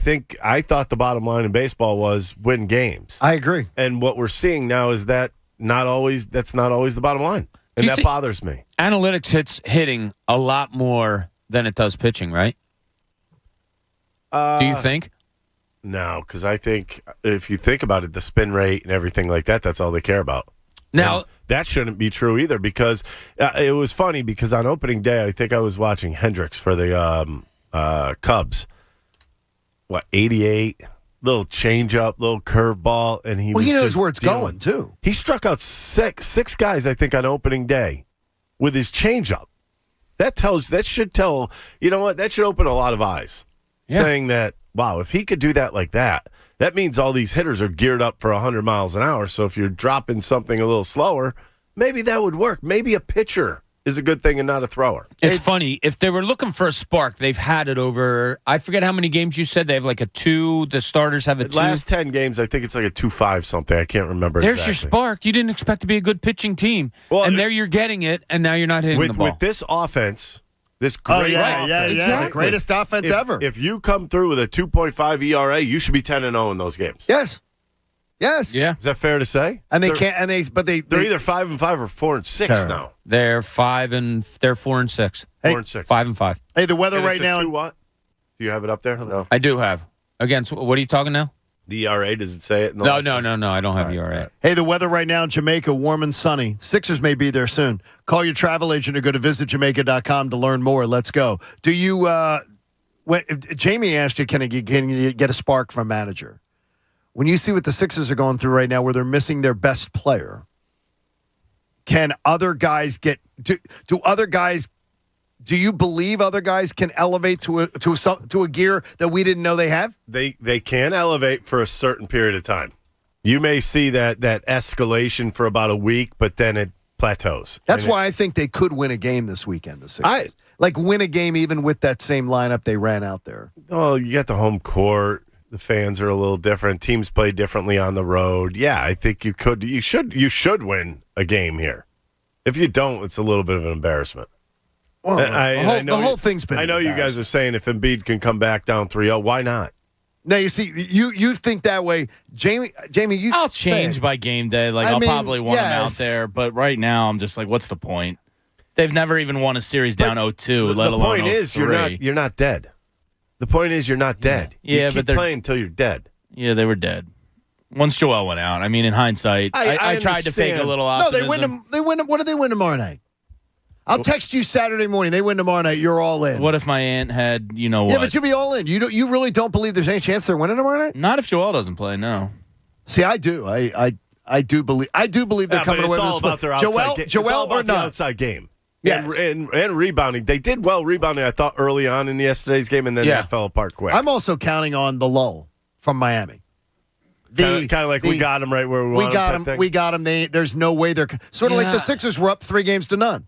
thought the bottom line in baseball was win games.
I agree.
And what we're seeing now is that's not always the bottom line. And that bothers me.
Analytics hits hitting a lot more than it does pitching, right? Do you think?
No, because I think if you think about it, the spin rate and everything like that, that's all they care about.
Now,
that shouldn't be true either because it was funny because on opening day, I think I was watching Hendricks for the Cubs. 88, little changeup, little curveball, and he
knows where it's going too.
He struck out six guys, I think, on opening day with his changeup. That should tell, you know what? That should open a lot of eyes, saying that, wow, if he could do that like that, that means all these hitters are geared up for 100 miles an hour. So if you're dropping something a little slower, maybe that would work. Maybe a pitcher is a good thing and not a thrower.
It's funny. If they were looking for a spark, they've had it over, I forget how many games you said. They have like a 2. The starters have a 2.
Last 10 games, I think it's like a 2-5 something. I can't remember
There's
exactly.
your spark. You didn't expect to be a good pitching team. And there you're getting it, and now you're not hitting the ball.
With this offense, this great offense.
The greatest offense ever.
If you come through with a 2.5 ERA, you should be 10-0 in those games.
Yes.
Yeah.
Is that fair to say?
And they're
either 5-5 or 4-6
Terrible.
now.
They're 4-6.
4-6.
5-5.
Hey, the weather
And
right
it's a
now.
2 what? Do you have it up there? No.
I do have. Again, so what are you talking now?
The ERA, does it say it?
No. I don't have ERA.
Hey, the weather right now in Jamaica, warm and sunny. Sixers may be there soon. Call your travel agent or go to visitjamaica.com to learn more. Let's go. Do you, Jamie asked you, can you get a spark from manager? When you see what the Sixers are going through right now where they're missing their best player, can other guys do you believe other guys can elevate to a gear that we didn't know they have?
They can elevate for a certain period of time. You may see that escalation for about a week, but then it plateaus.
That's why I think they could win a game this weekend, the Sixers. Win a game even with that same lineup they ran out there.
Oh, you got the home court. The fans are a little different. Teams play differently on the road. Yeah, I think you should win a game here. If you don't, it's a little bit of an embarrassment.
Well, the whole thing's been.
I know you guys are saying if Embiid can come back down 3-0, why not?
Now you see, you think that way, Jamie. You.
I'll change by game day. I'll probably want him out there, but right now I'm just like, what's the point? They've never even won a series down 0-2, let alone 0-3.
The point is, you're not dead. The point is, you're not dead.
Yeah,
you keep
but they're
playing until you're dead.
Yeah, they were dead. Once Joel went out, I mean, in hindsight, I tried to fake a little optimism.
No, they win. What do they win tomorrow night? I'll text you Saturday morning. They win tomorrow night. You're all in.
What if my aunt had, what?
Yeah, but you'll be all in. You really don't believe there's any chance they're winning tomorrow night?
Not if Joel doesn't play. No.
See, I do. I do believe. I do believe they're coming away with this.
About their outside game.
Joel
it's all about
or
the
not?
outside game.
Yeah,
and rebounding. They did well rebounding, I thought, early on in yesterday's game, and then that fell apart quick.
I'm also counting on the lull from Miami.
Kind of like we got them right where we want them.
We got them. There's no way they're sort of like the Sixers were up 3-0.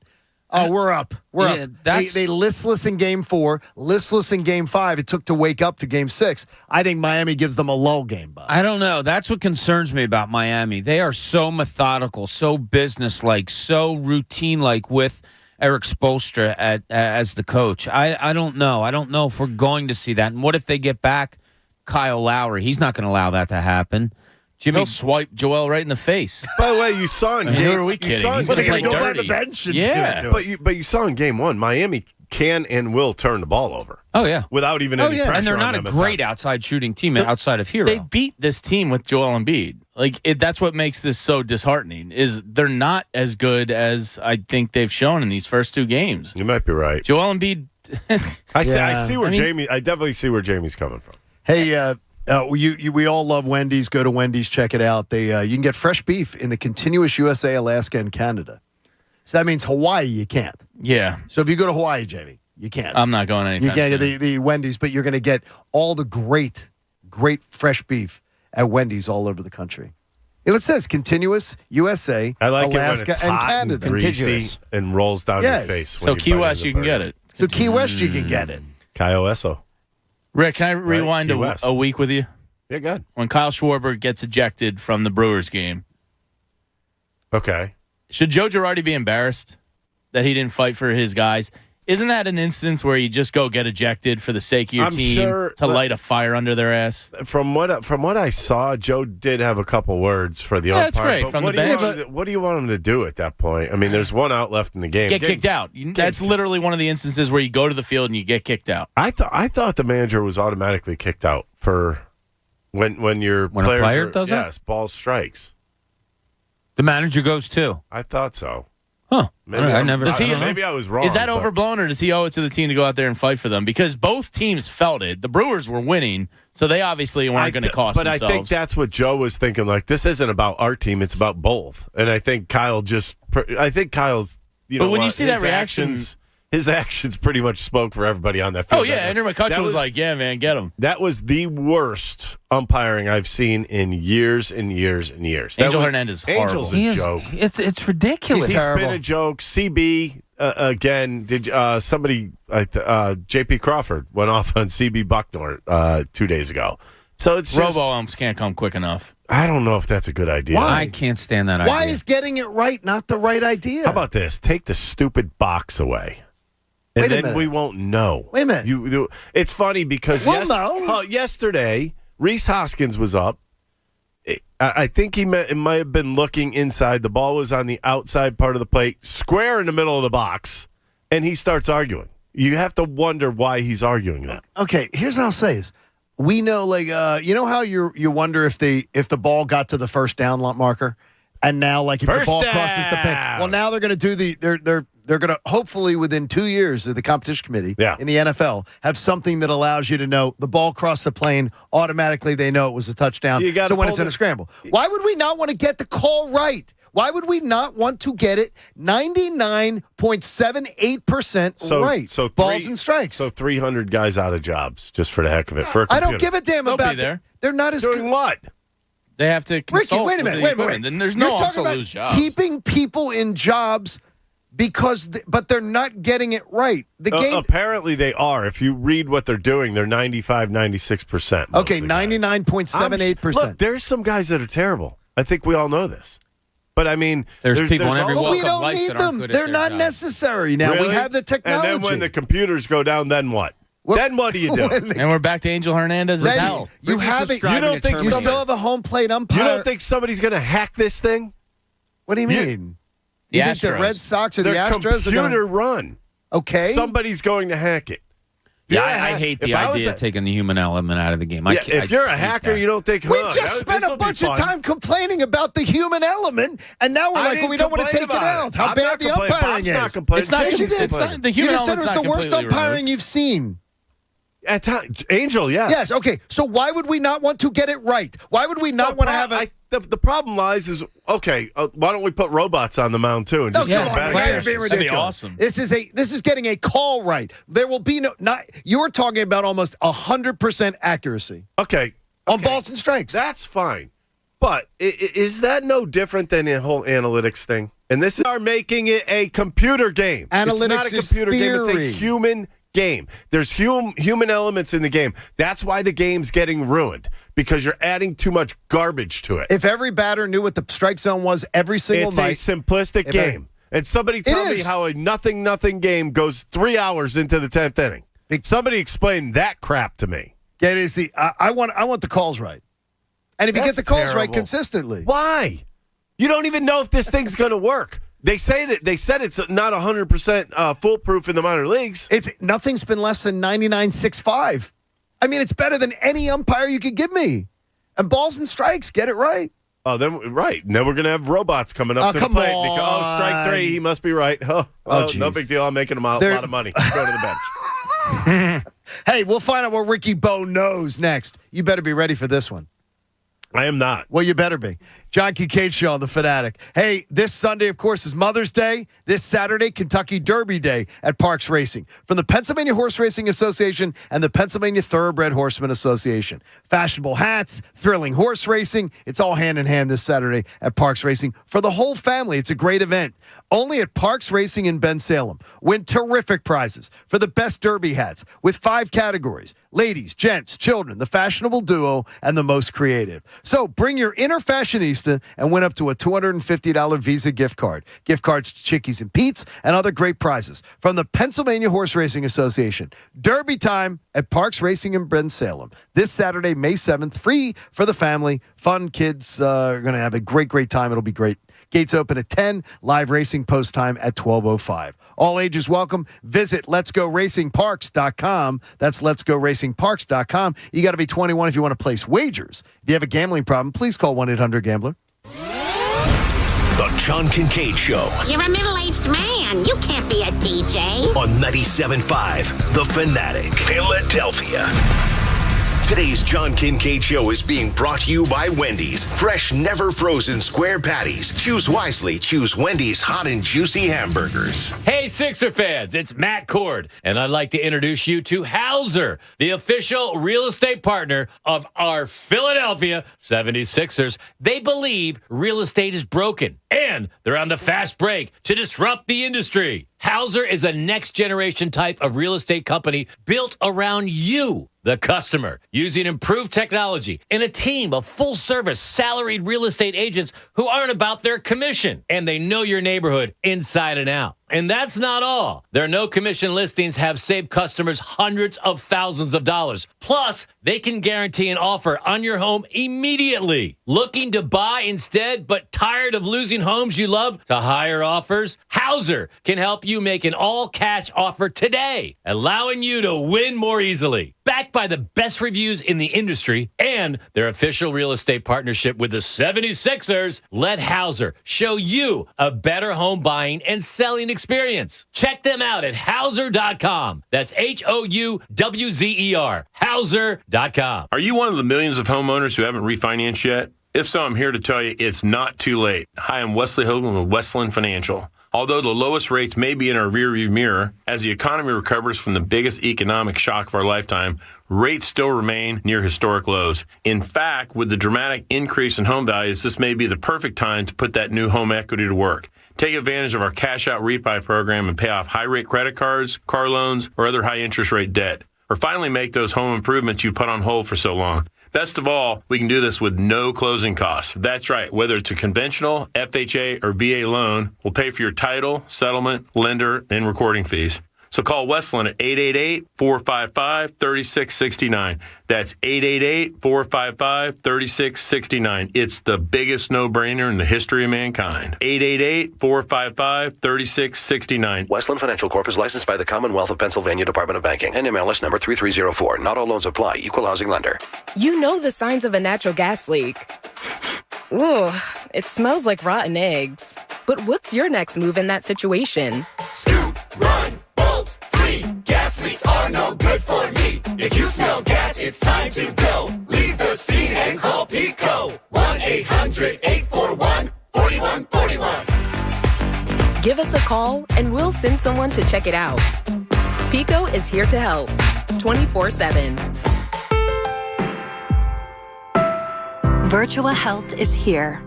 Oh, we're up. We're up. They listless in Game 4, listless in Game 5. It took to wake up to Game 6. I think Miami gives them a lull game, Bob.
I don't know. That's what concerns me about Miami. They are so methodical, so businesslike, so routine-like with Eric Spoelstra as the coach. I don't know. I don't know if we're going to see that. And what if they get back Kyle Lowry? He's not going to allow that to happen.
Jimmy swiped Joel right in the face.
By the way, you saw in game.
Who are we kidding? He's going to play
go by
dirty.
the bench.
But you saw in Game 1, Miami can and will turn the ball over.
Oh yeah,
without even any pressure.
And they're not
on
a
them
great outside shooting team outside of Hero.
They beat this team with Joel Embiid. That's what makes this so disheartening. Is they're not as good as I think they've shown in these first 2 games.
You might be right.
Joel Embiid.
I see where Jamie. I definitely see where Jamie's coming from.
Hey. We all love Wendy's. Go to Wendy's, check it out. You can get fresh beef in the continuous USA, Alaska, and Canada. So that means Hawaii, you can't.
Yeah.
So if you go to Hawaii, Jamie, you can't.
I'm not going anytime
You can't
soon.
get the Wendy's, but you're going to get all the great fresh beef at Wendy's all over the country. It says continuous USA,
I like
Alaska,
it when it's
and
hot
Canada.
and greasy and rolls down your face.
So Key West, you can get it.
So Key West, you can get it.
Kioso.
Rick, can I rewind a week with you?
Yeah, good.
When Kyle Schwarber gets ejected from the Brewers game.
Okay.
Should Joe Girardi be embarrassed that he didn't fight for his guys? Isn't that an instance where you just go get ejected for the sake of your team to light a fire under their ass?
From what I saw, Joe did have a couple words for the umpire.
That's great. From the bench.
What do you want him to do at that point? I mean, there's 1 out left in the game.
Get kicked out. That's literally one of the instances where you go to the field and you get kicked out.
I thought the manager was automatically kicked out for when your
a player does that?
Yes, ball strikes.
The manager goes too.
I thought so.
Huh.
Maybe
I never.
maybe I was wrong.
Is that
but-
overblown, or does he owe it to the team to go out there and fight for them? Because both teams felt it. The Brewers were winning, so they obviously weren't going to cost themselves.
But I think that's what Joe was thinking. Like, this isn't about our team; it's about both. And I think Kyle's.
But when you see that reaction.
His actions pretty much spoke for everybody on that field.
Oh, yeah. Andrew McCutcheon was like, yeah, man, get him.
That was the worst umpiring I've seen in years and years and years.
Angel Hernandez is horrible.
Angel's a joke.
It's ridiculous.
He's been a joke. CB, again, did somebody, J.P. Crawford went off on CB Bucknor 2 days ago. So it's just,
robo-umps can't come quick enough.
I don't know if that's a good idea.
Why?
I can't stand that idea.
Why is getting it right not the right idea?
How about this? Take the stupid box away. And
Wait a
then
minute.
we won't know.
Wait a minute.
It's funny because yesterday, Reese Hoskins was up. I think he might have been looking inside. The ball was on the outside part of the plate, square in the middle of the box, and he starts arguing. You have to wonder why he's arguing that.
Okay, here's what I'll say is, we know, like, you know how you wonder if the ball got to the first down marker, and now, like, if the ball crosses the pin, well, now they're going to do they're going to hopefully within 2 years of the competition committee in the NFL have something that allows you to know the ball crossed the plane automatically. They know it was a touchdown. So when it's in a scramble, why would we not want to get the call right? Why would we not want to get it 99.78% right?
So
balls and strikes.
So 300 guys out of jobs just for the heck of it. For a
I
computer.
don't give a damn about
there.
They're not as
doing what?
They have to consult
Ricky, wait a minute.
with the equipment. Then there's no
You're talking about
lose jobs.
keeping people in jobs but they're not getting it right. The game
apparently they are. If you read what they're doing, they're 95, 96%.
Okay, 99.78%.
Look, there's some guys that are terrible. I think we all know this. But I mean,
there's people in every
But
walk
we
of
don't
life
need
that aren't
them.
good at
They're
their
not
job.
necessary now.
Really?
We have the technology.
And then when the computers go down, then what? Then what do you do?
And we're back to Angel Hernandez as hell.
You have it. You don't think you still have a home plate umpire?
You don't think somebody's going to hack this thing?
What do you mean? You think the Red Sox or the Astros are
computer
going
run?
Okay.
Somebody's going to hack it.
Yeah, I hate the idea of taking the human element out of the game.
If you're a hacker, you don't think,
we just spent a bunch of time complaining about the human element, and now we're like, well, we don't want to take it out. How bad the umpiring is.
Not complaining.
It's not.
Yes,
The human
you just said
element's
it was
not
the worst
completely
umpiring
removed.
you've seen.
At times, Angel, yes.
Yes, okay. So why would we not want to get it right? Why would we not want to have a...
The problem lies is, okay, why don't we put robots on the mound, too? And just
come
go
on,
back
man,
there?
you're being ridiculous.
That'd be awesome.
This is getting a call right. There will be you're talking about almost 100% accuracy.
Okay.
On balls and strikes.
That's fine. But is that no different than the whole analytics thing? And this is making it a computer game.
Analytics
it's not a computer
is
game.
theory.
It's a human game. There's human elements in the game. That's why the game's getting ruined, because you're adding too much garbage to it.
If every batter knew what the strike zone was every single night.
It's a simplistic game. And somebody tell me how a nothing game goes 3 hours into the 10th inning. Somebody explain that crap to me.
I want the calls right. And if you get the calls right consistently.
Why? You don't even know if this thing's going to work. They said it's not 100% foolproof in the minor leagues.
Nothing's been less than 99.65. I mean, it's better than any umpire you could give me. And balls and strikes, get it right.
Oh, then right. And then we're going to have robots coming up to the plate. Because, strike three, he must be right. No big deal. I'm making him a lot of money. Go to the bench.
Hey, we'll find out what Ricky Bo knows next. You better be ready for this one.
I am not.
Well, you better be. John Kincade Show on The Fanatic. Hey, this Sunday, of course, is Mother's Day. This Saturday, Kentucky Derby Day at Parks Racing. From the Pennsylvania Horse Racing Association and the Pennsylvania Thoroughbred Horsemen Association. Fashionable hats, thrilling horse racing. It's all hand in hand this Saturday at Parks Racing. For the whole family, it's a great event. Only at Parks Racing in Bensalem. Win terrific prizes for the best Derby hats with 5 categories. Ladies, gents, children, the fashionable duo, and the most creative. So bring your inner fashionista and win up to a $250 Visa gift card. Gift cards to Chickies and Pete's and other great prizes from the Pennsylvania Horse Racing Association. Derby time at Parks Racing in Bensalem. This Saturday, May 7th, free for the family. Fun. Kids are going to have a great time. It'll be great. Gates open at 10. Live racing post time at 12:05. All ages welcome. Visit letsgoracingparks.com. That's letsgoracingparks.com. You got to be 21 if you want to place wagers. If you have a gambling problem, please call 1-800-GAMBLER.
The John Kincade Show.
You're a middle-aged man. You can't be a DJ.
On 97.5 The Fanatic, Philadelphia. Today's John Kincade Show is being brought to you by Wendy's. Fresh, never frozen square patties. Choose wisely. Choose Wendy's hot and juicy hamburgers.
Hey, Sixer fans, it's Matt Cord, and I'd like to introduce you to Hauser, the official real estate partner of our Philadelphia 76ers. They believe real estate is broken, and they're on the fast break to disrupt the industry. Hauser is a next-generation type of real estate company built around you, the customer, using improved technology and a team of full-service salaried real estate agents who aren't about their commission, and they know your neighborhood inside and out. And that's not all. Their no-commission listings have saved customers hundreds of thousands of dollars. Plus, they can guarantee an offer on your home immediately. Looking to buy instead, but tired of losing homes you love to higher offers? Hauser can help you make an all-cash offer today, allowing you to win more easily. Backed by the best reviews in the industry and their official real estate partnership with the 76ers, let Hauser show you a better home buying and selling experience. Check them out at Hauser.com. That's Houwzer. Hauser.com.
Are you one of the millions of homeowners who haven't refinanced yet? If so, I'm here to tell you it's not too late. Hi, I'm Wesley Hogan with Westland Financial. Although the lowest rates may be in our rearview mirror, as the economy recovers from the biggest economic shock of our lifetime, rates still remain near historic lows. In fact, with the dramatic increase in home values, this may be the perfect time to put that new home equity to work. Take advantage of our cash-out refi program and pay off high-rate credit cards, car loans, or other high-interest rate debt. Or finally make those home improvements you put on hold for so long. Best of all, we can do this with no closing costs. That's right. Whether it's a conventional, FHA, or VA loan, we'll pay for your title, settlement, lender, and recording fees. So call Westland at 888-455-3669. That's 888-455-3669. It's the biggest no-brainer in the history of mankind. 888-455-3669.
Westland Financial Corp is licensed by the Commonwealth of Pennsylvania Department of Banking. NMLS number 3304. Not all loans apply. Equal housing lender.
You know the signs of a natural gas leak. Ooh, it smells like rotten eggs. But what's your next move in that situation?
Scoot, run, bolt, flee. Gas leaks are no good for me. If you smell gas, it's time to go. Leave the scene and call Pico. 1-800-841-4141.
Give us a call and we'll send someone to check it out. Pico is here to help 24/7.
Virtua Health is here.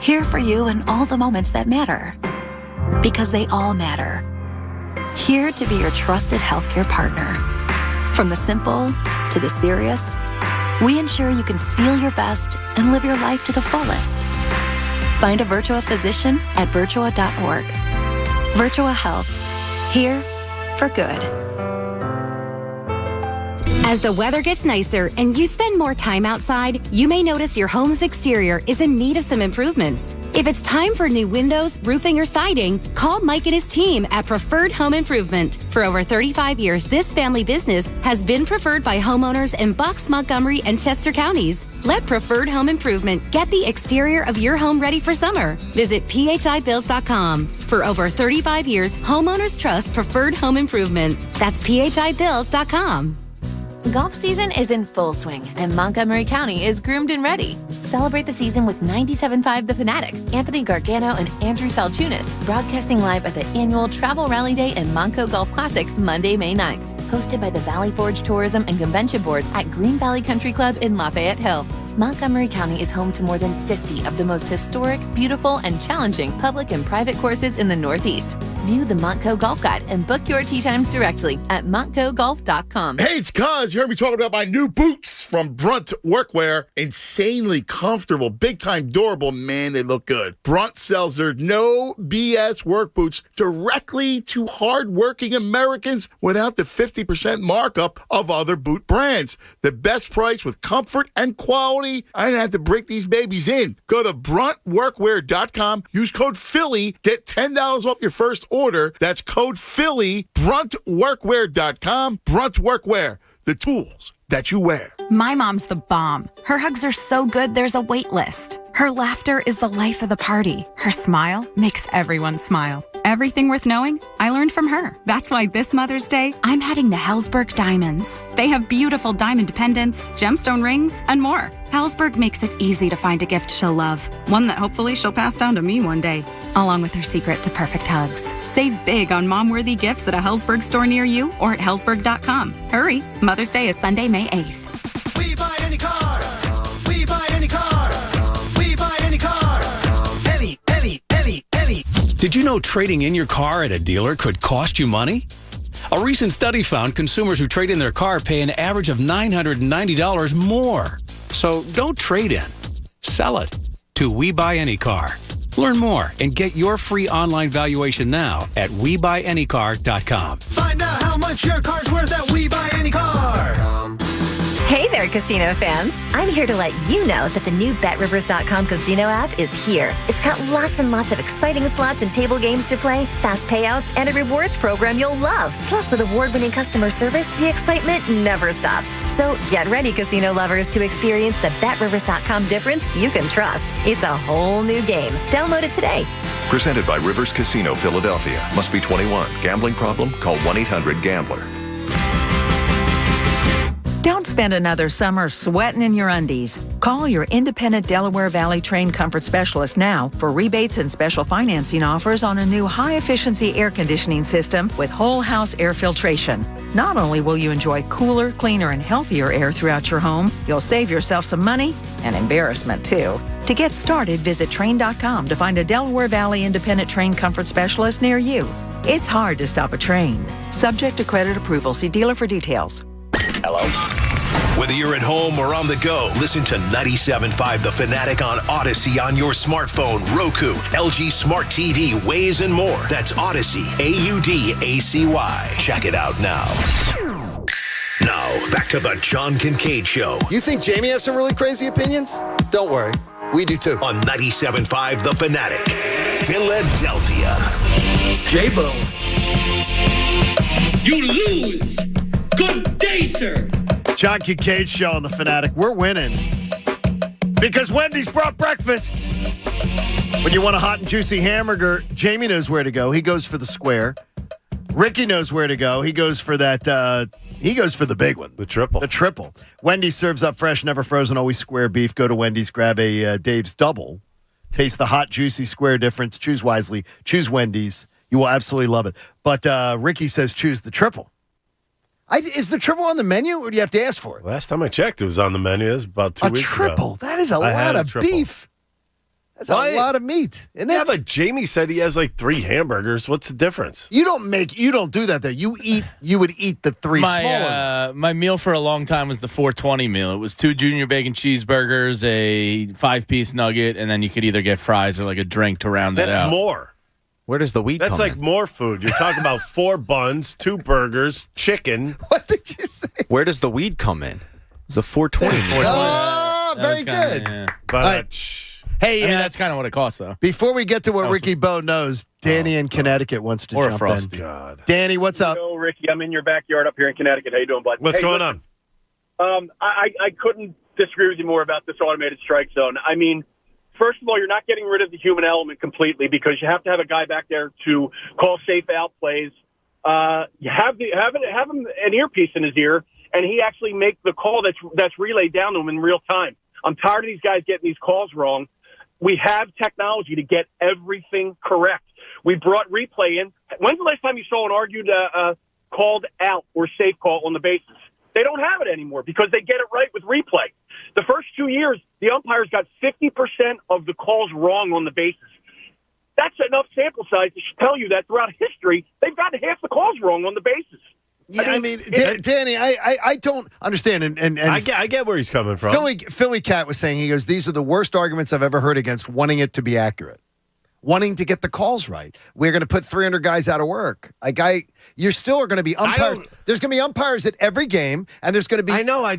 Here for you in all the moments that matter. Because they all matter. Here to be your trusted healthcare partner. From the simple to the serious, we ensure you can feel your best and live your life to the fullest. Find a Virtua physician at Virtua.org. Virtua Health. Here for good.
As the weather gets nicer and you spend more time outside, you may notice your home's exterior is in need of some improvements. If it's time for new windows, roofing, or siding, call Mike and his team at Preferred Home Improvement. For over 35 years, this family business has been preferred by homeowners in Bucks, Montgomery, and Chester counties. Let Preferred Home Improvement get the exterior of your home ready for summer. Visit phibuilds.com. For over 35 years, homeowners trust Preferred Home Improvement. That's phibuilds.com.
Golf season is in full swing, and Montgomery County is groomed and ready. Celebrate the season with 97.5 The Fanatic, Anthony Gargano and Andrew Salchunas, broadcasting live at the annual Travel Rally Day and Montco Golf Classic, Monday, May 9th. Hosted by the Valley Forge Tourism and Convention Board at Green Valley Country Club in Lafayette Hill. Montgomery County is home to more than 50 of the most historic, beautiful, and challenging public and private courses in the Northeast. View the Montco Golf Guide and book your tee times directly at montcogolf.com.
Hey, it's Cuz. You heard me talking about my new boots from Brunt Workwear. Insanely comfortable, big-time durable. Man, they look good. Brunt sells their no BS work boots directly to hardworking Americans without the 50% markup of other boot brands. The best price with comfort and quality. I didn't have to break these babies in. Go to BruntWorkwear.com. Use code Philly. Get $10 off your first order. That's code Philly. BruntWorkwear.com. Brunt Workwear. The tools that you wear.
My mom's the bomb. Her hugs are so good, there's a wait list.
Her laughter is the life of the party. Her smile makes everyone smile. Everything worth knowing, I learned from her. That's why this Mother's Day, I'm heading to Hellsberg Diamonds. They have beautiful diamond pendants, gemstone rings, and more. Hellsberg makes it easy to find a gift she'll love. One that hopefully she'll pass down to me one day, along with her secret to perfect hugs. Save big on mom-worthy gifts at a Hellsberg store near you or at hellsberg.com. Hurry, Mother's Day is Sunday, May 8th.
We buy any car. We buy any car. We buy any car. Any.
Did you know trading in your car at a dealer could cost you money? A recent study found consumers who trade in their car pay an average of $990 more. So don't trade in. Sell it to We Buy Any Car. Learn more and get your free online valuation now at WeBuyAnyCar.com.
Find out how much your car's worth at We Buy Any Car.
Hey there, casino fans. I'm here to let you know that the new BetRivers.com casino app is here. It's got lots and lots of exciting slots and table games to play, fast payouts, and a rewards program you'll love. Plus, with award-winning customer service, the excitement never stops. So get ready, casino lovers, to experience the BetRivers.com difference you can trust. It's a whole new game. Download it today.
Presented by Rivers Casino, Philadelphia. Must be 21. Gambling problem? Call 1-800-GAMBLER.
Don't spend another summer sweating in your undies. Call your independent Delaware Valley trained comfort specialist now for rebates and special financing offers on a new high-efficiency air conditioning system with whole-house air filtration. Not only will you enjoy cooler, cleaner, and healthier air throughout your home, you'll save yourself some money and embarrassment, too. To get started, visit Trane.com to find a Delaware Valley independent trained comfort specialist near you. It's hard to stop a train. Subject to credit approval. See dealer for details.
Hello? Whether you're at home or on the go, listen to 97.5 The Fanatic on Odyssey on your smartphone, Roku, LG Smart TV, Waze, and more. That's Odyssey, AUDACY. Check it out now. Now, back to the John Kincade Show.
You think Jamie has some really crazy opinions? Don't worry. We do too.
On 97.5 The Fanatic, Philadelphia.
J-Bo. You lose. Good day, sir.
John Kincade Show on The Fanatic. We're winning because Wendy's brought breakfast. When you want a hot and juicy hamburger, Jamie knows where to go. He goes for the square. Ricky knows where to go. He goes for that. He goes for the big one.
The triple.
The triple. Wendy's serves up fresh, never frozen, always square beef. Go to Wendy's, grab a Dave's Double. Taste the hot, juicy square difference. Choose wisely. Choose Wendy's. You will absolutely love it. But Ricky says choose the triple. Is the triple on the menu, or do you have to ask for it?
Last time I checked, it was on the menu. It was about 2 weeks ago.
A triple? That is a lot of beef. That's a lot of meat, isn't it?
Yeah, but Jamie said he has like 3 hamburgers. What's the difference?
You don't do that though. You would eat the 3 smaller.
My meal for a long time was the 420 meal. It was 2 junior bacon cheeseburgers, a 5-piece nugget, and then you could either get fries or like a drink to round it out.
That's more.
Where does the weed come in?
That's like more food. You're talking about 4 buns, 2 burgers, chicken.
What did you say?
Where does the weed come in? It's a 420.
Oh, very good.
But
hey,
I mean, that's kind of what it costs, though.
Before we get to what Ricky Bo knows, Danny in Connecticut wants to jump
Frosty.
in.
God.
Danny, what's up?
Hello, Ricky. I'm in your backyard up here in Connecticut. How you doing, bud?
What's going on?
I couldn't disagree with you more about this automated strike zone. I mean, first of all, you're not getting rid of the human element completely because you have to have a guy back there to call safe out plays. You have him an earpiece in his ear, and he actually make the call that's relayed down to him in real time. I'm tired of these guys getting these calls wrong. We have technology to get everything correct. We brought replay in. When's the last time you saw an argued called out or safe call on the bases? They don't have it anymore because they get it right with replay. The first 2 years, the umpires got 50% of the calls wrong on the bases. That's enough sample size to tell you that throughout history, they've gotten half the calls wrong on the bases.
Yeah, I mean, Danny, I don't understand. And
I get where he's coming from.
Philly Cat was saying, he goes, these are the worst arguments I've ever heard against wanting it to be accurate. Wanting to get the calls right. We're going to put 300 guys out of work. You still are going to be umpires. There's going to be umpires at every game, and there's going to be.
I know. I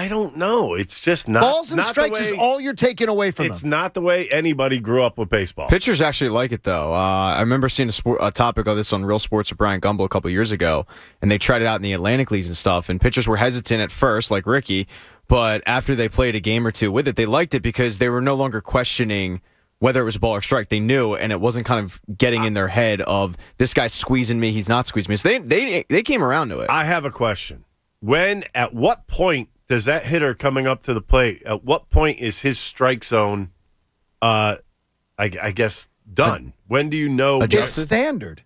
don't know. It's just not.
Balls and strikes is all you're taking away from them.
It's not the way anybody grew up with baseball.
Pitchers actually like it, though. I remember seeing a topic of this on Real Sports with Brian Gumbel a couple years ago, and they tried it out in the Atlantic leagues and stuff, and pitchers were hesitant at first, like Ricky, But after they played a game or two with it, they liked it because they were no longer questioning whether it was a ball or strike. They knew, and it wasn't kind of getting in their head of, this guy's squeezing me, he's not squeezing me. So they came around to it.
I have a question. At what point does that hitter coming up to the plate, at what point is his strike zone, I guess, done? When do you know?
It's standard.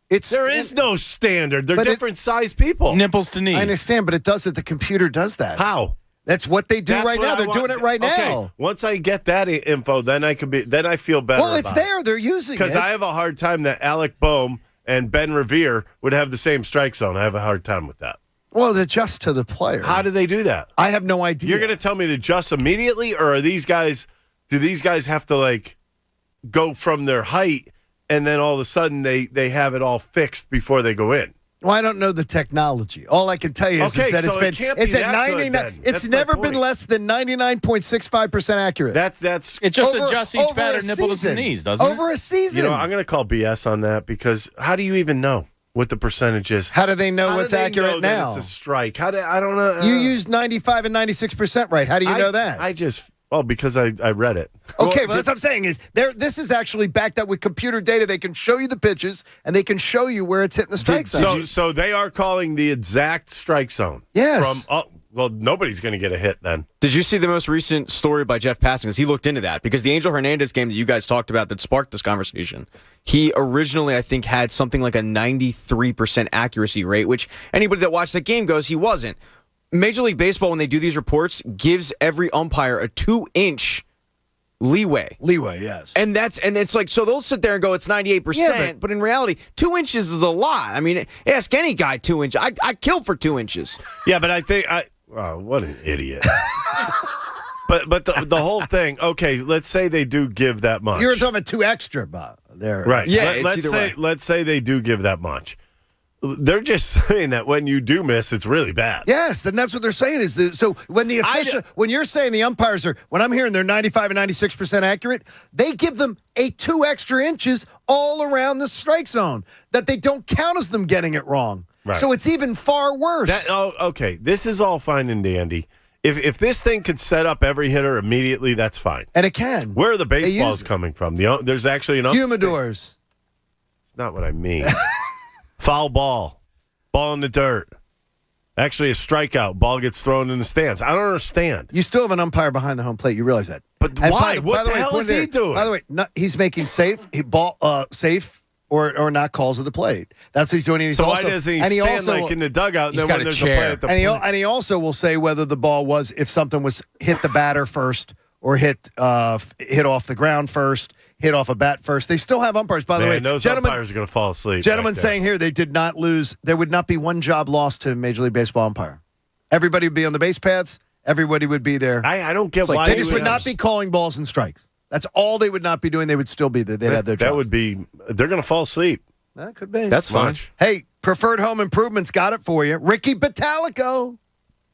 There is no standard. They're different size people.
Nipples to knees.
I understand, but it does it. The computer does that.
How?
That's what they do right now. They're doing it right now.
Okay. Once I get that info, then I feel better.
Well, it's there. They're using it.
Because I have a hard time that Alec Boehm and Ben Revere would have the same strike zone. I have a hard time with that.
Well, it adjusts to the player.
How do they do that?
I have no idea.
You're going to tell me to adjust immediately, or do these guys have to go from their height and then all of a sudden they have it all fixed before they go in?
Well, I don't know the technology. All I can tell you is that it's at 99. It's never been less than 99.65% accurate.
It just adjusts each batter nipple to knees, doesn't it?
Over a season.
I'm going to call BS on that because how do you even know what the percentage is?
How do they know what's accurate now?
It's a strike. I don't know.
You use 95 and 96% right. How do you know that?
Because I read it.
Okay, well, that's what I'm saying is this is actually backed up with computer data. They can show you the pitches, and they can show you where it's hitting the strike zone.
So they are calling the exact strike zone.
Yes.
Well, nobody's going to get a hit then.
Did you see the most recent story by Jeff Passing? Because he looked into that. Because the Angel Hernandez game that you guys talked about that sparked this conversation, he originally, I think, had something like a 93% accuracy rate, which anybody that watched that game goes, he wasn't. Major League Baseball, when they do these reports, gives every umpire a 2-inch leeway.
Yes.
And it's like, so they'll sit there and go, it's 98%, but in reality, 2 inches is a lot. I mean, ask any guy 2 inches. I'd kill for 2 inches.
Yeah, but I think what an idiot. But the whole thing, okay, let's say they do give that much.
You're talking about 2 extra, Bob. There.
Right.
Yeah,
let's say they do give that much. They're just saying that when you do miss, it's really bad.
Yes, then that's what they're saying so when the official, when you're saying the umpires when I'm hearing they're 95 and 96% accurate, they give them 2 extra inches all around the strike zone that they don't count as them getting it wrong.
Right.
So it's even far worse.
Okay, this is all fine and dandy. If this thing could set up every hitter immediately, that's fine.
And it can.
Where are the baseballs coming from? There's actually an
humidors.
It's not what I mean. Foul ball in the dirt. Actually, a strikeout. Ball gets thrown in the stands. I don't understand.
You still have an umpire behind the home plate. You realize that.
But why? What the hell is he doing?
By the way, he's making safe or not calls at the plate. That's what he's doing.
Why doesn't he stand in the dugout and then when there's a play at the plate?
And he also will say whether the ball was, if something was hit the batter first or hit off the ground first, hit off a bat first. They still have umpires, by the way.
Those umpires are going to fall asleep.
Gentlemen saying here they did not lose. There would not be one job lost to Major League Baseball umpire. Everybody would be on the base paths. Everybody would be there.
I don't get why.
They just would not be calling balls and strikes. That's all they would not be doing. They would still be there. They'd have their jobs.
They're going to fall asleep.
That could be.
That's fine.
Hey, Preferred Home Improvements got it for you. Ricky Batalico.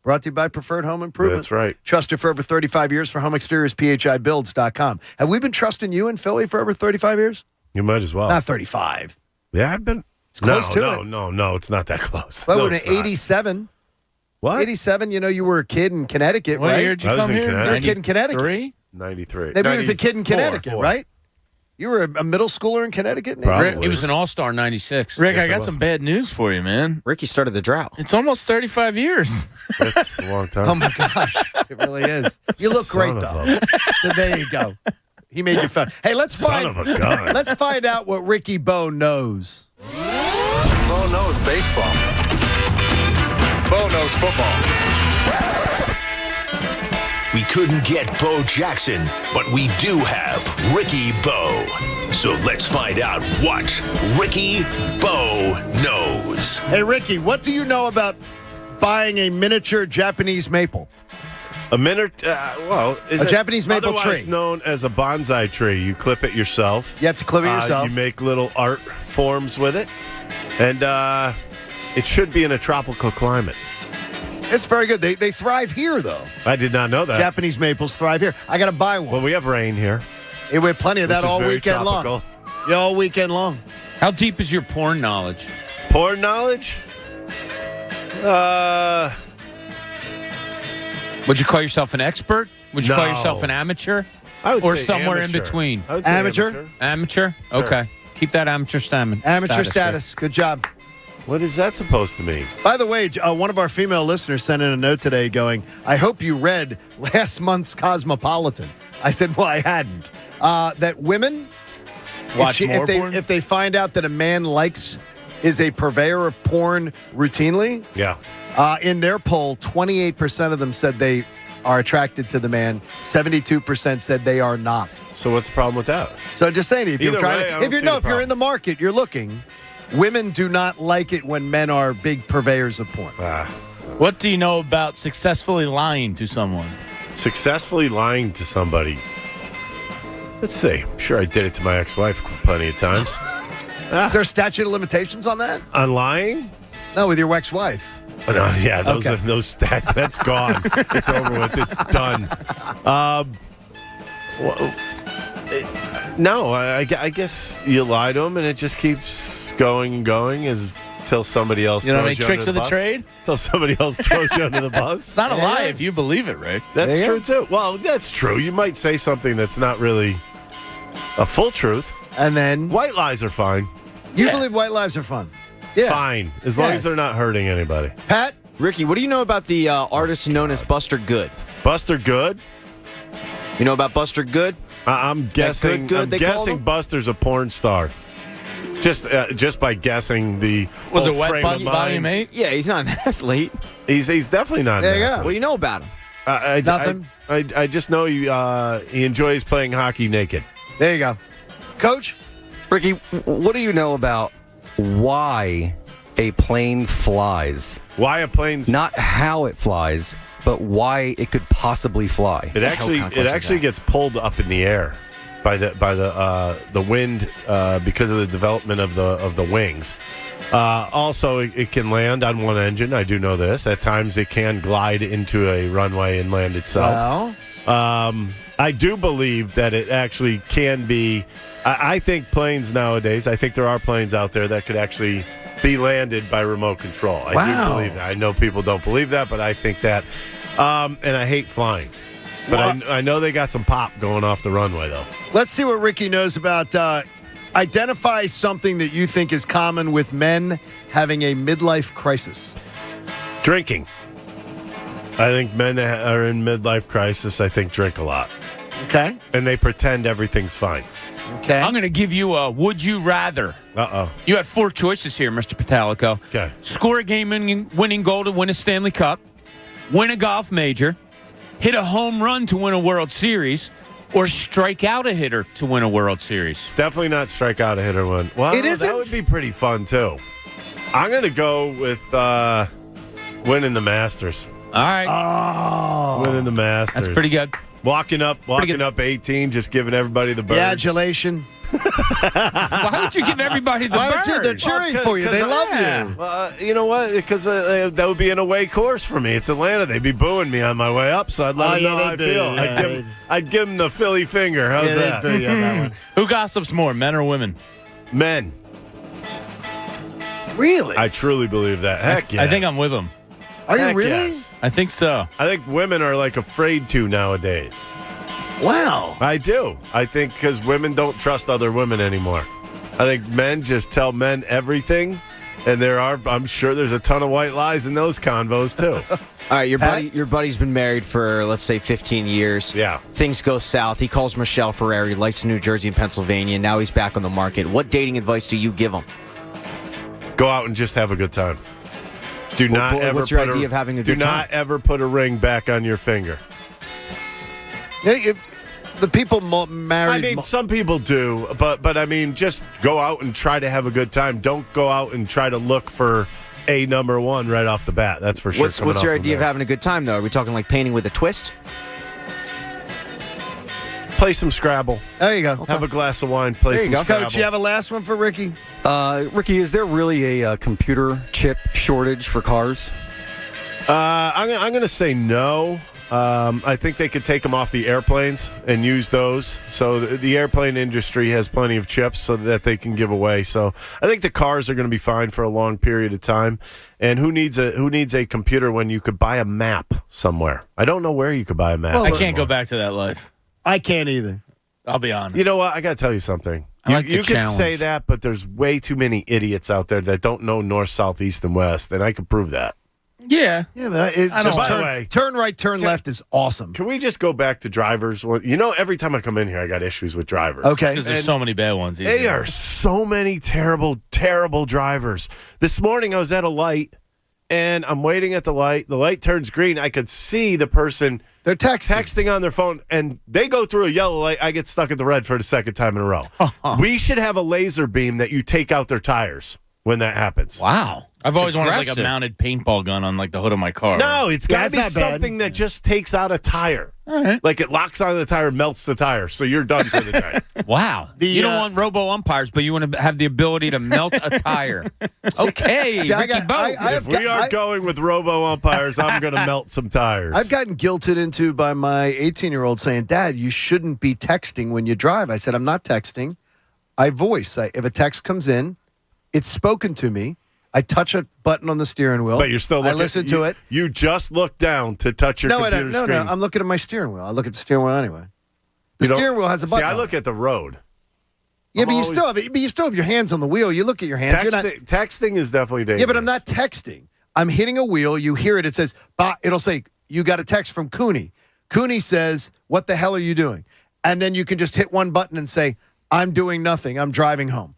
Brought to you by Preferred Home Improvement.
That's right.
Trusted for over 35 years for home exteriors, phibuilds.com. Have we been trusting you in Philly for over 35 years?
You might as well.
Not 35.
Yeah, I've been.
It's close to it.
No, it's not that close.
Well, we're in 87.
What?
87, you were a kid in Connecticut,
what
right?
Year did you come here?
You were a kid in Connecticut.
93.
Maybe he was a kid in Connecticut, right? You were a middle schooler in Connecticut?
Probably.
He was an all-star in 96. Rick, I got some bad news for you, man.
Ricky started the drought.
It's almost 35 years.
That's a long time.
Oh, my gosh. It really is. You look great, though. So there you go. He made you fun. Hey, let's find out what Ricky Bo knows.
Bo knows baseball. Bo knows football.
We couldn't get Bo Jackson, but we do have Ricky Bo. So let's find out what Ricky Bo knows.
Hey, Ricky, what do you know about buying a miniature Japanese maple?
A
Japanese maple tree.
Otherwise known as a bonsai tree. You clip it yourself.
You have to clip it yourself.
You make little art forms with it. And it should be in a tropical climate.
It's very good. They thrive here, though.
I did not know that.
Japanese maples thrive here. I got to buy one.
Well, we have rain here.
We have plenty of that all weekend
tropical.
long. Yeah, all weekend long.
How deep is your porn knowledge?
Porn knowledge?
Would you call yourself an expert? Would you call yourself an amateur?
I would
or
say
somewhere
amateur.
in between?
I would say
Amateur?
Amateur? Okay. Keep that amateur status.
Amateur status. Good job.
What is that supposed to mean?
By the way, one of our female listeners sent in a note today going, I hope you read last month's Cosmopolitan. I said, well, I hadn't. That women, if they find out that a man is a purveyor of porn routinely, in their poll, 28% of them said they are attracted to the man. 72% said they are not.
So what's the problem with that?
So just saying, if you're
if
you're in the market, you're looking. Women do not like it when men are big purveyors of porn.
What do you know about successfully lying to someone?
Successfully lying to somebody. Let's see. I'm sure I did it to my ex-wife plenty of times.
Is there a statute of limitations on that?
On lying?
No, with your ex-wife.
Oh, no, yeah, those stats. That's gone. It's over with. It's done. No, I guess you lie to them, and it just keeps going and going until somebody else.
You know any
throws
tricks
under
of the
bus.
trade?
Until somebody else throws you under the bus.
It's not a lie if you believe it, right?
That's true too. Well, that's true. You might say something that's not really a full truth,
and then
white lies are fine.
You believe white lies are fun? Yeah,
fine, as long as they're not hurting anybody.
Pat,
Ricky, what do you know about the artist known as Buster Good?
Buster Good?
You know about Buster Good?
I'm guessing.
Good,
I'm guessing Buster's a porn star. Just by guessing the
Was it
whole
Wet
frame
Butts
of mind.
Volume 8?
Yeah, he's not an athlete.
He's definitely not.
There you go.
What do you know about him?
Nothing.
I just know he enjoys playing hockey naked.
There you go. Coach?
Ricky, what do you know about why a plane flies?
Why a plane's
not how it flies, but why it could possibly fly.
It actually gets pulled up in the air by the wind because of the development of the wings. Also, it can land on one engine. I do know this. At times, it can glide into a runway and land itself.
Well,
I do believe that it actually can be. I think planes nowadays. I think there are planes out there that could actually be landed by remote control. I do believe that. I know people don't believe that, but I think that. And I hate flying. But I know they got some pop going off the runway, though.
Let's see what Ricky knows about. Identify something that you think is common with men having a midlife crisis.
Drinking. I think men that are in midlife crisis, I think, drink a lot.
Okay.
And they pretend everything's fine.
Okay.
I'm going to give you a would you rather.
Uh-oh.
You had 4 choices here, Mr. Patalico.
Okay.
Score a game-winning goal to win a Stanley Cup, win a golf major, hit a home run to win a World Series, or strike out a hitter to win a World Series.
It's definitely not strike out a hitter one. Well, that would be pretty fun, too. I'm going to go with winning the Masters.
All right.
Oh.
Winning the Masters.
That's pretty good.
Walking up 18, just giving everybody the bird.
The adulation.
Why would you give everybody the bird?
They're cheering for you. They love you.
Well, you know what? Because that would be an away course for me. It's Atlanta. They'd be booing me on my way up, so I'd let them know how I feel.
Yeah.
I'd give them the Philly finger. How's that?
That one.
Who gossips more, men or women?
Men.
Really?
I truly believe that. Heck yeah.
I think I'm with them.
Are you
Heck
really?
yes.
I think so.
I think women are like afraid to nowadays.
Wow.
I do. I think because women don't trust other women anymore. I think men just tell men everything, and I'm sure there's a ton of white lies in those convos too.
All right, your buddy's been married for, let's say, 15 years.
Yeah.
Things go south. He calls Michelle Ferreri, likes New Jersey and Pennsylvania. Now he's back on the market. What dating advice do you give him?
Go out and just have a good time. Do not ever.
What's your idea of having a good time?
Do not ever put a ring back on your finger.
The people married.
I mean, some people do, but I mean, just go out and try to have a good time. Don't go out and try to look for a number one right off the bat. That's for sure.
What's your idea of having a good time, though? Are we talking like painting with a twist?
Play some Scrabble.
There you go.
Have a glass of wine. Play some Scrabble.
Coach, you have a last one for Ricky?
Ricky, is there really a computer chip shortage for cars?
I'm going to say no. I think they could take them off the airplanes and use those. So the airplane industry has plenty of chips so that they can give away. So I think the cars are going to be fine for a long period of time. And who needs a computer when you could buy a map somewhere? I don't know where you could buy a map.
I can't go back to that life.
I can't either.
I'll be honest.
You know what? I got to tell you something. You could say that, but there's way too many idiots out there that don't know north, south, east, and west, and I could prove that.
Yeah.
Yeah, but turn right, turn left is awesome.
Can we just go back to drivers? Well, every time I come in here, I got issues with drivers.
Okay.
Because there's so many bad ones.
They are so many terrible, terrible drivers. This morning, I was at a light, and I'm waiting at the light. The light turns green. I could see the person.
They're texting
on their phone, and they go through a yellow light. I get stuck at the red for the second time in a row. We should have a laser beam that you take out their tires when that happens.
Wow. I've always wanted like a mounted paintball gun on like the hood of my car.
No, it's got to be something that just takes out a tire.
All right.
Like it locks on the tire, melts the tire, so you're done for the day.
Wow. You don't want robo-umpires, but you want to have the ability to melt a tire. Okay, Ricky Boat.
If we are going with robo-umpires, I'm going to melt some tires.
I've gotten guilted into by my 18-year-old saying, Dad, you shouldn't be texting when you drive. I said, I'm not texting. I voice. If a text comes in, it's spoken to me. I touch a button on the steering wheel.
But you're still looking.
I listen to it.
You just look down to touch your computer screen.
No. I'm looking at my steering wheel. I look at the steering wheel anyway. The steering wheel has a button.
See, I look at the road.
Yeah, but you still have your hands on the wheel. You look at your hands.
Texting is definitely dangerous.
Yeah, but I'm not texting. I'm hitting a wheel. You hear it. It says, it'll say, you got a text from Cooney. Cooney says, what the hell are you doing? And then you can just hit one button and say, I'm doing nothing. I'm driving home.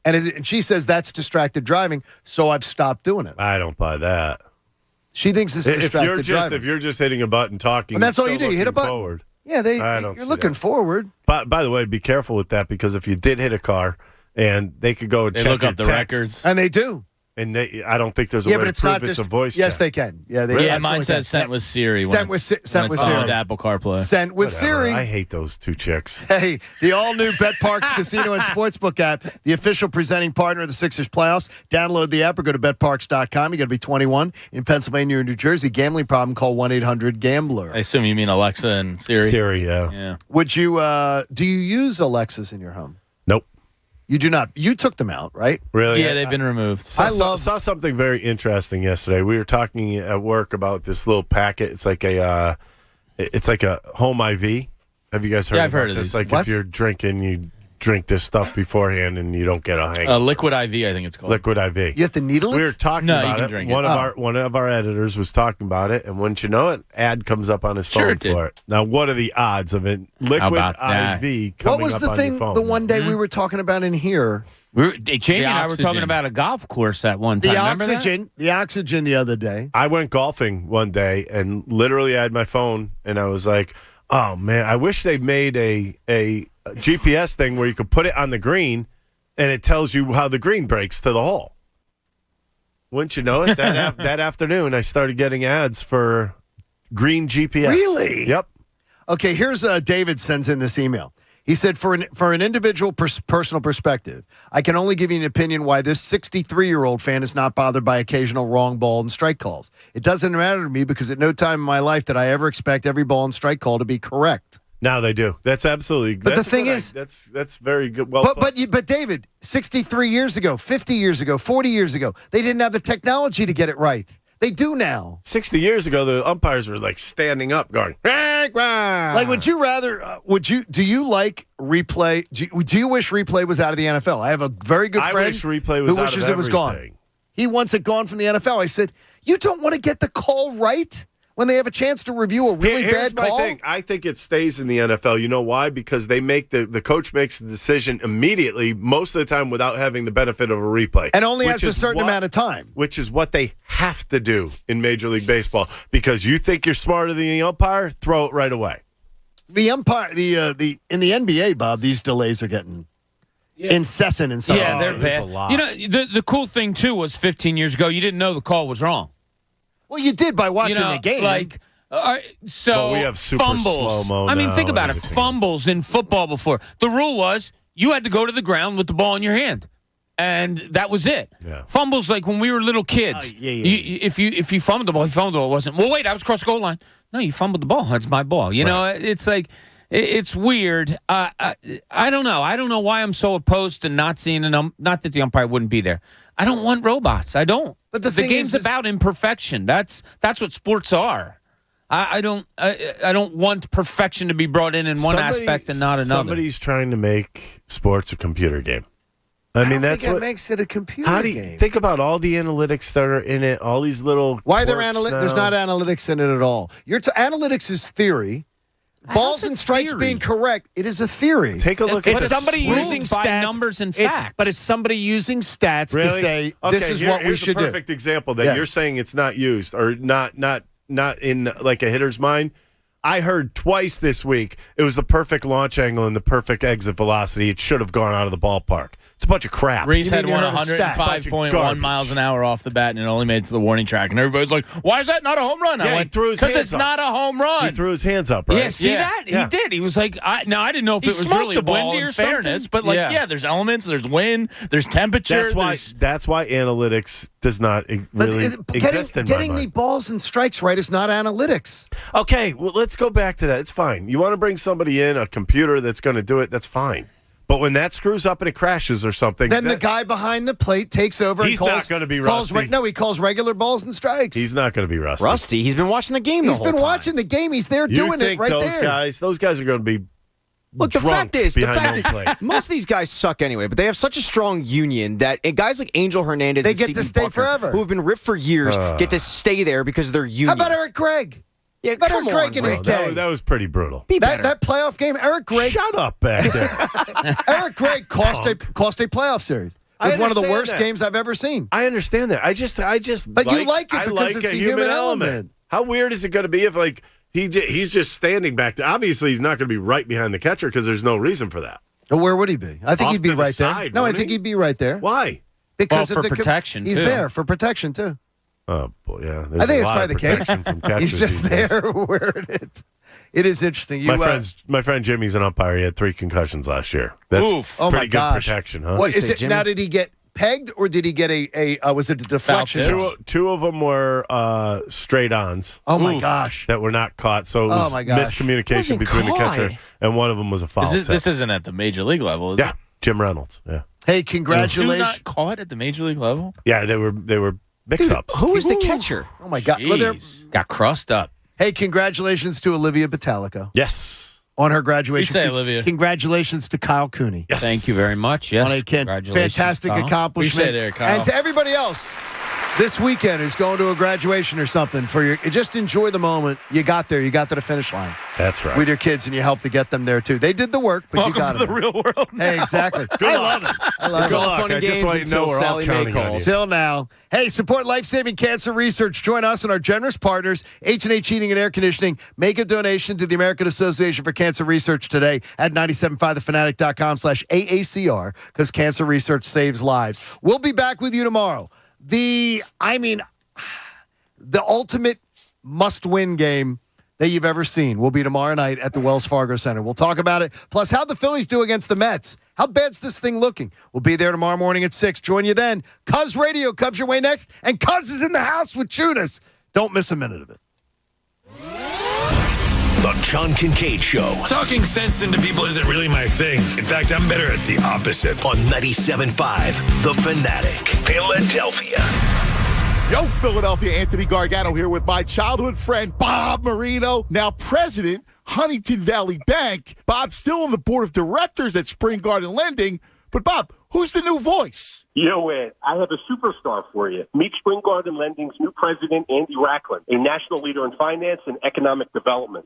And she says that's distracted driving, so I've stopped doing it.
I don't buy that.
She thinks it's distracted driving.
If you're just hitting a button, talking,
and that's all you do. You hit a button.
Forward.
Yeah, you're looking forward.
But by the way, be careful with that because if you did hit a car, and they could go and check
look
your
up the
texts,
records,
and they do.
And I don't think there's a way
but
to
it's
prove
not
it's
just
a voice
Yes,
check.
they can. Yeah,
mine says sent with Siri.
Sent with Siri.
With Apple CarPlay.
Sent with Siri.
I hate those two chicks.
Hey, the all-new BetParks Casino and Sportsbook app, the official presenting partner of the Sixers playoffs. Download the app or go to betparks.com. You got to be 21 in Pennsylvania or New Jersey. Gambling problem? Call 1-800-GAMBLER.
I assume you mean Alexa and Siri.
Siri, yeah.
Would you? Do you use Alexas in your home?
Nope.
You do not. You took them out, right?
Really?
Yeah, they've been removed.
I saw something very interesting yesterday. We were talking at work about this little packet. It's like a home IV. Have you guys heard?
Yeah, I've heard of
this?
these.
Like if you're drinking, you drink this stuff beforehand, and you don't get a hangover.
Liquid IV, I think it's called.
Liquid IV.
You have to needle it.
We were talking
No, you
about
can
it.
drink
One of our editors was talking about it, and wouldn't you know it, ad comes up on his phone
Sure it did.
for it. Now, what are the odds of it? Liquid
about that?
IV coming
What was
up
the
on
thing?
your phone?
The one day we were talking about in here.
Jamie and I were talking about a golf course at one time.
The oxygen the other day.
I went golfing one day and literally I had my phone and I was like, oh man, I wish they made a GPS thing where you could put it on the green and it tells you how the green breaks to the hole. Wouldn't you know it? That afternoon I started getting ads for green GPS.
Really?
Yep.
Okay, here's David sends in this email. He said, for an individual personal perspective, I can only give you an opinion why this 63-year-old fan is not bothered by occasional wrong ball and strike calls. It doesn't matter to me because at no time in my life did I ever expect every ball and strike call to be correct.
Now they do. That's absolutely.
But
that's
the thing
what
is,
that's very good. Well,
but David, 63 years ago, 50 years ago, 40 years ago, they didn't have the technology to get it right. They do now.
60 years ago, the umpires were like standing up, going.
Like, would you rather? Do you like replay? Do you wish replay was out of the NFL? I have a very good friend
I wish replay was
who
out
wishes
of
it was gone.
everything.
He wants it gone from the NFL. I said, you don't want to get the call right when they have a chance to review a really
Here's
bad call?
my thing. I think it stays in the NFL. You know why? Because they make the coach makes the decision immediately, most of the time without having the benefit of a replay.
And only has a certain amount of time.
Which is what they have to do in Major League Baseball. Because you think you're smarter than the umpire, throw it right away.
The umpire, in the NBA, Bob, these delays are getting incessant in some.
Yeah, they're bad. You know, the cool thing too was 15 years ago, you didn't know the call was wrong.
Well, you did by watching the game.
Like, so
but we have super
fumbles.
slow-mo
I mean,
now
think about
and
it.
everything
Fumbles in football before. The rule was you had to go to the ground with the ball in your hand. And that was it.
Yeah.
Fumbles like when we were little kids. If you fumbled the ball, you fumbled the ball. It wasn't, well, wait, I was across the goal line. No, you fumbled the ball. That's my ball. You know, it's like it's weird. I don't know. I don't know why I'm so opposed to not seeing not that the umpire wouldn't be there. I don't want robots. I don't.
But the
game's about imperfection. That's what sports are. I don't want perfection to be brought in one aspect and not another.
Somebody's trying to make sports a computer game. I mean, that's what
makes it a computer game.
Think about all the analytics that are in it, all these little.
Why are there analytics? There's not analytics in it at all. Analytics is theory. Balls and strikes being correct, it is a theory.
Take a look at
it's somebody using stats,
numbers and facts.
But it's somebody using stats to say this is what we should do.
Here's a perfect example that you're saying it's not used or not in like a hitter's mind. I heard twice this week it was the perfect launch angle and the perfect exit velocity. It should have gone out of the ballpark. It's a bunch of crap.
Reese had 105.1 miles an hour off the bat and it only made it to the warning track. And everybody's like, why is that not a home run? I went, because it's not a home run.
He threw his hands up, right?
Yeah, see that? Yeah. He did. He was like, I didn't know if it was really windy or
fairness, but there's elements, there's wind, there's temperature.
That's why analytics does not really exist in my
Getting
mind.
the balls and strikes right is not analytics.
Okay, well, let's go back to that. It's fine. You want to bring somebody in, a computer that's going to do it, that's fine. But when that screws up and it crashes or something,
then the guy behind the plate takes over.
He's not going to be rusty.
He calls regular balls and strikes.
He's not going to be rusty.
Rusty? He's been watching the game the whole time.
He's been watching the game. He's there doing it right there.
Those guys are going to be
Look, the fact is,
plate.
most of these guys suck anyway, but they have such a strong union that guys like Angel Hernandez
they
and
get
Stevie
to stay
Buckner,
forever.
who have been ripped for years, get to stay there because of their union.
How about Eric Gregg?
Yeah,
Eric Gregg in his day.
That was pretty brutal.
That playoff game, Eric Gregg.
Shut up back there.
Eric Gregg cost a playoff series. It was one of the worst games I've ever seen.
I understand that.
But you like it because it's a human element.
How weird is it going to be if he's just standing back there? Obviously, he's not going to be right behind the catcher because there's no reason for that.
Well, where would he be? I think he'd be right
side,
there. No, I think he'd be right there.
Why?
Because
for protection.
He's there for protection too.
Oh boy, yeah.
I think it's probably the case. He's just there where it is. It is interesting.
My friend Jimmy's an umpire. He had 3 concussions last year. That's pretty good protection, huh?
What is it? Jimmy? Now, did he get pegged or did he get was it a deflection?
Two of them were straight ons.
Oh my gosh,
that were not caught. So it was miscommunication between the catcher and one of them was a foul.
This isn't at the major league level, is it?
Yeah, Jim Reynolds. Yeah.
Hey, congratulations!
Not caught at the major league level?
Yeah, they were mix-ups.
Who is the catcher?
Oh my God!
Got crossed up.
Hey, congratulations to Olivia Batalico.
Yes.
On her graduation.
You say, Olivia.
Congratulations to Kyle Cooney.
Yes.
Thank you very much. Yes.
Fantastic accomplishment.
You say there, Kyle.
And to everybody else this weekend who's going to a graduation or something, just enjoy the moment. You got there. You got to the finish line.
That's right.
With your kids, and you helped to get them there, too. They did the work, but
Welcome
you got
to the real world.
Hey, exactly.
Good luck.
I love it.
It's all fun and games
just want you to know
until
we're all
Sally
counting
Mae
on you.
calls.
Till now. Hey, support life-saving cancer research. Join us and our generous partners, H&H Heating and Air Conditioning. Make a donation to the American Association for Cancer Research today at 97.5thefanatic.com/AACR because cancer research saves lives. We'll be back with you tomorrow. The ultimate must-win game that you've ever seen will be tomorrow night at the Wells Fargo Center. We'll talk about it. Plus, how the Phillies do against the Mets. How bad's this thing looking? We'll be there tomorrow morning at 6. Join you then. Cuz Radio comes your way next, and Cuz is in the house with Judas. Don't miss a minute of it.
The John Kincade Show.
Talking sense into people isn't really my thing. In fact, I'm better at the opposite.
On 97.5 The Fanatic.
Philadelphia.
Yo, Philadelphia, Anthony Gargano here with my childhood friend, Bob Marino, now president, Huntington Valley Bank. Bob's still on the board of directors at Spring Garden Lending. But, Bob, who's the new voice?
You know what? I have a superstar for you. Meet Spring Garden Lending's new president, Andy Racklin, a national leader in finance and economic development.